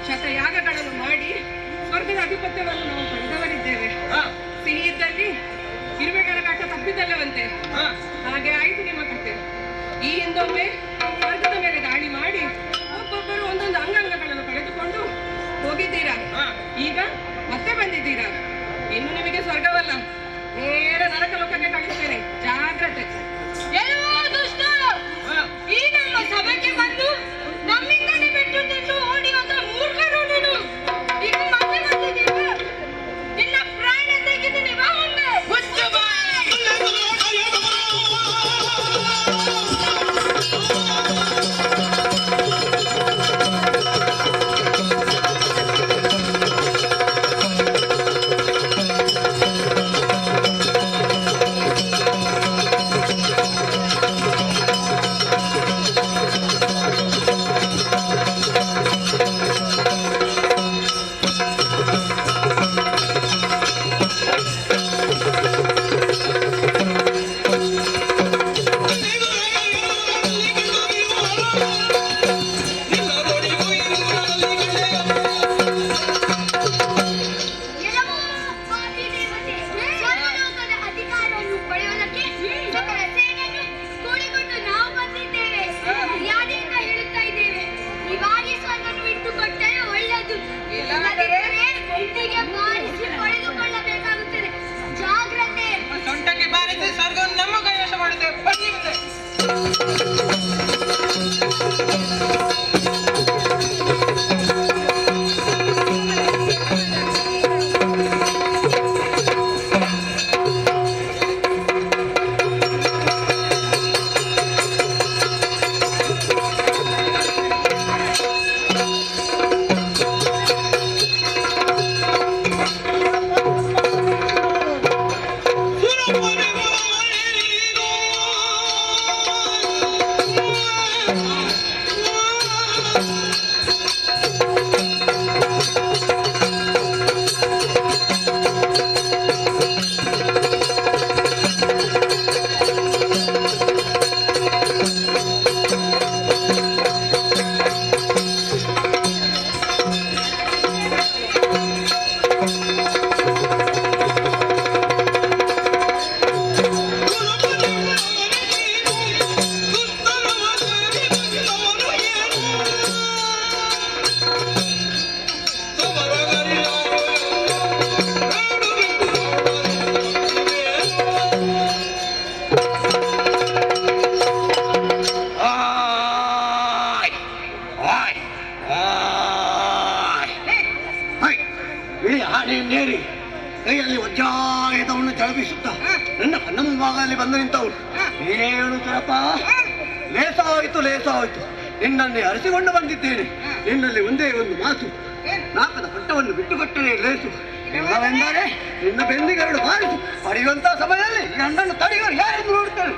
ಶತಯಾಗಗಳನ್ನು ಮಾಡಿ ಸ್ವರ್ಗದ ಅಧಿಪತ್ಯವನ್ನು ನಾವು ಪಡೆದವರಿದ್ದೇವೆ. ಸಿಹಿ ಇದ್ದಲ್ಲಿ ಇರುವೆಗಳ ಕಾಟ ತಪ್ಪಿದ್ದಲ್ಲವಂತೆ. ಹಾಗೆ ಆಯ್ತು ನಿಮ್ಮ ಕತೆ. ಈ ಹಿಂದೊಮ್ಮೆ ಸ್ವರ್ಗದ ಮೇಲೆ ದಾಳಿ ಮಾಡಿ ಒಬ್ಬೊಬ್ಬರು ಒಂದೊಂದು ಅಂಗಾಂಗಗಳನ್ನು ಪಡೆದುಕೊಂಡು ಹೋಗಿದ್ದೀರಾ. ಈಗ ಮತ್ತೆ ಬಂದಿದ್ದೀರಾ. ಇನ್ನು ನಿಮಗೆ ಸ್ವರ್ಗವಲ್ಲ, ನೇರ ನರಕ ಲೋಕಕ್ಕೆ ಕಳಿಸ್ತೇನೆ. ಜಾಗ್ರತೆ. ಎಲ್ಲೋ ದುಷ್ಟ ಈ ನಮ್ಮ ಸಭೆಗೆ ಬಂದು ನಮ್ಮಿಂದಲೇ ಬಿಟ್ಟು ತಿಂದು ಓಡಿ ಹೋದ ಮೂರ್ಖರು ನೀನು. ಈಗ ಮತ್ತೆ ಬಂದಿದ್ದೀರ. ನಿನ್ನ ಪ್ರಾಣ ತೆಗೆದಿನಿ ಬಾ ಮುಂದೆ. ಸೊಂಟಕ್ಕೆ ಬಾರಿಸಿ ಸ್ವರ್ಗವನ್ನು ನಮ್ಮ ಕೈವಶ ಮಾಡುತ್ತೇವೆ. ಬನ್ನಿ ಮುಂದೆ. ನೇರಿ ಕೈಯಲ್ಲಿ ವಜ್ರಾಯುಧವನ್ನು ಜಳಪಿಸುತ್ತಾ ನನ್ನ ಕಣ್ಣ ಮುಂಭಾಗದಲ್ಲಿ ಬಂದು ನಿಂತವಳು. ನೀನೇನು ಚರಪ್ಪ? ಲೇಸಾಯಿತು ಲೇಸಾಯಿತು, ನಿನ್ನನ್ನೇ ಅರಸಿಕೊಂಡು ಬಂದಿದ್ದೇನೆ. ನಿನ್ನಲ್ಲಿ ಒಂದೇ ಒಂದು ಮಾತು, ನಾಲ್ಕದ ಪಟ್ಟವನ್ನು ಬಿಟ್ಟುಕೊಟ್ಟರೆ ಲೇಸು, ಇಲ್ಲವೆಂದರೆ ನಿನ್ನ ಬೆನ್ನಿಗೆರಡು ಬಾರಿಸು. ಪಡೆಯುವಂತಹ ಸಮಯದಲ್ಲಿ ನನ್ನನ್ನು ತಡೆಯುವರು ಯಾರೆಂದು ನೋಡುತ್ತಾರೆ.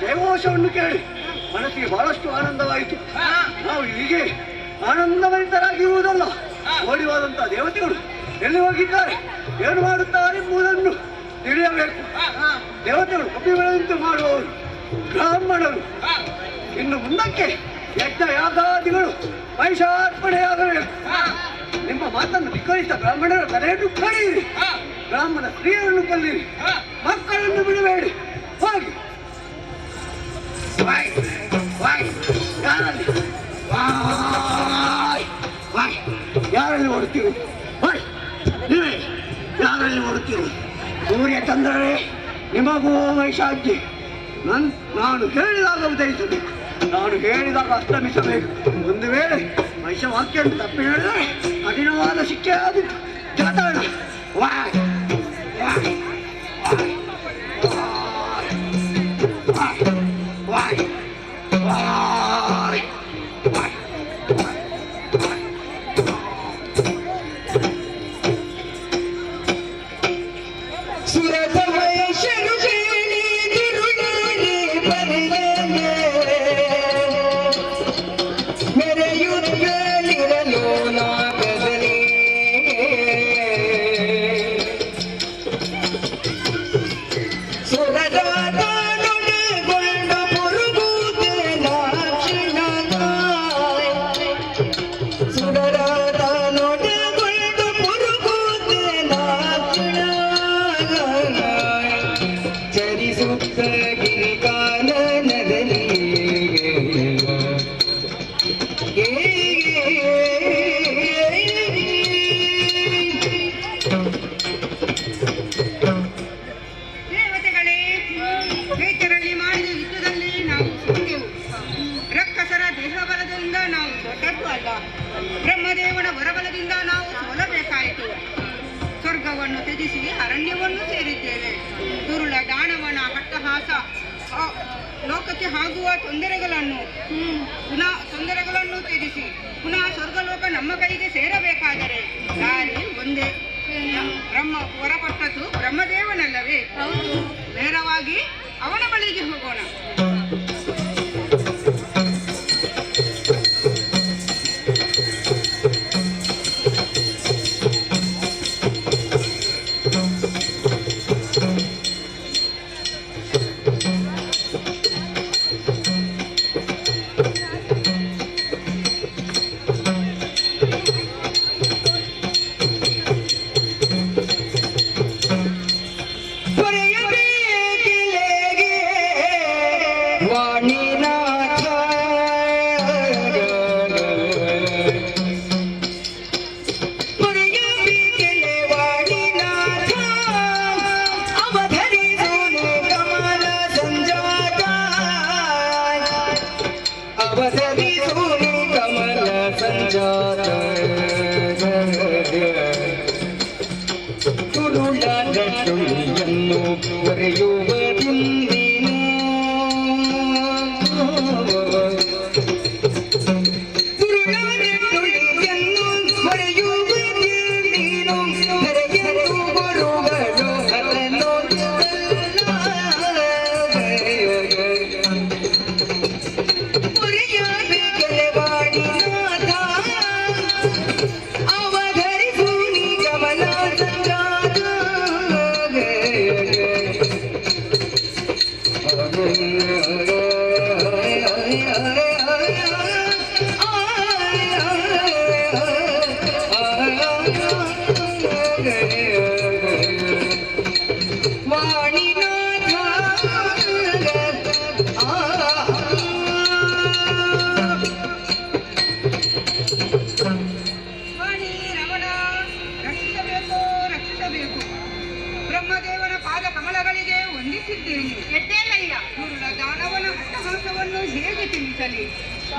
ಜಯಘೋಷವನ್ನು ಕೇಳಿ ಮನಸ್ಸಿಗೆ ಬಹಳಷ್ಟು ಆನಂದವಾಯಿತು. ನಾವು ಹೀಗೆ ಆನಂದಭರಿತರಾಗಿರುವುದಲ್ಲ, ಓಡಿವಾದಂತಹ ದೇವತೆಗಳು ಎಲ್ಲಿ ಹೋಗಿದ್ದಾರೆ, ಏನು ಮಾಡುತ್ತಾರೆ ಎಂಬುದನ್ನು ತಿಳಿಯಬೇಕು. ದೇವತೆಗಳು ಕಪಿಗಳಂತೆ ಮಾಡುವವರು ಬ್ರಾಹ್ಮಣರು. ಇನ್ನು ಮುಂದಕ್ಕೆ ಯಜ್ಞ ಯಾಗಾದಿಗಳು ಮಹಿಷಾರ್ಪಣೆಯಾಗಬೇಕು. ನಿಮ್ಮ ಮಾತನ್ನು ಧಿಕ್ಕರಿಸಿದ ಬ್ರಾಹ್ಮಣರ ತಲೆಯನ್ನು ಕಳೆಯಿರಿ, ಬ್ರಾಹ್ಮಣ ಸ್ತ್ರೀಯರನ್ನು ಕೊಲ್ಲಿರಿ, ಮಕ್ಕಳನ್ನು ಬಿಡಬೇಡಿ. ಹೋಗಿ ಯಾರಲ್ಲಿ ಓಡುತ್ತೀರಿ? ನೀವೇ ಯಾರಲ್ಲಿ ಓಡುತ್ತೀರಿ? ಸೂರ್ಯ ಚಂದ್ರರೇ, ನಿಮಗೂ ಮಹಿಷಾಜ್ಞೆ. ನಾನು ಹೇಳಿದಾಗ ಉದಯಿಸಬೇಕು, ನಾನು ಹೇಳಿದಾಗ ಅಸ್ತಮಿಸಬೇಕು. ಒಂದು ವೇಳೆ ಮಹಿಷ ವಾಕ್ಯವನ್ನು ತಪ್ಪಿ ಹೇಳಿದರೆ ಕಠಿಣವಾದ ಶಿಕ್ಷೆ ಆದಿತ್ತು. ಜಾತಾಡ ಬ್ರಹ್ಮದೇವನ ವರಬಲದಿಂದ ನಾವು ಸೋಲಬೇಕಾಯಿತು. ಸ್ವರ್ಗವನ್ನು ತ್ಯಜಿಸಿ ಅರಣ್ಯವನ್ನು ಸೇರಿದ್ದೇವೆ. ದುರುಳ ದಾನವನ ಹಟ್ಟಹಾಸ ಲೋಕಕ್ಕೆ ಆಗುವ ತೊಂದರೆಗಳನ್ನು ತ್ಯಜಿಸಿ ಪುನಃ ಸ್ವರ್ಗಲೋಕ ನಮ್ಮ ಕೈಗೆ ಸೇರಬೇಕಾದರೆ ದಾರಿ ಒಂದೇ. ಬ್ರಹ್ಮ ಹೊರಪಟ್ಟದ್ದು ಬ್ರಹ್ಮದೇವನಲ್ಲವೇ? ನೇರವಾಗಿ ಅವನ ಬಳಿಗೆ ಹೋಗೋಣ.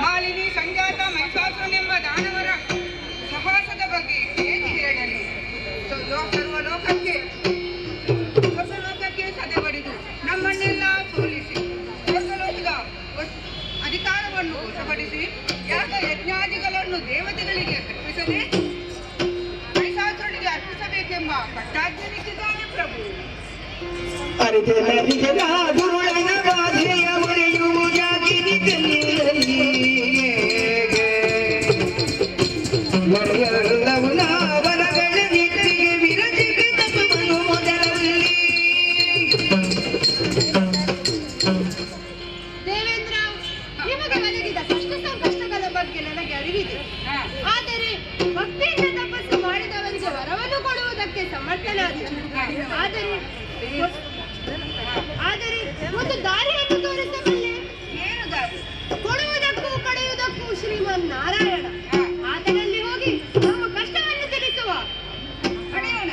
ಮಾಲಿನಿ ಸಂಜಾತ ಮಹಿಷಾಸುರನೆಂಬ ದಾನವರ ಸಹವಾಸದ ಬಗ್ಗೆ ಹೇಗೆ ಹೇಳಲಿ? ಸ್ವರ್ಗಲೋಕಕ್ಕೆ ಸದೆ ಬಡಿದು ನಮ್ಮನ್ನೆಲ್ಲ ಸೋಲಿಸಿ ಸ್ವರ್ಗಲೋಕದ ಅಧಿಕಾರವನ್ನು ವಶಪಡಿಸಿ ಯಾಗ ಯಜ್ಞಾದಿಗಳನ್ನು ದೇವತೆಗಳಿಗೆ ಅರ್ಪಿಸದೆ ಮಹಿಷಾಸುರನಿಗೆ ಅರ್ಪಿಸಬೇಕೆಂಬ ಕಟ್ಟಾಜ್ಞೆನಿಸಿದ್ದಾನೆ ಪ್ರಭು. ಒದಗಿದ ಕಷ್ಟ ಸಂಕಷ್ಟಗಳ ಬಗ್ಗೆ ನನಗೆ ಅರಿವಿದೆ. ಆದರೆ ಭಕ್ತಿಯಿಂದ ತಪಸ್ಸು ಮಾಡಿದವರಿಗೆ ವರವನ್ನು ಕೊಡುವುದಕ್ಕೆ ಸಮರ್ಥನಾದ. ಆದರೆ ಒಂದು ದಾರಿಯನ್ನು ತೋರಿಸಬಲ್ಲೆ. ಏನು ದಾರಿ? ಕೊಡುವುದಕ್ಕೂ ಪಡೆಯುವುದಕ್ಕೂ ಶ್ರೀಮನ್ ನಾರಾಯಣ. ಆತನಲ್ಲಿ ಹೋಗಿ ನಮ್ಮ ಕಷ್ಟವನ್ನು ತಿಳಿಸುವ. ಪಡೆಯೋಣ.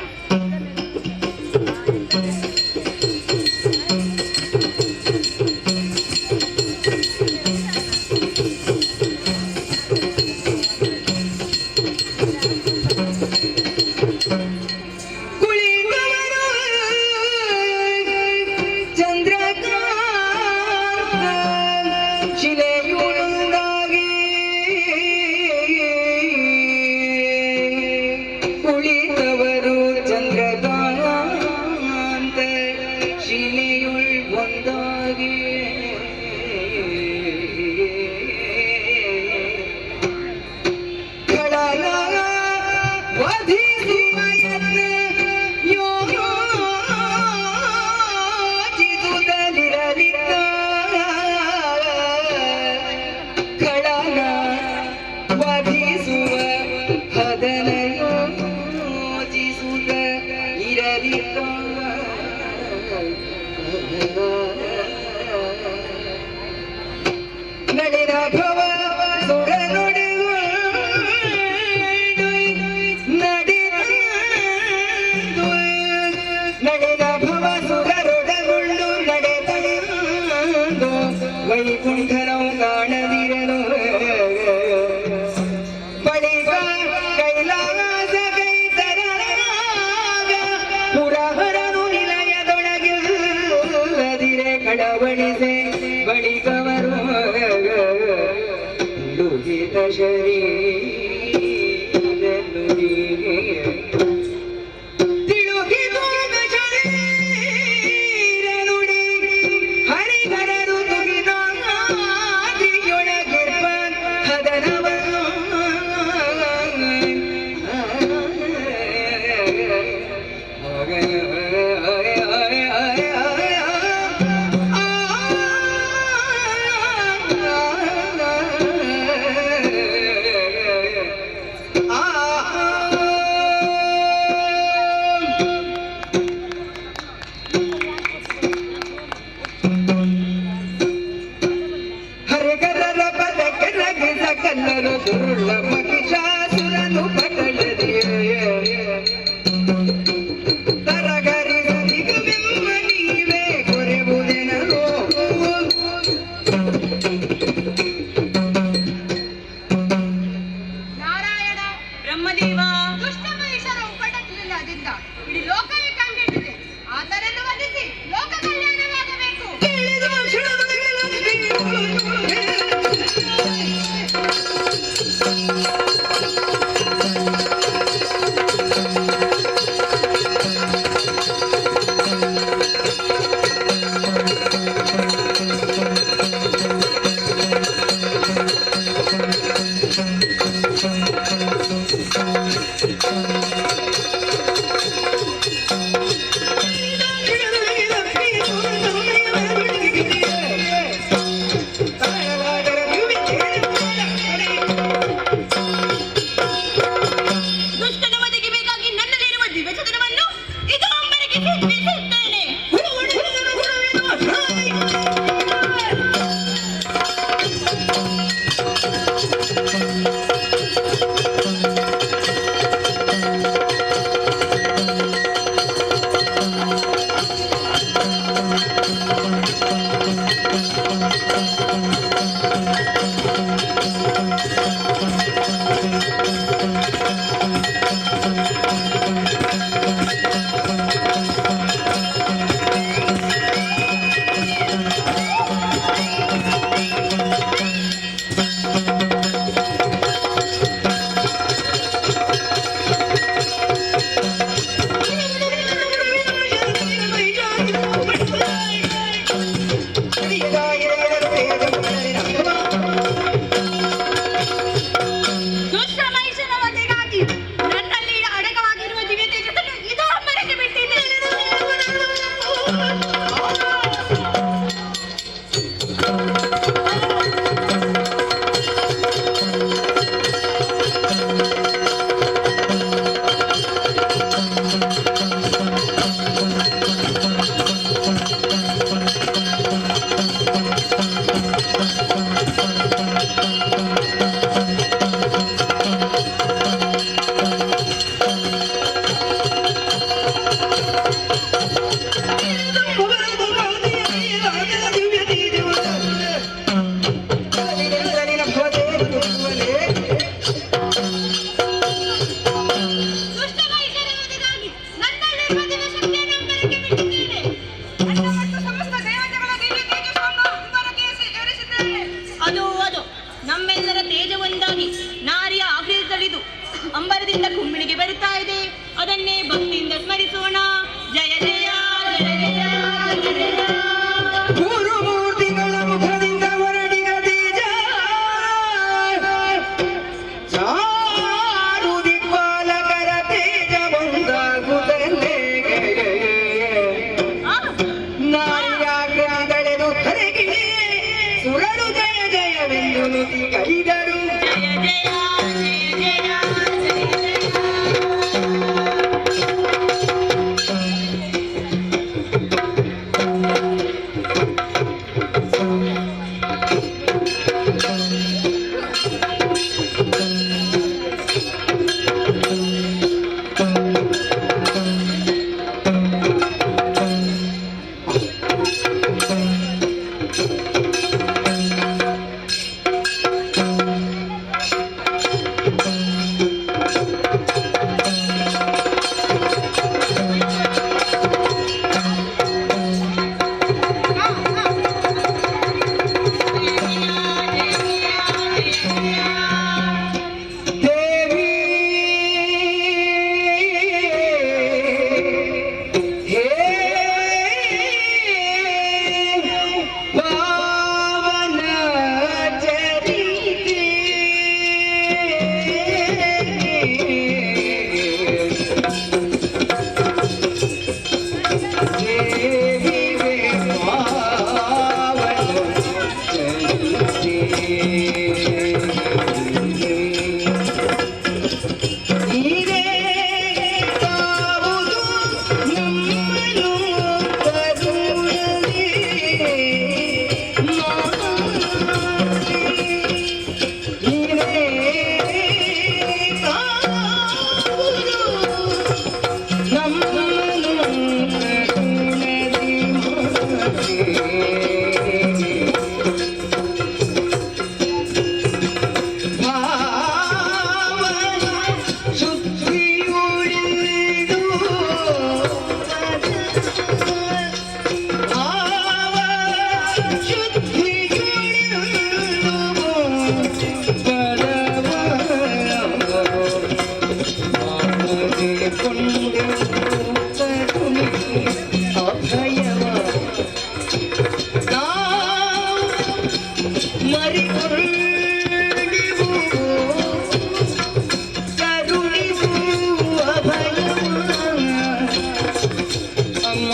ವೈಕುಂಠನವು ಕಾಣದಿರಲು ಬಳಿಕ ಕೈಲಾಸ ಕೈತರಾಗ ಪುರಹರನು ನಿಲಯದೊಳಗಿಲ್ಲದಿರೆ ಕಡಬಡಿಸೆ ಬಳಿಕವರು ದುಹಿತ ಶರೀರನು ಭಕ್ತಿಯಿಂದ ಸ್ಮರಿಸೋಣ. ಜಯ ಜಯ ಜಯ ಜಯ ಜಯ ಜಯ. ಗುರುಮೂರ್ತಿಗಳ ಮುಖದಿಂದ ಹೊರಡಿದ ತೇಜ ಚಾರು ದಿಕ್ಪಾಲಕರ ತೇಜ ಒಂದಾಗುತ್ತಲೇ ನಾರ್ಯಾಗ್ರಹಗಳೆದು ಕರಗಿ ಸುರರು ಜಯ ಜಯವೆಂದು ನುತಿ ಕೈದರು. ಜಯ ಜಯ ಜಯ ಜಯ ಜಯ ಜಯ. ದೇವಿ ಹೇ ಪಾವನ ಚರಿತೆ ದೇವಿ ಹೇ ಪಾವನ ಚರಿತೆ ನೀರೇ ಕಾವುದು ನಮ್ಮನ್ನು ಕರುಣಲಿ ಮಾಡಿ. ನೀರೇ ಕಾವುದು ನಮ್ಮನ್ನು ಕರುಣಲಿ ಮಾಡಿ. ಭಾವನ ಶುದ್ಧಿಯುಳಿದು ಭಾವ ಶುದ್ಧಿಯುಳಿದು ಬಡವ ಮಾನದೆ ಕೊಂಡು ಕರುಣೆ ಅಭಯವ ನಾವು ಮರಿಕೊಂಡೆವು ಕರುಣಿಸು ಅಭಯವ ಅಮ್ಮ.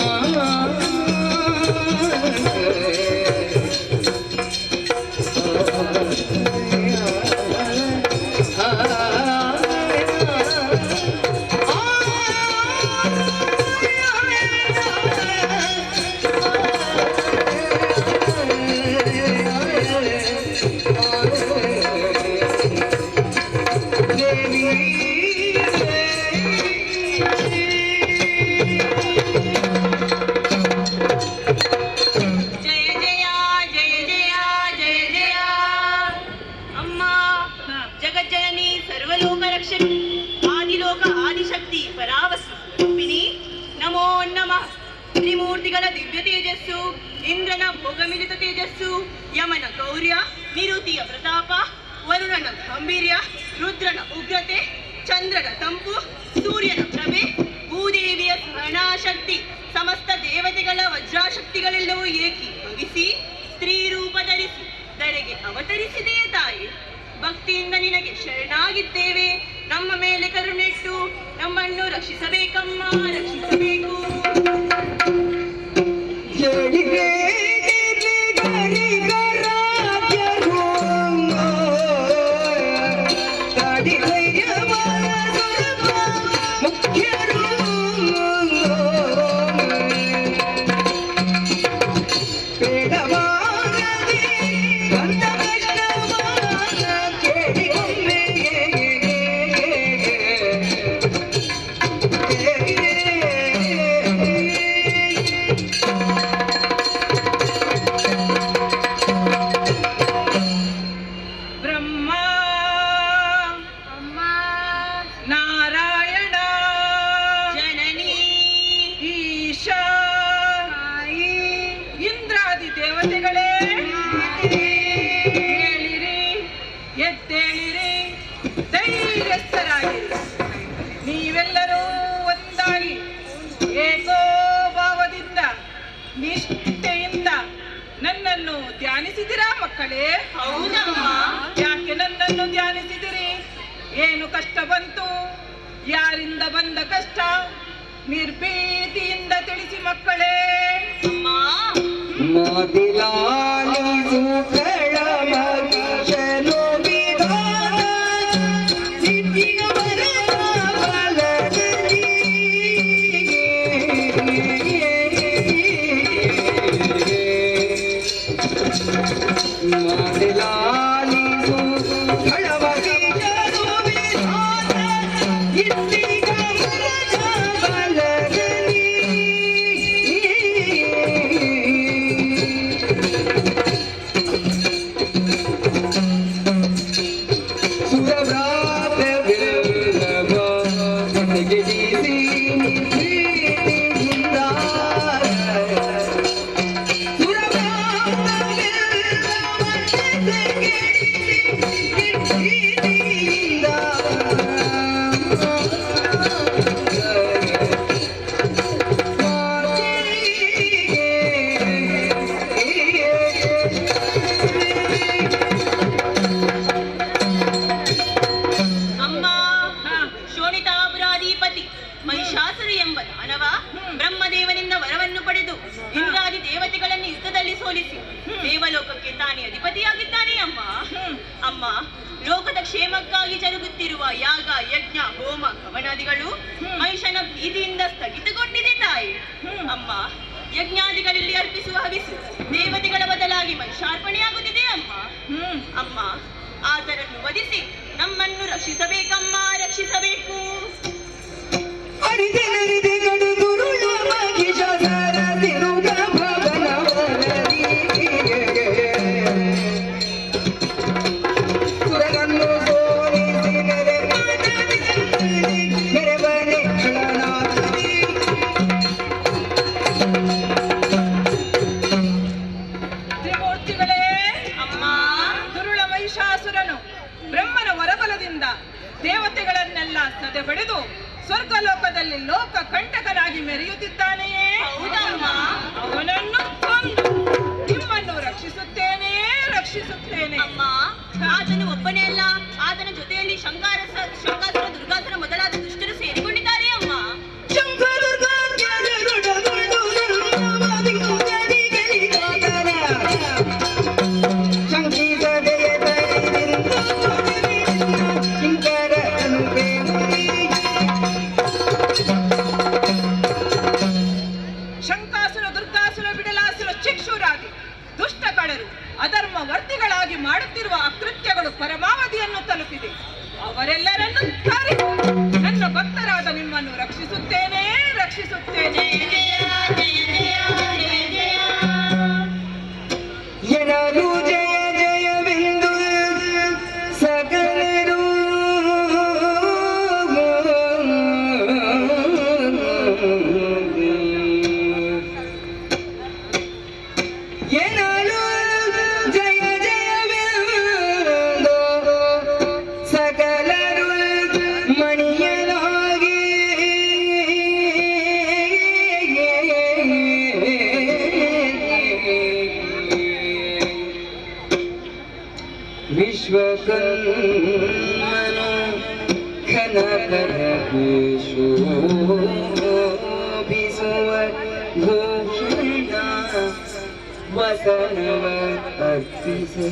ಜಯ ಜಯ ಜಯ ಜಯ ಜಯ ಜಯ. ಅಮ್ಮ ಜಗಜ್ಜನನಿ ಸರ್ವಲೋಕ ರಕ್ಷಕಿ ಆದಿಲೋಕ ಆದಿಶಕ್ತಿ ಪರಾವಸ್ವರೂಪಿಣಿ ನಮೋ ನಮಃ. ತ್ರಿಮೂರ್ತಿಗಳ ದಿವ್ಯ ತೇಜಸ್ಸು, ಇಂದ್ರನ ಭೋಗಮಿಲಿತ ತೇಜಸ್ಸು, ಯಮನ ಗೌರ್ಯ ನಿರುತಿಯ ಪ್ರತಾಪ, ವರುಣನ ಗಾಂಭೀರ್ಯ, ರುದ್ರನ ಉಗ್ರತೆ, ಚಂದ್ರನ ತಂಪು, ಸೂರ್ಯನ ಪ್ರಭೆ, ಭೂದೇವಿಯ ಸಹನಾಶಕ್ತಿ, ಸಮಸ್ತ ದೇವತೆಗಳ ವಜ್ರಾಶಕ್ತಿಗಳೆಲ್ಲವೂ ಏಕೀಭವಿಸಿ ಸ್ತ್ರೀ ರೂಪ ಧರಿಸಿ ಧರೆಗೆ ಅವತರಿಸಿದೆಯೇ ತಾಯಿ. ಭಕ್ತಿಯಿಂದ ನಿನಗೆ ಶರಣಾಗಿದ್ದೇವೆ. ನಮ್ಮ ಮೇಲೆ ಕರುಣೆಟ್ಟು ನಮ್ಮನ್ನು ರಕ್ಷಿಸಬೇಕಮ್ಮ, ರಕ್ಷಿಸಬೇಕು. ಮಗಳೇ? ಹೌದಮ್ಮ. ಯಾಕೆ ನನ್ನನ್ನು ಧ್ಯಾನಿಸಿದಿರಿ? ಏನು ಕಷ್ಟ ಬಂತು? ಯಾರಿಂದ ಬಂದ ಕಷ್ಟ? ನಿರ್ಭೀತಿಯಿಂದ ತಿಳಿಸಿ ಮಕ್ಕಳೇ. ಮಾದಿಲಾಲಿಸು ಕಳಮಗಿಶನು ವಿಧಾನ ಸಿದ್ಧಿಯ ಬಲಗಲಿ ಮಾದಿಲಾಲಿಸು ಕಳಮಗಿಶನು ವಿಧಾನ ಸಿದ್ಧಿಯ ಬಲಗಲಿ ಮಹಿಷಾಸುರ ಎಂಬ ದಾನವ ಬ್ರಹ್ಮದೇವನಿಂದ ವರವನ್ನು ಪಡೆದು ಇಂದ್ರಾದಿ ದೇವತೆಗಳನ್ನು ಯುದ್ಧದಲ್ಲಿ ಸೋಲಿಸಿ ದೇವಲೋಕಕ್ಕೆ ತಾನೇ ಅಧಿಪತಿಯಾಗಿದ್ದಾನೆ ಅಮ್ಮ. ಅಮ್ಮ, ಲೋಕದ ಕ್ಷೇಮಕ್ಕಾಗಿ ಜರುಗುತ್ತಿರುವ ಯಾಗ ಯಜ್ಞ ಹೋಮ ಕವನಾದಿಗಳು ಮಹಿಷನ ಭೀತಿಯಿಂದ ಸ್ಥಗಿತಗೊಂಡಿದೆ ತಾಯಿ. ಅಮ್ಮ, ಯಜ್ಞಾದಿಗಳಲ್ಲಿ ಅರ್ಪಿಸುವ ಹವಿಸು ದೇವತೆಗಳ ಬದಲಾಗಿ ಮಹಿಷಾರ್ಪಣೆಯಾಗುತ್ತಿದೆ ಅಮ್ಮ. ಅಮ್ಮ, ಆತನನ್ನು ವಧಿಸಿ ನಮ್ಮನ್ನು ರಕ್ಷಿಸಬೇಕಮ್ಮ, ರಕ್ಷಿಸಬೇಕು. ತ್ರಿಮೂರ್ತಿಗಳೇ, ಅಮ್ಮ, ದುರುಳ ಮಹಿಷಾಸುರನು ಬ್ರಹ್ಮನ ವರಬಲದಿಂದ ದೇವತೆಗಳನ್ನೆಲ್ಲ ಸದೆ ಬಡಿದು ಸ್ವರ್ಗಲೋಕದಲ್ಲಿ ಲೋಕ ಕಂಟಕನಾಗಿ ಮೆರೆಯುತ್ತಿದ್ದಾನೆಯೇ? ಹೌದಮ್ಮ. ಅವನನ್ನು ಕೊಂದು ನಿಮ್ಮನ್ನು ರಕ್ಷಿಸುತ್ತೇನೆ, ರಕ್ಷಿಸುತ್ತೇನೆ. ಅಮ್ಮ, ಆತನು ಒಬ್ಬನೇ ಅಲ್ಲ, ಆತನ ಜೊತೆಯಲ್ಲಿ ಶಂಕಾಸುರ ದುರ್ಗಾಸುರ ಮೊದಲಾದ ದುಷ್ಟರು ಸೇರಿಕೊಂಡಿದ್ದಾರೆ ಅಮ್ಮ. ಶಂಕಾಸುರ ದುರ್ಗಾಸುರ ಬಿಡಲಾಸುರ ಚಿಕ್ಷುರಾದಿ ದುಷ್ಟ ಕಳರು ಅಧರ್ಮ ವರ್ತಿಗಳಾಗಿ ಮಾಡುತ್ತಿರುವ ಅಕೃತ್ಯಗಳು ಪರಮಾವಧಿಯನ್ನು ತಲುಪಿದೆ. ಅವರೆಲ್ಲರನ್ನು ಕರೆದು ನನ್ನ ಭಕ್ತರಾದ ನಿಮ್ಮನ್ನು ರಕ್ಷಿಸುತ್ತೇನೆ, ರಕ್ಷಿಸುತ್ತೇನೆ. ಎನಲು ಜಯ ಜಯವೆಂದು ಸಕಲರು ಎನಲು ಜಯ ಜಯವೆಂದು ಸಕಲರು ಮಣಿಯನಾಗಿ ವಿಶ್ವಕರ್ಮನು ಘನಕರಕೇಶು ಶೋಭಿಸುವ ಭೂಷಣ ವಸನವ ಅರ್ಪಿಸಿ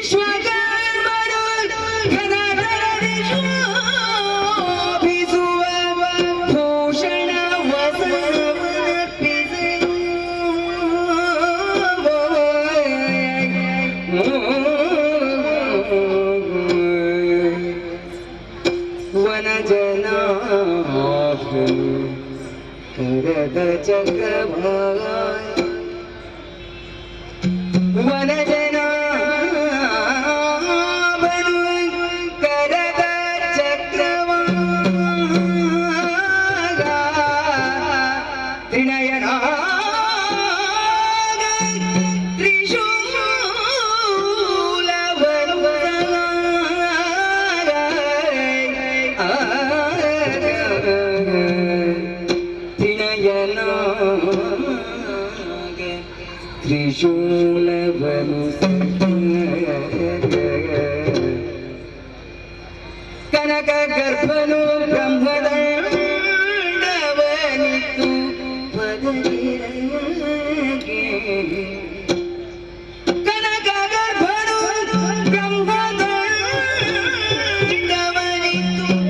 ವಿಶ್ವಕರ್ಮನು ಘನಕರಕೇಶು ಶೋಭಿಸುವ ಭೂಷಣ ವಸನವ ಅರ್ಪಿಸಿ ವನಜನಾಭನು ಕರದ ಚಕ್ರಭಾಯ ವನಜನಾಭನು ಕರದ ಚಕ್ರಭಾಗ ತ್ರಿನಯನ ತ್ರಿನಯನ ತ್ರಿಶೂಲವನು ಕನಕ ಗರ್ಭನು ಬ್ರಹ್ಮದಂಡವನಿತು ಪದವಿರಗೆ ಕನಕ ಗರ್ಭನು ಬ್ರಹ್ಮದಂಡವನಿತು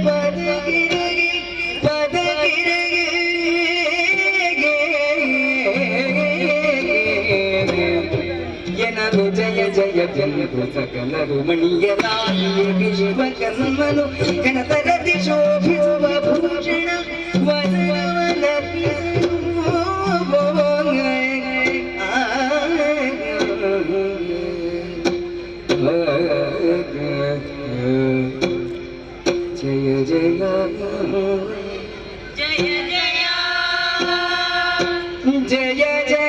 ಪದಗಿರಗೆ ಎನನು ಜಯ ಜಯ ಜನ್ಮ ಸಕಲರು ಮಣಿಯರಾಗಿಯೇ ವಿಶ್ವ ಕರ್ಮನು ಕನತರದಿ ಶೋಭಿಸುವ ಭೂಷಣ ಜಯ ಜಯ ಜಯ ಜಯ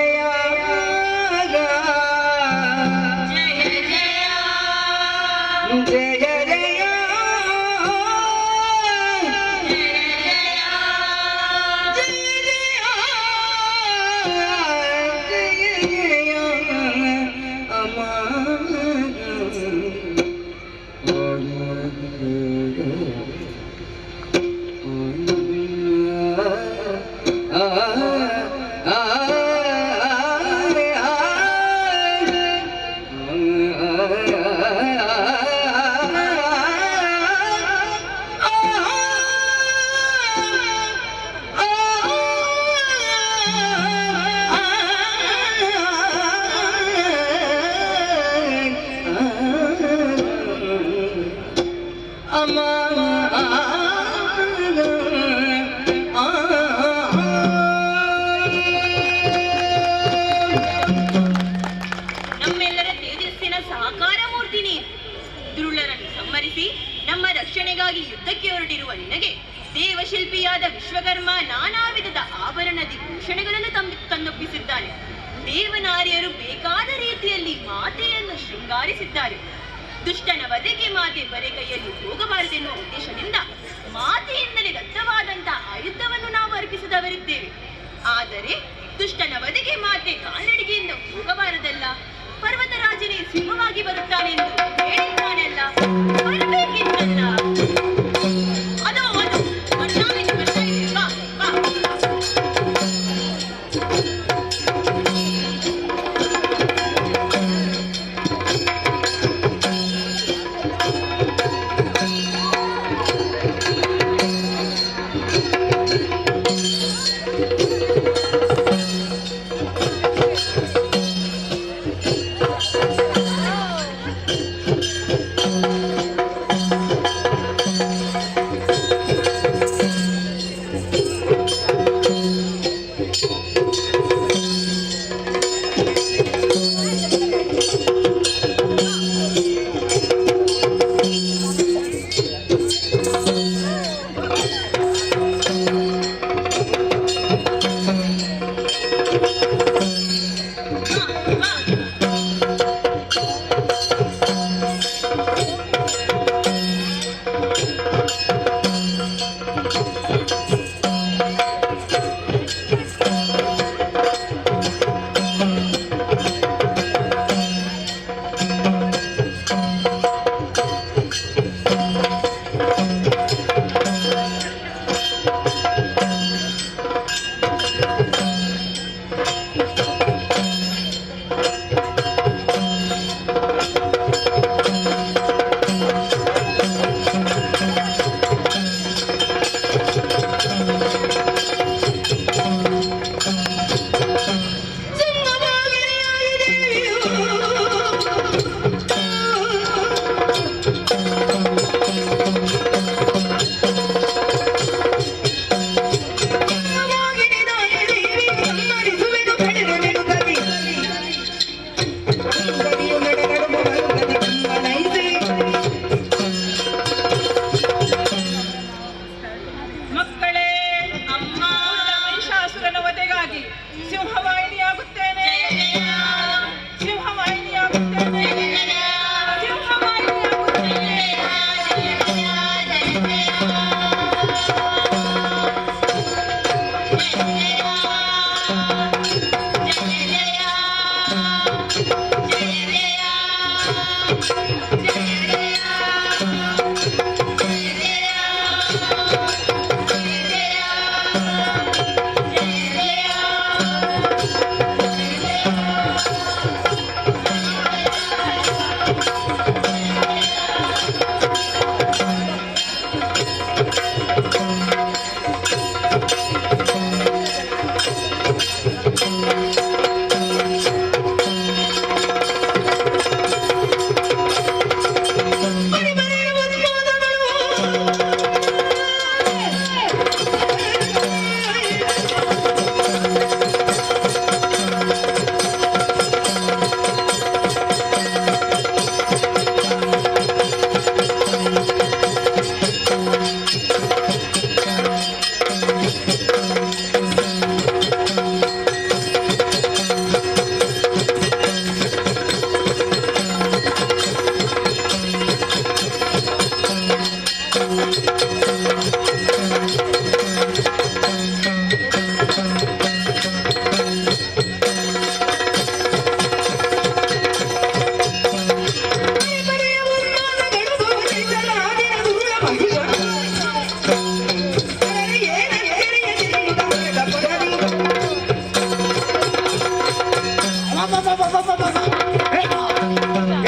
ನಮ್ಮೆಲ್ಲರ ತೇಜಸ್ಸಿನ ಸಹಕಾರ ಮೂರ್ತಿ ನೀನು. ದುರುಳರನ್ನು ಸಂಹರಿಸಿ ನಮ್ಮ ರಕ್ಷಣೆಗಾಗಿ ಯುದ್ಧಕ್ಕೆ ಹೊರಟಿರುವ ನಿನಗೆ ದೇವಶಿಲ್ಪಿಯಾದ ವಿಶ್ವಕರ್ಮ ನಾನಾ ವಿಧದ ಆಭರಣದಿ ಭೂಷಣಗಳನ್ನು ತಂದೊಪ್ಪಿಸಿದ್ದಾನೆ. ದೇವನಾರಿಯರು ಬೇಕಾದ ರೀತಿಯಲ್ಲಿ ಮಾತೆಯನ್ನು ಶೃಂಗಾರಿಸಿದ್ದಾರೆ. ದುಷ್ಟನ ವಧೆಗೆ ಮಾತೆ ಬರೆ ಕೈಯಲ್ಲಿ ಹೋಗಬಾರದೆನ್ನುವ ಉದ್ದೇಶದಿಂದ ಮಾತೆಯಿಂದಲೇ ದತ್ತವಾದಂತಹ ಆಯುಧವನ್ನು ನಾವು ಅರ್ಪಿಸಿದವರಿದ್ದೇವೆ. ಆದರೆ ದುಷ್ಟನ ವಧೆಗೆ ಮಾತೆ ಕಾಲ್ನಡಿಗೆಯಿಂದ ಹೋಗಬಾರದಲ್ಲ, ಪರ್ವತರಾಜನೇ ಸಿಂಹವಾಗಿ ಬರುತ್ತಾನೆ ಎಂದು ಹೇಳಿದ್ದಾನೆಲ್ಲ, ಬರಬೇಕಿತ್ತಲ್ಲ. ಅದು ಬರ್ತಾ ಇದೆ, ಬಾ ಬಾ.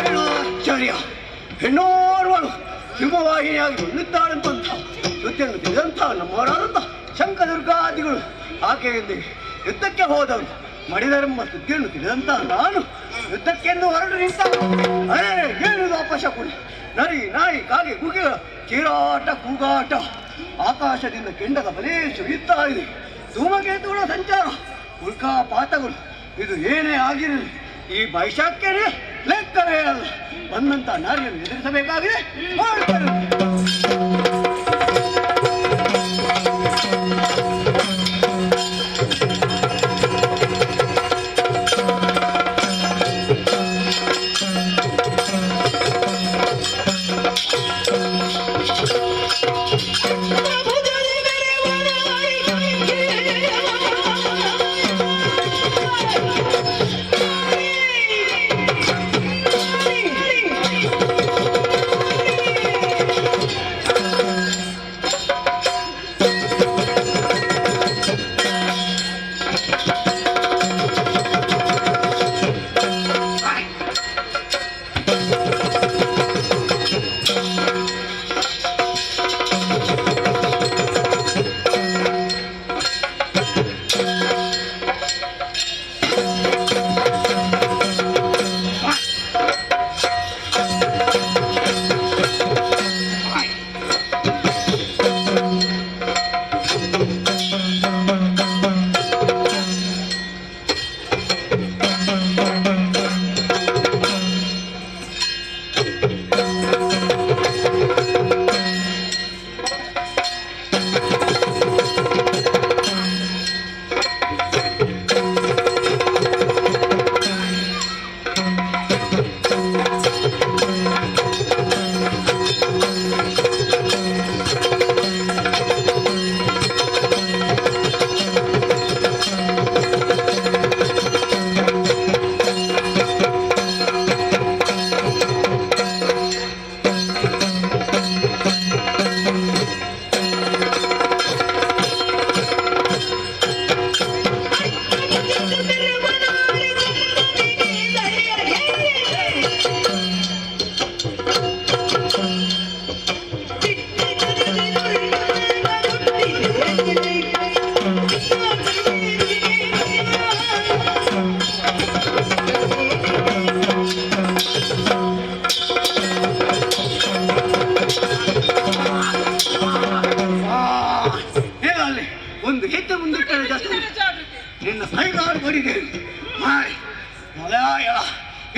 ಏನು ಆಶ್ಚರ್ಯ, ಹೆಣ್ಣೋರ್ವಳು ಸಿಂಹವಾಹಿನಿಯಾಗಿ ಬಂದಿದ್ದಾಳಂತ ಸುದ್ದಿಯನ್ನು ತಿಳಿದಂಥ ನಮ್ಮವರಾದಂಥ ಶಂಕದುರ್ಗಾದಿಗಳು ಆಕೆಯೊಂದಿಗೆ ಯುದ್ಧಕ್ಕೆ ಹೋದವರು. ಮಡಿದರೆಂಬ ಸುದ್ದಿಯನ್ನು ತಿಳಿದಂಥ ನಾನು ಯುದ್ಧಕ್ಕೆಂದು ಹೊರಟು ನಿಂತ. ಅರೇ ಏನಿದು ಅಪಶಕುನ, ನರಿ ನಾಯಿ ಕಾಗೆ ಗುಗೆಗಳ ಚೀರಾಟ ಕೂಗಾಟ, ಆಕಾಶದಿಂದ ಕೆಂಡದ ಬಲೆ ಸುರಿಯುತ್ತಾ ಇದೆ. ಧೂಮಕೇತುಗಳ ಸಂಚಾರ, ಉಲ್ಕಾಪಾತಗಳು, ಇದು ಏನೇ ಆಗಿರಲಿ ಈ ಬೈಶಾಖ್ಯನೇ ಲೆಕ್ಕವೇ ಅಲ್ಲ. ಬಂದಂತ ನಾರಿಯನ್ನು ಎದುರಿಸಬೇಕಾಗಿದೆ ಮಾಡ್ತಾರೆ.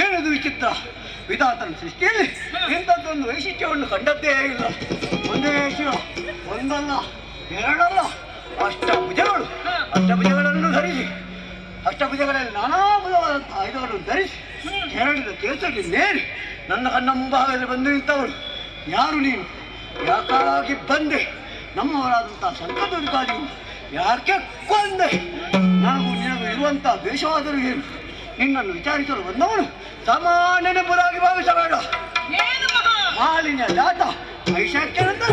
ಏನದು ವಿಚಿತ್ರ, ವಿಧಾತನ ಸೃಷ್ಟಿಯಲ್ಲಿ ಇಂಥದ್ದೊಂದು ವೈಶಿಷ್ಟ್ಯವನ್ನು ಕಂಡದ್ದೇ ಇಲ್ಲ. ಒಂದೇ ಶಿವ, ಒಂದಲ್ಲ ಎರಡಲ್ಲ, ಅಷ್ಟಭುಜಗಳು. ಅಷ್ಟಭುಜಗಳನ್ನು ಧರಿಸಿ, ಅಷ್ಟಭುಜಗಳಲ್ಲಿ ನಾನಾ ಬಲವಾದಂತಹ ಆಯುಧಗಳನ್ನು ಧರಿಸಿ ಕೆರಳಿದ ಕೇಸರಿ ನೇರಿ ನನ್ನ ಕಣ್ಣ ಮುಂಭಾಗದಲ್ಲಿ ಬಂದು ನಿಂತವಳು. ಯಾರು ನೀನು? ಯಾಕಾಗಿ ಬಂದೆ? ನಮ್ಮವರಾದಂತಹ ಸಂಕಟಕಾರಿಯು ಯಾಕೆ ಕೊಂದೆ? ನನಗೂ ನಿನಗೂ ಇರುವಂಥ ದ್ವೇಷವಾದರೂ ಏನು? ನಿನ್ನನ್ನು ವಿಚಾರಿಸಲು ಬಂದವನು ಸಾಮಾನ್ಯನೆಂಬುದಾಗಿ ಭಾವಿಸಬೇಡ. ಮಾಲಿನ್ಯ ಜಾತ ವೈಶಾಖ್ಯನಂದ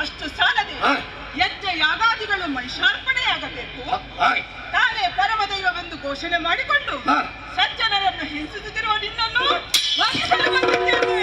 ಅಷ್ಟು ಸಾಲದೆ ಯಜ್ಞ ಯಾಗಾದಿಗಳು ಮಹಿಷಾರ್ಪಣೆಯಾಗಬೇಕು. ತಾನೇ ಪರಮದೈವವೆಂದು ಘೋಷಣೆ ಮಾಡಿಕೊಂಡು ಸಜ್ಜನರನ್ನು ಹಿಂಸಿಸುತ್ತಿರುವ ನಿನ್ನನ್ನು ವಧಿಸಲು ಬಂದಿದ್ದೇನೆ.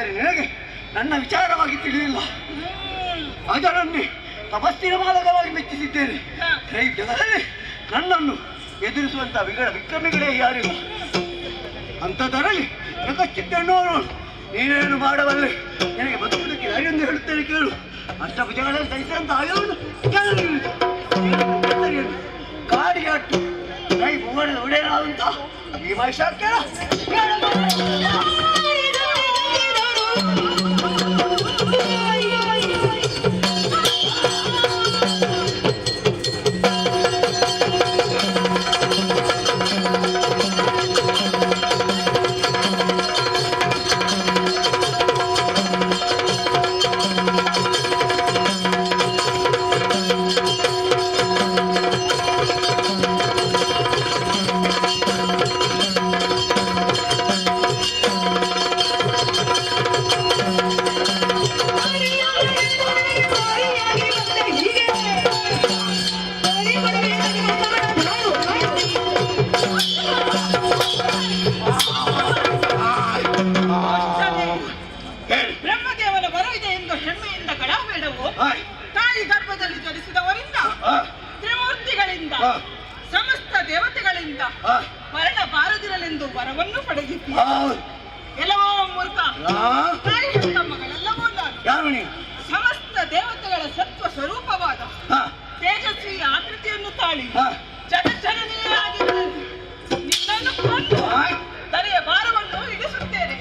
ಆದರೆ ನಿನಗೆ ನನ್ನ ವಿಚಾರವಾಗಿ ತಿಳಿದಿಲ್ಲ. ಅದರನ್ನೇ ತಪಸ್ಸಿನ ಮಾಲಕವಾಗಿ ಮೆಚ್ಚಿಸಿದ್ದೇನೆ. ಈ ಜಗದಲ್ಲಿ ನನ್ನನ್ನು ಎದುರಿಸುವಂತ ವಿಕ್ರಮಿಗಳೇ ಯಾರಿಲ್ಲ. ಅಂಥದ್ದರಲ್ಲಿ ಚಿತ್ತಣ್ಣವರು ನೀನೇನು ಮಾಡಬಲ್ಲೆ, ನಿನಗೆ ಬದುಕುವುದಕ್ಕೆ ಯಾರೆಂದು ಹೇಳುತ್ತೇನೆ ಕೇಳು. ಅಷ್ಟಭುಜಗಳಲ್ಲಿ ಧರಿಸಿದಂತ ಆಯುವನ್ನು ಗಾಡಿ ಅಟ್ಟು ಕೈ ಭುವನದ ಒಡೆಯನಾದಂತ ಈ ಮಹಿಷಾಕ್ಯರ ಬ್ರಹ್ಮದೇವನ ಬರವಿದೆ ಎಂದು ಹೆಮ್ಮೆಯಿಂದ ಗಡಬೇಡವು. ತಾಯಿ ಗರ್ಭದಲ್ಲಿ ಜನಿಸಿದವರಿಂದ, ತ್ರಿಮೂರ್ತಿಗಳಿಂದ, ಸಮಸ್ತ ದೇವತೆಗಳಿಂದ ಮರಣ ಬಾರದಿರಲೆಂದು ವರವನ್ನು ಪಡೆದಿದ್ದೀ. ಎಲ್ಲವೋ ಮೂರ್ಖ, ತಾಯಿ ಹೆತ್ತ ಮಗಳೆಲ್ಲವೂ ನಾನು. ಸಮಸ್ತ ದೇವತೆಗಳ ಸತ್ವ ಸ್ವರೂಪವಾದ ತೇಜಸ್ವಿ ಆಕೃತಿಯನ್ನು ತಾಳಿ ಜಗಜ್ಜನನಿಯೇ ಆಗಿದ್ದೇನೆ. ನಿನ್ನನ್ನು ಕೊಂಡು ತಲೆಯ ಭಾರವನ್ನು ಇಳಿಸುತ್ತೇನೆ.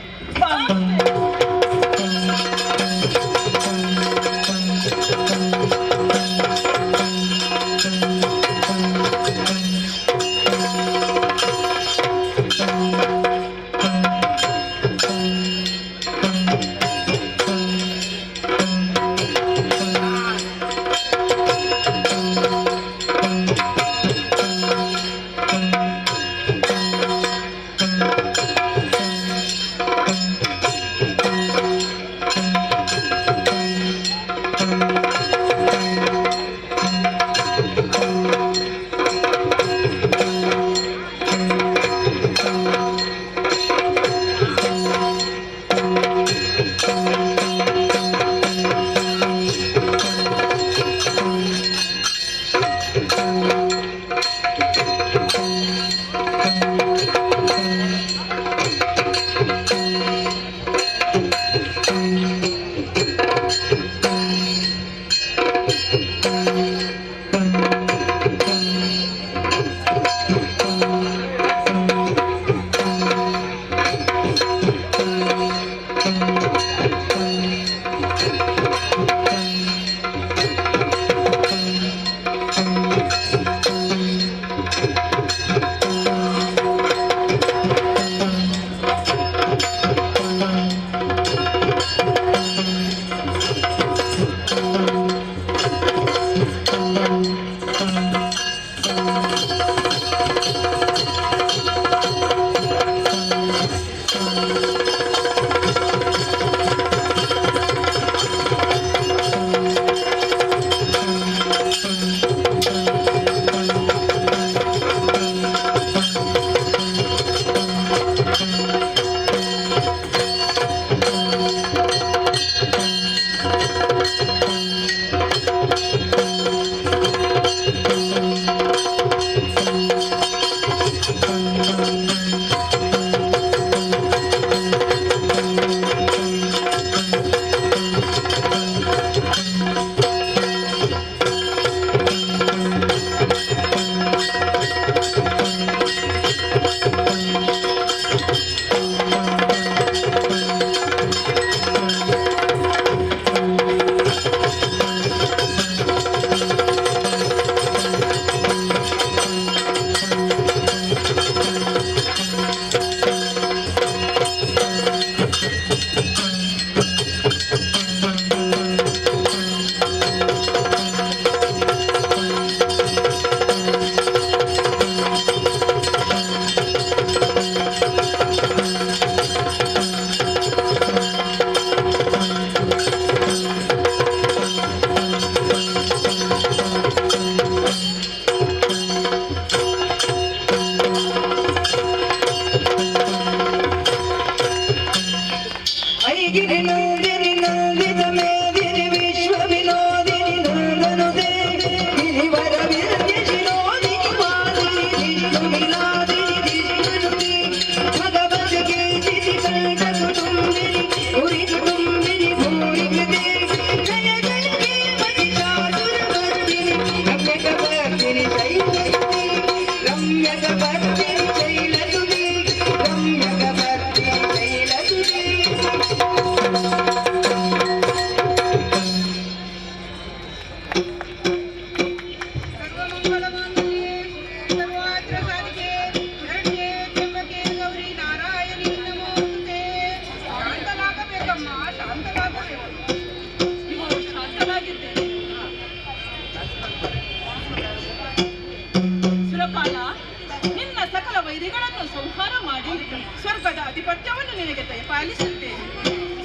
ಸಕಲ ವೈರಿಗಳನ್ನು ಸಂಹಾರ ಮಾಡಿ ಸ್ವರ್ಗದ ಅಧಿಪತ್ಯವನ್ನು ನಿನಗೆ ದಯಪಾಲಿಸುತ್ತೇನೆ.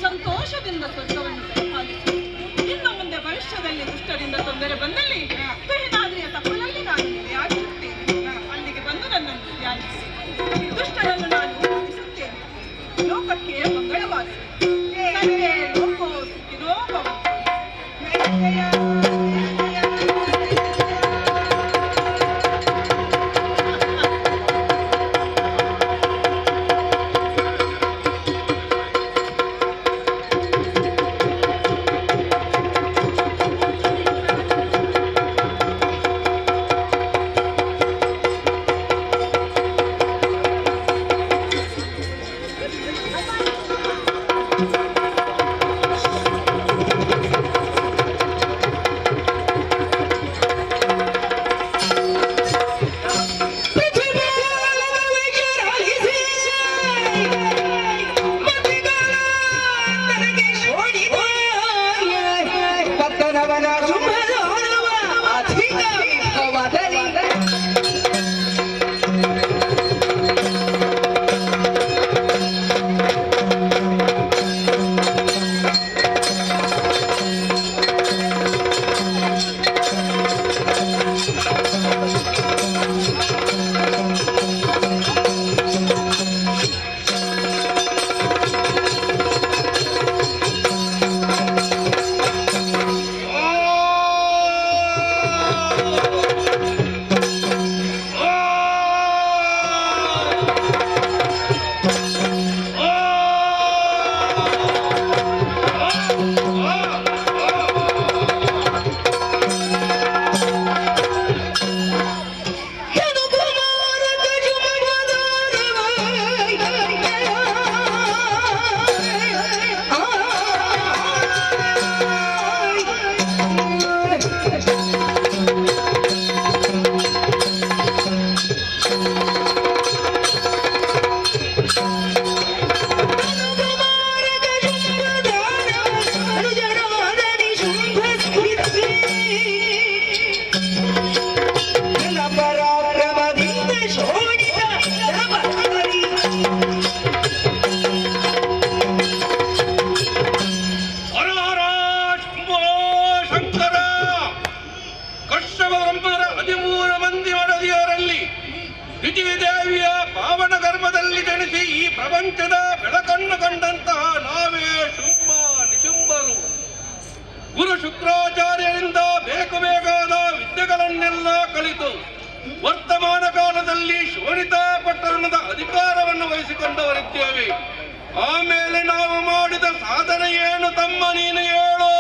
ಸಂತೋಷದಿಂದ ಸ್ವರ್ಗವನ್ನು ದಯಪಾಲಿಸು. ಇನ್ನು ಮುಂದೆ ಭವಿಷ್ಯದಲ್ಲಿ ದುಷ್ಟರಿಂದ ತೊಂದರೆ ಬಂದಲ್ಲಿ ತುಹಿನಾದ್ರಿಯ ತಪ್ಪಲಲ್ಲಿ ನಾನು ನೆಲೆಯಾಗಿರುತ್ತೇನೆ. ಅಲ್ಲಿಗೆ ಬಂದು ನನ್ನನ್ನು ಧ್ಯಾನಿಸಿ. ದುಷ್ಟರನ್ನು ನಾನು ಓಡಿಸುತ್ತೇನೆ. ಲೋಕಕ್ಕೆ ಮಂಗಳವಾಗಲಿ. ಸರ್ವೇ ಲೋಕೋ ಸುಖಿನೋ ಭವಂತು. ದೇವಿಯ ಪಾವನ ಗರ್ಭದಲ್ಲಿ ಜನಿಸಿ ಈ ಪ್ರಪಂಚದ ಬೆಳಕನ್ನು ಕಂಡಂತಹ ನಾವೇ ಶುಂಭ ನಿಶುಂಭರು. ಗುರು ಶುಕ್ರಾಚಾರ್ಯರಿಂದ ಬೇಕಾದ ವಿದ್ಯೆಗಳನ್ನೆಲ್ಲ ಕಲಿತು ವರ್ತಮಾನ ಕಾಲದಲ್ಲಿ ಶೋಣಿತಾ ಪಟ್ಟಣದ ಅಧಿಕಾರವನ್ನು ವಹಿಸಿಕೊಂಡವರಿದ್ದೇವೆ. ಆಮೇಲೆ ನಾವು ಮಾಡಿದ ಸಾಧನೆ ಏನು ತಮ್ಮ ನೀನು ಹೇಳು.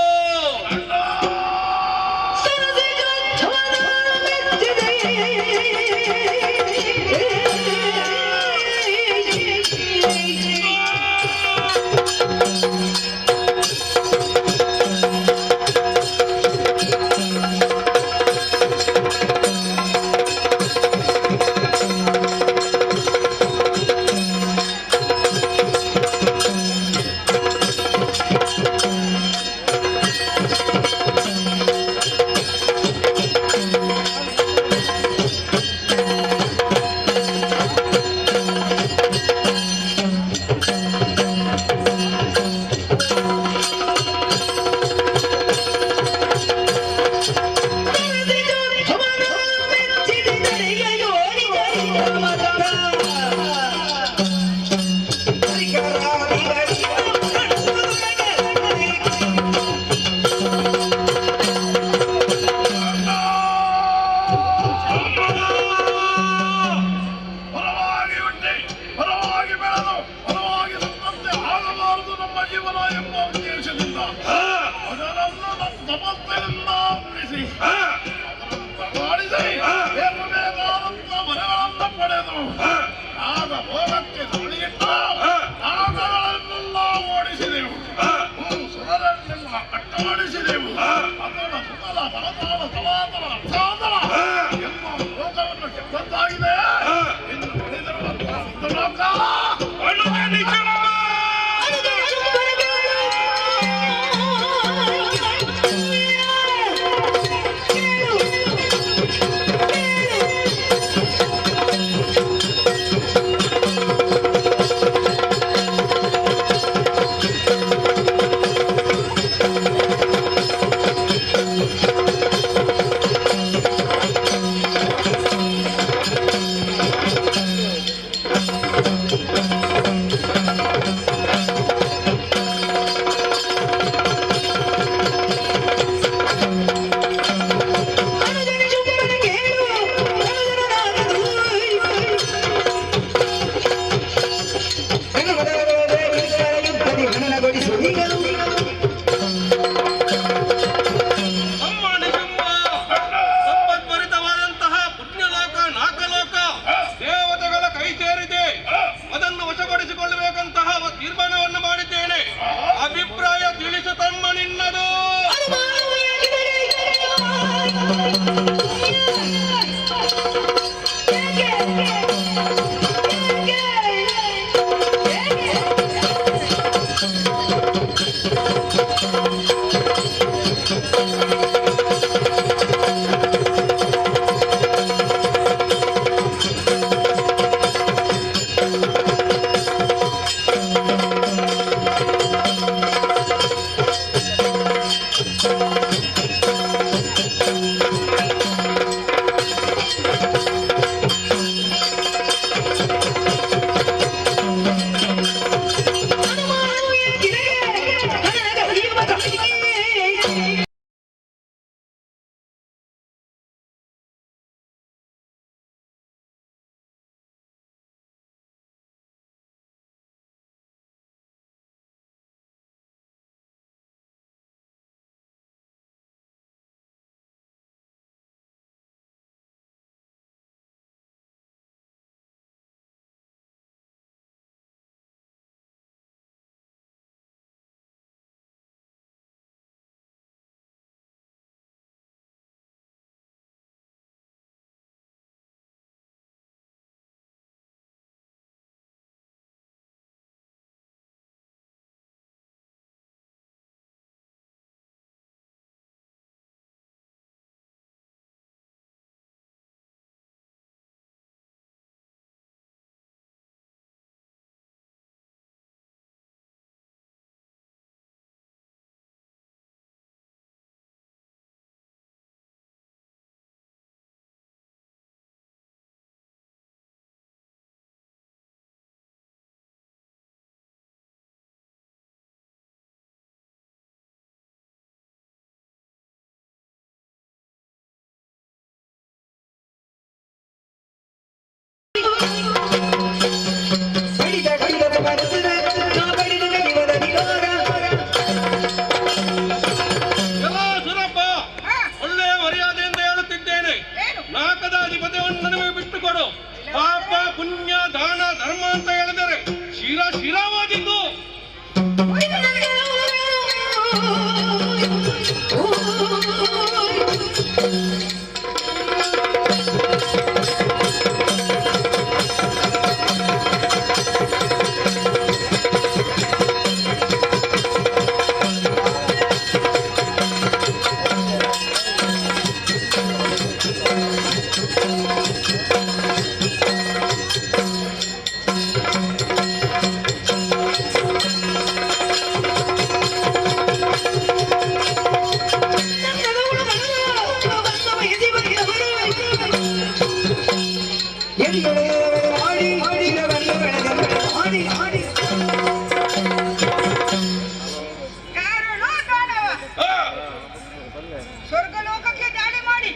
ಸ್ವರ್ಗಲೋಕಕ್ಕೆ ದಾಳಿ ಮಾಡಿ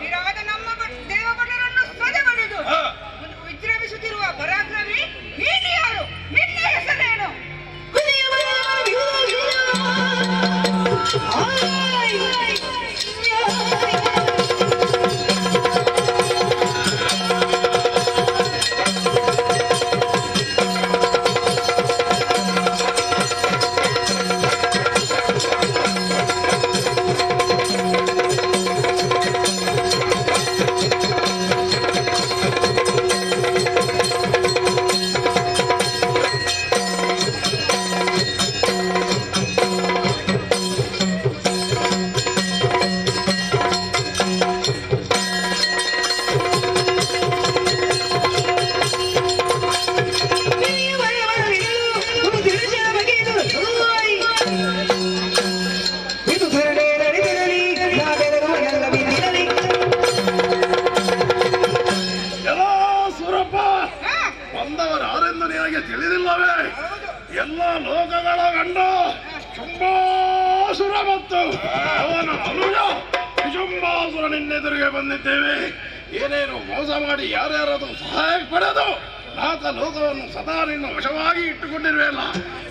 ವಿರಾದ ನಮ್ಮ ದೇವಭಟರನ್ನು ಸದೆ ಬಡಿದು ವಿಜೃಂಭಿಸುತ್ತಿರುವ ಪರಾಕ್ರಮಿ ನೀನು ಯಾರು? ನಿನ್ನ ಹೆಸರೇನು? ತಿಳಿದಿಲ್ಲವೇ? ಎಲ್ಲ ಲೋಕಗಳ ಗಂಡ ಶುಂಭಾಸುರ ಮತ್ತು ಅವನ ಅನುಜ ವಿಶುಂಭಾಸುರ ನಿನ್ನೆದುರಿಗೆ ಬಂದಿದ್ದೇವೆ. ಏನೇನು ಮೋಸ ಮಾಡಿ ಯಾರ್ಯಾರದು ಸಹಾಯ ಪಡೆದು ನಾಥ ಲೋಕವನ್ನು ಸದಾ ನಿನ್ನ ವಶವಾಗಿ ಇಟ್ಟುಕೊಂಡಿರುವೆಲ್ಲ.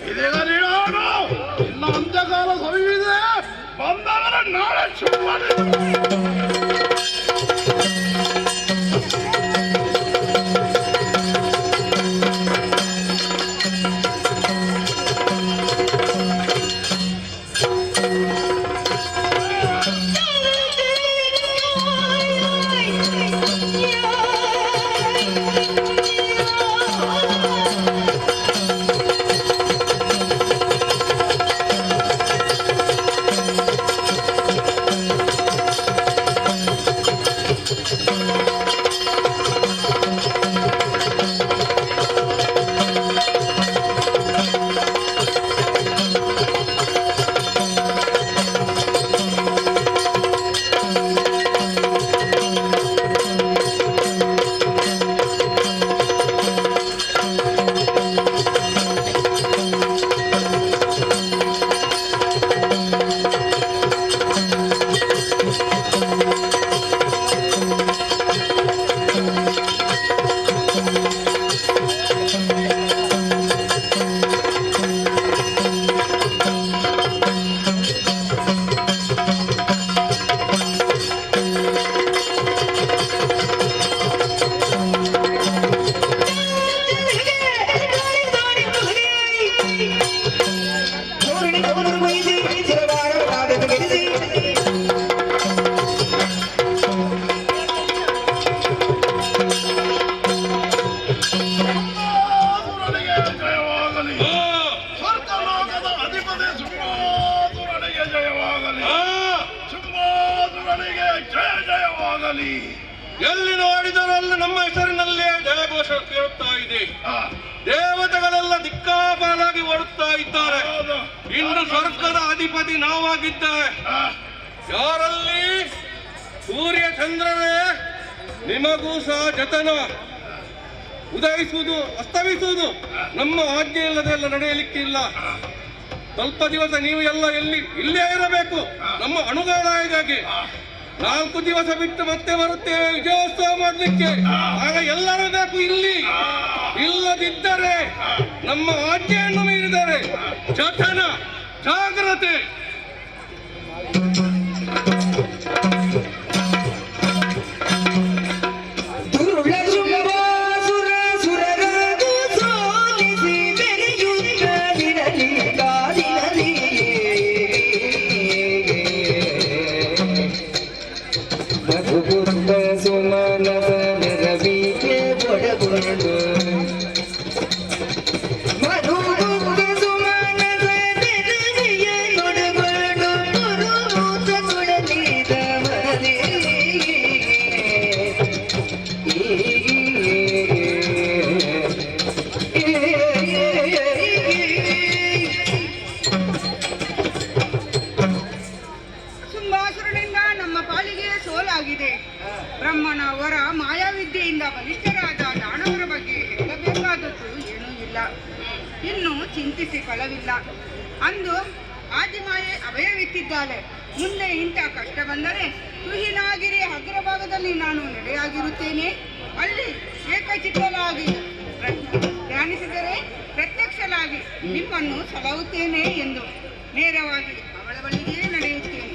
ಇದೀಗ ನೀಡೋಣ, ಇನ್ನ ಅಂತ್ಯಕಾಲ ಸಮೀಪಿದೆ. ಬಂದವರ ನಾಳೆ ಶುಭ. ಎಲ್ಲಿ ನೋಡಿದರಲ್ಲ ನಮ್ಮ ಹೆಸರಿನಲ್ಲೇ ಜಯಘೋಷ ಕೇಳುತ್ತಾ ಇದೆ. ದೇವತೆಗಳೆಲ್ಲ ದಿಕ್ಕಾಪಾಲಾಗಿ ಓಡುತ್ತಾ ಇದ್ದಾರೆ. ಇನ್ನು ಸ್ವರ್ಗದ ಅಧಿಪತಿ ನಾವಾಗಿದ್ದೇವೆ. ಯಾರಲ್ಲಿ ಸೂರ್ಯ ಚಂದ್ರರೇ, ನಿಮಗೂ ಸಹ ಜತನ. ಉದಯಿಸುವುದು ಅಸ್ತಮಿಸುವುದು ನಮ್ಮ ಆಜ್ಞೆ ಇಲ್ಲದೆಲ್ಲ ನಡೆಯಲಿಕ್ಕಿಲ್ಲ. ಸ್ವಲ್ಪ ದಿವಸ ನೀವು ಎಲ್ಲ ಇಲ್ಲೇ ಇರಬೇಕು ನಮ್ಮ ಅನುಗಾದಾಯಗಾಗಿ. 4 ದಿವಸ ಬಿಟ್ಟು ಮತ್ತೆ ಬರುತ್ತೇವೆ ವಿಜಯೋತ್ಸವ ಮಾಡಲಿಕ್ಕೆ. ಆಗ ಎಲ್ಲರೂ ಬೇಕು ಇಲ್ಲಿ. ಇಲ್ಲದಿದ್ದರೆ ನಮ್ಮ ಆಜ್ಞೆಯನ್ನು ಮೀರಿದರೆ ಜತನ, ಜಾಗ್ರತೆ. ಬ್ರಹ್ಮನ ವರ ಮಾಯಾವಿದ್ಯೆಯಿಂದ ಬಲಿಷ್ಠರಾದ ದಾನವರ ಬಗ್ಗೆ ಹೇಳಬೇಕಾದದ್ದು ಏನೂ ಇಲ್ಲ. ಇನ್ನು ಚಿಂತಿಸಿ ಫಲವಿಲ್ಲ. ಅಂದು ಆದಿಮಾಯೆ ಅಭಯವಿತ್ತಿದ್ದಾಳೆ. ಮುಂದೆ ಇಂಥ ಕಷ್ಟ ಬಂದರೆ ತುಹಿನಾಗಿರಿ ಅಗ್ರಭಾಗದಲ್ಲಿ ನಾನು ನೆಲೆಯಾಗಿರುತ್ತೇನೆ. ಅಲ್ಲಿ ಏಕಚಿತ್ತಲಾಗಿ ಧ್ಯಾನಿಸಿದರೆ ಪ್ರತ್ಯಕ್ಷಲಾಗಿ ನಿಮ್ಮನ್ನು ಸಲಹುತ್ತೇನೆ ಎಂದು ನೇರವಾಗಿ ಅವಳ ಬಳಿಗೆ ನಡೆಯುತ್ತೇನೆ.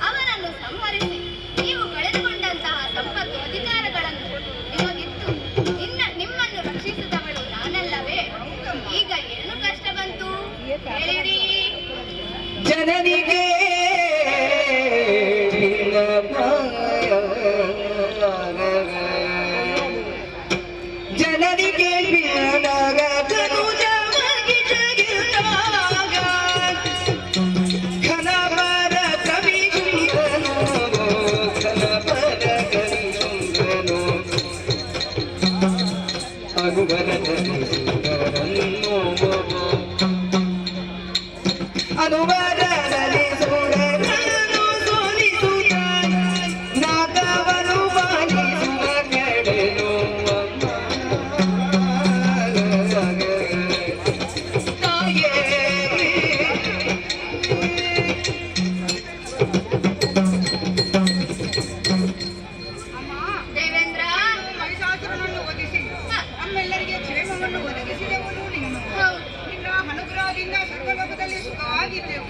ಅವನನ್ನು ಸಂಹರಿಸಿ ನೀವು ಕಳೆದುಕೊಂಡಂತಹ ಸಂಪತ್ತು ಅಧಿಕಾರಗಳನ್ನು ನಿಮಗಿತ್ತು. ನಿಮ್ಮನ್ನು ರಕ್ಷಿಸಿದವಳು ನಾನಲ್ಲವೇ? ಈಗ ಏನು ಕಷ್ಟ ಬಂತು ಹೇಳಿರಿ. ಜನರಿಗೆ ಜನರಿಗೆ ಅನುವರದಲ್ಲಿ ಸ್ವರ್ಗಲೋಕದಲ್ಲಿ ಸುಖವಾಗಿದ್ದೆವು.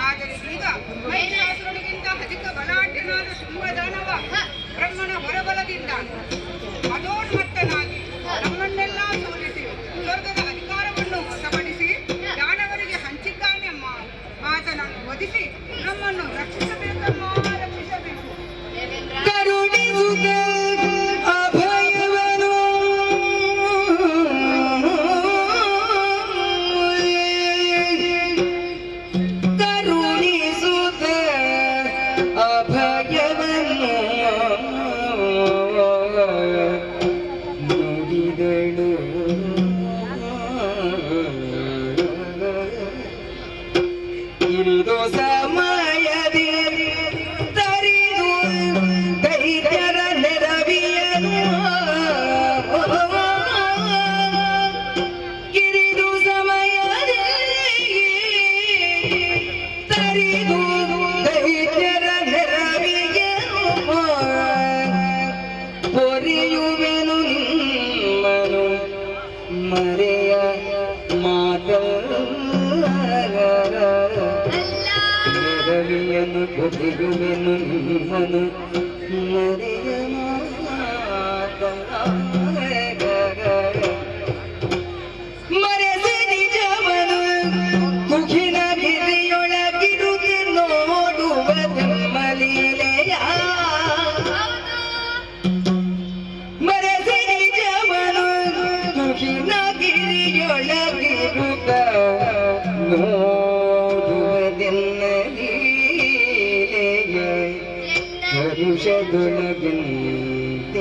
ಆದರೆ ಈಗ ಮಹಿಷಾಸುರನಿಗಿಂತ ಅಧಿಕ ಬಲಾಢ್ಯನಾದ ಶುಂಭದಾನವ ಬ್ರಹ್ಮನ ಹೊರಬಲದಿಂದ ಅದೋನ್ಮತ್ತನಾಗಿ ನಮ್ಮನ್ನೆಲ್ಲ ಸೋಲಿಸಿ ಸ್ವರ್ಗದ ಅಧಿಕಾರವನ್ನು ವಶಪಡಿಸಿ ದಾನವರಿಗೆ ಹಂಚಿದ್ದಾನೆಮ್ಮ. ಆತನನ್ನು ವಧಿಸಿ ನಮ್ಮನ್ನು ರಕ್ಷಿಸಬೇಕಮ್ಮ, ರಕ್ಷಿಸಬೇಕು. ಅಭಯವನು ಕರುಣಿಸುತ್ತ ಅಭಯವನ್ನು ನುಡಿದಳು. ಇರಿದು ಸಮಯದಿ ತರಿದು ದೈತ್ಯರ ನೆರವಿಯನು ಕಿರಿದು ಸಮಯದಿ ತರಿದು ದೈತ್ಯರ ನೆರವಿಯನು ಪೊರೆಯುವೆನು ನಿಮ್ಮನು ಮರೆಯ ನೆರವಿಯನು ಪೊರೆಯುವೆನು ನಿಮ್ಮನು ಮರೆಯ ಮರೆಸಿ ನಿಜವನು ಮುಖಿನ ಗಿರಿಯೊಳಗಿರುಗಿ ನೋಡುವ ಮಲೀಲೆಯ ಮರೆಸಿ ನಿಜವನು ಮುಖಿನ ಗಿರಿಯೊಳಗಿರುತ್ತ ನೋಡುವುದೆನ್ನ ಲೀಲೆಯ ಹರುಷದೊಳಗಿಂತ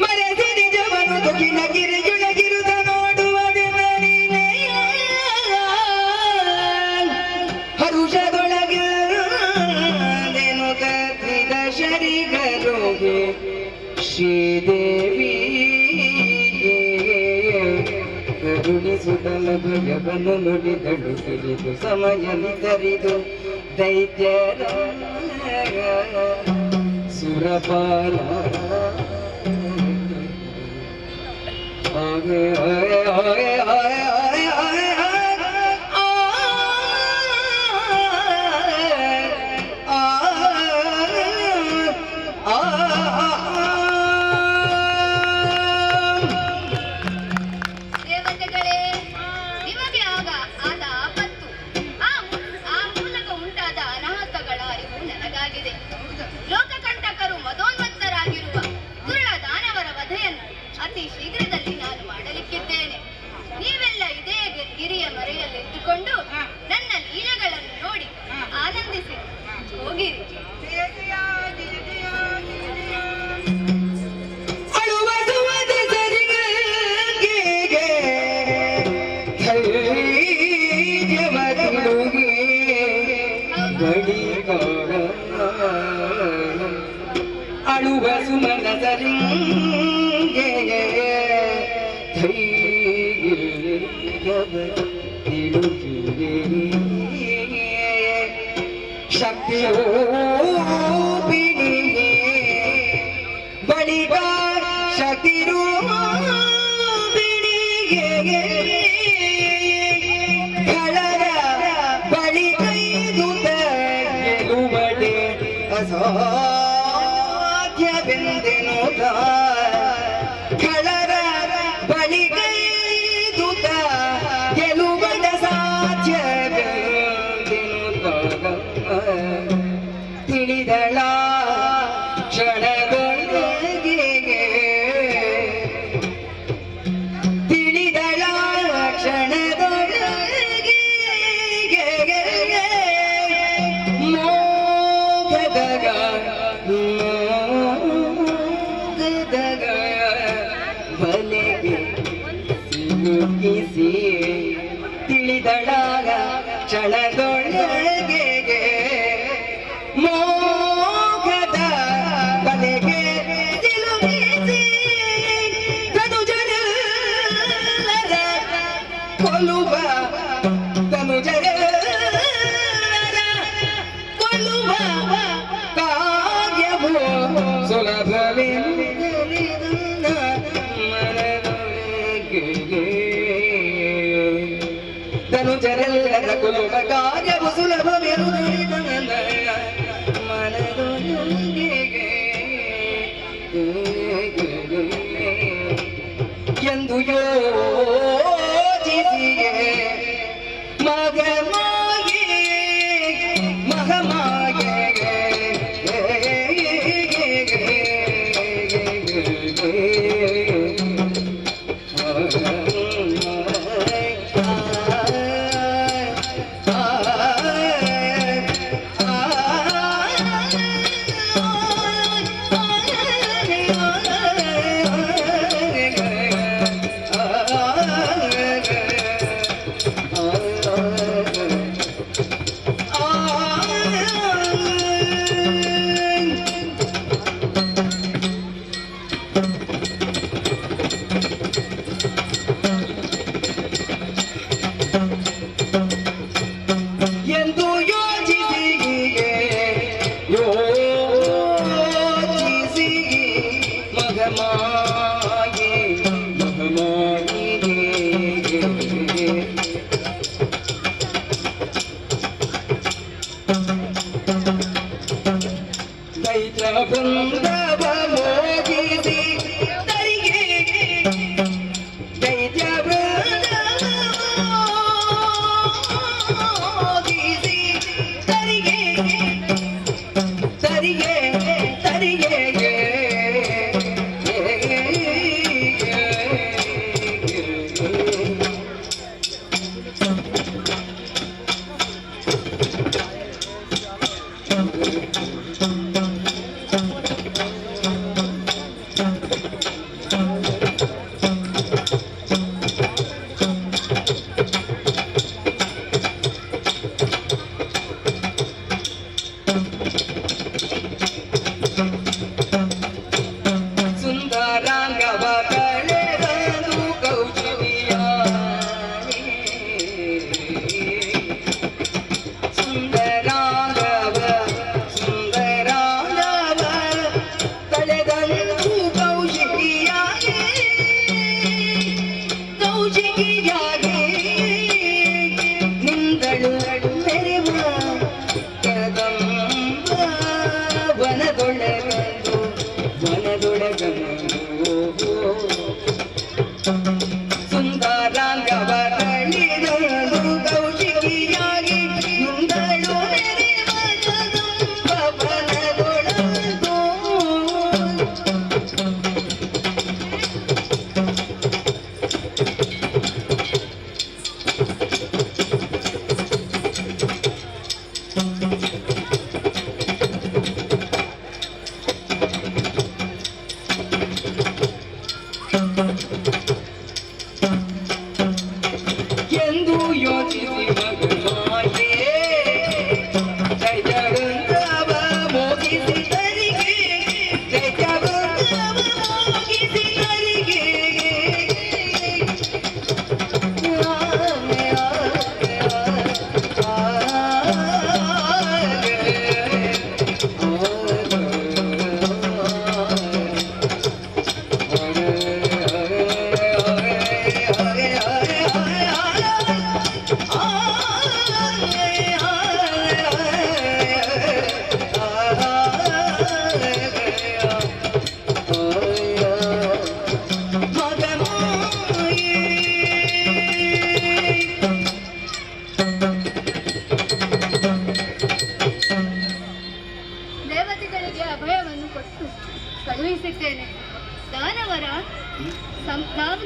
ಮರೆಸಿ ನಿಜವನು ಮುಖಿನ ಗಿರಿಯೊಳಗಿರುತ್ತ ನೋಡುವುದೆನ್ನ ಲೀಲೆಯ ಹರುಷದೊಳಗಿಂದೆನು ಕತ್ತಿದ ಶರೀರರೋಗಿ ಶ್ರೀದೇವಿ ಕರುಣಿಸುತ್ತಲ ಭಯವನ್ನು ನುಡಿದಳು. ತಿಳಿದು ಸಮಯನಿ ತರಿದು ದೈತ್ಯರ ಸುರಪಾಲ ಆಗೆ ಆಗೆ ಆಗೆ ಆಗೆ ಆಗೆ ದೇವತೆಗಳೇ, ನಿಮಗೆ ಆಗ ಆದ ಆಪತ್ತು, ಆ ಮೂಲಕ ಉಂಟಾದ ಅನಾಹುತಗಳ ಅರಿವು ನನಗಾಗಿದೆ. ಲೋಕಕಂಟಕರು ಮದೋನ್ಮತ್ತರಾಗಿರುವ ದುರುಳ ದಾನವರ ವಧೆಯನ್ನು ಅತಿ ಶೀಘ್ರದಲ್ಲಿ ನಾನು ಮಾಡಲಿಕ್ಕಿದ್ದೇನೆ. ನೀವೆಲ್ಲ ಇದೇ ಗಿರಿಯ ಮರೆಯಲ್ಲಿದ್ದುಕೊಂಡು ನನ್ನ ಲೀಲೆಗಳನ್ನು ನೋಡಿ ಆನಂದಿಸಿ ಹೋಗಿರಿ. ಅಳುವ ಸುಮನಸರಿಂಗೆ ಶಕ್ತಿಯೋ ಪಿಡಿಗೆ ಬಳಿಗ ಶಕ್ತಿರೋ ಬಿಡಿಗೆ ಕಳರ ಬಳಿ ಕೈದುತ ಗೆಲುವಡೆ ಅಸಾಧ್ಯವೆಂದೆನು ಕಳರ ಬಳಿ ಕೈದುತ ಗೆಲುವಡ ಸಾಧ್ಯವೆಂದೆನು ತಿಳಿದಳ ಕ್ಷಣದೊಳಗೆ ತಿಳಿದಳ ಕ್ಷಣದೊಳಗೆ ಮೋಗದಗ ಬಲೆಗೆ ಸಿಲುಕಿಸಿ ತಿಳಿದಳ ಕ್ಷಣದೊಳಗೆ ಮೋಗದ ಬಲೆಗೆ ಸಿಲುಕಿಸಿ ತನುಜರೆಲ್ಲರ ಕೊಲ್ಲುವ ತನುಜರೆಲ್ಲರ ಕೊಲ್ಲುವ ಕಾವ್ಯವು ಸುಲಭವೇ ಮನದೊಳಗೆ ಸುಲಭವೆರುವುದಿಲ್ಲ ಮನದೊಳಗೆ ಎಂದು ಯೋಚಿಸಿಗೆ ಮಗಮಾಗಿ ಮಗಮಾಗೆ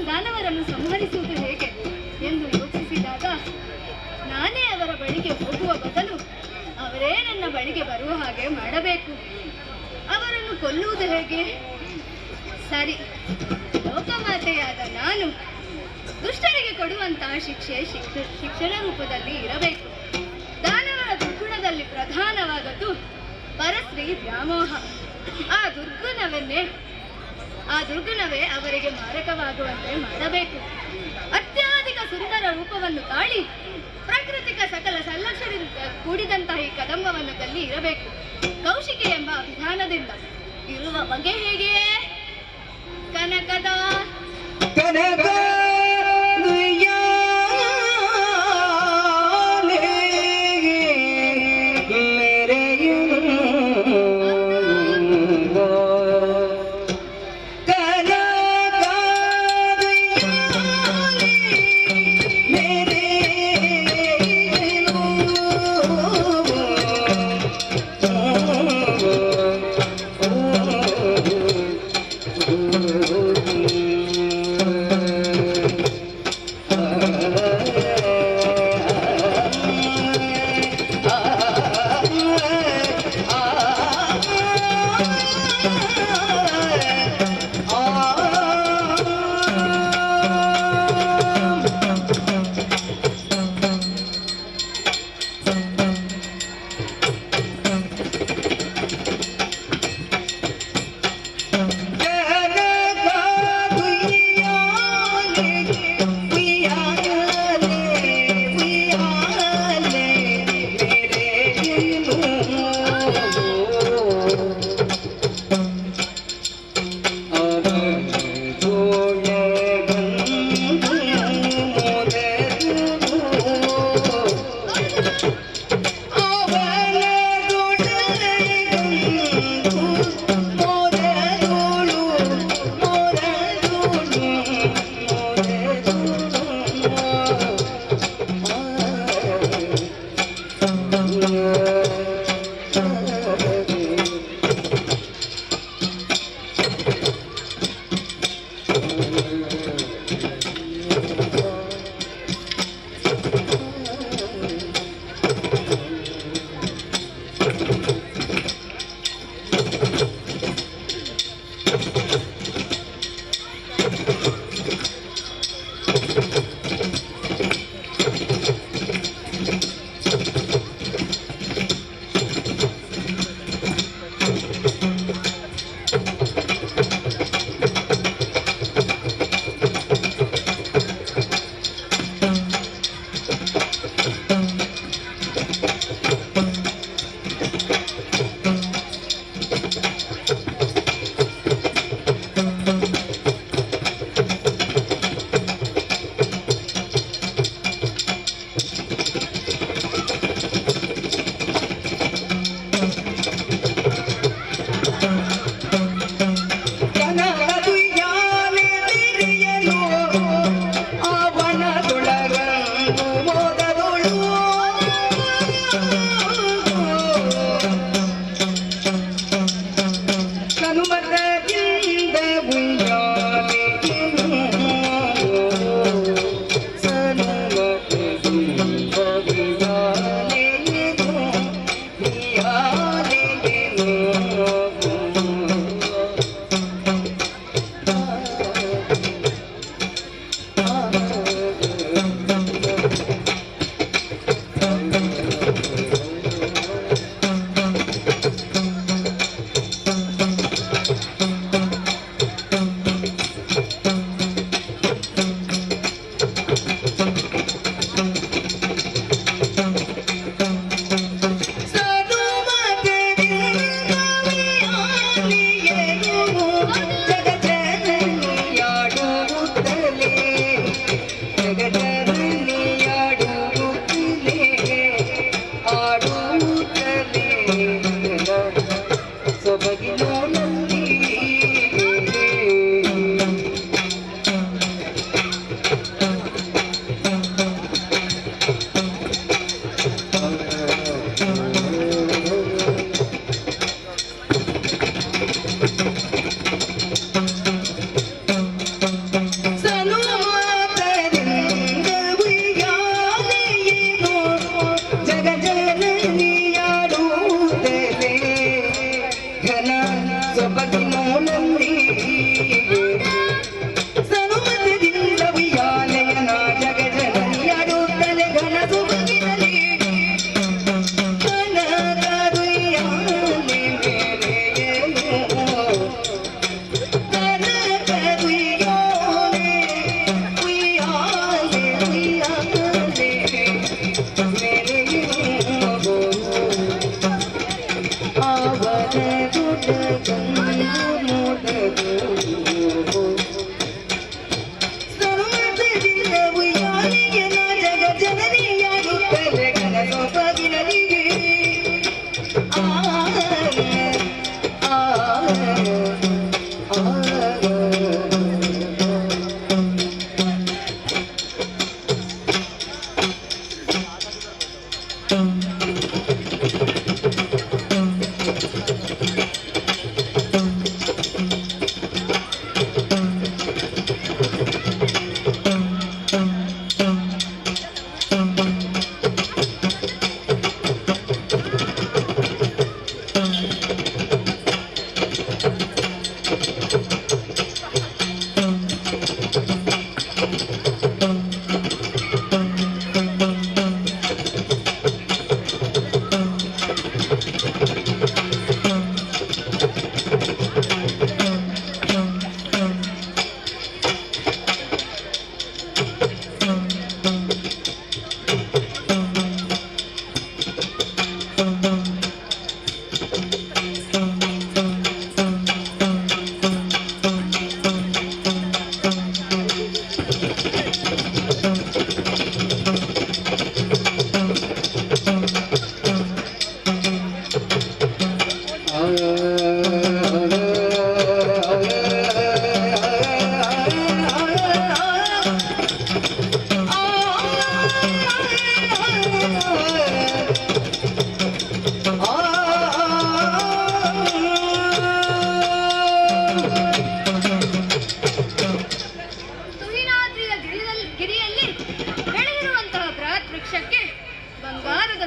ದಾನವರನ್ನು ಸಂಹರಿಸುವುದು ಹೇಗೆ ಎಂದು ಯೋಚಿಸಿದಾಗ ನಾನೇ ಅವರ ಬಳಿಗೆ ಹೋಗುವ ಬದಲು ಅವರೇ ನನ್ನ ಬಳಿಗೆ ಬರುವ ಹಾಗೆ ಮಾಡಬೇಕು. ಅವರನ್ನು ಕೊಲ್ಲುವುದು ಹೇಗೆ? ಸರಿ, ಲೋಕಮಾತೆಯಾದ ನಾನು ದುಷ್ಟರಿಗೆ ಕೊಡುವಂತಹ ಶಿಕ್ಷೆ ಶಿಕ್ಷಣ ರೂಪದಲ್ಲಿ ಇರಬೇಕು. ದಾನವರ ದುರ್ಗುಣದಲ್ಲಿ ಪ್ರಧಾನವಾದದ್ದು ಪರಸ್ತ್ರೀ ವ್ಯಾಮೋಹ. ಆ ದುರ್ಗುಣವೇ ಅವರಿಗೆ ಮಾರಕವಾಗುವಂತೆ ಮಾಡಬೇಕು. ಅತ್ಯಧಿಕ ಸುಂದರ ರೂಪವನ್ನು ತಾಳಿ ಪ್ರಾಕೃತಿಕ ಸಕಲ ಸಲ್ಲಕ್ಷಣದಿಂದ ಕೂಡಿದಂತಹ ಈ ಕದಂಬವನ್ನು ಕಲ್ಲಿ ಇರಬೇಕು. ಕೌಶಿಕಿ ಎಂಬ ಅಭಿಧಾನದಿಂದ ಇರುವ ಬಗೆ ಹೇಗೆ? ಕನಕದ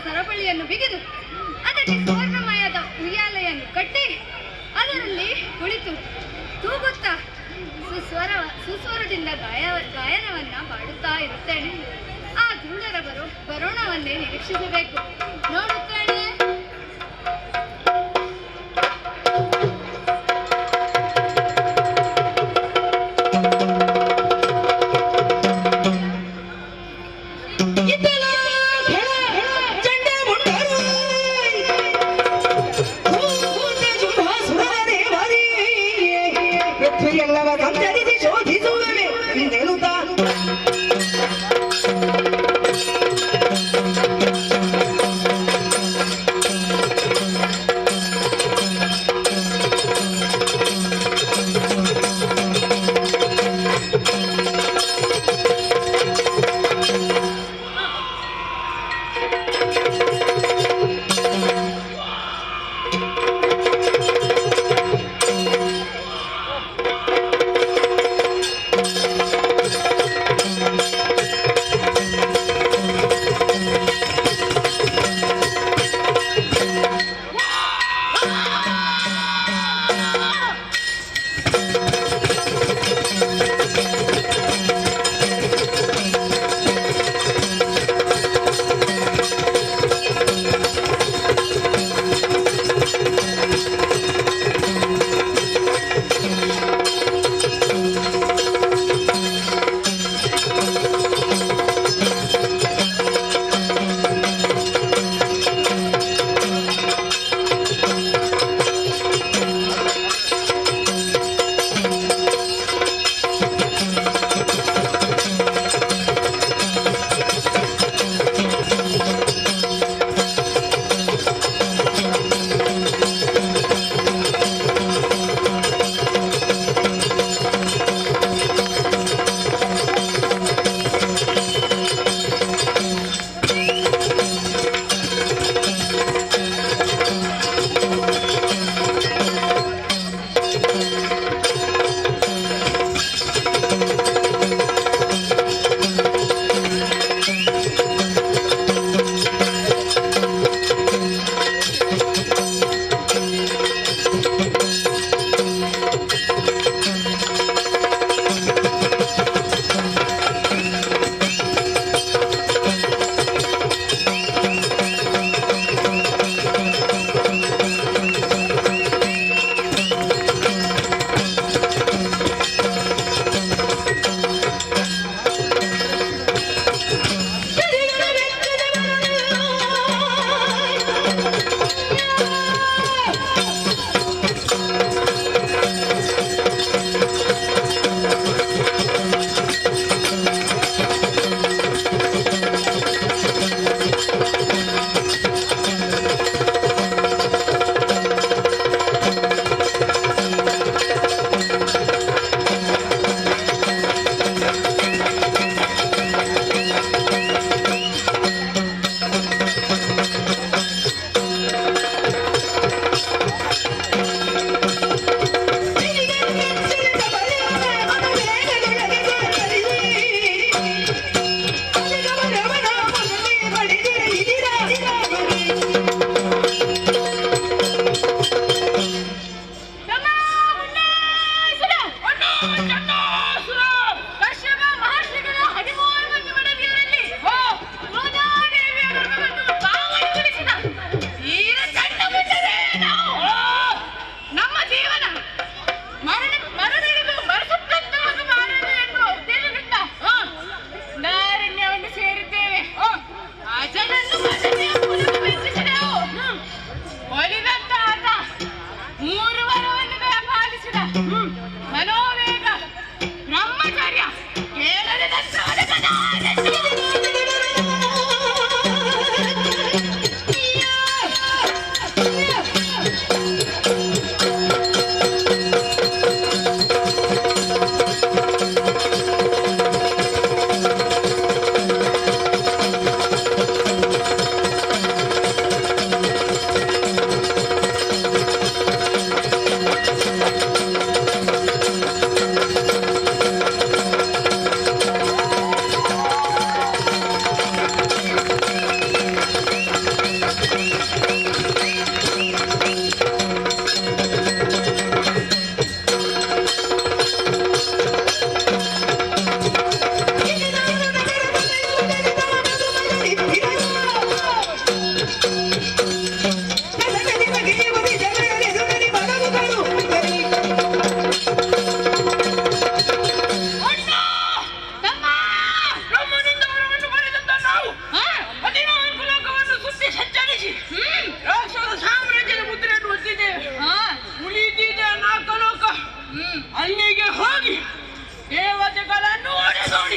ಸರಪಳಿಯನ್ನು ಬಿಗಿದು ಅದಕ್ಕೆ ಸುವರ್ಣಮಯದ ಉಯ್ಯಾಲೆಯನ್ನು ಕಟ್ಟಿ ಅದರಲ್ಲಿ ಕುಳಿತು ತೂಗುತ್ತಾ ಸುಸ್ವರದಿಂದ ಗಾಯನವನ್ನ ಮಾಡುತ್ತಾ ಇರುತ್ತೇನೆ. ಆ ಧೂಳರ ಬರೋಣವನ್ನೇ ನಿರೀಕ್ಷಿಸಬೇಕು. ನೋಡುತ್ತೇನೆ.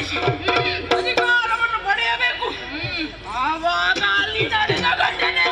ಸೋಲಿಸಿ ಅಧಿಕಾರವನ್ನು ಪಡೆಯಬೇಕು. ಆವಾಗ ಅಲ್ಲಿ ನಡೆದ ಘಟನೆ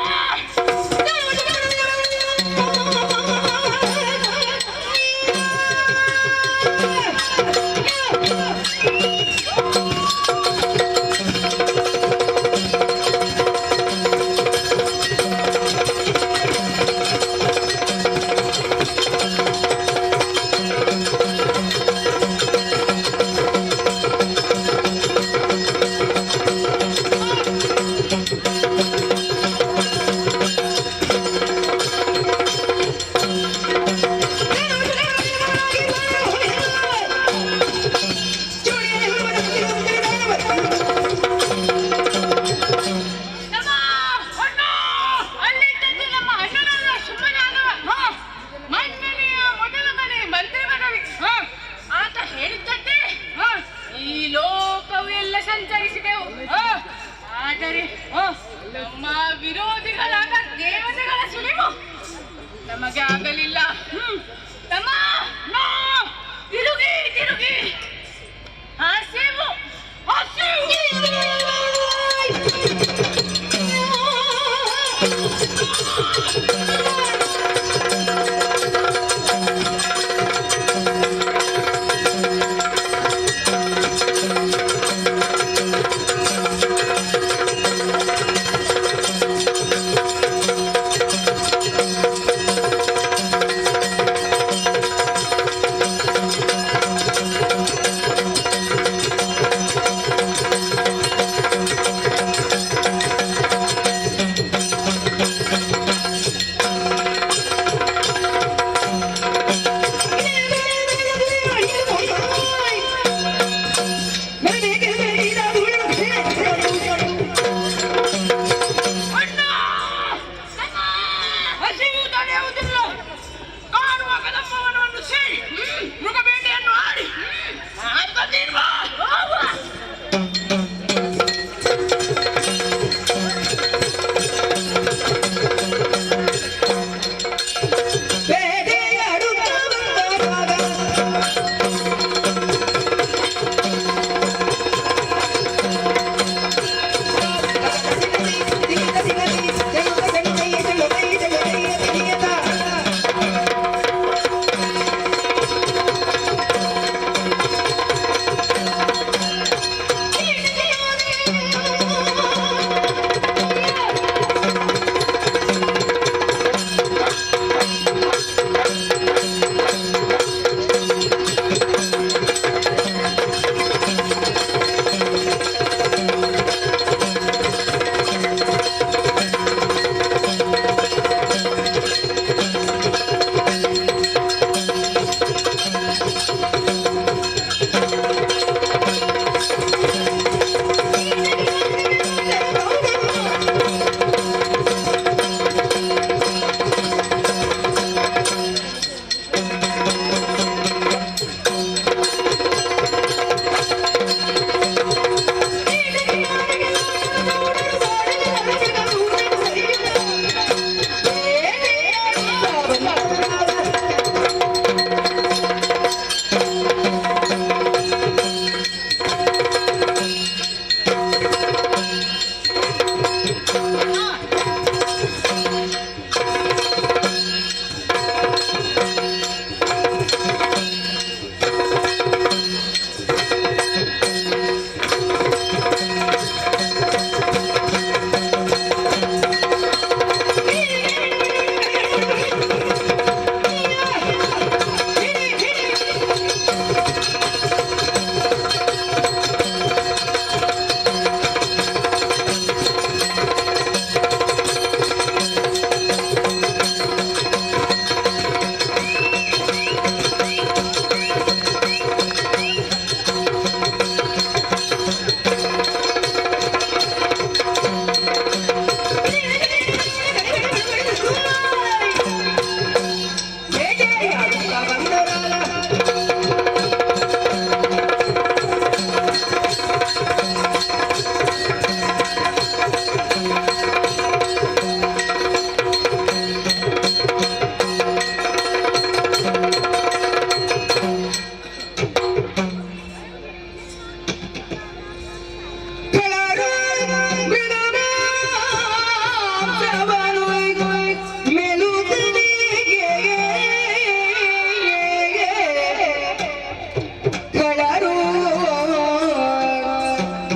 ನಮ್ಮ ವಿರೋಧಿಗಳಾದ ದೇವತೆಗಳ ಸುಳಿವು ನಮಗೆ ಆಗಲಿಲ್ಲ. ತಮ್ಮ ತಿರುಗಿ ತಿರುಗಿ ಹಸಿವು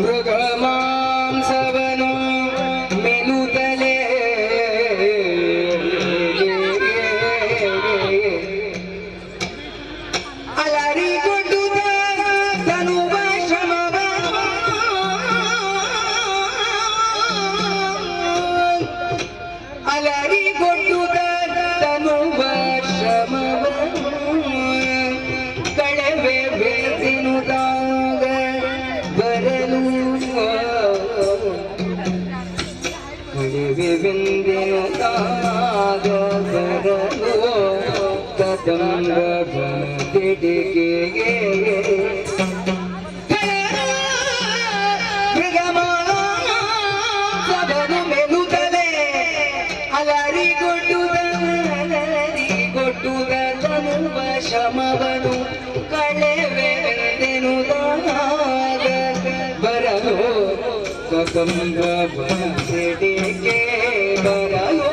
ಮೃಗ ಮಾಂಸವನು ಮೆನುತಲೆ ಅಲರಿಗೊಡ್ಡುದ ತನುವ ಶ್ರಮವ ಅಲರಿಗೊಡ್ಡುದ ತನುವ ಶ್ರಮವ ಕಳವೆ ಬೆಳೆದಿನುದಾಗ ಬರಲು ಕಳವೆ ಬೆಂದಿನುದಾಗ ಬರಲು ಕದಂಬ ಬದಿಡಿಗೆಗೆ ಮೃಗಮಾಂಸವನು ಮೆನುತಲೆ ಅಲರಿಗೊಡ್ಡುದ ತನುವ ಶಮವನು ಕಳೆವೆಂದೆನುದಾಗ ಬರಲು ಕದಂಬ ಬದಿಡಿಗೆ ಬರಲು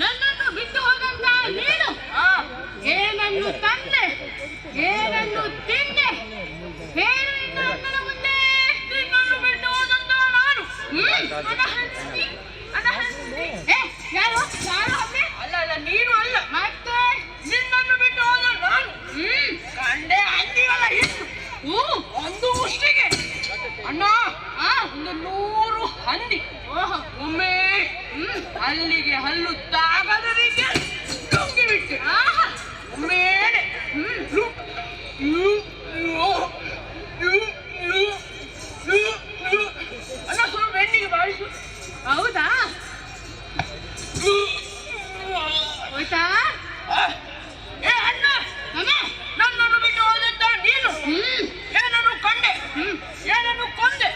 ನನ್ನನ್ನು ಬಿಟ್ಟು ಹೋದಂತ ನೀನು ಏನನ್ನು ತಂದೆ ಏನನ್ನು ತಿಂದೆ ಹೇಳು ಇನ್ನು ನನ್ನ ಮುಂದೆ. ನಿನ್ನನ್ನು ಬಿಟ್ಟು ಹೋದಂತ ನಾನು ಯಾರು ಯಾರು ಹಮ್ಮೆ ಅಲ್ಲ ಅಲ್ಲ ನೀನು ಅಲ್ಲ ಮತ್ತೆ ನಿನ್ನನ್ನು ಬಿಟ್ಟು ಹೋದ ನಾನು ಕಂಡೆ ಹಂದಿಗಳ ಹಿಟ್ಟು ಒಂದು ಮುಷ್ಟಿಗೆ ಅಣ್ಣ ಒಂದು 100 ಹಂದಿ ಒಮ್ಮೆ ಹಲ್ಲಿಗೆ ಹಲ್ಲು ತಾಗದರಿಗೆ ನುಂಗಿ ಬಿಟ್ಟೆ ಒಮ್ಮೇಲೆ ಅಣ್ಣ ಸ್ವಲ್ಪ ಬೆನ್ನಿಗೆ ಬಾಳಿಸು. ಹೌದಾ ಹೋಯ್ತಾ? ಏ ಅಣ್ಣ ನನ್ನನ್ನು ಬಿಟ್ಟು ಹೋದಂತ ನೀನು ಏನನ್ನು ಕಂಡೆ ಏನನ್ನು ಕೊಂದೆ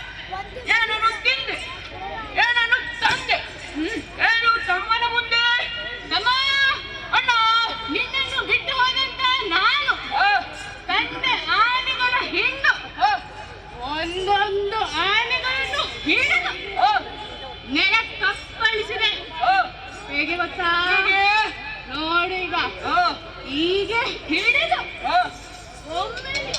ಏನನ್ನು ತಿಂದೆ ಏನನ್ನು ತಂದೆ ಏನು ತಮ್ಮನ ಮುಂದೆ ತಮ್ಮ ಅಣ್ಣ ನಿನ್ನನ್ನು ಬಿಟ್ಟು ಹೋದಂತ ನಾನು ಕಂಡೆ ಆನೆಗಳ ಹಿಂಡು ಒಂದೊಂದು ಆನೆಗಳನ್ನು ಹಿಡಿದು ನೆಲ ಕಪ್ಪಳಿಸಿದೆ. ಹೇಗೆ ಗೊತ್ತಾ? ನೋಡು ಈಗ ಹಿಡಿದು ಒಮ್ಮೆಲೆ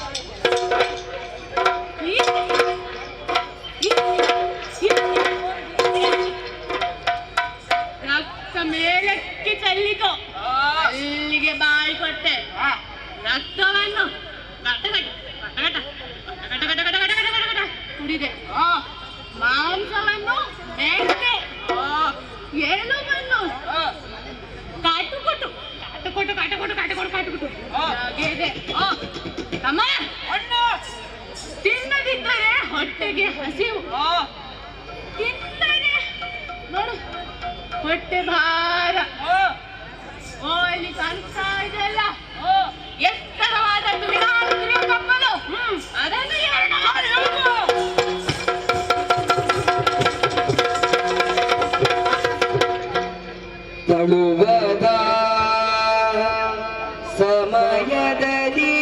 ರಕ್ತ ಮೇಲಕ್ಕೆ ಚೆಲ್ಲಿತು. ಅಲ್ಲಿಗೆ ಬಾಯಿ ಕೊಟ್ಟೆ. ರಕ್ತವನ್ನು ಕುಡಿದೆ. ಮಾಂಸವನ್ನು ಬೇಯಿಸಿದೆ. ಎಲುಬನ್ನು ಕಾಟುಕೊಟ್ಟು ತಮ್ಮ ತಿನ್ನದಿದ್ದರೆ ಹೊಟ್ಟೆಗೆ ಹಸಿವು, ತಿನ್ನದೆ ನೋಡು ಹೊಟ್ಟೆ ಭಾರ. ಅಲ್ಲಿ ಕಾಣಿಸ್ತಾ ಇದೆಯಲ್ಲ ಎತ್ತರವಾದದ್ದು ವಿನಾದ್ರಿಯ ಕಪ್ಪಲು, ಅದನ್ನು ತಳುವದ ಸಮಯದಲ್ಲಿ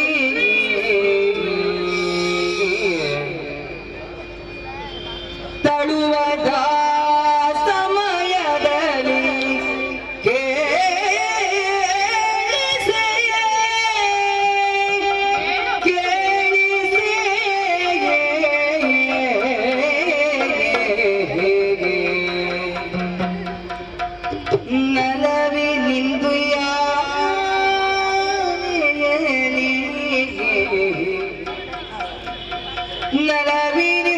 ತಳುವದ ಸಮಯದಲ್ಲಿ ನಲವಿನ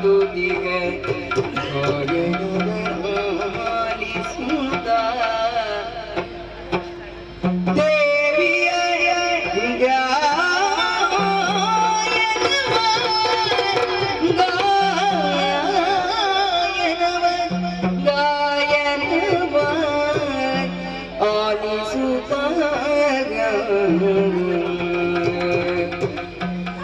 ಹಾಡುದಿಗ ಆಲಿಸುತ್ತ ದೇವಿಯ ಗಾಯನವ ಆಲಿಸುತ್ತ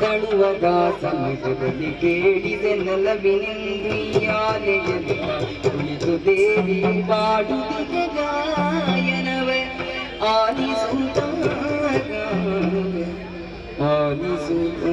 ಕಳುವಗ ಸಮಯದಲ್ಲಿ ಕೇಳಿದೆ ನಲವಿನೆಂದು ಯಾಲೆಯಲ್ಲಿ ಕುಳಿತು ದೇವಿ ಬಾಡುತ್ತಿದೆ ಗಾಯನವ ಆಲಿಸುತ್ತ ಆಲಿಸುತ್ತ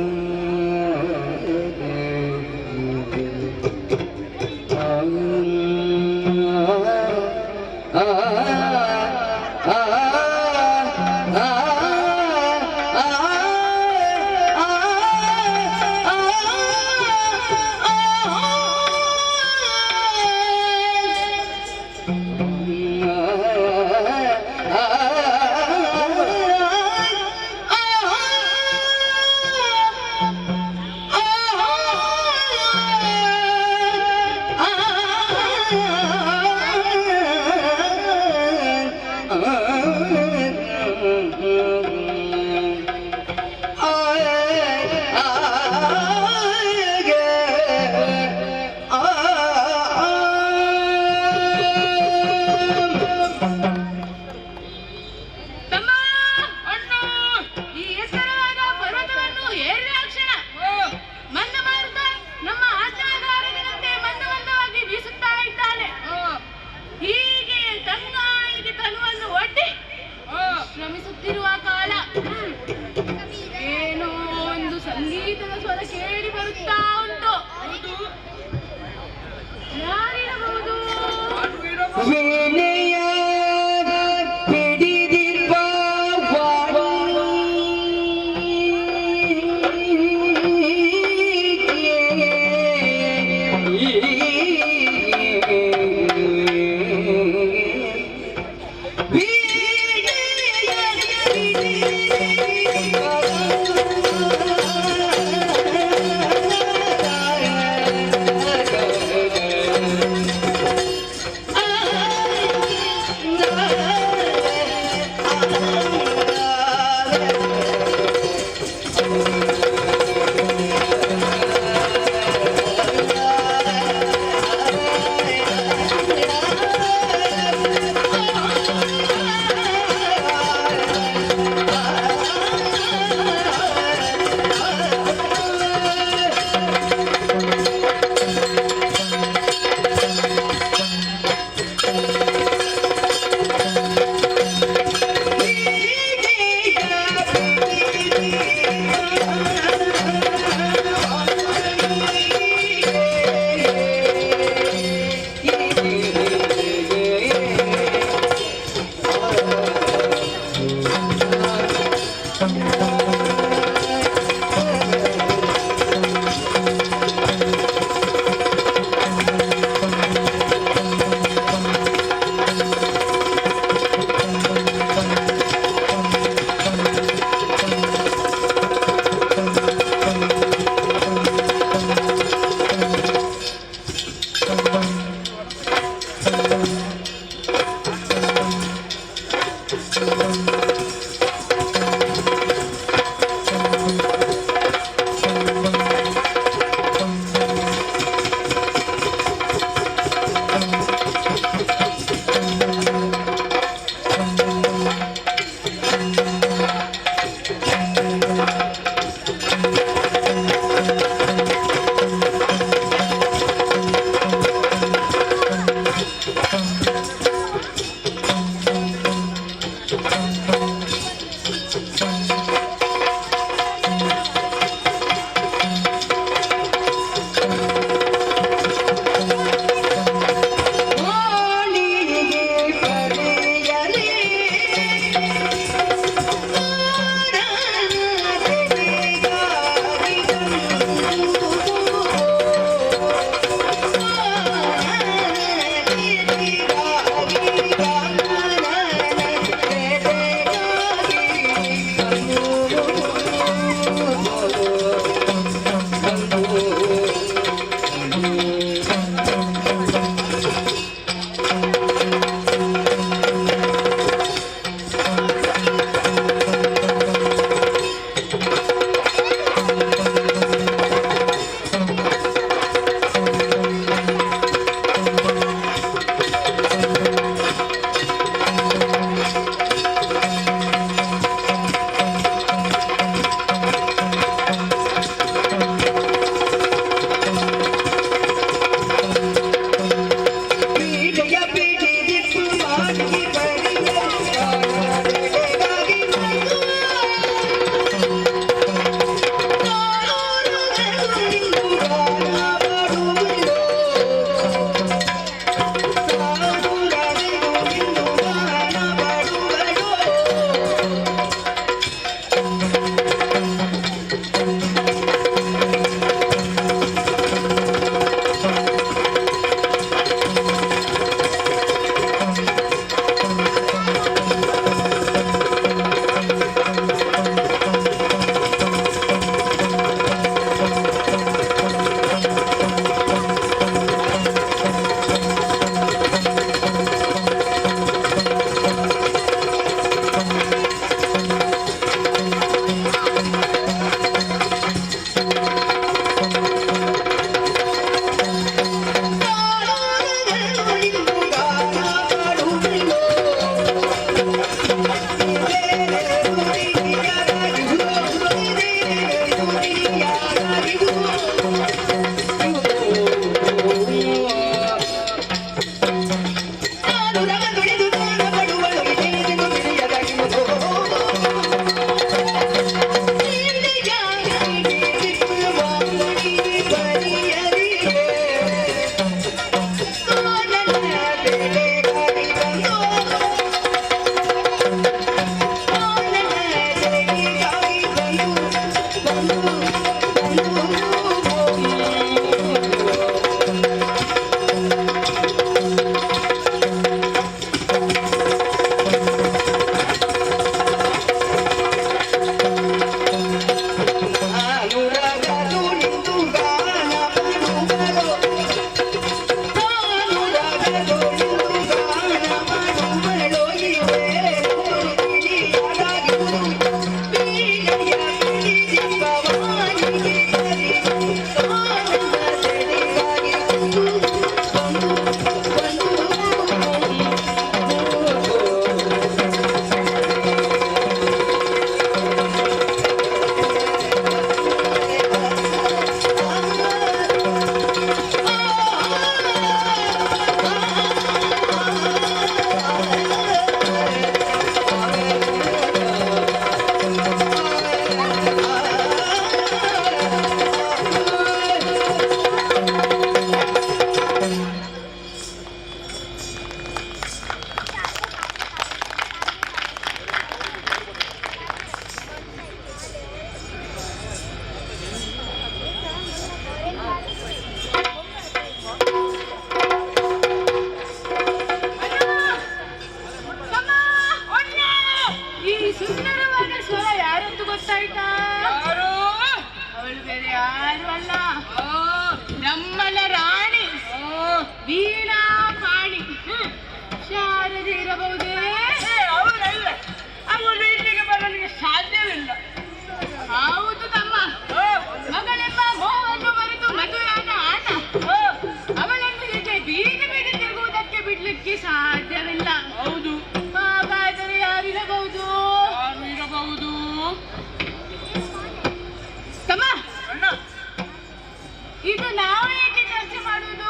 ಇದು ನಾವು ಏಕೆ ಚರ್ಚೆ ಮಾಡುವುದು?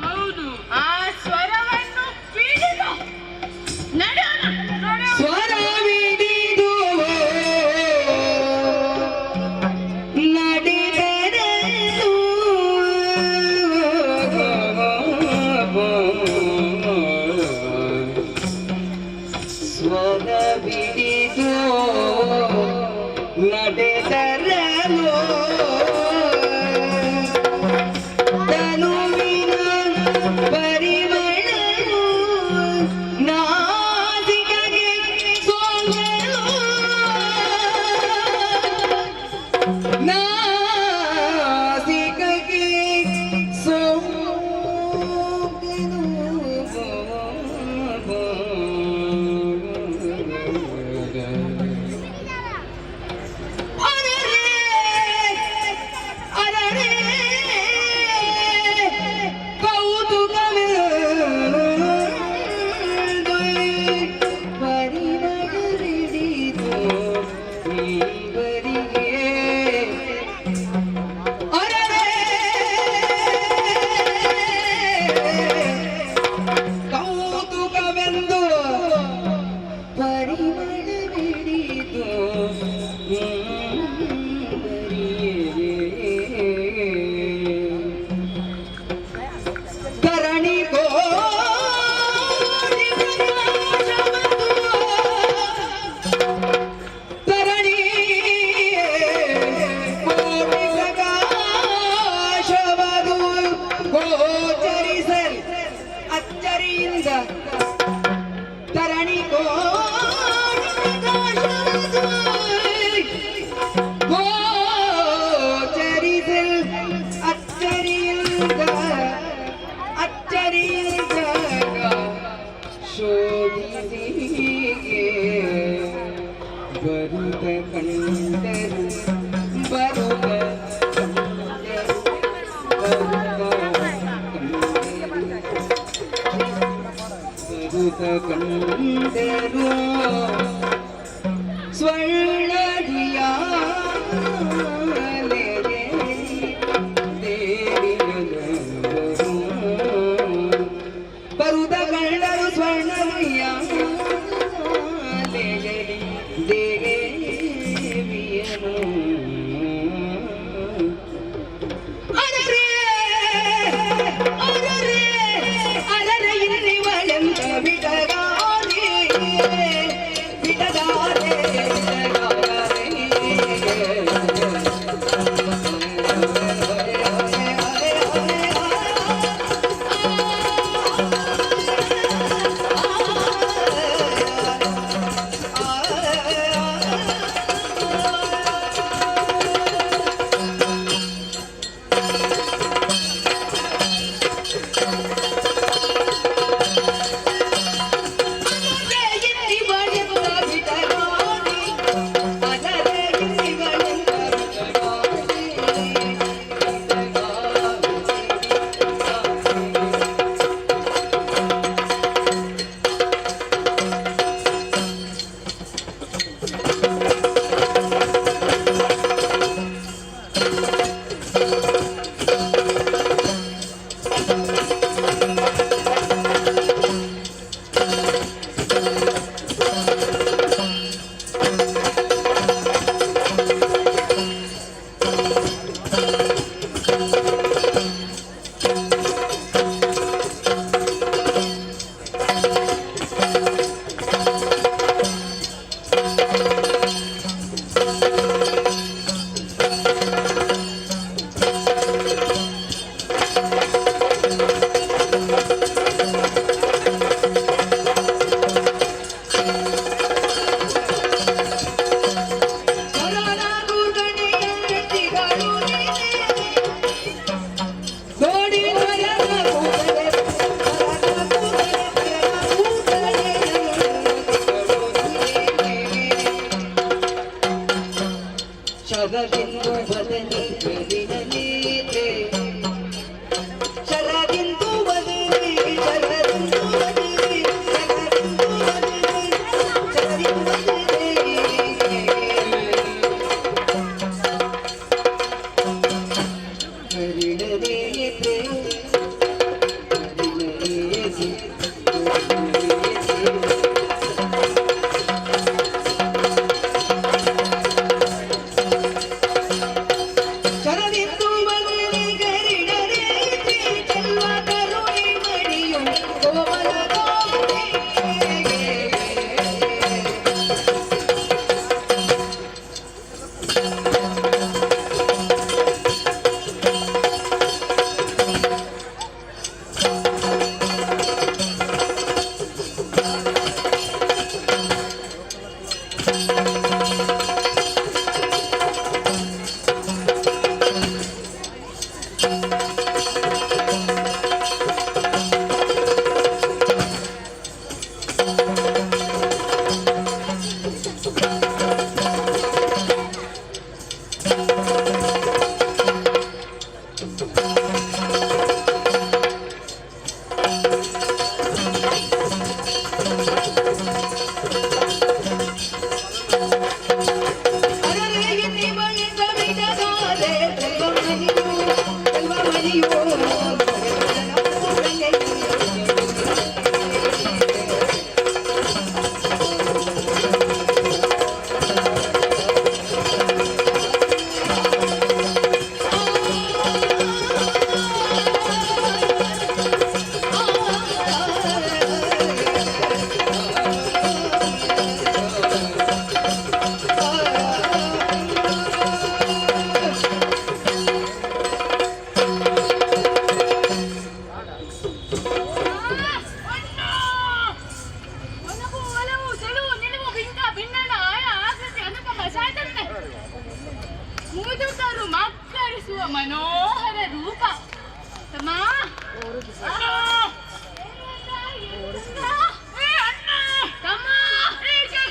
ಹೌದು, ಗೋಚರಿಸಲ್ ಅಚ್ಚರಿಯಿಂದ ತರಣಿ ಗೋಚರಿಸಲ್ ಅಚ್ಚರಿಯಿಂದ ಶೋಭಿಸಿಗೆ ಬರುತ್ತ ಕಂಡರು ಬರುತ್ತ ಕಂಡರು ಸ್ವರ್ಣದಿಯ ಬರುತ್ತ ಕಂಡರು ಸ್ವರ್ಣದಿಯ ದೇವಿಯನು ಅರರೆ ಇಲ್ಲಿ ಒಳಂತ ಬಿಡಗಾರೆ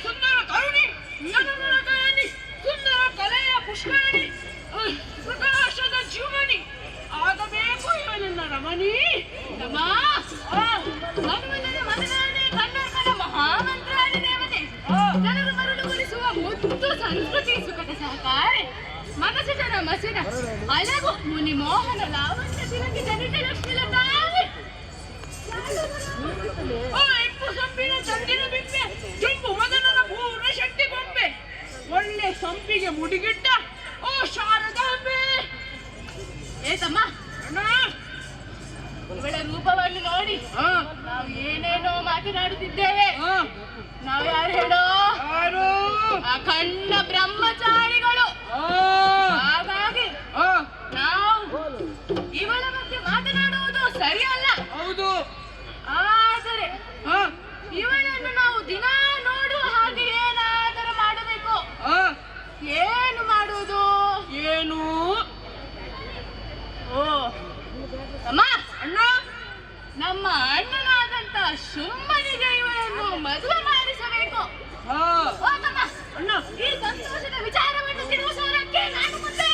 ಸುಂದರ ತರುಣಿ ಸುಂದರ ಕಲೆಯ ಪುಷ್ಕರಣಿ ಪ್ರಕಾಶದ ಜೀವನಿ ಆಗಬೇಕು ಇವನನ್ನ ರಮಣಿ ಕನ್ನಡದ ಮಹಾಮಂತ್ರಾಣಿ ದೇವತೆ ಜನರು ಮರಳುಗೊಳಿಸುವ ಮುತ್ತು ಸಂಸ್ಕೃತಿ ಸುಖದ ಸಹಕಾರಿ ಮನಸ್ಸು ಜನ ಮಸಿನ ಅಲಗು ಮುನಿ ಮೋಹನ ಲಾವಣ್ಯ ತಿಲಕಿ ಜನಿತ ಲಕ್ಷ್ಮಿ ಲತಾಯಿ ಇಪ್ಪು ಸಂಪಿನ ಚಂದಿನ ಬಿಂಬೆ ಜುಂಬು ಮದನನ ಪೂರ್ಣ ಶಕ್ತಿ ಗೊಂಬೆ ಒಳ್ಳೆ ಸಂಪಿಗೆ ಮುಡಿಗಿಟ್ಟ ಓ ಶಾರದಾಂಬೆ ಏತಮ್ಮ ಇವಳ ರೂಪವನ್ನು ನೋಡಿ ನಾವು ಏನೇನೋ ಮಾತನಾಡುತ್ತಿದ್ದೇವೆ ನಾವು ಯಾರು ಹೇಳೋ ಅಖಂಡ ಬ್ರಹ್ಮಚಾರಿಗಳು ಹಾಗಾಗಿ ನಾವು ಇವಳ ಬಗ್ಗೆ ಮಾತನಾಡುವುದು ಸರಿಯಲ್ಲ. ಹೌದು, ಆದರೆ ಇವಳನ್ನು ನಾವು ದಿನ ನೋಡುವ ಹಾಗೆ ಏನಾದರೂ ಮಾಡಬೇಕು. ಏನು ಮಾಡುವುದು? ಏನು? ಓ ಅಮ್ಮ, ಅಣ್ಣ, ನಮ್ಮ ಅಣ್ಣನಾದಂತ ಶುಂಭನಿಗೆ ಇವಳನ್ನು ಮದುವೆ ಮಾಡಿಸಬೇಕು. ಅಣ್ಣ, ಈ ಸಂತೋಷದ ವಿಚಾರವನ್ನು ತಿಳಿಸೋದಕ್ಕೆ ನಾನು ಮುಂದೆ.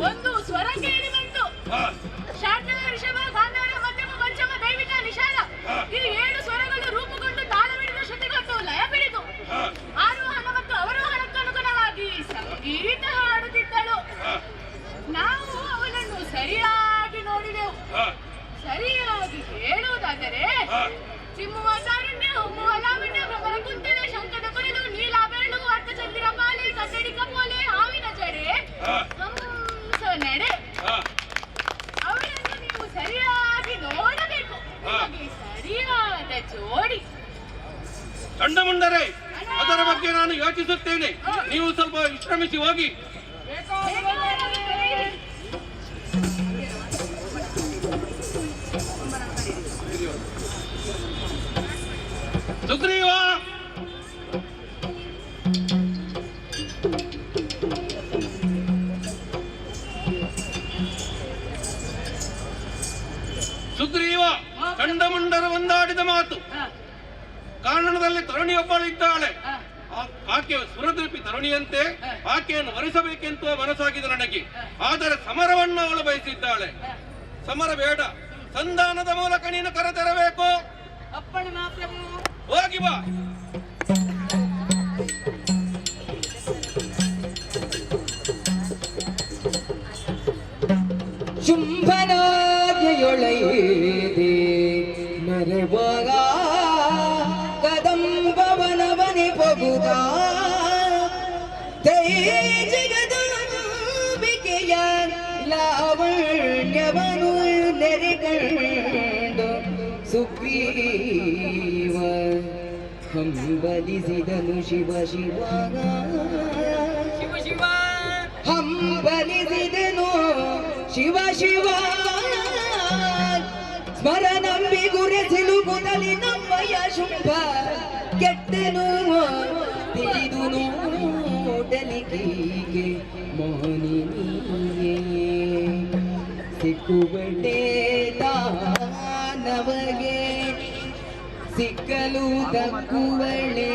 ಒಂದು ಸ್ವರ ಕೇಳಿ ಬಂತು. ಶಾಂತ, ಋಷಭ, ಗಾಂಧಾರ, ಮಧ್ಯಮ, ಪಂಚಮ, ದೈವಿಕ, ನಿಷಾದ ಈ 7 ಸ್ವರಗಳು ರೂಪುಗೊಂಡು ತಾಳವಿಡಿದ ಶ್ರುತಿಗೊಂಡು ಲಯ ಬಿಡಿತು. ಆರೋಹಣ ಮತ್ತು ಅವರೋಹಣಕ್ಕನುಗುಣವಾಗಿ ಸಂಗೀತ ಹಾಡುತ್ತಿದ್ದಳು. ನಾವು ಅವಳನ್ನು ಸರಿಯಾಗಿ ನೋಡಿದೆವು. ಸರಿಯಾಗಿ ಹೇಳುವುದಾದರೆ ಚಿಮ್ಮುವ ತಾರುಣ್ಯ, ಹೊಮ್ಮುವ ಲಾವಣ್ಯ, ಭ್ರಮರ ಕುಂತಲೆ, ಶಂಕದ ಕುರಿದು, ನೀಲಾಭರಣ, ಅರ್ಥಚಂದಿರ ಪಾಲಿ, ಕನ್ನಡಿ ಕಪೋಲೆ, ಹಾವಿನ ಜಡೆ, ಹಂಸ ನಡೆ. ಅವಳನ್ನು ನೀವು ಸರಿಯಾಗಿ ನೋಡಬೇಕು. ನಿಮಗೆ ಸರಿಯಾದ ಜೋಡಿ. ಚಂಡಮುಂಡರೇ, ಅದರ ಬಗ್ಗೆ ನಾನು ಯೋಚಿಸುತ್ತೇನೆ. ನೀವು ಸ್ವಲ್ಪ ವಿಶ್ರಮಿಸಿ ಹೋಗಿ. ಸುಗ್ರೀವ, ಸುಗ್ರೀವ, ಚಂಡಮುಂಡರು ಒಂದಾಡಿದ ಮಾತು. ಕಾರಣದಲ್ಲಿ ತರುಣಿಯೊಬ್ಬಳಿದ್ದಾಳೆ. ಆಕೆ ಸುರದ್ರಪಿ ತರುಣಿಯಂತೆ, ಆಕೆಯನ್ನು ವರಿಸಬೇಕೆಂತ ಮನಸ್ಸಾಗಿದೆ ನನಗೆ. ಆದರೆ ಸಮರವನ್ನು ಅವಳು ಬಯಸಿದ್ದಾಳೆ. ಸಮರ ಬೇಡ, ಸಂಧಾನದ ಮೂಲಕ ನೀನು ಕರೆತರಬೇಕು. ಅಪ್ಪಣೆ ಮಹಾಪ್ರಭು. ಹೋಗಿ ಬಾ. ಶುಂಭನಾಜ್ಞೆಯೊಳೈದೆ ನರೆವಾಗ ಕದಂಬವನವನೆ ಪಗುದ ಜಗದಂಬಿಕೆಯ ಲಾವಣ್ಯವನು ನೆರೆಕಂಡು ಸುಗ್ರೀವ ಹಂಬಲಿಸಿದನು ಶಿವ ಶಿವ ಹಂಬಲಿಸಿದನು ಶಿವ ಶಿವ ಸ್ಮರಣಂಬಿ ಗುರೆ ಸಿಲುಕು ಮೊದಲಿ ನಮ್ಮಯ ಶುಂಭ ಕೆಟ್ಟನು ತಿಳಿದು ನೋಡಲಿಗೆ ಮೋಹಿನಿಯೇ ಸಿಕ್ಕುವಡೆ ದಾನವಗೆ ಸಿಕ್ಕಲು ದಕ್ಕುವಳೆ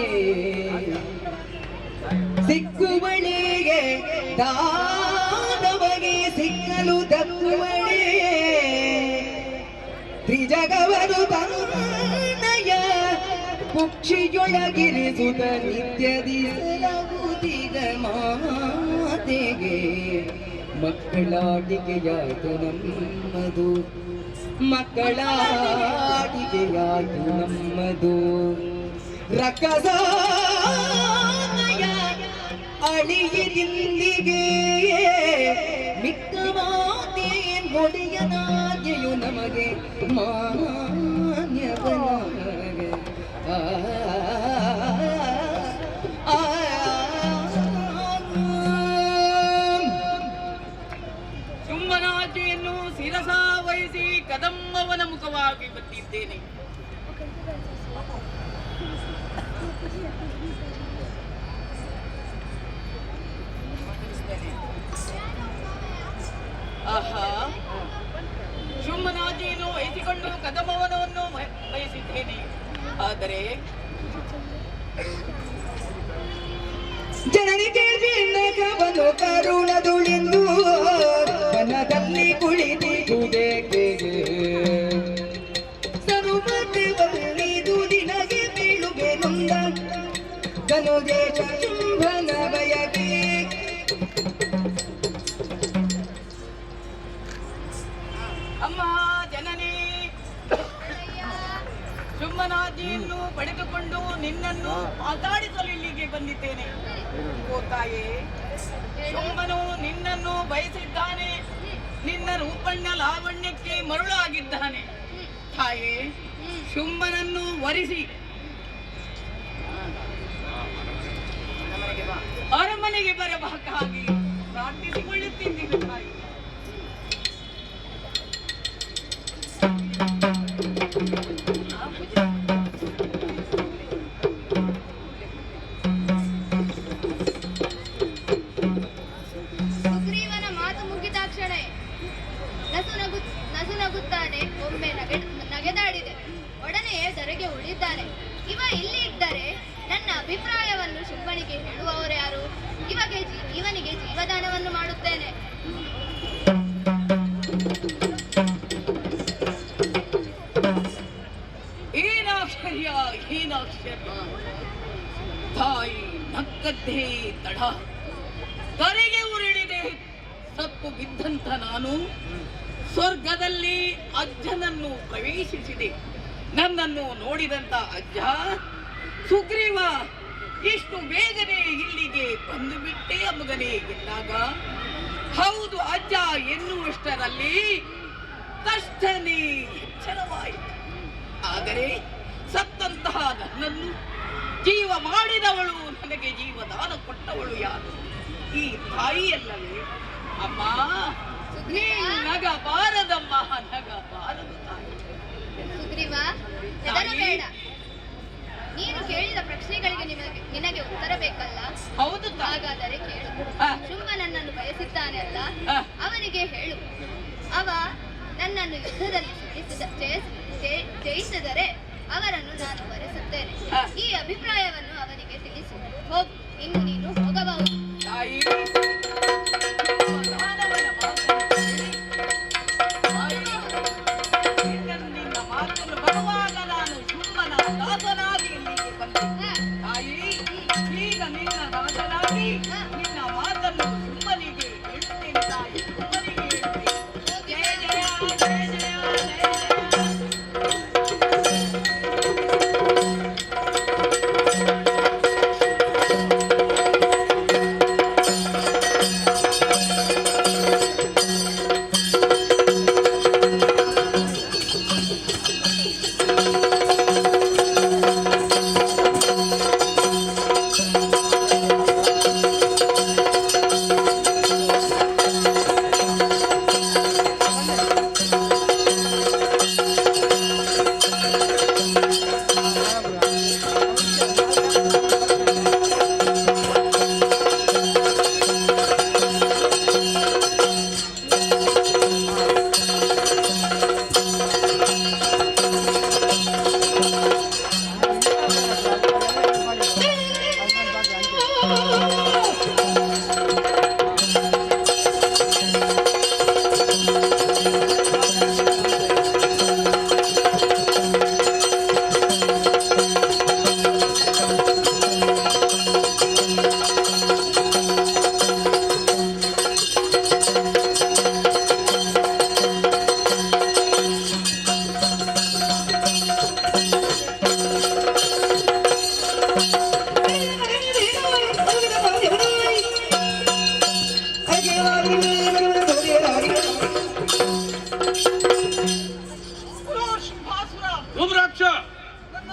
ಸಿಕ್ಕುವಳಿಗೆ ದಾನವಗೆ ಸಿಕ್ಕಲು ದಕ್ಕುವಳೆ ತ್ರಿಜಗವರು ತನ್ನಯ ಪಕ್ಷಿಯೊಳಗಿರಿಸುತ್ತ ನಿತ್ಯದಿ ಸಲಗುತ್ತಿಗ ಮಾತೆಗೆ ಮಕ್ಕಳಾಟಿಕೆಯಾಯಿತು ನಮ್ಮದು ಮಕ್ಕಳಾಟಿಕೆಯಾಯಿತು ನಮ್ಮದು ರಕ್ಕಸಾಯ ಅಳಿಯದಿಂದಿಗೆ ಮಿಕ್ಕ ಮಾತೆ ಒಡೆಯನಾಗೆಯು ನಮಗೆ ಮಾನ್ಯವನಾಗೆ ಶುಂಭನಾಜೆಯನ್ನು ಶಿರಸ ವಹಿಸಿ ಕದಂಬವನ ಮುಖವಾಗಿ ಬಂದಿದ್ದೇನೆ. ಆಹಾ, ಶುಂಭನಾಜಿಯನ್ನು ವಹಿಸಿಕೊಂಡು ಕದಂಬವನವನ್ನು ಬಯಸಿದ್ದೇನೆ. ಆದರೆ ಜನನಿ ಕೇಳ್ಬಿನ್ನಕವನು ಕರುಣದುಳಿಂದು ವನದಲ್ಲಿ ಕುಳಿತಿರುವುದೇಕೆ ಸರುಮತೆ ಬಲ್ಲಿದು ನಿನಗೆ ಬೀಳುವೆ ನೊಂದ ಧನುಜೇಶ ಶುಂಭನ ಬಯಕೆ ಅಮ್ಮ ಜನನಿ, ಶುಂಭನಾಜಿಯನ್ನು ಪಡೆದುಕೊಂಡು ನಿನ್ನನ್ನು ಮಾತಾಡಿಸಲು ಇಲ್ಲಿಗೆ ಬಂದಿದ್ದೇನೆ. ಓ ತಾಯೇ, ಶುಂಭನು ನಿನ್ನನ್ನು ಬಯಸಿದ್ದಾನೆ, ನಿನ್ನ ರೂಪಣ್ಣ ಲಾವಣ್ಯಕ್ಕೆ ಮರುಳಾಗಿದ್ದಾನೆ. ತಾಯೇ, ಶುಂಭನನ್ನು ವರಿಸಿ ಅರಮನೆಗೆ ಬರಬೇಕಾಗಿ ಪ್ರಾರ್ಥಿಸಿಕೊಳ್ಳುತ್ತಿದ್ದೇನೆ ತಾಯಿ. ಸುಗ್ರೀವನ ಮಾತು ಮುಗಿದಾಕ್ಷಣ ನಸುನಗುತ್ತಾನೆ. ಒಮ್ಮೆ ನಗೆದಾಡಿದೆ. ಒಡನೆಯೇ ಧರೆಗೆ ಉಳಿದ್ದಾನೆ. ಇವ ಇಲ್ಲಿ ಇದ್ದರೆ ನನ್ನ ಅಭಿಪ್ರಾಯವನ್ನು ಶುಂಭನಿಗೆ ಹೇಳುವವರು ಯಾರು? ಇವನಿಗೆ ಜೀವದಾನವನ್ನು ಮಾಡುತ್ತೇನೆ. ಏನಾಶ್ಚರ್ಯ, ಏನಾಶ್ಚರ್ಯ! ತಾಯಿ ನಕ್ಕದ್ದೇ ತಡ. ಧರೆಗೆ ಉರುಳಿದೆ ಸತ್ತು ಬಿದ್ದಂತ ನಾನು ಸ್ವರ್ಗದಲ್ಲಿ ಅಜ್ಜನನ್ನು ಪ್ರವೇಶಿಸಿದೆ. ನನ್ನನ್ನು ನೋಡಿದಂತ ಅಜ್ಜ, ಸುಗ್ರೀವ ಇಷ್ಟು ಬೇಗನೆ ಇಲ್ಲಿಗೆ ಬಂದು ಬಿಟ್ಟೆ ಮಗನೇ ಎಂದಾಗ, ಹೌದು ಅಜ್ಜ ಎನ್ನುವಷ್ಟರಲ್ಲಿ ತಕ್ಷಣವೇ ಎಚ್ಚರವಾಯಿತು. ಆದರೆ ಸತ್ತಂತಹ ನನ್ನನ್ನು ಜೀವ ಮಾಡಿದವಳು, ನನಗೆ ಜೀವದಾನ ಕೊಟ್ಟವಳು ಯಾರು? ಈ ತಾಯಿಯಲ್ಲವೇ? ಅಮ್ಮ, ನಗಬಾರದಮ್ಮ, ನಗಬಾರದು ತಾಯಿ. ಸುಗ್ರೀವ, ಹೆದರಬೇಡ. ನೀನು ಕೇಳಿದ ಪ್ರಶ್ನೆಗಳಿಗೆ ನಿನಗೆ ಉತ್ತರ ಬೇಕಲ್ಲ? ಹೌದು. ಹಾಗಾದರೆ ಕೇಳು. ಶುಂಭ ನನ್ನನ್ನು ಬಯಸಿದ್ದಾನೆ ಅಲ್ಲ, ಅವನಿಗೆ ಹೇಳು. ಅವ ನನ್ನನ್ನು ಯುದ್ಧದಲ್ಲಿ ಜಯಿಸಿದರೆ ಅವರನ್ನು ನಾನು ವರಿಸುತ್ತೇನೆ. ಈ ಅಭಿಪ್ರಾಯವನ್ನು ಅವನಿಗೆ ತಿಳಿಸು. ಹೋಗು, ಇನ್ನು ನೀನು ಹೋಗಬಹುದು. ತಾಯಿ, ನಿನ್ನ ಮಾತನ್ನು ಬರುವಾಗ ನಾನು ಶುಂಭನ ದಾಸನಾಗಿ ಇಲ್ಲಿಗೆ ಬಂದೆ. ತಾಯಿ, ಈಗ ನಿನ್ನ ದಾಸನಾಗಿ ನಿನ್ನ ಮಾತನ್ನು ಶುಂಭನಿಗೆ ಹೇಳುತ್ತೇನೆ. ತಾಯಿ, ಶುಂಭನಿಗೆ ಹೇಳುತ್ತೇನೆ. ಜಯ ಜಯ ಜಯ ಜಯ ಜಯ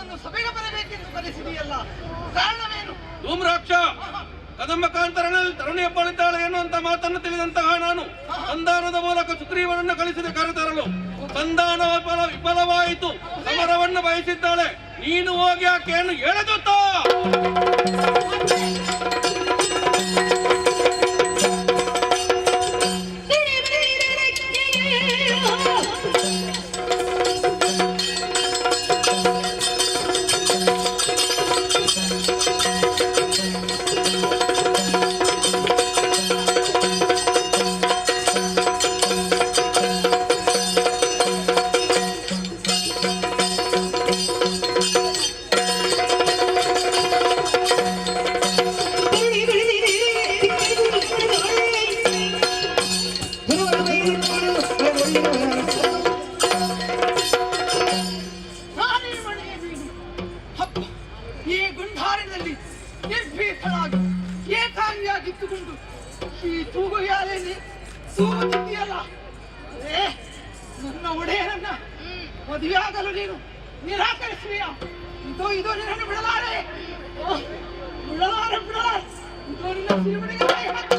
ನನ್ನನ್ನು ಸಭೆಗೆ ಬರಬೇಕೆಂದು ಕರೆಸಿದೆಯಲ್ಲ, ಕಾರಣವೇನು? ಧೂಮ್ರಾಕ್ಷ, ಕದಂಬ ಕಾಂತರನಲ್ಲಿ ತರುಣಿಯಪ್ಪಳಿದ್ದಾಳೆ ಎನ್ನುವಂತ ಮಾತನ್ನು ತಿಳಿದಂತಹ ನಾನು ಸಂಧಾನದ ಮೂಲಕ ಸುಗ್ರೀವನನ್ನು ಕಳಿಸಿದ ಕರೆತರಲು ಸಂಧಾನ ವಿಫಲವಾಯಿತು. ಸಮರವನ್ನು ಬಯಸಿದ್ದಾಳೆ. ನೀನು ಹೋಗಿ ಆಕೆಯನ್ನು ಎಳೆದುತ್ತಾ ಈ ಗುಂಡಾರದಲ್ಲಿ ನಿರ್ಭೀತರಾಗಿ ಏಕಾಂಗಿಯಾಗಿತ್ತುಕೊಂಡು ಈ ತೂಗುಯಾಲೆಯಲ್ಲಿ ತೂಗುತ್ತಿದೆಯಲ್ಲ, ನನ್ನ ಒಡೆಯರನ್ನ ಮದುವೆಯಾಗಲು ನೀನು ನಿರಾಕರಿಸುವೆಯಾ? ಇದು ನಿನ್ನನ್ನು ಬಿಡಲಾರೆ, ಬಿಡಲಾರೆ ಇದು ನಿನ್ನ ಸಿರಿಮಣಿಗೆ ಕೈ ಹಾಕು.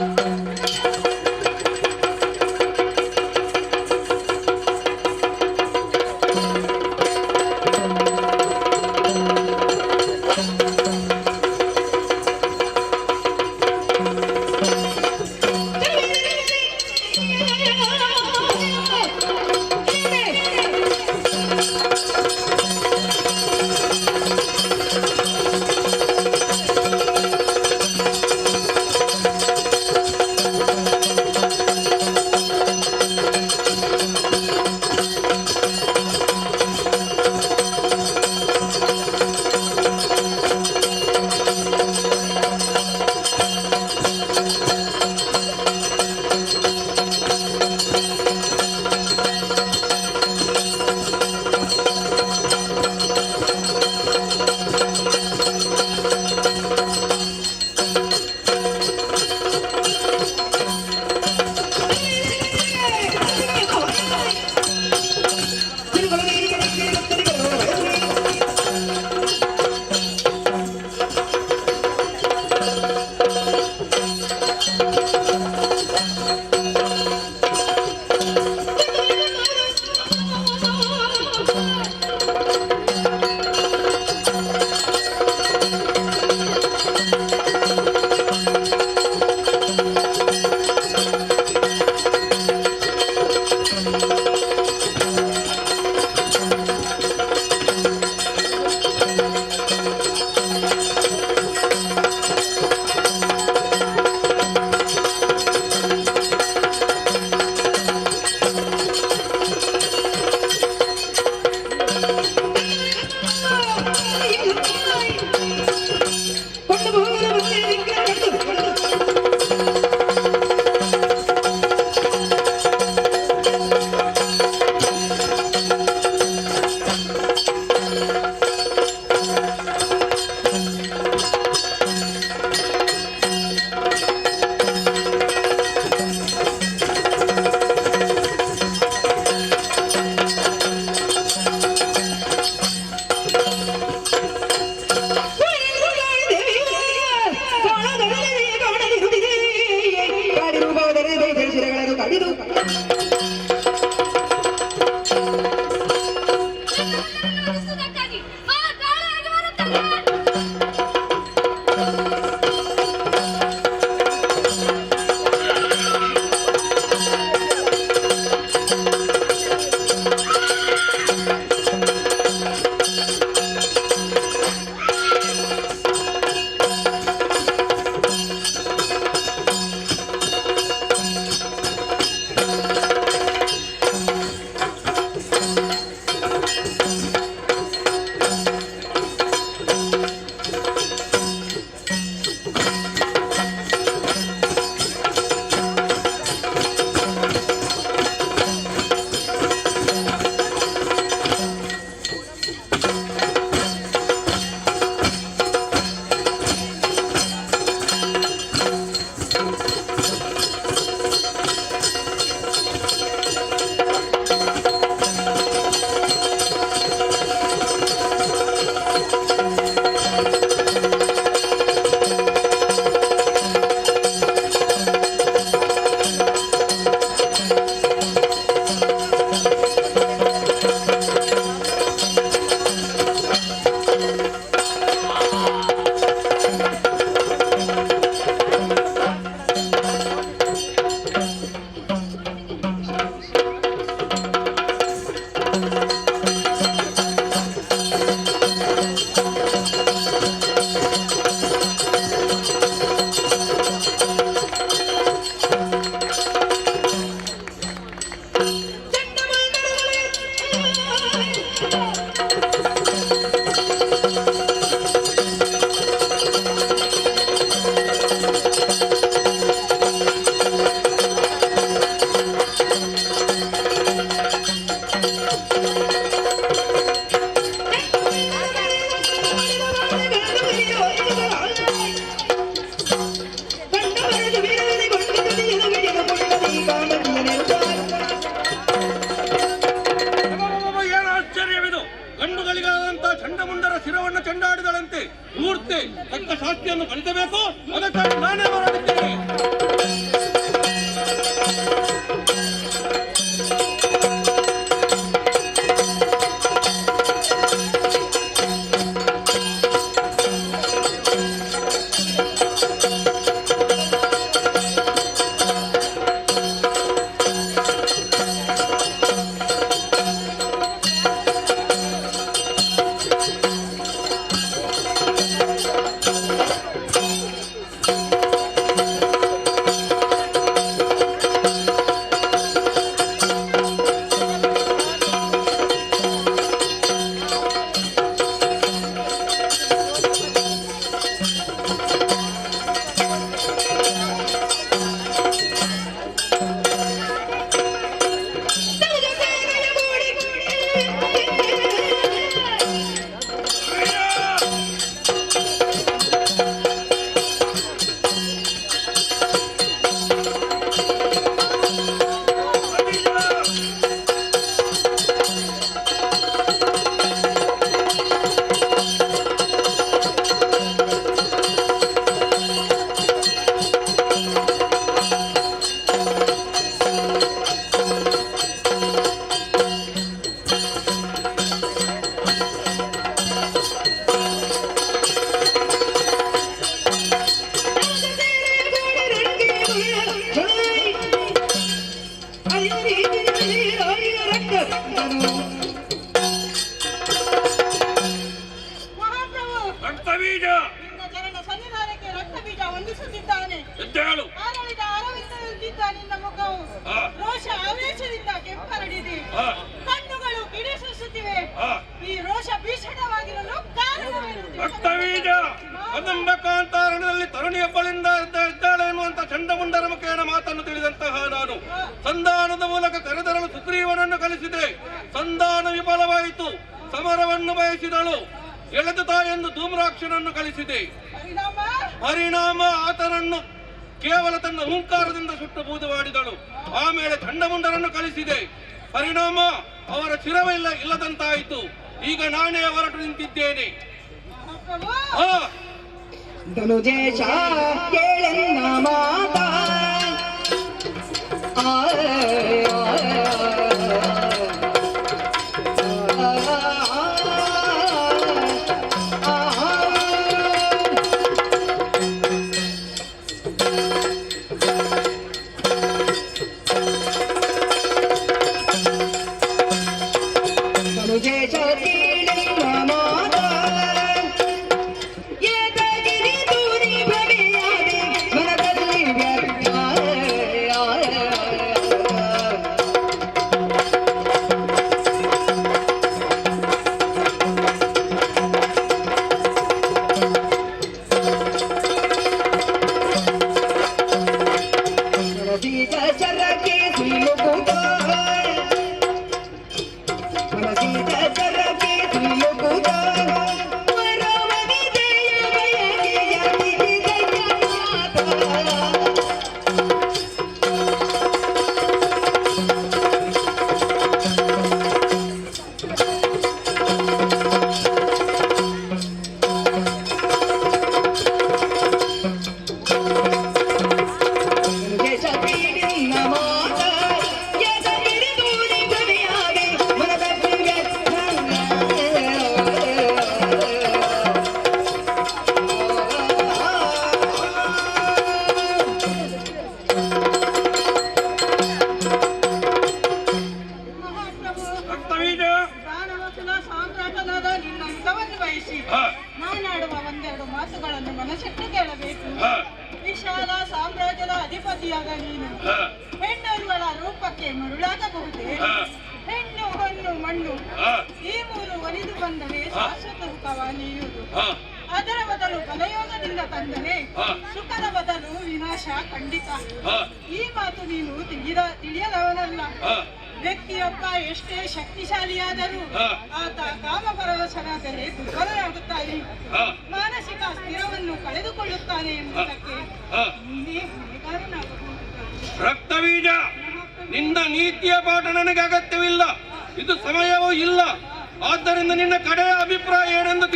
ಅಂತ ಚಂಡಮುಂಡರ ಶಿರವನ್ನು ಚೆಂಡಾಡಿದಳಂತೆ. ಮೂರ್ತಿ ತಕ್ಕ ಶಾಸ್ತಿಯನ್ನು ಕಲಿಸಬೇಕು, ಅದಕ್ಕಾಗಿ ನಾನೇ ಹೋರಾಡಿದ್ದೇನೆ. ಕಣ್ಣುಗಳು ಕಿಡಿಸುತ್ತಿವೆ. ಈ ರೋಷ ಭೀಷಣವಾಗಿರಲು ಕಾರಣವೇನು? ರಕ್ತಬೀಜ ಕದಂಬಕಾಂತಾರಣದಲ್ಲಿ ತರುಣಿಯೊಬ್ಬಳಿಂದ ಇದ್ದಾಳೆ ಎನ್ನುವಂತ ಚಂಡಮುಂಡರ ಮುಖೇನ ಮಾತನ್ನು ತಿಳಿದಂತಹ ನಾನು ಸಂಧಾನದ ಮೂಲಕ ಕರೆತರಲು ಸುಗ್ರೀವನನ್ನು ಕಳಿಸಿದೆ. ಸಂಧಾನ ವಿಫಲವಾಯಿತು. ಸಮರವನ್ನು ಬಯಸಿದಳು. ಎಳೆದು ತಾಯೆಂದು ಧೂಮ್ರಾಕ್ಷನನ್ನು ಕಳಿಸಿದೆ. ಪರಿಣಾಮ ಆತನನ್ನು ಕೇವಲ ತನ್ನ ಹುಂಕಾರದಿಂದ ಸುಟ್ಟು ಬೂದು ಮಾಡಿದಳು. ಆಮೇಲೆ ಚಂಡಮುಂಡರನ್ನು ಕಳಿಸಿದೆ. ಪರಿಣಾಮ ಅವರ ಚಿರವಿಲ್ಲ ಇಲ್ಲದಂತಾಯಿತು. ಈಗ ನಾನೇ ಹೊರಟು ನಿಂತಿದ್ದೇನೆ. ಧನುಜೇಶ ಕೇಳೆನ್ನ ಮಾತಾ ಧನುಜೇಶ ಕೇಳೆನ್ನ ಮಾತಾ ಮಾತನಾಡುವ ಒಂದೆರಡು ಮಾತುಗಳನ್ನು ಮನಸ್ಸಿಟ್ಟು ಕೇಳಬೇಕು. ವಿಶಾಲ ಸಾಮ್ರಾಜ್ಯದ ಅಧಿಪತಿಯಾದ ನೀನು ಹೆಣ್ಣುಗಳ ರೂಪಕ್ಕೆ ಮರುಳಾಗಬಹುದೇ? ಹೆಣ್ಣು ಹೊನ್ನು ಮಣ್ಣು ಈ ಮೂರು ಒಲಿದು ಬಂದರೆ ಶಾಶ್ವತ ಸುಖವ ನೀಯುವುದು. ಅದರ ಬದಲು ಬಲಯೋಗದಿಂದ ತಂದರೆ ಸುಖದ ಬದಲು ವಿನಾಶ ಖಂಡಿತ. ಈ ಮಾತು ನೀನು ತಿಳಿಯದವನಲ್ಲ. ವ್ಯಕ್ತಿಯೊಬ್ಬ ಎಷ್ಟೇ ಶಕ್ತಿಶಾಲಿಯಾದರೂ ಆತ ಕಾಮಪರವಶನಾದರೆ ದುರ್ಬಲನಾಗುತ್ತಾನೆ, ಮಾನಸಿಕ ಸ್ಥಿರವನ್ನು ಕಳೆದುಕೊಳ್ಳುತ್ತಾನೆ ಎಂಬುದಕ್ಕೆ ನೀನೇ ಹೊಣೆಗಾರನಾಗಬಹುದು. ರಕ್ತಬೀಜ, ನಿನ್ನ ನೀತಿಯ ಪಾಠ ನನಗೆ ಅಗತ್ಯವಿಲ್ಲ. ಇದು ಸಮಯವೂ ಇಲ್ಲ. ಆದ್ದರಿಂದ ನಿನ್ನ ಕಡೆಯ ಅಭಿಪ್ರಾಯ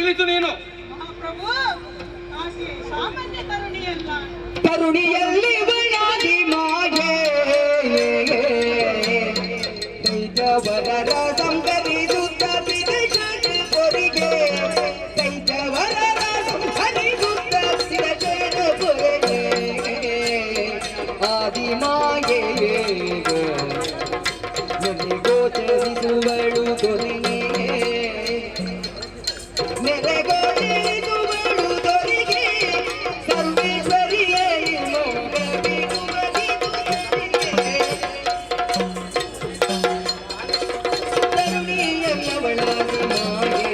ತಿಳಿಸು ನೀನು. ಮಹಾಪ್ರಭು, ಆಕೆ ಸಾಮಾನ್ಯ ತರುಣಿಯಲ್ಲ. ಕರುಣಿಯಲ್ಲಿ ಬಣಾದಿ ಮಾಯೆ ಕೈತವರರ ಸಂಕರಿಸುತ್ತ ಬಿದಶನ ಕೊರಿಗೆ ಕೈತವರರ ಸಂಕರಿಸುತ್ತ ಬಿದಶನ ಕೊರಿಗೆ ಆದಿ ಮಾಯೆ ನನಗೆ ಗೋಚರಿಸುವಳು ಕೊನೆಗೆ ನೆರೆಗೋಚರಿಸುವಳು ದೊರೆಗೆ ಸರ್ವೇಶ್ವರಿಯೇ ಕರುಣಿಯಲ್ಲವಳಾಗಿ ಮಾಯೆ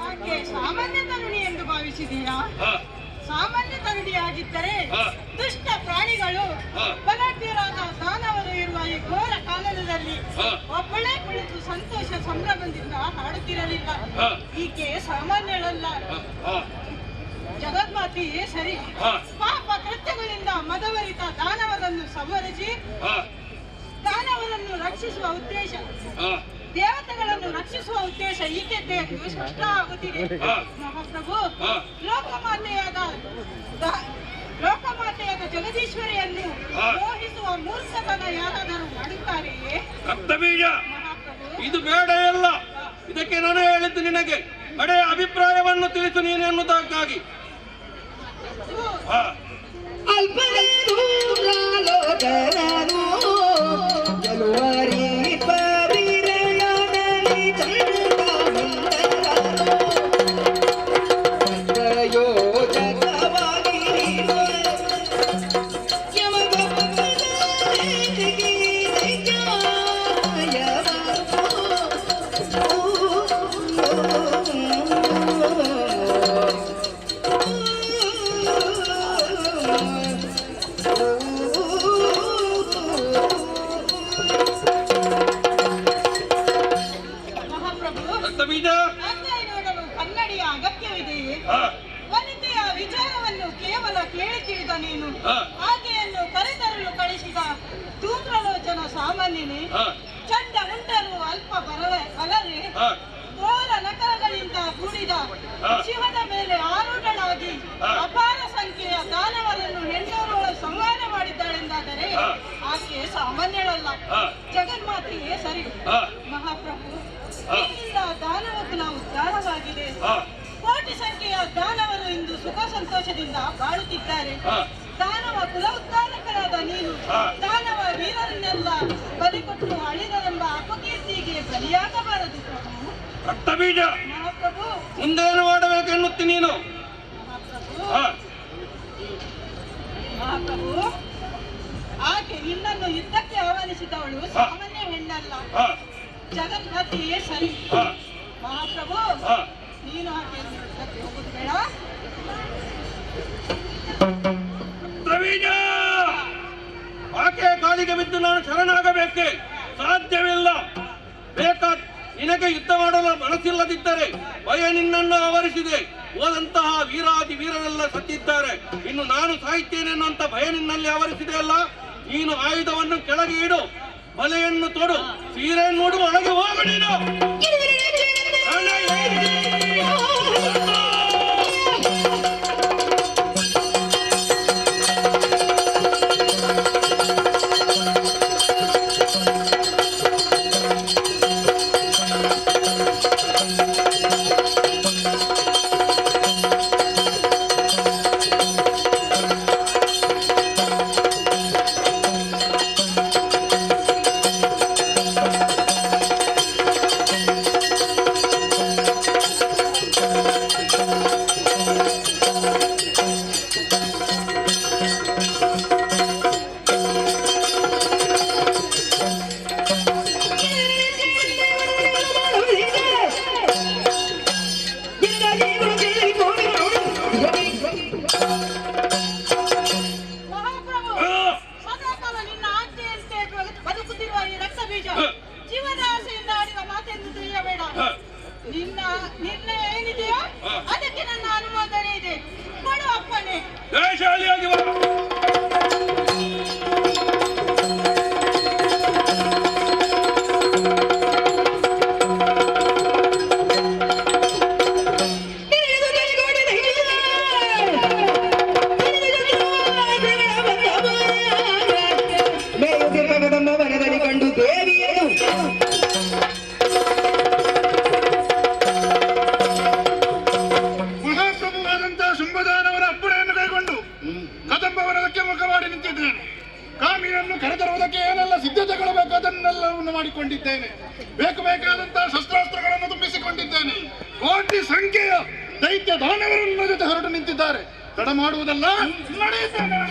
ಆಕೆ ಸಾಮಾನ್ಯ ತರುಣಿ ಎಂದು ಭಾವಿಸಿದೀಯಾ? ಸಾಮಾನ್ಯ ತರುಣಿಯಾಗಿದ್ದರೆ ದುಷ್ಟ ಪ್ರಾಣಿಗಳು ಬಲಾಢ್ಯರಾದ ದಾನವರು ಇರುವ ಈ ಘೋರ ಕಾಲದಲ್ಲಿ ಒಬ್ಬಳೇ ಕುಳಿತು ಸಂತೋಷ ಸಂಭ್ರಮದಿಂದ ಹಾಡುತ್ತಿರಲಿಲ್ಲ. ಈಕೆ ಸಾಮಾನ್ಯಳಲ್ಲ, ಜಗನ್ಮಾತೆಯೇ ಸರಿ. ಪಾಪ ಕೃತ್ಯಗಳಿಂದ ಮದವರಿತ ದಾನವರನ್ನು ಸಂವರಿಸಿ ದಾನವರನ್ನು ರಕ್ಷಿಸುವ ಉದ್ದೇಶ, ದೇವತೆಗಳನ್ನು ರಕ್ಷಿಸುವ ಉದ್ದೇಶ ಈಕೆದ್ದೇ ಸ್ಪಷ್ಟ ಆಗುತ್ತಿದೆ. ಮಹಾಪ್ರಭು, ಲೋಕಮಾತೆಯಾದ ಜಗದೀಶ್ವರಿಯನ್ನು ಮೋಹಿಸುವ ಮೂರ್ಖತನ ಯಾರಾದರೂ ಮಾಡುತ್ತಾರೆಯೇ? ರಕ್ತಬೀಜ, ಇದು ಬೇಡ ಎಲ್ಲ. ಇದಕ್ಕೆ ನಾನು ಹೇಳಿದ್ದು ನಿನಗೆ ಕಡೆಯ ಅಭಿಪ್ರಾಯವನ್ನು ತಿಳಿಸು ನೀನು ಎನ್ನುವುದಕ್ಕಾಗಿ. ಕನ್ನಡಿಯ ಅಗತ್ಯವಿದೆಯೇ? ವನಿತೆಯ ವಿಚಾರವನ್ನು ಕೇವಲ ಕೇಳಿ ತಿಳಿದ ನೀನು ಆಕೆಯನ್ನು ಕರೆತರಲು ಕಳಿಸಿದ ಧೂಮ್ರಲೋಚನ ಸಾಮಾನ್ಯನೇ? ಚಂಡ ಉಂಟರು ಅಲ್ಪ ಬಲರೆ ಘೋರ ನಕರಗಳಿಂದ ಕೂಡಿದ ಶಿವನ ಮೇಲೆ ಆರೂಢಳಾಗಿ ಅಪಾರ ಸಂಖ್ಯೆಯ ದಾನವರನ್ನು ಹೆಣ್ಣೂರುಗಳ ಸಂಹಾರ ಮಾಡಿದ್ದಾಳೆಂದಾದರೆ ಆಕೆ ಸಾಮಾನ್ಯಳಲ್ಲ, ಜಗನ್ಮಾತೆಯೇ ಸರಿ. ಮಹಾಪ್ರಭು, ನಿನ್ನಿಂದ ದಾನವ ಕುಲ ಉದ್ಧಾರವಾಗಿದೆ. ಕೋಟಿ ಸಂಖ್ಯೆಯ ದಾನವರು ಇಂದು ಸುಖ ಸಂತೋಷದಿಂದ ಬಾಳುತ್ತಿದ್ದಾರೆ. ದಾನವ ಕುಲ ಉದ್ಧಾರಕರಾದ ನೀನು ದಾನವ ವೀರರನ್ನೆಲ್ಲ ಬಲಿಕೊಟ್ಟು ಅಳಿದರೆಂಬ ಅಪಕೀರ್ತಿಗೆ ಬಲಿಯಾಗಬಾರದು ಪ್ರಭು. ರಕ್ತಬೀಜ, ಮಹಾಪ್ರಭು, ಮುಂದೇನು ಮಾಡಬೇಕೆನ್ನುತ್ತಿ ನೀನು? ಮಹಾಪ್ರಭು, ಆಕೆ ನಿನ್ನನ್ನು ಯುದ್ಧಕ್ಕೆ ಆಹ್ವಾನಿಸಿದವಳು ಸಾಮಾನ್ಯ ಹೆಣ್ಣಲ್ಲ, ಜಗನ್ಮಾತೆಯೇ ಸರಿ. ಮಹಾಪ್ರಭು, ನೀನು ಆಕೆಯನ್ನು ಯುದ್ಧಕ್ಕೆ ಹೋಗುದು ಬೇಡ. ಆಕೆ ಕಾಲಿಗೆ ಬಿದ್ದು ನಾನು ಶರಣಾಗಬೇಕೆ? ಸಾಧ್ಯವಿಲ್ಲ. ಬೇಕಾದ ನಿನಗೆ ಯುದ್ಧ ಮಾಡಲು ಮನಸ್ಸಿಲ್ಲದಿದ್ದರೆ ಭಯ ನಿನ್ನನ್ನು ಆವರಿಸಿದೆ. ಹೋದಂತಹ ವೀರಾದಿ ವೀರರೆಲ್ಲ ಸತ್ತಿದ್ದಾರೆ, ಇನ್ನು ನಾನು ಸಾಯ್ತೇನೆ ಅನ್ನುವಂತ ಭಯ ನಿನ್ನಲ್ಲಿ ಆವರಿಸಿದೆ ಅಲ್ಲ. ನೀನು ಆಯುಧವನ್ನು ಕೆಳಗೆ ಇಡು, ಬಲೆಯನ್ನು ತೊಡು, ಸೀರೆ ನೋಡು, ಒಳಗೆ ಹೋಗ ನೀನು. ಅಲಂಕಾರವನ್ನು ಮಾಡಿಕೊಂಡಿದ್ದೇನೆ. ಬೇಕಾದಂತಹ ಶಸ್ತ್ರಾಸ್ತ್ರಗಳನ್ನು ತುಂಬಿಸಿಕೊಂಡಿದ್ದೇನೆ. ಕೋಟಿ ಸಂಖ್ಯೆಯ ದೈತ್ಯ ದಾನವರು ನನ್ನ ಜೊತೆ ಹೊರಟು ನಿಂತಿದ್ದಾರೆ. ತಡ ಮಾಡುವುದಲ್ಲ, ನಡೆಯುತ್ತೇನೆ.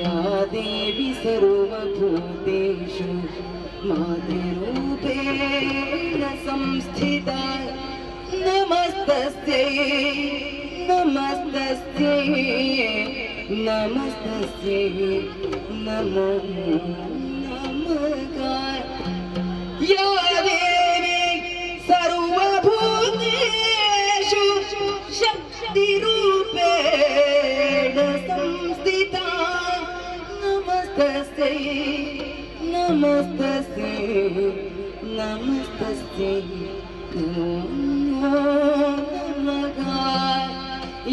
या देवी सर्वभूतेषु मातृरूपेण संस्थिता नमस्तस्यै नमस्तस्यै नमस्तस्यै नमो नमः। या देवी सर्वभूतेषु शक्तिरूपेण संस्थिता नमस्तस्यै नमस्तस्यै नमस्तस्यै नमो नमः।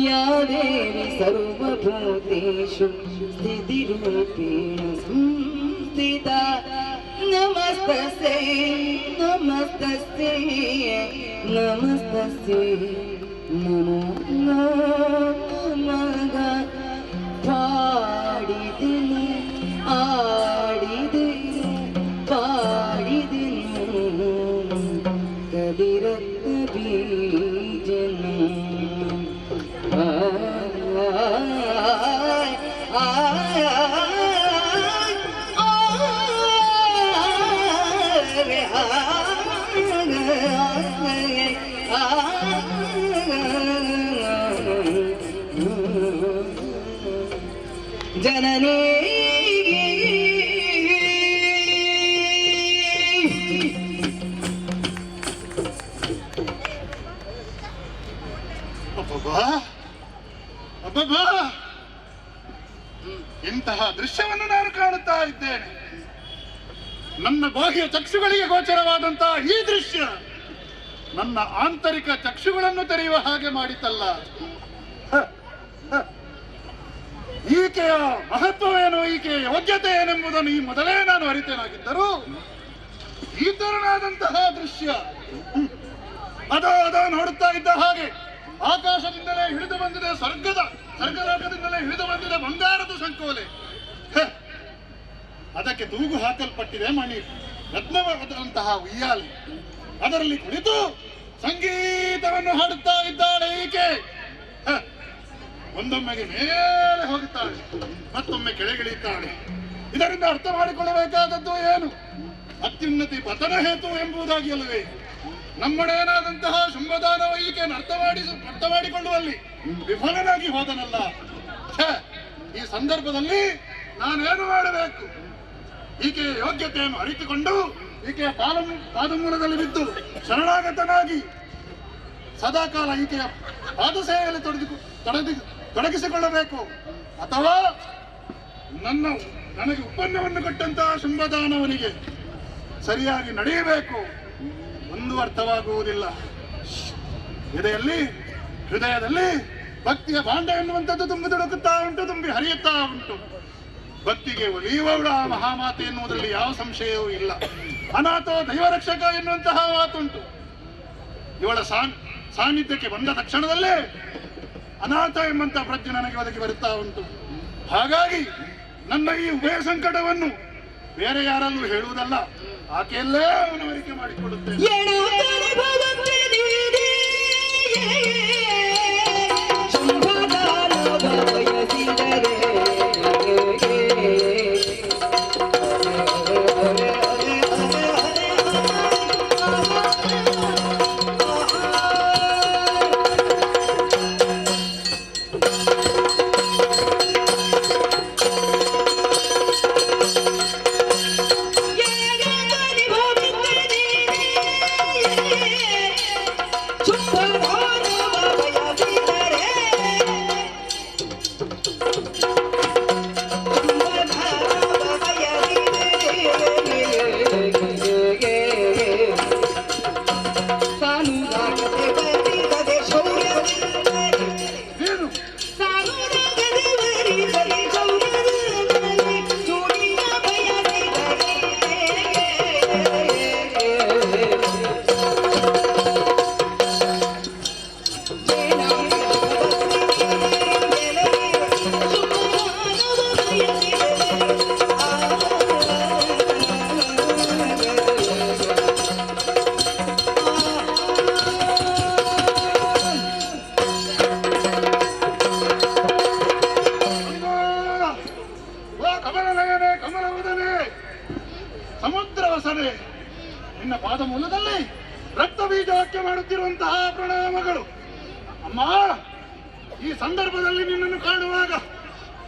या देवी सर्वभूतेषु स्थितिरूपेण संस्थिता नमस्तस्यै नमस्तस्यै नमस्तस्यै नमो नमः। ಪಾಡಿದೆನು ಆಡಿದೆನು ಪಾಡಿದೆನು ಕಲಿರತ್ನ ಬೀಜನು ಜನನೇ ಅಬ್ಬಬ್ಬಾ ಅಬ್ಬಬ್ಬಾ, ಇಂತಹ ದೃಶ್ಯವನ್ನು ನಾನು ಕಾಣುತ್ತಾ ಇದ್ದೇನೆ. ನನ್ನ ಬಾಹ್ಯ ಚಕ್ಷುಗಳಿಗೆ ಗೋಚರವಾದಂತಹ ಈ ದೃಶ್ಯ ನನ್ನ ಆಂತರಿಕ ಚಕ್ಷುಗಳನ್ನು ತೆರೆಯುವ ಹಾಗೆ ಮಾಡಿತಲ್ಲ. ಈಕೆಯ ಮಹತ್ವವೇನು, ಈಕೆಯ ಯೋಗ್ಯತೆ ಏನೆಂಬುದನ್ನು ಈ ಮೊದಲೇ ನಾನು ಅರಿತೇನಾಗಿದ್ದರೂ ಈ ತರನಾದಂತಹ ದೃಶ್ಯ ಅದೋ ನೋಡುತ್ತಾ ಇದ್ದ ಹಾಗೆ ಆಕಾಶದಿಂದಲೇ ಹಿಡಿದು ಬಂದಿದೆ, ಸ್ವರ್ಗಲೋಕದಿಂದಲೇ ಹಿಡಿದು ಬಂದಿದೆ ಬಂಗಾರದ ಸಂಕೋಲೆ. ಅದಕ್ಕೆ ತೂಗು ಹಾಕಲ್ಪಟ್ಟಿದೆ ಮಣಿ, ರತ್ನವಾದಂತಹ ಉಯ್ಯಾಲೆ. ಅದರಲ್ಲಿ ಕುಳಿತು ಸಂಗೀತವನ್ನು ಹಾಡುತ್ತಾ ಇದ್ದಾಳೆ ಈಕೆ. ಒಂದೊಮ್ಮೆಗೆ ಮೇಲೆ ಹೋಗುತ್ತಾಳೆ, ಮತ್ತೊಮ್ಮೆ ಕೆಳಗಿಳಿಯುತ್ತಾಳೆ. ಇದರಿಂದ ಅರ್ಥ ಮಾಡಿಕೊಳ್ಳಬೇಕಾದದ್ದು ಏನು? ಅತ್ಯುನ್ನತಿ ಪತನ ಹೇತು ಎಂಬುದಾಗಿ ಅಲ್ಲವೇ? ನಮ್ಮಡೇನಾದಂತಹ ಶುಂಭದಾನವ ಈಕೆಯನ್ನು ಅರ್ಥ ಮಾಡಿಕೊಳ್ಳುವಲ್ಲಿ ವಿಫಲನಾಗಿ ಹೋದನಲ್ಲ. ಈ ಸಂದರ್ಭದಲ್ಲಿ ನಾನೇನು ಮಾಡಬೇಕು? ಈಕೆಯ ಯೋಗ್ಯತೆಯನ್ನು ಅರಿತುಕೊಂಡು ಈಕೆಯ ಪಾದಮೂಲದಲ್ಲಿ ಬಿದ್ದು ಶರಣಾಗತನಾಗಿ ಸದಾಕಾಲ ಈಕೆಯ ಪಾದಸೇವೆಯಲ್ಲಿ ತೊಡಗಿಸಿಕೊಳ್ಳಬೇಕು, ಅಥವಾ ನನಗೆ ಉತ್ಪನ್ನವನ್ನು ಕೊಟ್ಟಂತಹ ಶುಂಭದಾನವನಿಗೆ ಸರಿಯಾಗಿ ನಡೆಯಬೇಕು. ಒಂದು ಅರ್ಥವಾಗುವುದಿಲ್ಲ. ಹೃದಯದಲ್ಲಿ ಭಕ್ತಿಯ ಭಾಂಡ ಎನ್ನುವಂಥದ್ದು ತುಂಬಿ ತುಡುಕುತ್ತಾ ಉಂಟು, ತುಂಬಿ ಹರಿಯುತ್ತಾ ಉಂಟು. ಭಕ್ತಿಗೆ ಒಲಿಯುವವಳ ಮಹಾಮಾತೆ ಎನ್ನುವುದರಲ್ಲಿ ಯಾವ ಸಂಶಯವೂ ಇಲ್ಲ. ಅನಾಥೋ ದೈವರಕ್ಷಕ ಎನ್ನುವಂತಹ ಮಾತುಂಟು. ಇವಳ ಸಾನ್ನಿಧ್ಯಕ್ಕೆ ಬಂದ ತಕ್ಷಣದಲ್ಲೇ ಅನಾಥ ಎಂಬಂತಹ ಪ್ರಜ್ಞೆ ನನಗೆ ಒದಗಿ ಬರುತ್ತಾ ಉಂಟು. ಹಾಗಾಗಿ ನನ್ನ ಈ ಉಭಯ ಸಂಕಟವನ್ನು ಬೇರೆ ಯಾರಲ್ಲೂ ಹೇಳುವುದಲ್ಲ, ಆಕೆಯಲ್ಲೇ ಮನವರಿಕೆ ಮಾಡಿಕೊಳ್ಳುತ್ತೇನೆ. ನಿನ್ನ ಪಾದ ಮೂಲದಲ್ಲಿ ರಕ್ತ ಬೀಜವಾಕ್ಯ ಮಾಡುತ್ತಿರುವಂತಹ ಪ್ರಣಾಮಗಳು. ಅಮ್ಮ, ಈ ಸಂದರ್ಭದಲ್ಲಿ ನಿನ್ನನ್ನು ಕಾಣುವಾಗ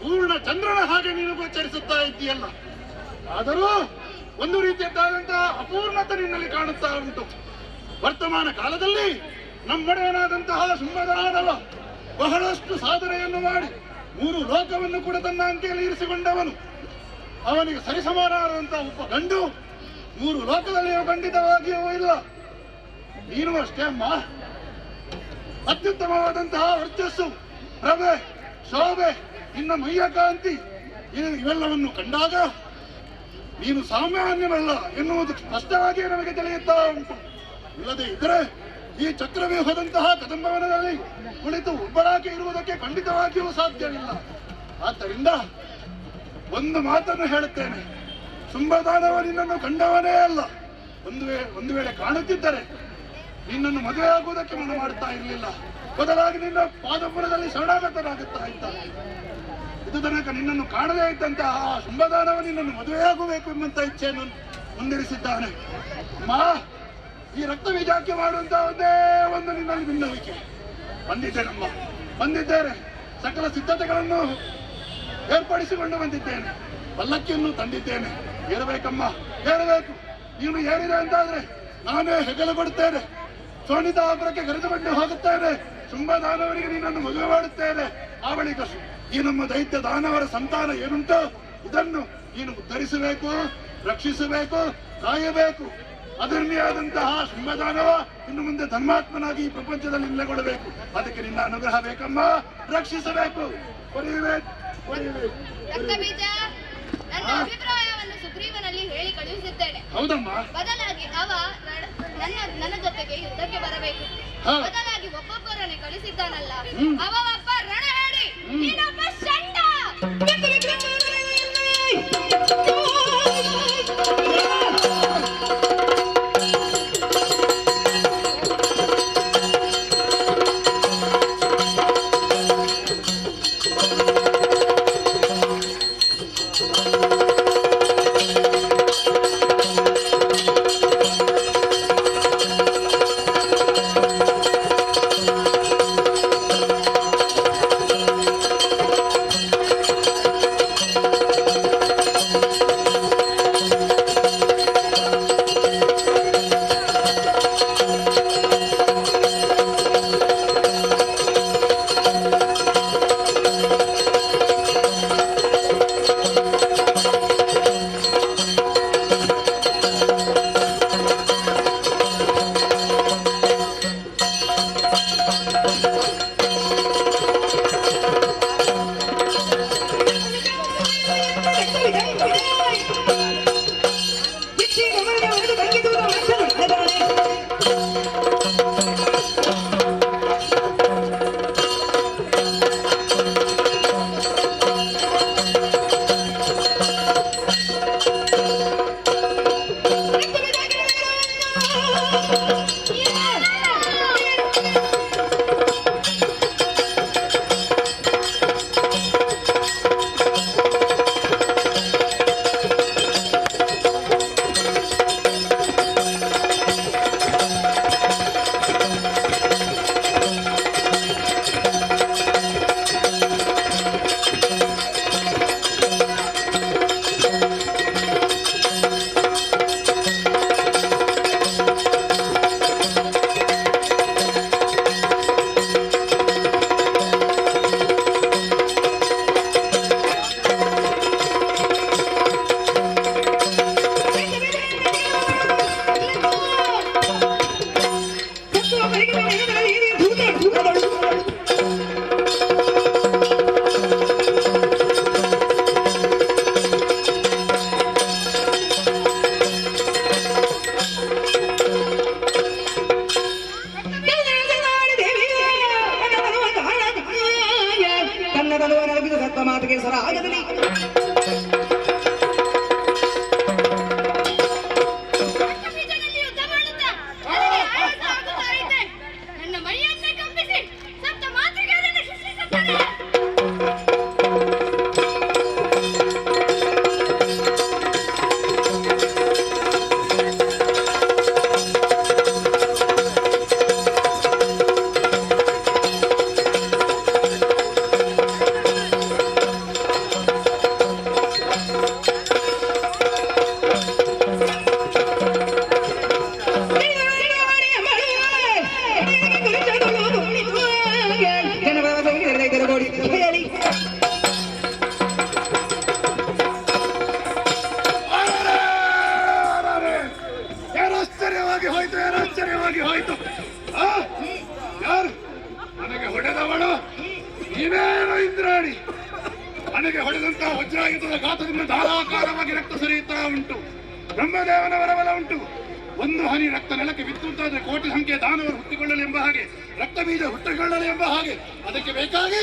ಪೂರ್ಣ ಚಂದ್ರನ ಹಾಗೆ ನೀನು ಗೋಚರಿಸುತ್ತಾ ಇದ್ದೀಯಲ್ಲ. ಆದರೂ ಒಂದು ರೀತಿಯದ್ದಾದಂತಹ ಅಪೂರ್ಣತೆ ನಿನ್ನಲ್ಲಿ ಕಾಣುತ್ತಾ ಉಂಟು. ವರ್ತಮಾನ ಕಾಲದಲ್ಲಿ ನಮ್ಮಡೆಯನಾದಂತಹ ಶುಂಭದನಾದವ ಬಹಳಷ್ಟು ಸಾಧನೆಯನ್ನು ಮಾಡಿ 3 ಲೋಕವನ್ನು ಕೂಡ ತನ್ನ ಅಂಕೆಯಲ್ಲಿ ಇರಿಸಿಕೊಂಡವನು. ಅವನಿಗೆ ಸರಿಸಮಾನವಾದಂತಹ ಒಬ್ಬ ಗಂಡು 3 ಲೋಕದಲ್ಲಿಯೂ ಖಂಡಿತವಾಗಿಯೂ ಇಲ್ಲ. ನೀನು ಅಷ್ಟೇ ಅಮ್ಮ. ಅತ್ಯುತ್ತಮವಾದಂತಹ ವರ್ಚಸ್ಸು, ಪ್ರಭೆ, ಶೋಭೆ, ನಿನ್ನ ಮೈಯ ಕಾಂತಿ ಇವೆಲ್ಲವನ್ನು ಕಂಡಾಗ ನೀನು ಸಾಮಾನ್ಯವಲ್ಲ ಎನ್ನುವುದು ಸ್ಪಷ್ಟವಾಗಿ ನಮಗೆ ತಿಳಿಯುತ್ತಾ ಉಂಟು. ಇಲ್ಲದೆ ಇದ್ದರೆ ಈ ಚಕ್ರವ್ಯೂಹದಂತಹ ಕದಂಬವನದಲ್ಲಿ ಕುಳಿತು ಒಬ್ಬರಾಗಿ ಇರುವುದಕ್ಕೆ ಖಂಡಿತವಾಗಿಯೂ ಸಾಧ್ಯವಿಲ್ಲ. ಆದ್ದರಿಂದ ಒಂದು ಮಾತನ್ನು ಹೇಳುತ್ತೇನೆ, ಶುಂಭದಾನವ ನಿನ್ನನ್ನು ಕಂಡವನೇ ಅಲ್ಲ. ಒಂದು ವೇಳೆ ಕಾಣುತ್ತಿದ್ದರೆ ನಿನ್ನನ್ನು ಮದುವೆಯಾಗುವುದಕ್ಕೆ ಮನ ಮಾಡುತ್ತಾ ಇರಲಿಲ್ಲ. ಬದಲಾಗಿ ನಿನ್ನ ಪಾದಪುರದಲ್ಲಿ ಶರಣಾಗತನಾಗುತ್ತಾ ಇದ್ದ. ಇದು ತನಕ ನಿನ್ನನ್ನು ಕಾಣದೇ ಇದ್ದಂತಹ ಆ ಶುಂಭದಾನವ ನಿನ್ನನ್ನು ಮದುವೆಯಾಗಬೇಕು ಎಂಬಂತ ಇಚ್ಛೆಯನ್ನು ಮುಂದಿರಿಸಿದ್ದಾನೆ. ಅಮ್ಮ, ಈ ರಕ್ತ ಬೀಜಾಕ್ಯ ಮಾಡುವಂತಹ ಒಂದೇ ಒಂದು ನಿನ್ನಲ್ಲಿ ಭಿನ್ನವಿಕೆ. ಬಂದಿದ್ದೇನಮ್ಮ, ಬಂದಿದ್ದೇನೆ. ಸಕಲ ಸಿದ್ಧತೆಗಳನ್ನು ಏರ್ಪಡಿಸಿಕೊಂಡು ಬಂದಿದ್ದೇನೆ. ಪಲ್ಲಕ್ಕಿಯನ್ನು ತಂದಿದ್ದೇನೆ. ಏರಬೇಕಮ್ಮ, ಏರಬೇಕು. ನೀನು ಏರಿದೆ ಅಂತಾದ್ರೆ ನಾನೇ ಹೆಗಲು ಕೊಡುತ್ತೇನೆ. ಸೋನಿತಾಪುರಕ್ಕೆ ಕರೆದುಕೊಂಡು ಹೋಗುತ್ತೇನೆ. ಶುಂಭದಾನವರಿಗೆ ನೀನನ್ನು ಮದುವೆ ಮಾಡುತ್ತೇನೆ. ಆ ಬಳಿಕ ಈ ನಮ್ಮ ದೈತ್ಯ ದಾನವರ ಸಂತಾನ ಏನುಂಟು ಇದನ್ನು ನೀನು ಉದ್ಧರಿಸಬೇಕು, ರಕ್ಷಿಸಬೇಕು, ಕಾಯಬೇಕು. ಅದನ್ಯಾದಂತಹ ಶುಂಭದಾನವ ಇನ್ನು ಮುಂದೆ ಧರ್ಮಾತ್ಮನಾಗಿ ಈ ಪ್ರಪಂಚದಲ್ಲಿ ನೆಲೆಗೊಳ್ಳಬೇಕು. ಅದಕ್ಕೆ ನಿನ್ನ ಅನುಗ್ರಹ ಬೇಕಮ್ಮ, ರಕ್ಷಿಸಬೇಕು. ನನ್ನ ಅಭಿಪ್ರಾಯವನ್ನು ಸುಗ್ರೀವನಲ್ಲಿ ಹೇಳಿ ಕಳುಹಿಸಿದ್ದೇನೆ. ಹೌದಮ್ಮ. ಬದಲಾಗಿ ಅವ ನನ್ನ ಜೊತೆಗೆ ಯುದ್ಧಕ್ಕೆ ಬರಬೇಕು. ಬದಲಾಗಿ ಒಬ್ಬೊಬ್ಬರನ್ನೇ ಕಳಿಸಿದ್ದಾನಲ್ಲ, ಅವ ಒಬ್ಬ ರಣಹೇಡಿ, ನೀನೊಬ್ಬ ಷಂಡ. ಮಾತಿಗೆ ಸರ ಆಗದಲ್ಲಿ ನನ್ನ ಮೈಯನ್ನೇ ಕಂಪಿಸಿ ಸಪ್ತ ಮಾತೃಗಳನ್ನು ಸೃಷ್ಟಿಸುತ್ತಾನೆ. ಆಶ್ಚರ್ಯವಾಗಿ ಹೋಯ್ತು. ಯಾರು ನನಗೆ ಹೊಡೆದವಳು? ನೀನೇನು ಇಂದ್ರಾಣಿ? ನನಗೆ ಹೊಡೆದಂತಹ ವಜ್ರಾಯುಧದ ಘಾತದಿಂದ ಧಾರಾಕಾರವಾಗಿ ರಕ್ತ ಸುರಿಯುತ್ತಾ ಉಂಟು. ಬ್ರಹ್ಮದೇವನ ವರಬಲ ಉಂಟು. ಒಂದು ಹನಿ ರಕ್ತ ನೆಲಕ್ಕೆ ಬಿತ್ತುಂತಾದ್ರೆ ಕೋಟಿ ಸಂಖ್ಯೆ ದಾನವರು ಹುಟ್ಟಿಕೊಳ್ಳಲಿ ಎಂಬ ಹಾಗೆ, ರಕ್ತ ಬೀಜ ಹುಟ್ಟಿಕೊಳ್ಳಲಿ ಎಂಬ ಹಾಗೆ, ಅದಕ್ಕೆ ಬೇಕಾಗಿ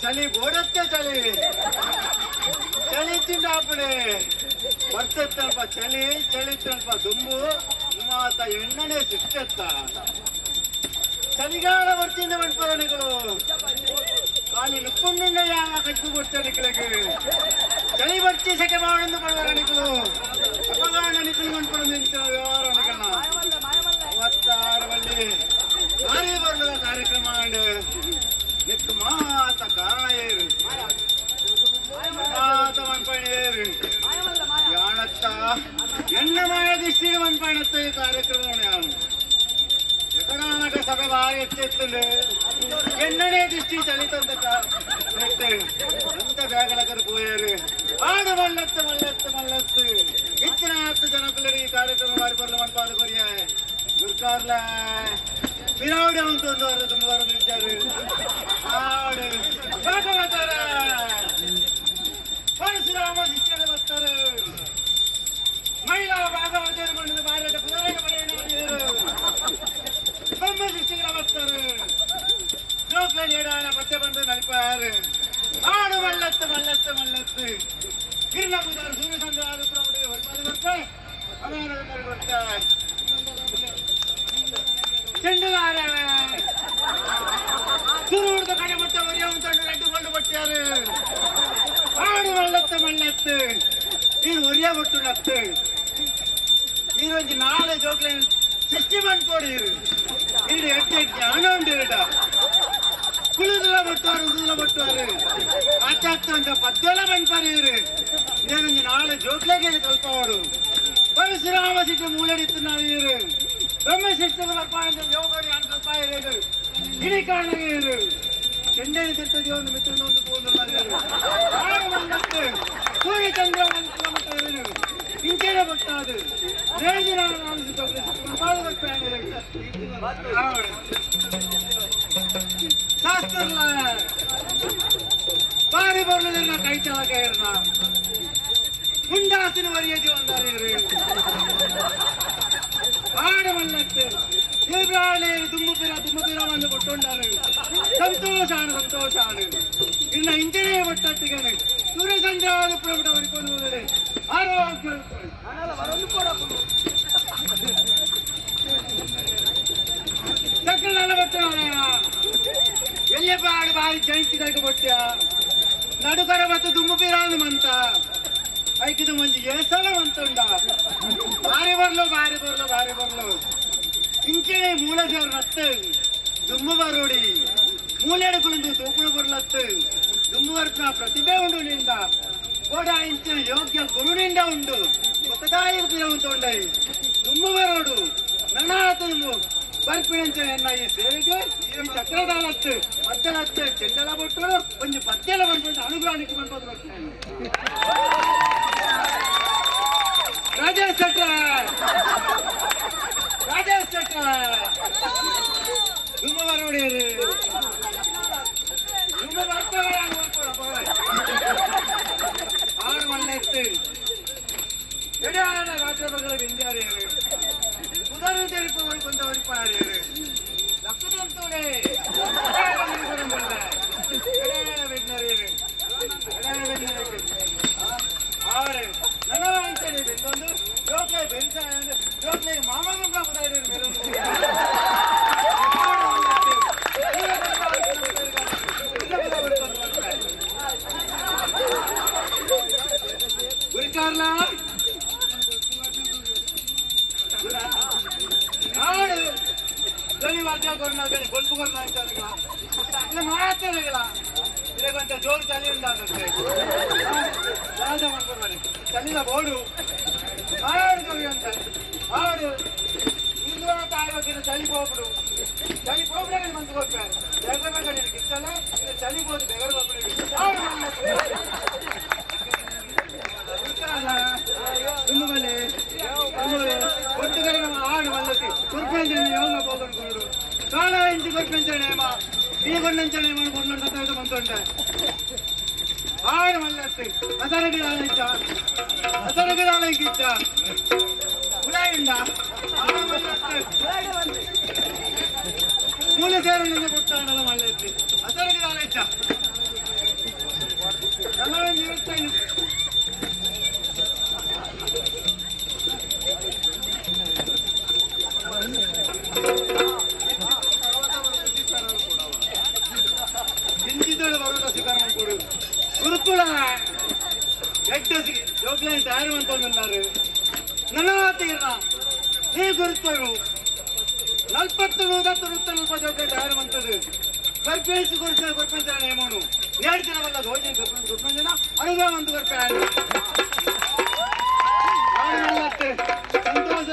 చలి ಬೋಡತ್ತೆ ಚಳಿ ಚಳಿ ಚಿಂಡಾಪಡೆ ಬರ್ತಪ್ಪ ಚಳಿ ಚಳಿತ್ತಲ್ಪ ದುಂಬು ಮಾತ ಎಣ್ಣನೆ ಸಿಕ್ತತ್ತ ಚಳಿಗಾಲ ಬರ್ತಿಂದ ಮಣ್ಪರಣಿಗಳು ಕಾಲಿ ನುಪ್ಪುಂಡುಂಡ ಯಾವ ಕಚ್ಚು ಕೊಡ್ತಣಿಗಳಿಗೆ ಚಳಿ ಬರ್ತಿ ಸೆಕೆ ಮಾಡೊಂದು ಪಡುವರಣಿಗಳು ಅಪಗಾಣ ನಿಖಲು ಮಣ್ಪಡು ನಿಂತ ವ್ಯವಹಾರಣಿಗಳನ್ನ 56 ಬಳ್ಳಿ ಭಾರಿ ಬಣ್ಣದ ಕಾರ್ಯಕ್ರಮ ನಿಕ್ ಮಾತ ಕಾರಣ ಏರು ಮಾತ ಮನ್ಪಣಿ ಏರು ಯಾಣತ್ತ ಎಣ್ಣ ಮಾಯ ದೃಷ್ಟಿ ಮನ್ಪಣತ್ತ ಈ ಕಾರ್ಯಕ್ರಮ ಎಕಡಾನಕ ಸಭೆ ಭಾರಿ ಎಚ್ಚೆತ್ತಲು ಎಣ್ಣನೆ ದೃಷ್ಟಿ ಚಲಿತಂತ ಅಂತ ಬೇಗಲಕರು ಪೋಯರು ಆಡು ಮಲ್ಲತ್ತು ಮಲ್ಲತ್ತು ಮಲ್ಲತ್ತು ಇತ್ತಿನ 10 ಜನ ಪಿಲ್ಲರಿ ಈ ಕಾರ್ಯಕ್ರಮ ಬಾರಿ ಬರ್ಲ ಮನ್ಪಾದ ಕೊರಿಯ ಗುರ್ಕಾರ್ಲ ಪಿರಾವಡಿ ಅಂತ ಒಂದು ವಾರ ತುಂಬ ವಾರ ನಿಲ್ತಾರೆ ಆಡು ಭಾಗವತರ ಪರಶುರಾಮ ಶಿಷ್ಯರು ಬರ್ತಾರೆ ಮಹಿಳಾ ಭಾಗವತರು ಬಂದ ಬಾರಟ ಪುರಾಣ ಪಡೆಯರು ಬ್ರಹ್ಮ ಶಿಷ್ಯರ ಬರ್ತಾರೆ ಜೋಕ್ಲಲ್ಲಿ ಏಡಾಣ ಪತ್ತೆ ಬಂದು ನಡಿಪಾರು ಆಡು ಮಲ್ಲತ್ತು ಮಲ್ಲತ್ತು ಮಲ್ಲತ್ತು ಕಿರ್ಣ ಪೂಜಾರು ಸೂರ್ಯ ಸಂದ್ರ ಆದ ಪ್ರವೃತ್ತಿ ಹೊರಪಾದ ಬರ್ತಾರೆ ಅಭಿಯಾನದ ಬರ್ತಾರೆ ಚೆಂಡುಗಾರ ಶುರು ಹಿಡಿದ ಕಡೆ ಮತ್ತೆ ಒರಿಯ ತಂಡು ನೆಟ್ಟುಕೊಂಡು ಬಟ್ಟಾರು ಆಡು ಮಲ್ಲತ್ತು ಮಲ್ಲತ್ತು ನೀನು ಒರಿಯ ಬಿಟ್ಟು ನತ್ತು ನೀರೊಂದು ನಾಳೆ ಜೋಕ್ಲ ಸೃಷ್ಟಿ ಮಾಡ್ಕೊಡಿರು ಇಡು ಎಟ್ಟು ಹಣ ಉಂಟು ಕುಳಿದೆಲ್ಲ ಬಟ್ಟುವಾರು ಉದುದೆಲ್ಲ ಬಟ್ಟುವಾರು ಆಚಾಕ್ತ ಅಂತ ಪದ್ದೆಲ್ಲ ಬಂದ್ಪಾರು ನೀನೊಂದು ನಾಳೆ ಜೋಕ್ಲೆಗೆ ಕಲ್ಪವಾಡು ಪರಶುರಾಮ ಸಿಟ್ಟು ಮೂಲೆಡಿತ್ತು ನಾವೀರು ಬ್ರಹ್ಮಶಿಷ್ಟದ ಬರ್ಪಾಡ ಯೋಗರಿ ಅಂತ ಸ್ವಲ್ಪ ಇರೋದು ಇಡೀ ಕಾರಣವೀರು ಚೆಂಡೈ ತಿರ್ತದೆ ಒಂದು ಮಿತ್ರ ಒಂದು ಸೂರ್ಯ ಚಂದ್ರ ಒಂದು ಕಿಲೋಮೀಟರ್ ಇಂಚೆನೆ ಬಟ್ಟಾದು ರೇಜಿನ ಶಾಸ್ತ್ರಲ್ಲ ಬಾರಿ ಬರ್ಲದನ್ನ ಕೈ ಚಾಲಕ ಇರ್ನ ಮುಂಡಾಸಿನ ವರಿಯ ಜೀವನದಾರ ಆಡ ಮಲ್ಲತ್ತು ಇವ್ರಾಳಿ ದುಮ್ಮಪಿರ ಬಂದು ಕೊಟ್ಟುಂಡಾರು ಸಂತೋಷಾണ് ಇನ್ನ ಇಂಚನೆ ಬಟ್ಟಟ್ಟಿಗೆ ಸೂರ್ಯ ಸಂಜೆ ಪುರಬಿಟ ಹೊರಿಕೊಂಡು ಹೋದರೆ ಆರೋಗ್ಯ ಚಕ್ರನೆಲ್ಲ ಬಟ್ಟ ಎಲ್ಲಪ್ಪ ಆಡು ಬಾರಿ ಜಂಟಿದಾಗ ಬಟ್ಟ ನಡುಕರ ಬತ್ತು ದುಮ್ಮಪಿರಾನು ಮಂತ ಐಕಿದು ಮಂಜಿ ಏಸಲ ಮಂತುಂಡ ಭಾರಿ ಬರ್ಲು ಇಂಚನೆ ಮೂಲ ಸೇರು ನತ್ತು ದುಮ್ಮು ಬರೋಡಿ ಮೂಲೆಡು ಕುಳಿದು ತೂಪುಳು ಬರ್ಲತ್ತು ದುಮ್ಮು ವರ್ಗ ಪ್ರತಿಭೆ ಉಂಡು ನಿಂದ ಕೂಡ ಇಂಚಿನ ಯೋಗ್ಯ ಗುರುನಿಂದ ಉಂಡು ಒಕ್ಕದಾಯಿ ಉಂಟುಂಡೈ ದುಮ್ಮು ಬರೋಡು ನನಾತು ಬರ್ಪಿಣಂಚ ಎನ್ನ ಈ ಸೇವೆಗೆ ಈ ಚಕ್ರದಾಲತ್ತು ಮದ್ದಲತ್ತು ಚೆಂಡಲ ಬಟ್ಟು ಒಂದು ಪದ್ದೆಲ ಬಂದು ಅನುಗ್ರಹಕ್ಕೆ ಬಂದು ಬರ್ತೇನೆ ರಾಜೇಶ್ ದುಮ್ಮ ಬರೋಡಿಯರು ದುಮ್ಮ ಬರ್ತಾರೆ ಆರು ಮಣ್ಣೆತ್ತು ಎಡೆಯಾದ ರಾಜ್ಯ ಬಗ್ಗೆ ವಿಂಜಾರಿಯರು ಕುದರು ತೆರಿಪು ಕೊಂಡ ಹೊರಿಪಾರಿಯರು ಲಕ್ಷದಂತೂಡೆ ಬೆನ್ನರಿಯರು ಆರು ನನ್ನ ಅಂಚನೆ ಬೆಂದೊಂದು ಜೋಕ್ಲೆ ಬೆಂಚ ಜೋಕ್ಲೆ ಮಾಮ ಗುರಿಕಾರ್ಲ ಆಡು ಧ್ವನಿ ವಾದ್ಯ ಕೊರ್ನಾಗಲಿ ಬಲ್ಪು ಕೊರ್ನಾಗ್ತಾರಲ್ಲ ಮಾತಾಡಲ್ಲ ಇದಕ್ಕೊಂತ ಜೋರು ಚಳಿ ಉಂಟಾಗುತ್ತೆ ರಾಜ ಮಾಡ್ಕೊಳ್ಬಾರಿ ಚಳಿನ ಬೋಡು ಆಡು ಅಂತ ಆಡು ಇಂದು ಆಗ್ಬೇಕಿದ್ರೆ ಚಳಿ ಹೋಗ್ಬಿಡು ಚಳಿ ಹೋಗ್ಬಿಡ ಮಂತ್ ಹೋಗ್ತಾರೆ ಬೆಗರ್ಬೇಕು ನಿನಗೆ ಇಷ್ಟಲ್ಲ ಚಳಿ ಹೋಗಿ ಬೆಗರ್ ಹೋಗ್ಬಿಡಿ ದುಮ್ಮಲೆ ಒಟ್ಟುಗಡೆ ನಮ್ಮ ಆಡು ಮಲ್ಲತಿ ಕೊರ್ಪೆಂಚಣೆ ಯೋಗ ಹೋಗ್ಕೊಂಡು ಕಾಲ ಇಂಚು ಕೊರ್ಪೆಂಚಣೆ ಈ ಕೊಂಡಂಚಣೆ ಕೊಂಡು ಬಂತುಂಟೆ ಆಡು ಮಲ್ಲತ್ತಿ ಅಸರಗಿದಾಳಿಚ್ಚ ಉಲಾಯುಂಡ ಮೂಲ ಸೇರಲಿಂದ ಕೊಟ್ಟಾಡಲ್ಲ ಮಲ್ಲತ್ತಿ ಅಸರಗಿದಾಳಿಚ್ಚ ತೀರ್ನ ಈ ಗುರುತರು ನಲ್ಪತ್ತು ನಲ್ಪತ್ತು ತಯಾರು ಬಂತದ್ದು ಸರ್ಪೇಸಿ ಗುರುಪಂಚ ನೇಮನು 2 ದಿನ ಬಲ್ಲ ಹೋಗಿ ಗುರುಪಂಚನ ಅನುಭವ ಒಂದು ಗುರುಪೆ ಸಂತೋಷ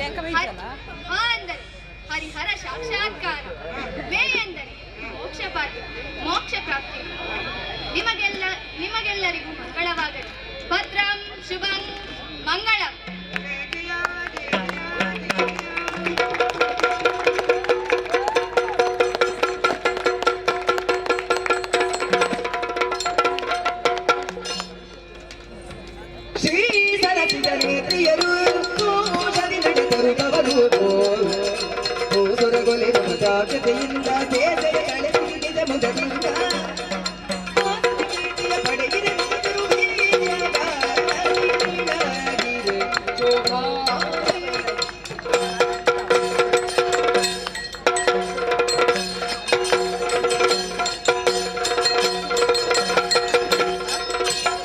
ಹ ಅಂದರೆ ಹರಿಹರ ಸಾಕ್ಷಾತ್ಕಾರ, ಮೇ ಎಂದರೆ ಮೋಕ್ಷ ಪ್ರಾಪ್ತಿ. ನಿಮಗೆಲ್ಲರಿಗೂ ಮಂಗಳವಾಗಲಿ. ಭದ್ರಂ ಶುಭಂ ಮಂಗಳಂ.